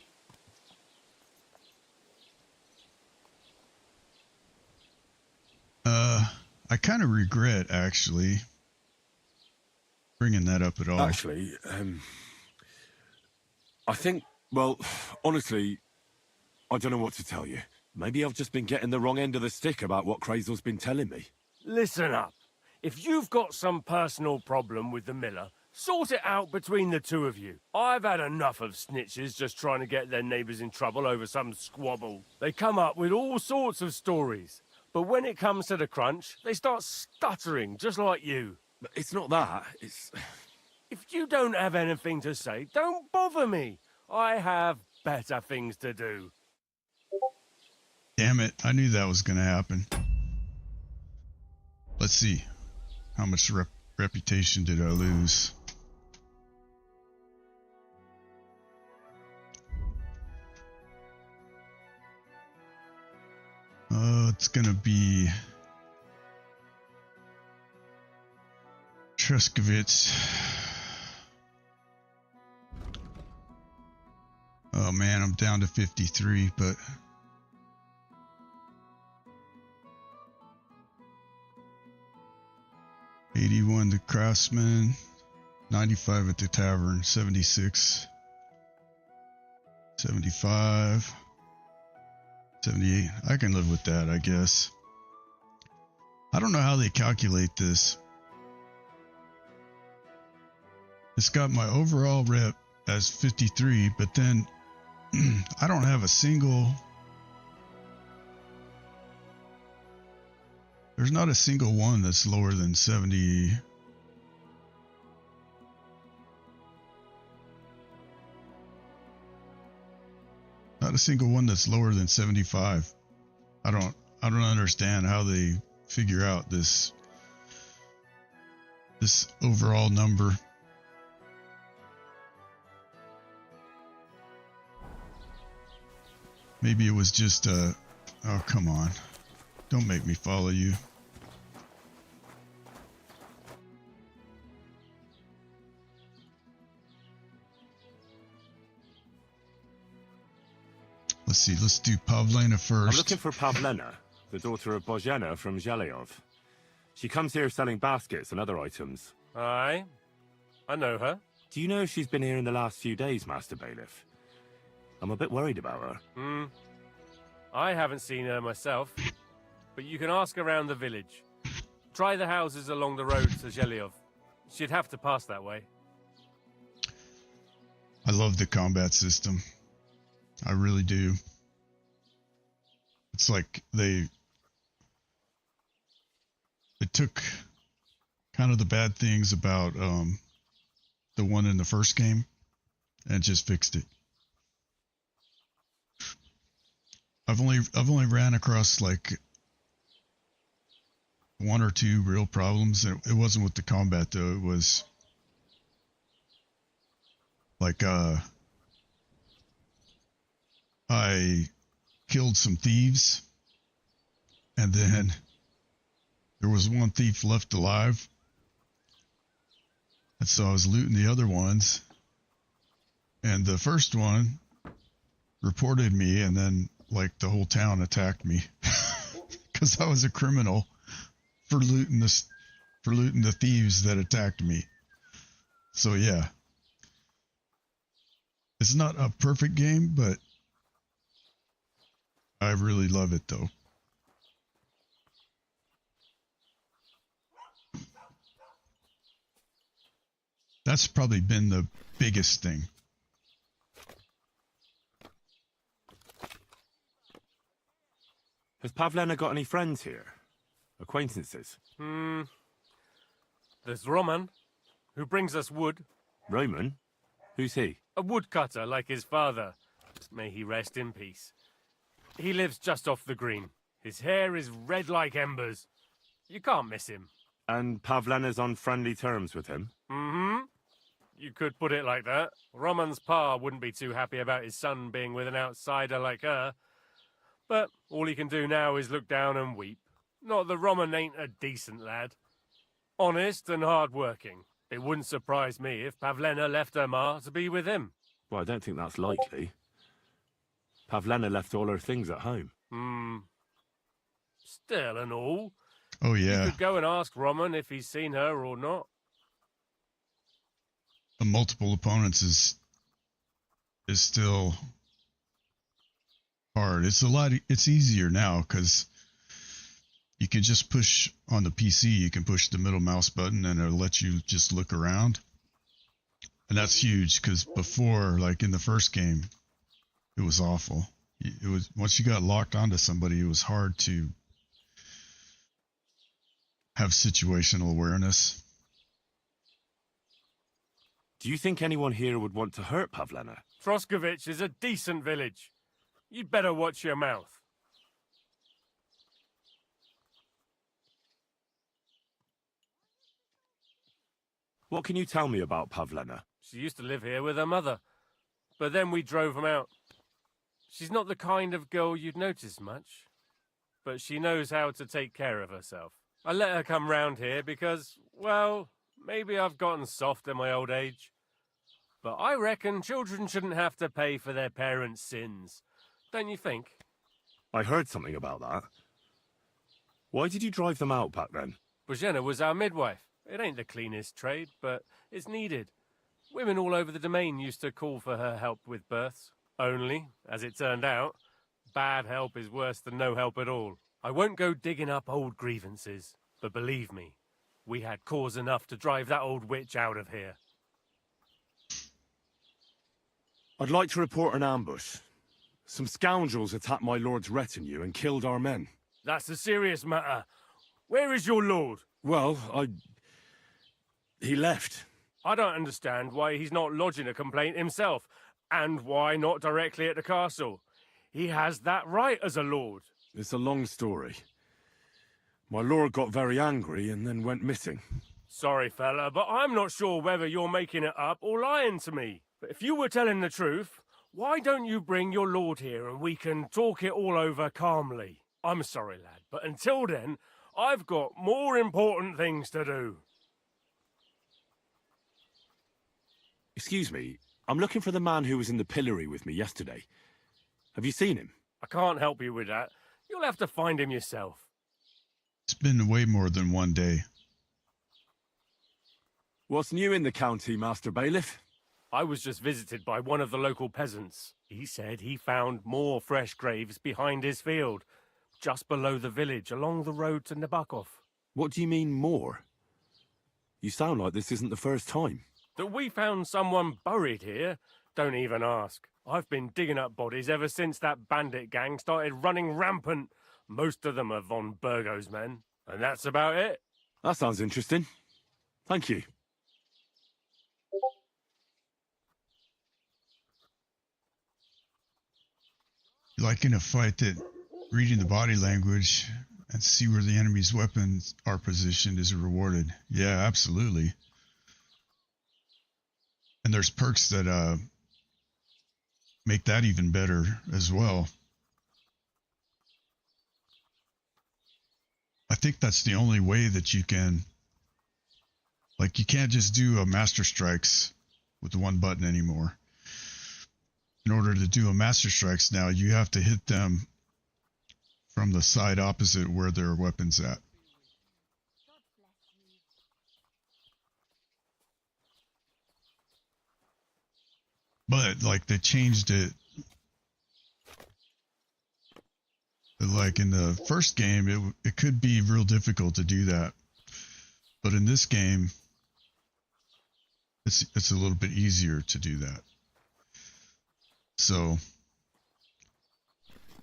I kind of regret, actually, bringing that up at all. Actually, I think, well, honestly, I don't know what to tell you. Maybe I've just been getting the wrong end of the stick about what Crazel's been telling me. Listen up. If you've got some personal problem with the miller, sort it out between the two of you. I've had enough of snitches just trying to get their neighbours in trouble over some squabble. They come up with all sorts of stories. But when it comes to the crunch, they start stuttering, just like you. But it's not that, it's... If you don't have anything to say, don't bother me. I have better things to do. Damn it, I knew that was going to happen. Let's see. How much reputation did I lose? It's going to be Treskovitz. Oh man, I'm down to 53, but... $81 the craftsman, 95 at the tavern, 76, 75, 78. I can live with that, I guess. I don't know how they calculate this. It's got my overall rep as 53, but then I don't have a single... There's not a single one that's lower than 70. Not a single one that's lower than 75. I don't understand how they figure out this overall number. Maybe it was just oh, come on. Don't make me follow you. Let's see, let's do Pavlena first. I'm looking for Pavlena, the daughter of Bozhena from Zhelyov. She comes here selling baskets and other items. Aye, I know her. Do you know if she's been here in the last few days, Master Bailiff? I'm a bit worried about her. I haven't seen her myself. But you can ask around the village. Try the houses along the road to Zhelyov. She'd have to pass that way. I love the combat system. I really do. It's like they took kind of the bad things about the one in the first game and just fixed it. I've only ran across like one or two real problems. It wasn't with the combat though. It was like I killed some thieves, and then there was one thief left alive, and so I was looting the other ones, and the first one reported me, and then like the whole town attacked me because I was a criminal for looting the thieves that attacked me. So yeah, it's not a perfect game, but I really love it though. That's probably been the biggest thing. Has Pavlena got any friends here? Acquaintances? There's Roman, who brings us wood. Roman? Who's he? A woodcutter like his father. May he rest in peace. He lives just off the green. His hair is red like embers. You can't miss him. And Pavlena's on friendly terms with him? You could put it like that. Roman's pa wouldn't be too happy about his son being with an outsider like her. But all he can do now is look down and weep. Not that Roman ain't a decent lad. Honest and hard-working. It wouldn't surprise me if Pavlena left her ma to be with him. Well, I don't think that's likely. Pavlena left all her things at home. Still and all. Oh yeah. You could go and ask Roman if he's seen her or not. The multiple opponents is still hard. It's easier now because you can just push on the PC. You can push the middle mouse button and it'll let you just look around. And that's huge because before, like in the first game, it was awful. It was once you got locked onto somebody, it was hard to have situational awareness. Do you think anyone here would want to hurt Pavlena? Troskovich is a decent village. You'd better watch your mouth. What can you tell me about Pavlena? She used to live here with her mother, but then we drove them out. She's not the kind of girl you'd notice much, but she knows how to take care of herself. I let her come round here because, well, maybe I've gotten soft in my old age. but I reckon children shouldn't have to pay for their parents' sins. Don't you think? I heard something about that. Why did you drive them out back then? Bojena was our midwife. It ain't the cleanest trade, but it's needed. Women all over the domain used to call for her help with births. Only, as it turned out, bad help is worse than no help at all. I won't go digging up old grievances, but believe me, we had cause enough to drive that old witch out of here. I'd like to report an ambush. Some scoundrels attacked my lord's retinue and killed our men. That's a serious matter. Where is your lord? Well, he left. I don't understand why he's not lodging a complaint himself, and why not directly at the castle. He has that right as a lord. It's a long story. My lord got very angry and then went missing. Sorry, fella, but I'm not sure whether you're making it up or lying to me. But if you were telling the truth, why don't you bring your lord here and we can talk it all over calmly? I'm sorry, lad, but until then, I've got more important things to do. Excuse me, I'm looking for the man who was in the pillory with me yesterday. Have you seen him? I can't help you with that. You'll have to find him yourself. It's been way more than one day. What's new in the county, Master Bailiff? I was just visited by one of the local peasants. He said he found more fresh graves behind his field, just below the village, along the road to Nabokov. What do you mean, more? You sound like this isn't the first time. That we found someone buried here? Don't even ask. I've been digging up bodies ever since that bandit gang started running rampant. Most of them are von Burgo's men. And that's about it. That sounds interesting. Thank you. Like in a fight, that reading the body language and see where the enemy's weapons are positioned is rewarded. Yeah, absolutely. And there's perks that make that even better as well. I think that's the only way that you can, like, you can't just do a master strikes with the one button anymore. In order to do a master strikes now, you have to hit them from the side opposite where their weapon's at. But, like, they changed it. Like, in the first game, it could be real difficult to do that. But in this game, it's a little bit easier to do that. So,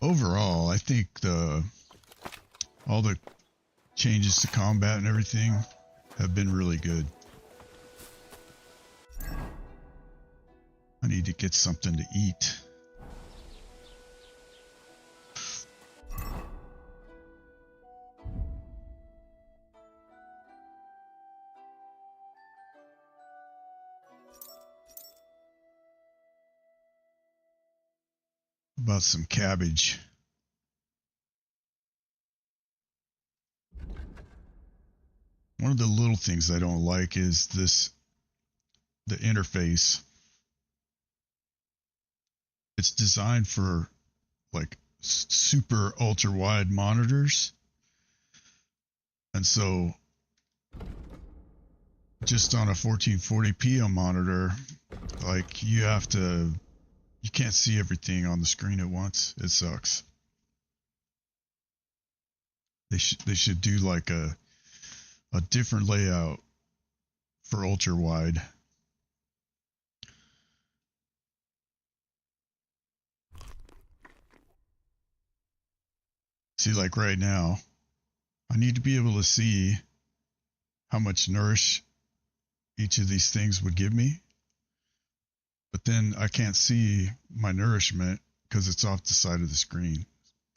overall, I think all the changes to combat and everything have been really good. I need to get something to eat. About some cabbage. One of the little things I don't like is the interface. It's designed for like super ultra wide monitors. And so just on a 1440p monitor, like you can't see everything on the screen at once. It sucks. They should do like a different layout for ultra wide. See, like right now, I need to be able to see how much nourish each of these things would give me. But then I can't see my nourishment because it's off the side of the screen.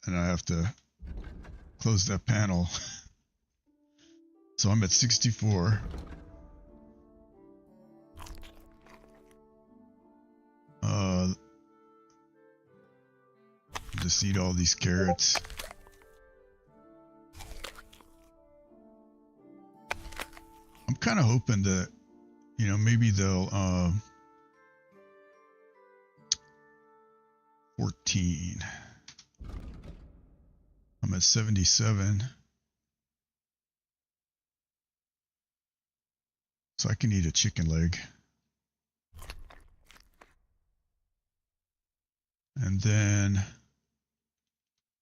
And I have to close that panel. So I'm at 64. Just eat all these carrots. I'm kind of hoping that, maybe they'll 19. I'm at 77. So I can eat a chicken leg. And then,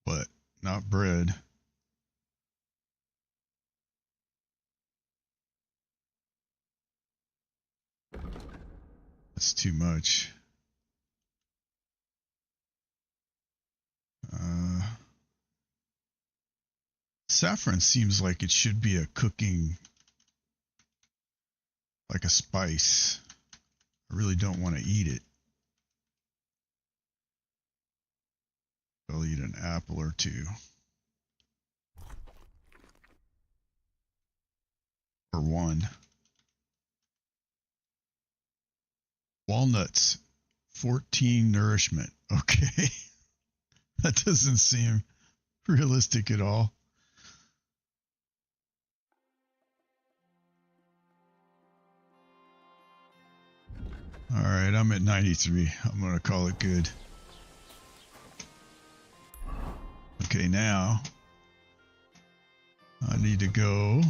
what? Not bread. That's too much. Saffron seems like it should be a cooking, like a spice. I really don't want to eat it. I'll eat an apple or two. Or one. Walnuts, 14 nourishment. Okay. That doesn't seem realistic at all. All right, I'm at 93. I'm going to call it good. Okay, now I need to go.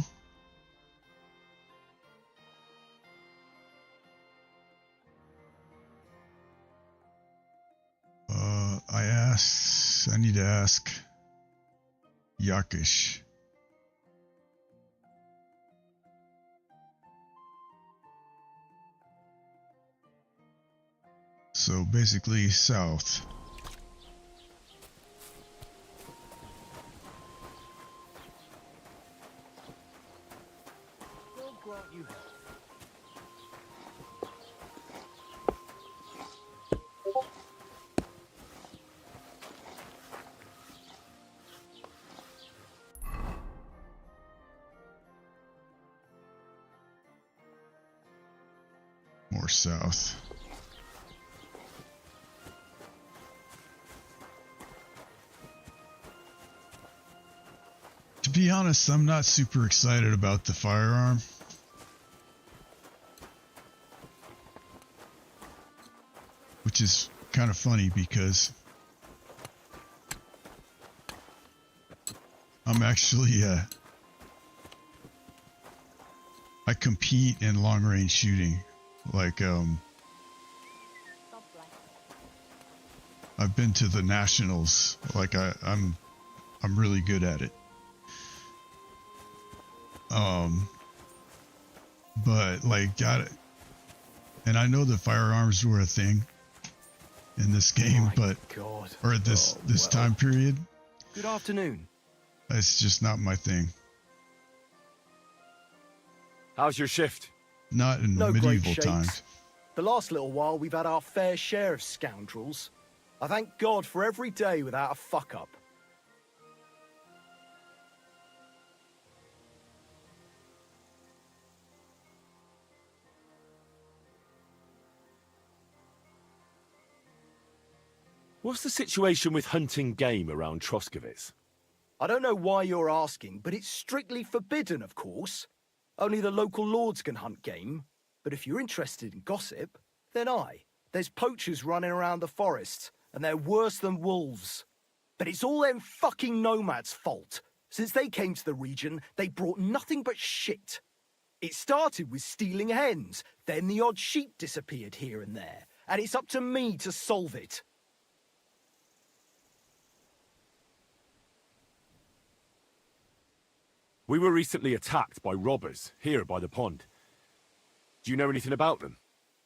I need to ask Yakish. So basically south. More south. To be honest, I'm not super excited about the firearm. Which is kind of funny because I'm actually I compete in long range shooting. Like I've been to the nationals. Like I'm really good at it. But like got it. And I know the firearms were a thing in this game, but God. or this time period. Good afternoon. It's just not my thing. How's your shift? Not in No great medieval shakes. times. The last little while, we've had our fair share of scoundrels. I thank God for every day without a fuck-up. What's the situation with hunting game around Troskovitz? I don't know why you're asking, but it's strictly forbidden, of course. Only the local lords can hunt game. But if you're interested in gossip, then there's poachers running around the forests, and they're worse than wolves. But it's all them fucking nomads' fault. Since they came to the region, they brought nothing but shit. It started with stealing hens, then the odd sheep disappeared here and there, and it's up to me to solve it. We were recently attacked by robbers here by the pond. Do you know anything about them?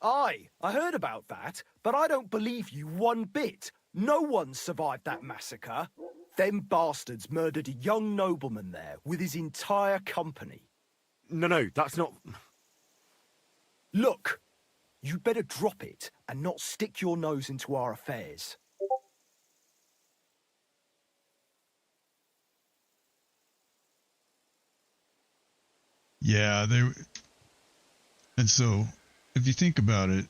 Aye, I heard about that, but I don't believe you one bit. No one survived that massacre. Them bastards murdered a young nobleman there with his entire company. No, that's not... Look, you'd better drop it and not stick your nose into our affairs. Yeah, and so if you think about it,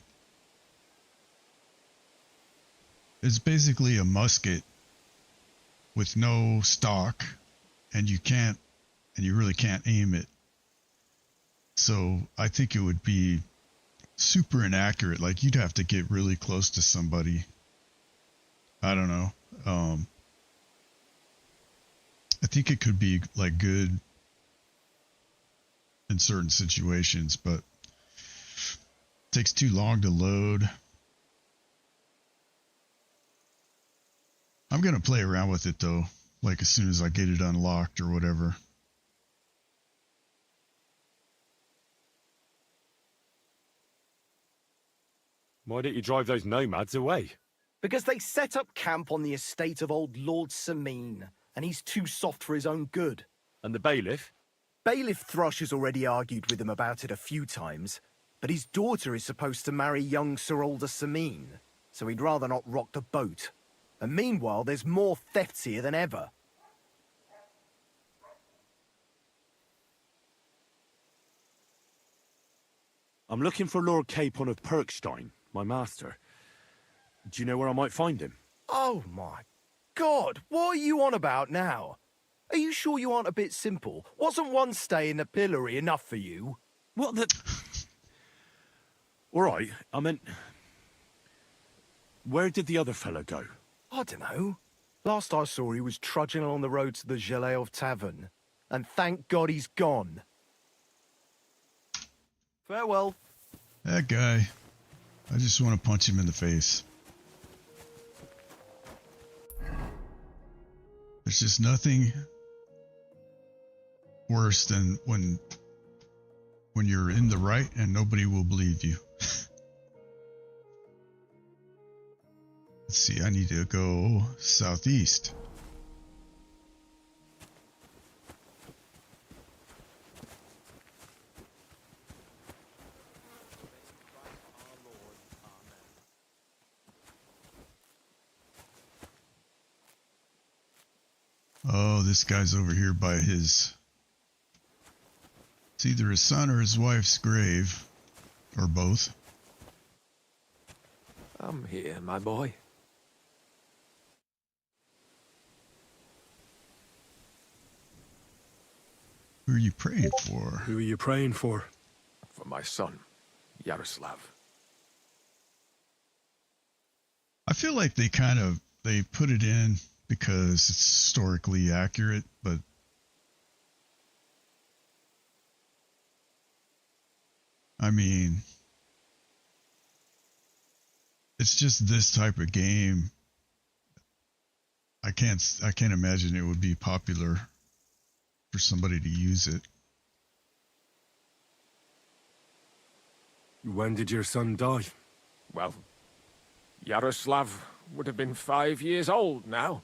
it's basically a musket with no stock, and you really can't aim it. So I think it would be super inaccurate. Like you'd have to get really close to somebody. I don't know. I think it could be like good in certain situations, but it takes too long to load. I'm going to play around with it though, like as soon as I get it unlocked or whatever. Why don't you drive those nomads away? Because they set up camp on the estate of old Lord Sameen, and he's too soft for his own good. And the bailiff? Bailiff Thrush has already argued with him about it a few times, but his daughter is supposed to marry young Sir Alder Sameen, so he'd rather not rock the boat. And meanwhile, there's more thefts here than ever. I'm looking for Lord Capon of Perkstein, my master. Do you know where I might find him? Oh my God, what are you on about now? Are you sure you aren't a bit simple? Wasn't one stay in the pillory enough for you? What the... All right, I meant... Where did the other fellow go? I don't know. Last I saw, he was trudging along the road to the Geleov Tavern. And thank God he's gone. Farewell. That guy. I just want to punch him in the face. There's just nothing worse than when you're in the right and nobody will believe you. Let's see, I need to go southeast. Oh, this guy's over here by his... It's either his son or his wife's grave. Or both. I'm here, my boy. Who are you praying for? Who are you praying for? For my son, Yaroslav. I feel like they put it in because it's historically accurate, but I mean, it's just this type of game. I can't imagine it would be popular for somebody to use it. When did your son die? Well, Yaroslav would have been 5 years old now.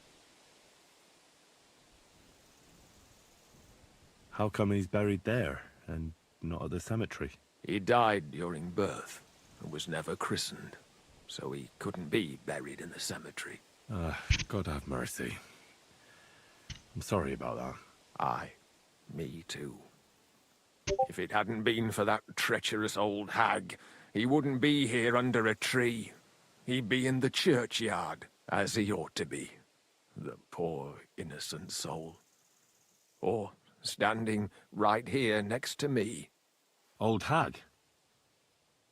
How come he's buried there and not at the cemetery? He died during birth and was never christened, so he couldn't be buried in the cemetery. God have mercy. I'm sorry about that. Aye, me too. If it hadn't been for that treacherous old hag, he wouldn't be here under a tree. He'd be in the churchyard, as he ought to be. The poor, innocent soul. Or standing right here next to me. Old hag?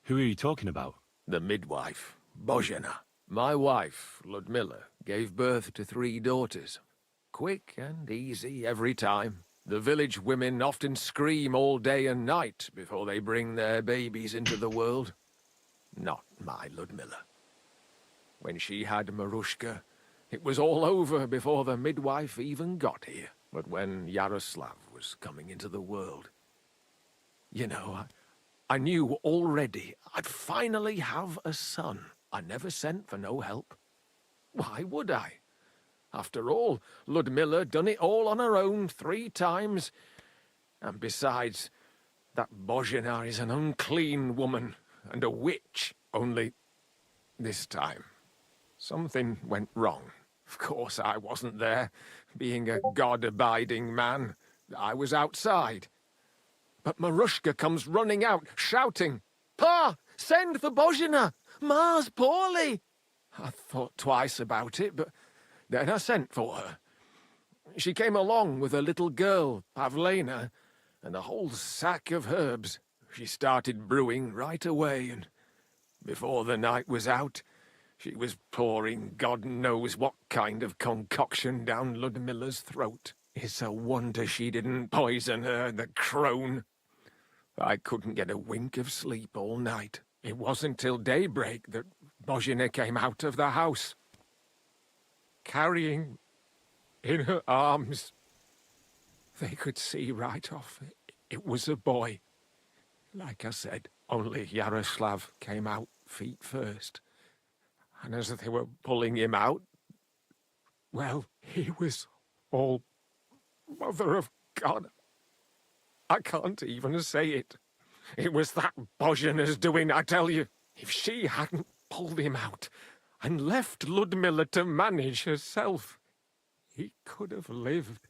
Who are you talking about? The midwife, Bozhena. My wife, Ludmilla, gave birth to 3 daughters. Quick and easy every time. The village women often scream all day and night before they bring their babies into the world. Not my Ludmilla. When she had Marushka, it was all over before the midwife even got here. But when Yaroslav was coming into the world, you know, I knew already I'd finally have a son. I never sent for no help. Why would I? After all, Ludmilla done it all on her own 3 times. And besides, that Bozhena is an unclean woman and a witch. Only this time, something went wrong. Of course I wasn't there, being a God-abiding man. I was outside. But Marushka comes running out, shouting, "Pa, send for Bozhena! Ma's poorly!" I thought twice about it, but then I sent for her. She came along with a little girl, Pavlena, and a whole sack of herbs. She started brewing right away, and before the night was out, She was pouring God knows what kind of concoction down Ludmilla's throat. It's a wonder she didn't poison her, the crone. I couldn't get a wink of sleep all night. It wasn't till daybreak that Bozhina came out of the house, carrying in her arms. They could see right off it was a boy. Like I said, only Yaroslav came out feet first. And as they were pulling him out, well, he was all Mother of God. I can't even say it. It was that Bozhina's doing, I tell you. If she hadn't pulled him out and left Ludmilla to manage herself, he could have lived.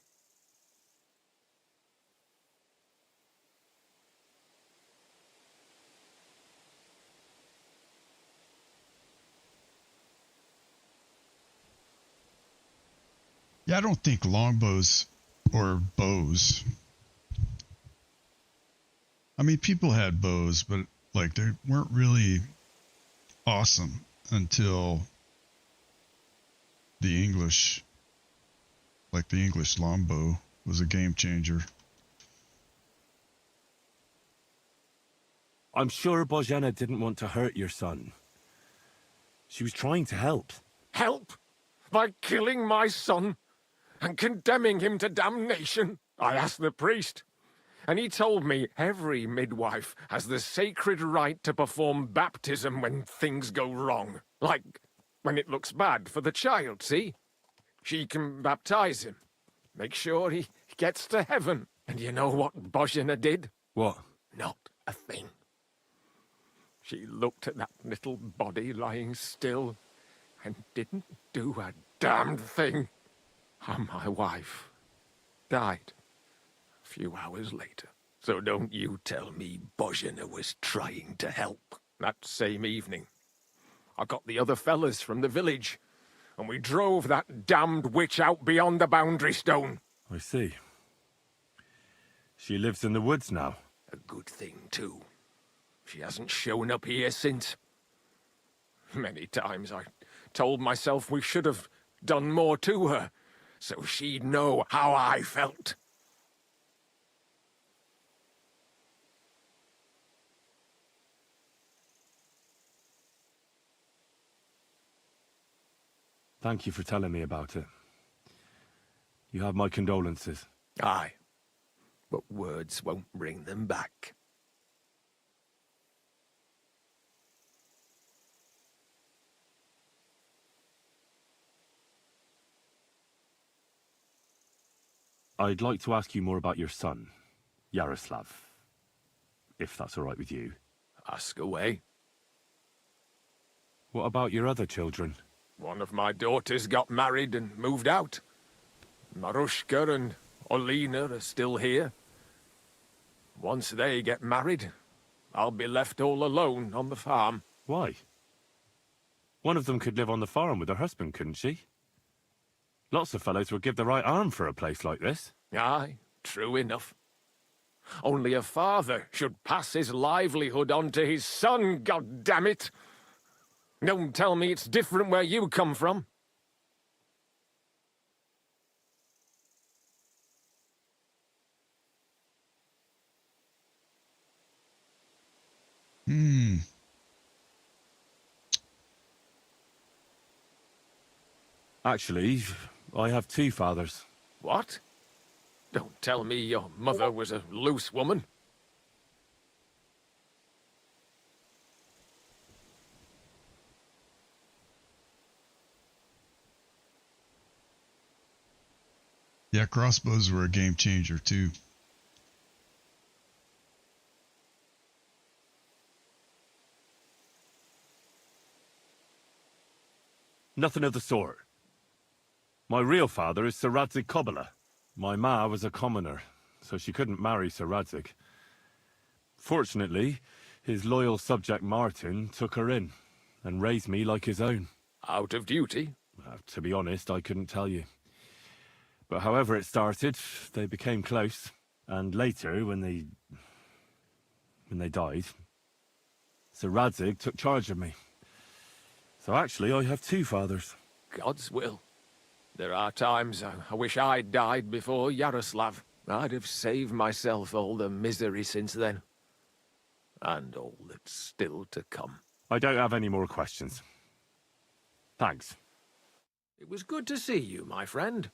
Yeah, I don't think longbows or bows. I mean, people had bows, but like they weren't really awesome until the English, like the English longbow was a game changer. I'm sure Bozhena didn't want to hurt your son. She was trying to help. Help? By killing my son and condemning him to damnation? I asked the priest, and he told me every midwife has the sacred right to perform baptism when things go wrong. Like when it looks bad for the child, see? She can baptize him, make sure he gets to heaven. And you know what Bozhena did? What? Not a thing. She looked at that little body lying still and didn't do a damned thing. And my wife died a few hours later. So don't you tell me Bozhena was trying to help. That same evening, I got the other fellas from the village, and we drove that damned witch out beyond the boundary stone. I see. She lives in the woods now. A good thing, too. She hasn't shown up here since. Many times I told myself we should have done more to her, so she'd know how I felt. Thank you for telling me about it. You have my condolences. Aye, but words won't bring them back. I'd like to ask you more about your son, Yaroslav, if that's all right with you. Ask away. What about your other children? One of my daughters got married and moved out. Marushka and Olina are still here. Once they get married, I'll be left all alone on the farm. Why? One of them could live on the farm with her husband, couldn't she? Lots of fellows would give the right arm for a place like this. Aye, true enough. Only a father should pass his livelihood on to his son, goddammit! Don't tell me it's different where you come from. Actually, I have two fathers. What? Don't tell me your mother was a loose woman. Yeah, crossbows were a game changer too. Nothing of the sort. My real father is Sir Radzig Kobyla. My ma was a commoner, so she couldn't marry Sir Radzig. Fortunately, his loyal subject Martin took her in and raised me like his own. Out of duty? To be honest, I couldn't tell you. But however it started, they became close. And later, when they died, Sir Radzig took charge of me. So actually, I have two fathers. God's will. There are times I wish I'd died before Yaroslav. I'd have saved myself all the misery since then. And all that's still to come. I don't have any more questions. Thanks. It was good to see you, my friend.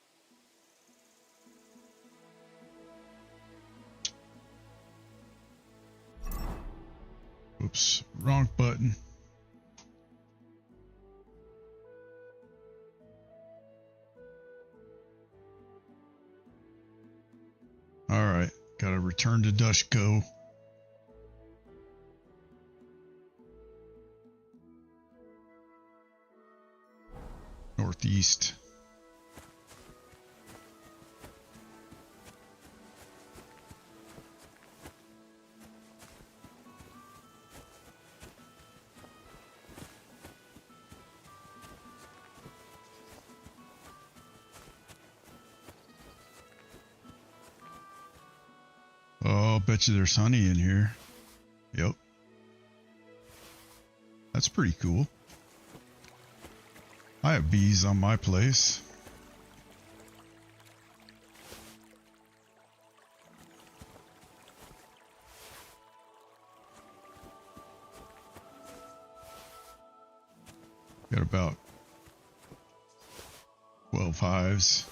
Oops, wrong button. Alright, gotta return to Dushko. Northeast. Oh, I'll bet you there's honey in here. Yep. That's pretty cool. I have bees on my place. Got about 12 hives.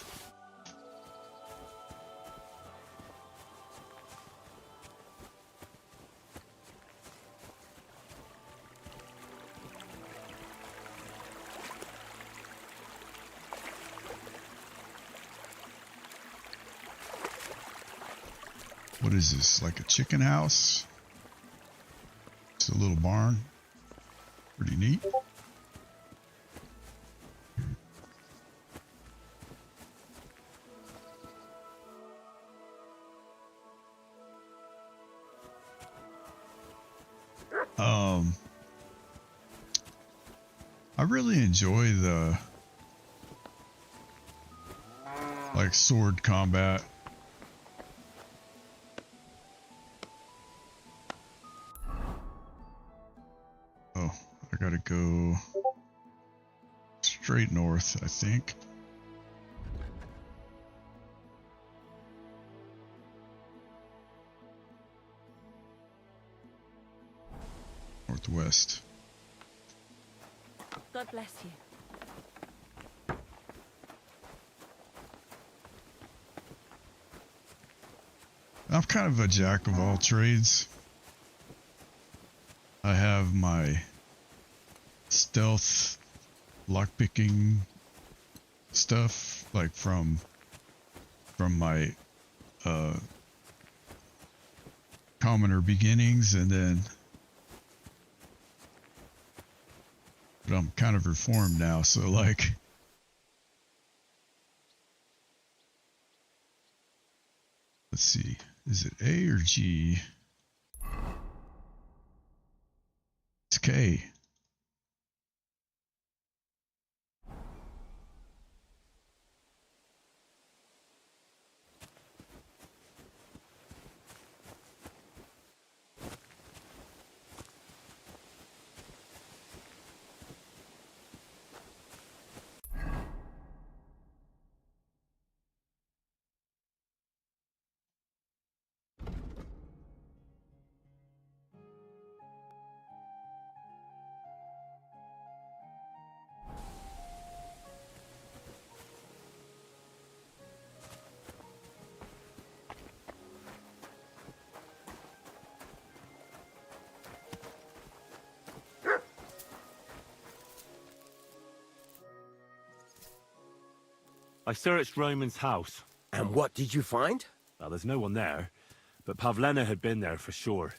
What is this, like a chicken house? It's a little barn. Pretty neat. I really enjoy the like sword combat. Oh, I gotta go straight north, I think. Northwest. God bless you. I'm kind of a jack of all trades. I have my stealth lockpicking stuff, like from my commoner beginnings, and then but I'm kind of reformed now, so like let's see, is it A or G? It's K. I searched Roman's house. And what did you find? Well, there's no one there, but Pavlena had been there for sure.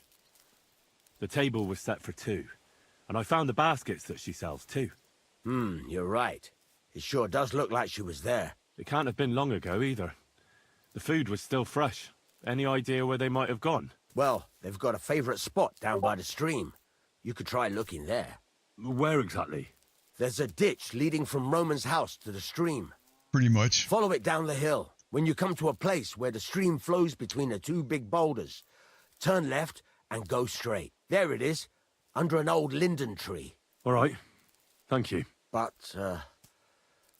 The table was set for two, and I found the baskets that she sells too. You're right. It sure does look like she was there. It can't have been long ago either. The food was still fresh. Any idea where they might have gone? Well, they've got a favorite spot down by the stream. You could try looking there. Where exactly? There's a ditch leading from Roman's house to the stream. Pretty much. Follow it down the hill. When you come to a place where the stream flows between the two big boulders, turn left and go straight. There it is, under an old linden tree. All right. Thank you. But,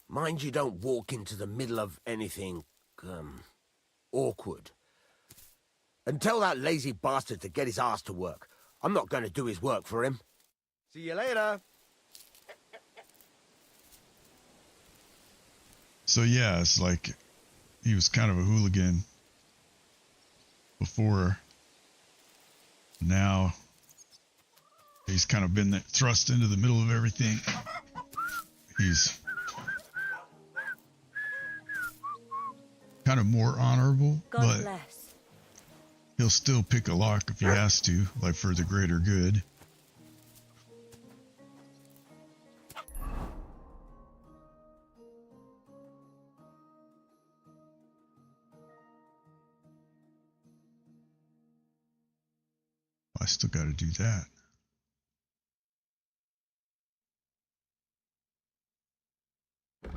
mind you don't walk into the middle of anything, awkward. And tell that lazy bastard to get his ass to work. I'm not going to do his work for him. See you later. So yeah, it's like he was kind of a hooligan before. Now he's kind of been thrust into the middle of everything. He's kind of more honorable, but he'll still pick a lock if he has to, like for the greater good. I still got to do that.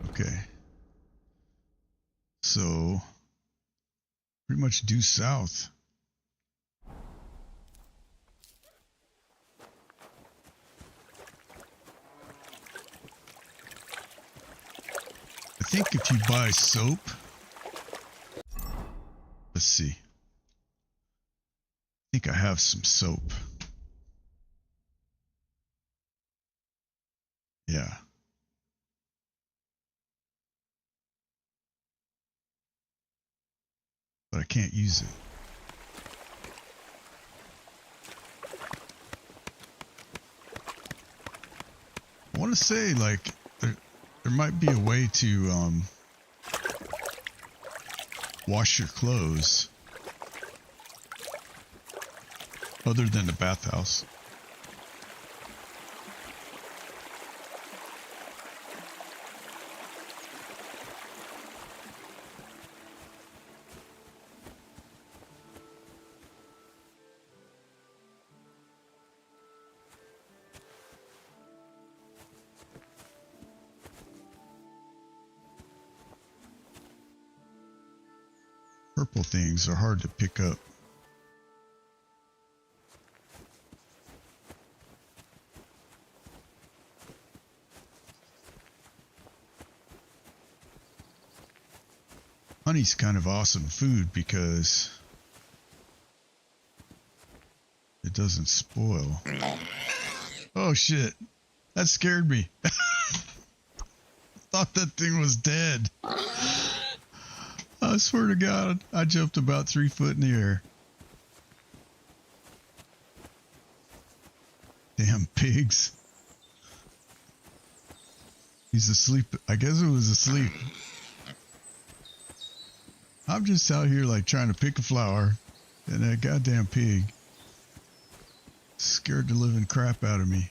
Okay. So, pretty much due south. I think if you buy soap, let's see. I think I have some soap. Yeah. But I can't use it. I want to say, like, there might be a way to wash your clothes other than the bathhouse. Purple things are hard to pick up. Honey's kind of awesome food because it doesn't spoil. Oh shit, that scared me. Thought that thing was dead. I swear to God, I jumped about 3 foot in the air. Damn pigs. He's asleep. I guess it was asleep. I'm just out here like trying to pick a flower, and that goddamn pig scared the living crap out of me.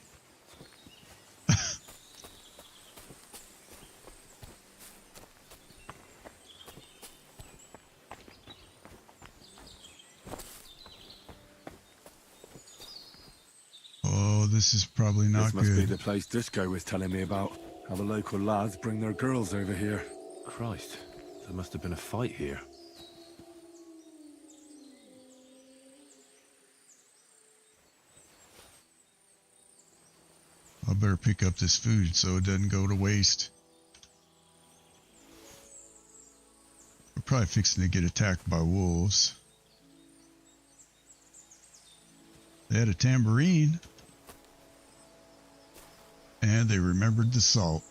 Oh, this is probably not good. This must be the place Disco was telling me about. How the local lads bring their girls over here. Christ, there must have been a fight here. I better pick up this food so it doesn't go to waste. We're probably fixing to get attacked by wolves. They had a tambourine. And they remembered the salt.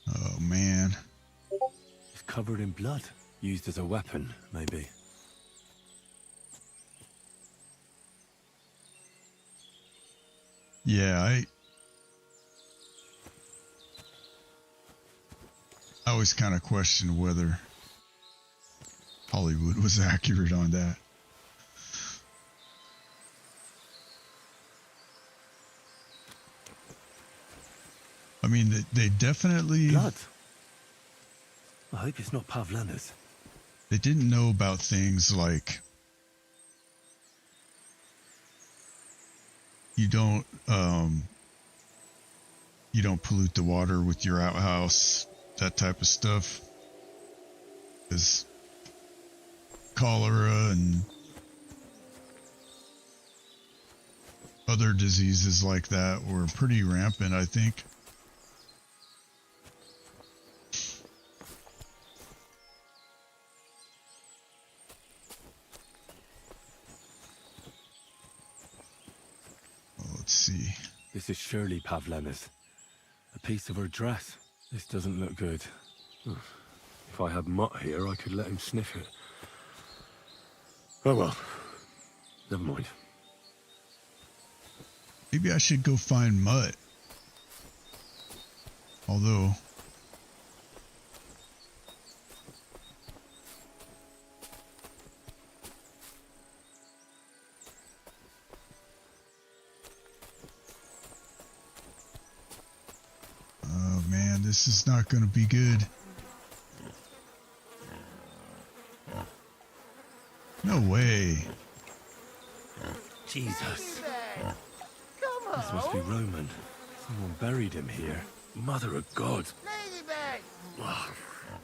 Oh man. It's covered in blood. Used as a weapon, maybe. Yeah, I always kind of question whether Hollywood was accurate on that. I mean, they definitely... Blood. I hope it's not Pavlena's. They didn't know about things like you don't pollute the water with your outhouse, that type of stuff. Because cholera and other diseases like that were pretty rampant, I think. Well, let's see. This is surely Pavlena's. A piece of her dress. This doesn't look good. If I had Mutt here, I could let him sniff it. Oh well. Never mind. Maybe I should go find Mutt. Although... oh man, this is not going to be good. No way. Jesus. This must be Roman. Someone buried him here. Mother of God.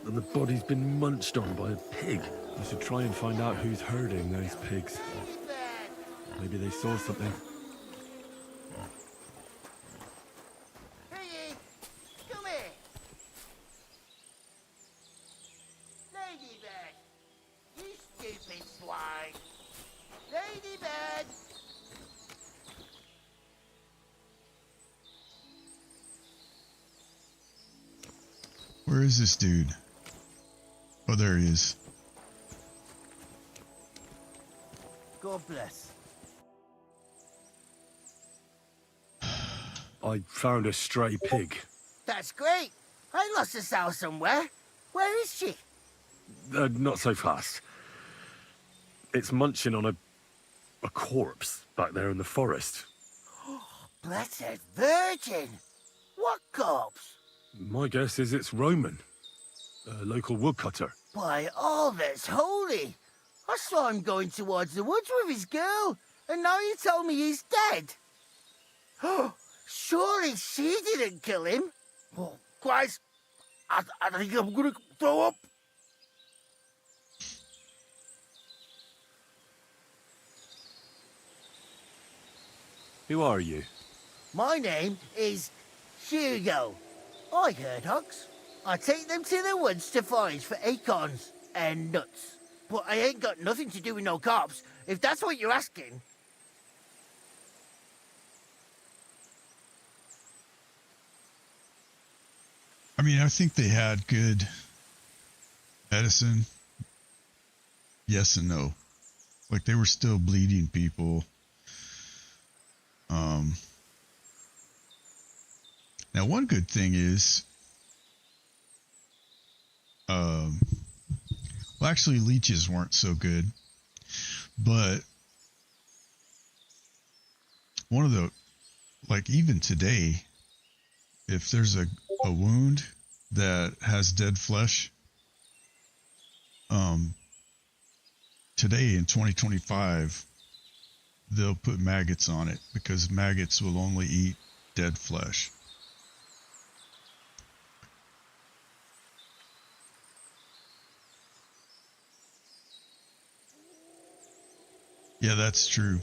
And the body's been munched on by a pig. I should try and find out who's herding those pigs. Maybe they saw something. Piggy, come here. Ladybird, you stupid swine. Ladybird. Where is this dude? Oh, there he is. God bless. I found a stray pig. That's great. I lost a sow somewhere. Where is she? Not so fast. It's munching on a corpse back there in the forest. Blessed Virgin. What corpse? My guess is it's Roman, a local woodcutter. By all that's holy. I saw him going towards the woods with his girl, and now you tell me he's dead. Surely she didn't kill him. Oh, Christ. I think I'm gonna throw up. Who are you? My name is Hugo. I herd hogs. I take them to the woods to forage for acorns and nuts. But I ain't got nothing to do with no cops, if that's what you're asking. I mean, I think they had good medicine. Yes and no. Like, they were still bleeding people. Now, one good thing is, well, actually, leeches weren't so good, but one of the, like, even today, if there's a wound that has dead flesh, today in 2025, they'll put maggots on it because maggots will only eat dead flesh. Yeah, that's true.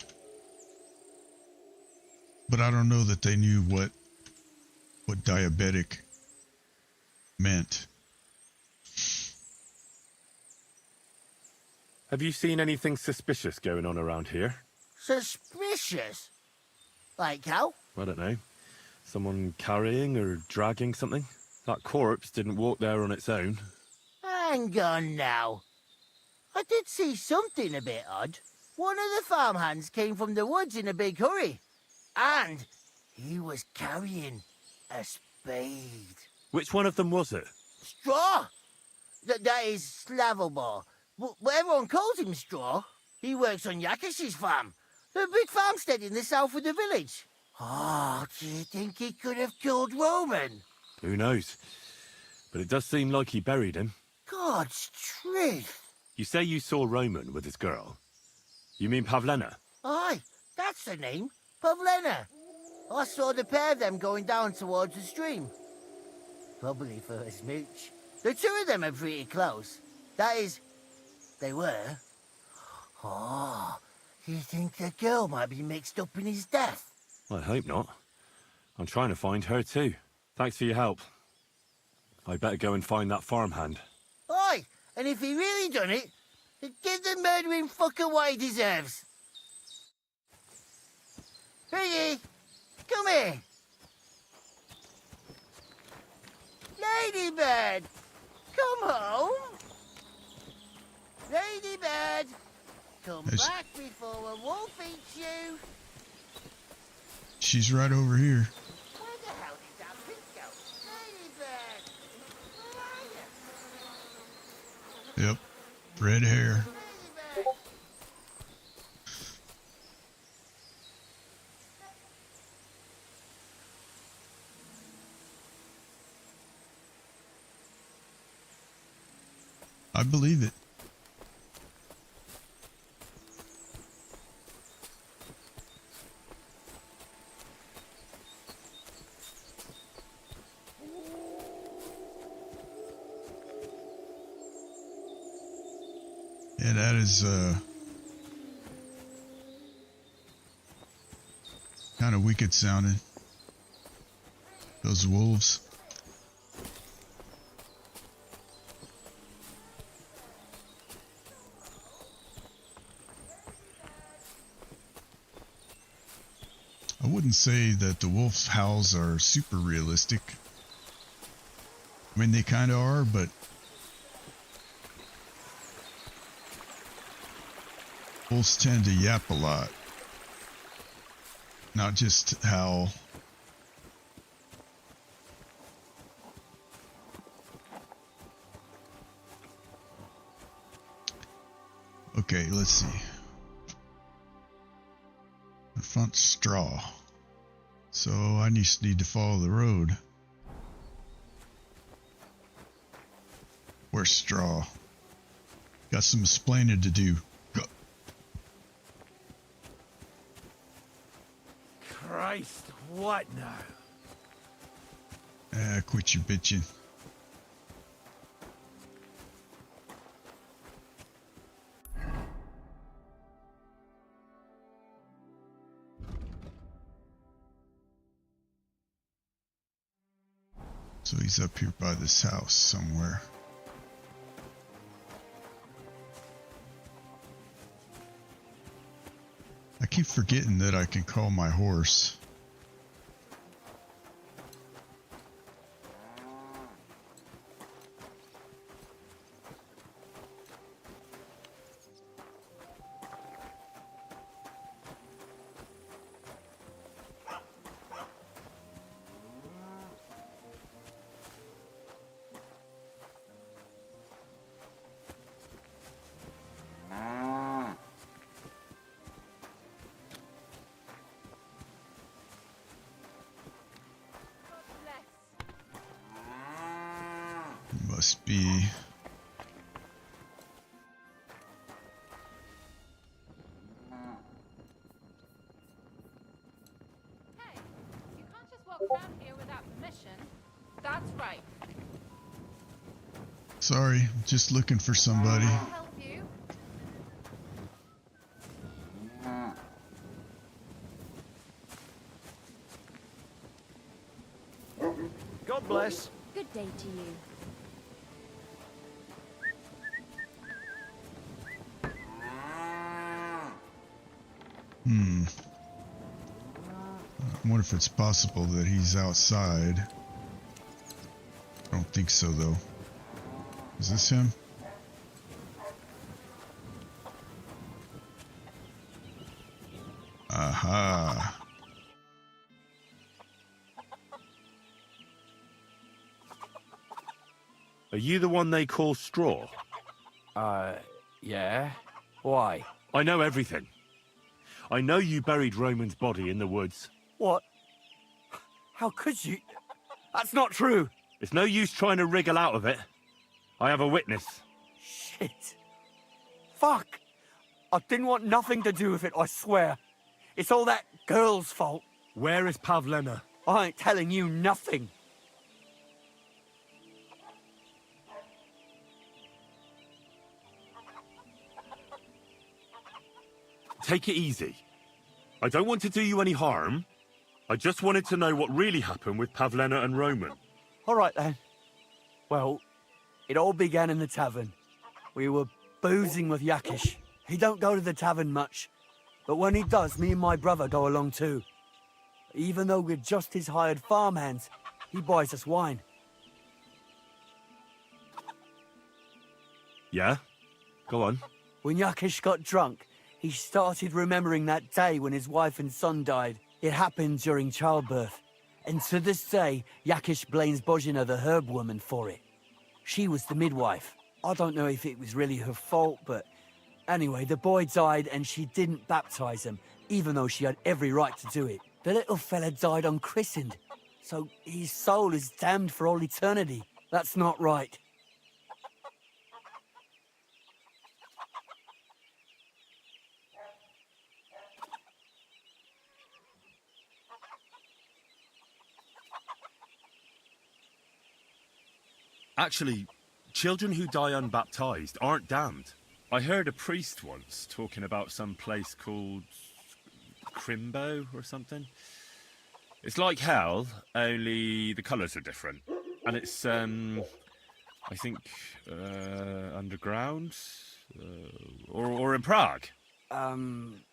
But I don't know that they knew what diabetic meant. Have you seen anything suspicious going on around here? Suspicious? Like how? I don't know. Someone carrying or dragging something? That corpse didn't walk there on its own. Hang on now. I did see something a bit odd. One of the farmhands came from the woods in a big hurry. And he was carrying a spade. Which one of them was it? Straw! That is Slavobor. But everyone calls him Straw. He works on Yakish's farm. The big farmstead in the south of the village. Oh, do you think he could have killed Roman? Who knows? But it does seem like he buried him. God's truth. You say you saw Roman with his girl. You mean Pavlena? Aye, that's the name. Pavlena. I saw the pair of them going down towards the stream. Probably for a smooch. The two of them are pretty close. That is, they were. Oh, you think the girl might be mixed up in his death? I hope not. I'm trying to find her too. Thanks for your help. I better go and find that farmhand. Aye, and if he really done it, then give the murdering fucker what he deserves. Piggy, come here. Ladybird, come home. Ladybird, come back before a wolf eats you. She's right over here. Where the hell did that pig go? Ladybird, where are you? Yep. Red hair. Ladybird. I believe it. Yeah, that is kind of wicked sounding. Those wolves. I wouldn't say that the wolf howls are super realistic. I mean, they kind of are, but wolves tend to yap a lot, not just howl. Okay, let's see. The front straw. So I just need to follow the road. Where's straw? Got some explaining to do. Go. Christ, what now? Quit your bitching. So he's up here by this house somewhere. I keep forgetting that I can call my horse. Must be. Hey, you can't just walk around here without permission. That's right. Sorry, just looking for somebody. Can I help you? God bless. Good day to you. I wonder if it's possible that he's outside. I don't think so, though. Is this him? Aha. Are you the one they call Straw? Yeah? Why? I know everything. I know you buried Roman's body in the woods. What? How could you? That's not true. It's no use trying to wriggle out of it. I have a witness. Shit. Fuck. I didn't want nothing to do with it, I swear. It's all that girl's fault. Where is Pavlena? I ain't telling you nothing. take it easy. I don't want to do you any harm. I just wanted to know what really happened with Pavlena and Roman. All right, then. Well, it all began in the tavern. We were boozing with Yakish. He don't go to the tavern much, but when he does, me and my brother go along too. Even though we're just his hired farmhands, he buys us wine. Yeah? Go on. When Yakish got drunk, he started remembering that day when his wife and son died. It happened during childbirth. And to this day, Yakish blames Bozhina, the herb woman, for it. She was the midwife. I don't know if it was really her fault, but anyway, the boy died and she didn't baptize him, even though she had every right to do it. The little fella died unchristened, so his soul is damned for all eternity. That's not right. Actually, children who die unbaptized aren't damned. I heard a priest once talking about some place called Crimbo or something. It's like hell, only the colours are different. And it's, I think, underground? Or in Prague. Can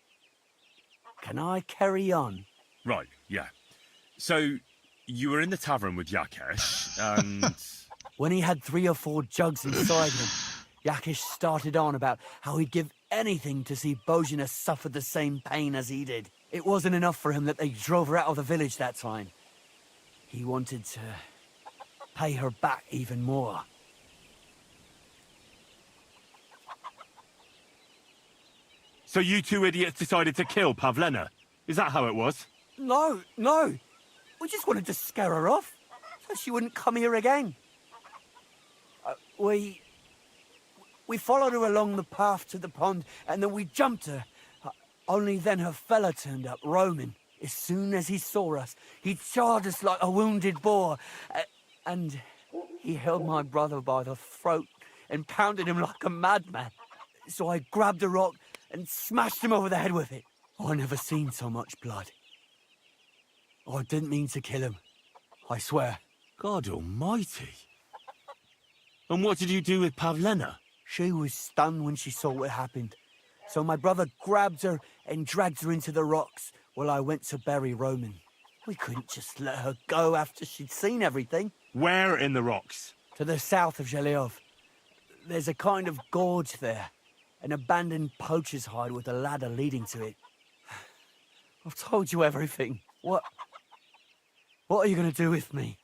I carry on? Right, yeah. So, you were in the tavern with Yakesh, and... When he had 3 or 4 jugs inside him, Yakish started on about how he'd give anything to see Bozhina suffer the same pain as he did. It wasn't enough for him that they drove her out of the village that time. He wanted to pay her back even more. So you two idiots decided to kill Pavlena? Is that how it was? No. We just wanted to scare her off, so she wouldn't come here again. We followed her along the path to the pond, and then we jumped her. Only then her fella turned up, Roman. As soon as he saw us, he charged us like a wounded boar. And he held my brother by the throat and pounded him like a madman. So I grabbed a rock and smashed him over the head with it. I never seen so much blood. I didn't mean to kill him, I swear. God almighty. And what did you do with Pavlena? She was stunned when she saw what happened. So my brother grabbed her and dragged her into the rocks while I went to bury Roman. We couldn't just let her go after she'd seen everything. Where in the rocks? To the south of Zhelyov. There's a kind of gorge there. An abandoned poacher's hide with a ladder leading to it. I've told you everything. What are you going to do with me?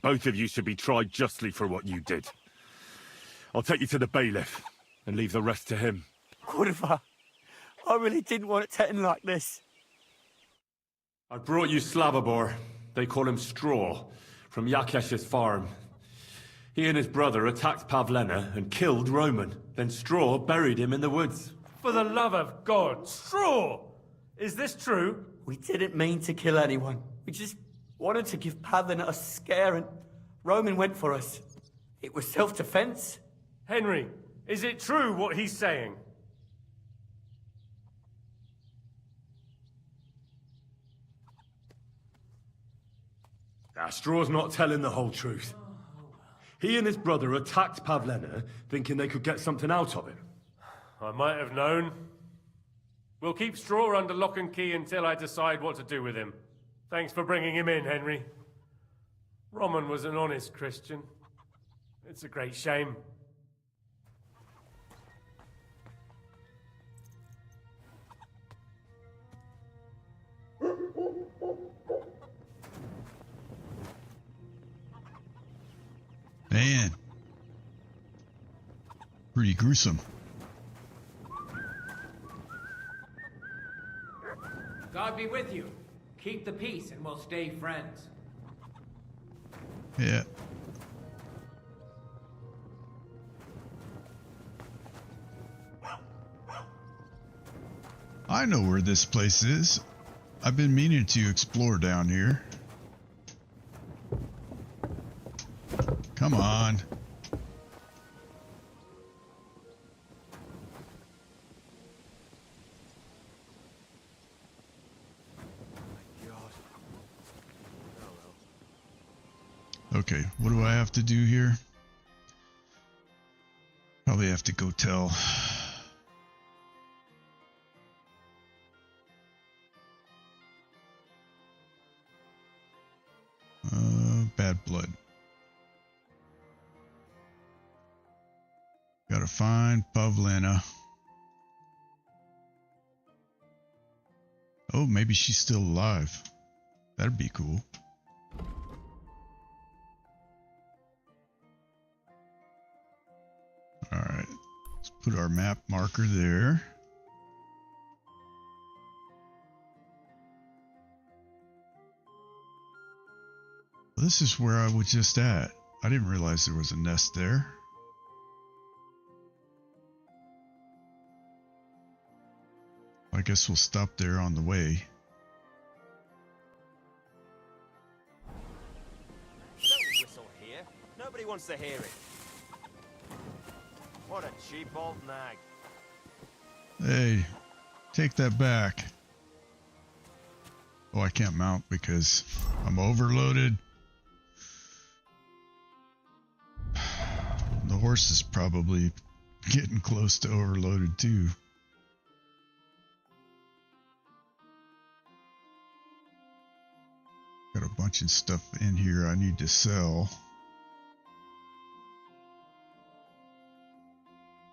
Both of you should be tried justly for what you did. I'll take you to the bailiff and leave the rest to him. Kurva, I really didn't want it to end like this. I brought you Slavobor. They call him Straw, from Yakesh's farm. He and his brother attacked Pavlena and killed Roman. Then Straw buried him in the woods. For the love of God, Straw! Is this true? We didn't mean to kill anyone. We just wanted to give Pavlena a scare, and Roman went for us. It was self-defense. Henry, is it true what he's saying? Straw's not telling the whole truth. He and his brother attacked Pavlena, thinking they could get something out of him. I might have known. We'll keep Straw under lock and key until I decide what to do with him. Thanks for bringing him in, Henry. Roman was an honest Christian. It's a great shame. Man. Pretty gruesome. God be with you. Keep the peace and we'll stay friends. Yeah. I know where this place is. I've been meaning to explore down here. Come on. Okay, what do I have to do here? Probably have to go tell. Bad blood. Gotta find Pavlena. Oh, maybe she's still alive. That'd be cool. Alright, let's put our map marker there. This is where I was just at. I didn't realize there was a nest there. I guess we'll stop there on the way. Don't whistle here. Nobody wants to hear it. What a cheap old nag. Hey, take that back. Oh, I can't mount because I'm overloaded. The horse is probably getting close to overloaded too. Got a bunch of stuff in here I need to sell.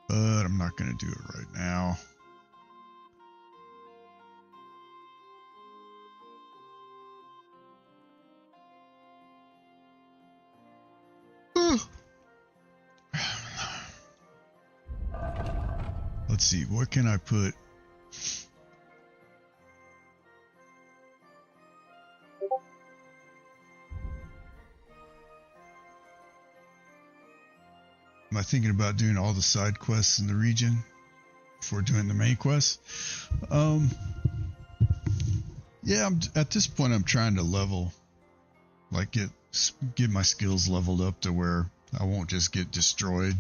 But I'm not going to do it right now. Let's see, what can I put? Am I thinking about doing all the side quests in the region before doing the main quest? Yeah, at this point I'm trying to level, like get my skills leveled up to where I won't just get destroyed.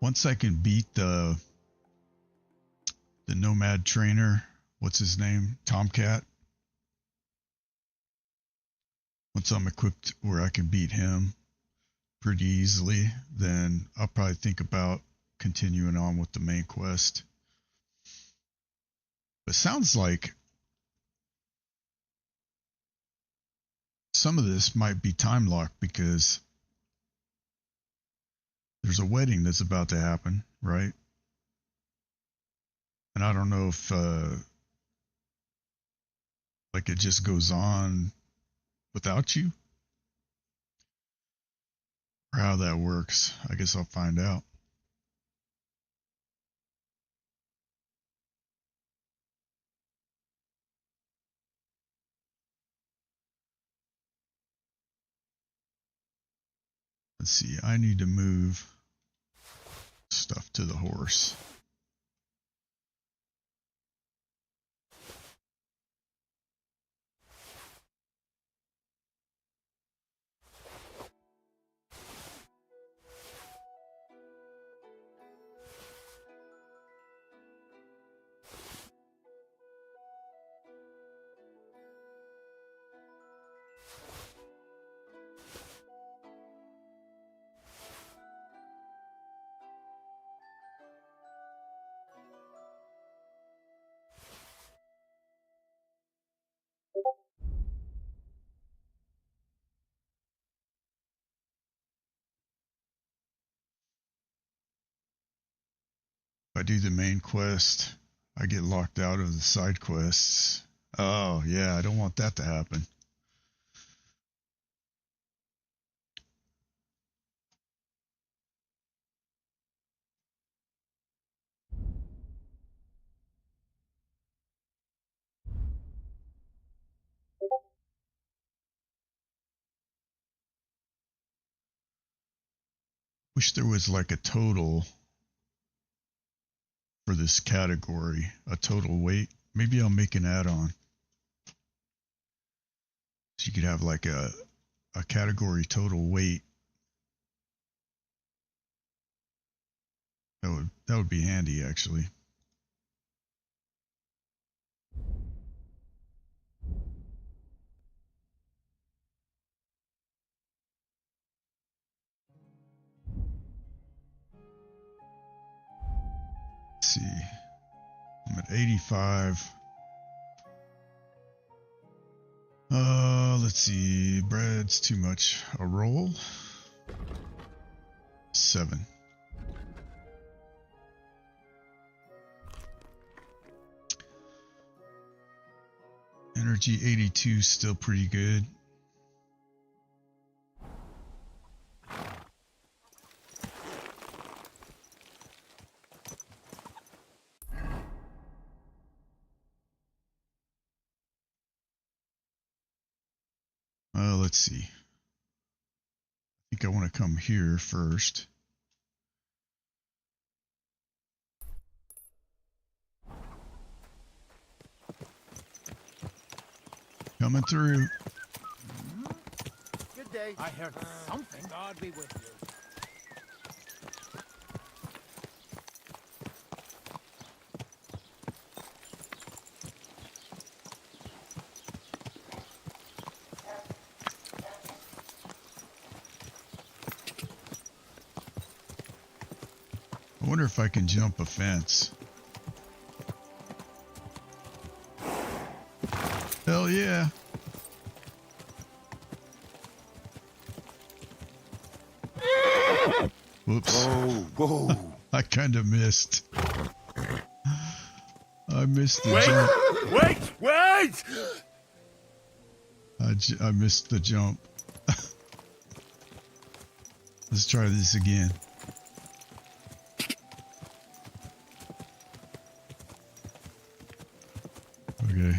Once I can beat the nomad trainer, what's his name? Tomcat. Once I'm equipped where I can beat him pretty easily, then I'll probably think about continuing on with the main quest. But sounds like some of this might be time locked because there's a wedding that's about to happen, right? And I don't know if like it just goes on without you or how that works. I guess I'll find out. Let's see, I need to move stuff to the horse. If I do the main quest, I get locked out of the side quests. Oh, yeah, I don't want that to happen. Wish there was like a total for this category, a total weight. Maybe I'll make an add-on. So you could have like a category total weight. That would be handy actually. see. I'm at 85. Let's see. Bread's too much. A roll. 7. Energy 82, still pretty good. Let's see. I think I want to come here first. Coming through. Good day. I heard something. God be with you. I wonder if I can jump a fence. Hell yeah. Whoops. Whoa. I kind of missed. I missed the jump. Wait! I missed the jump. Let's try this again. Okay.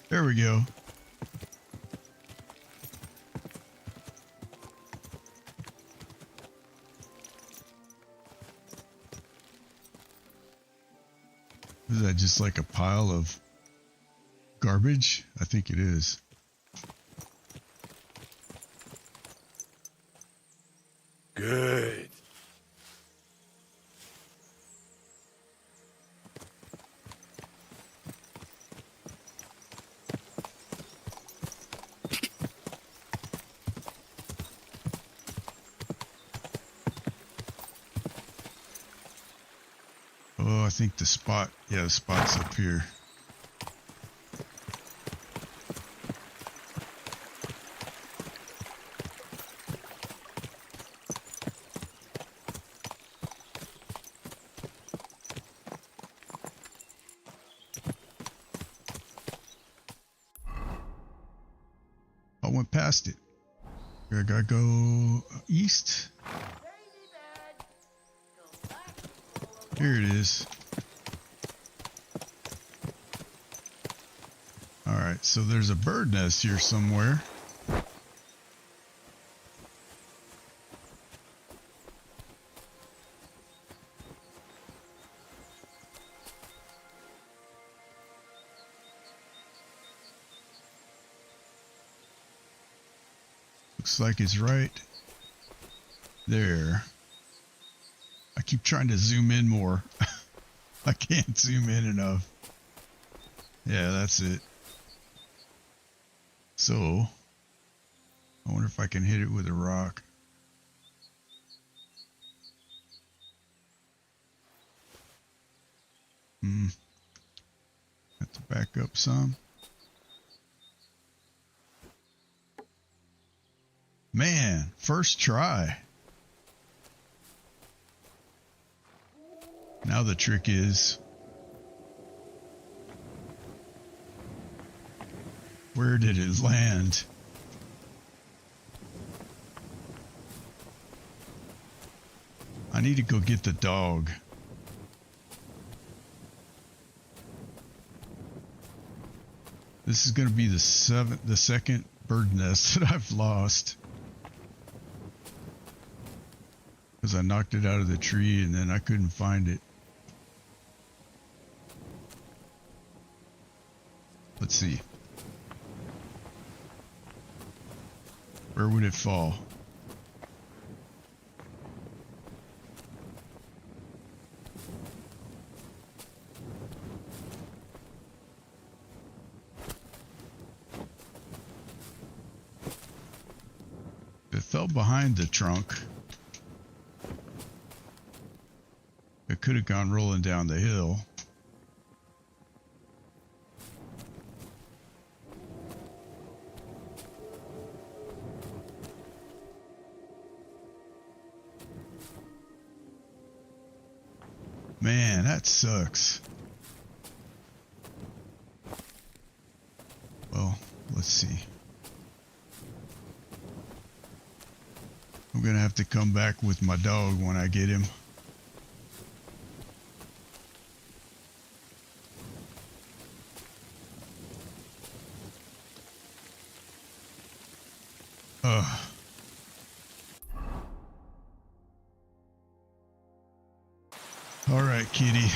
There we go. Is that just like a pile of garbage? I think it is. Good. Oh, I think the spot, yeah, the spot's up here. I went past it. I gotta go east. Here it is. Alright, so there's a bird nest here somewhere. Looks like it's right there. I keep trying to zoom in more. I can't zoom in enough. Yeah, that's it. So, I wonder if I can hit it with a rock. Have to back up some. Man, first try. Now the trick is, where did it land? I need to go get the dog. This is going to be the second bird nest that I've lost. Because I knocked it out of the tree and then I couldn't find it. Let's see. Where would it fall? It fell behind the trunk. could have gone rolling down the hill. Man, that sucks. Well, let's see. I'm gonna have to come back with my dog when I get him. All right, kitty.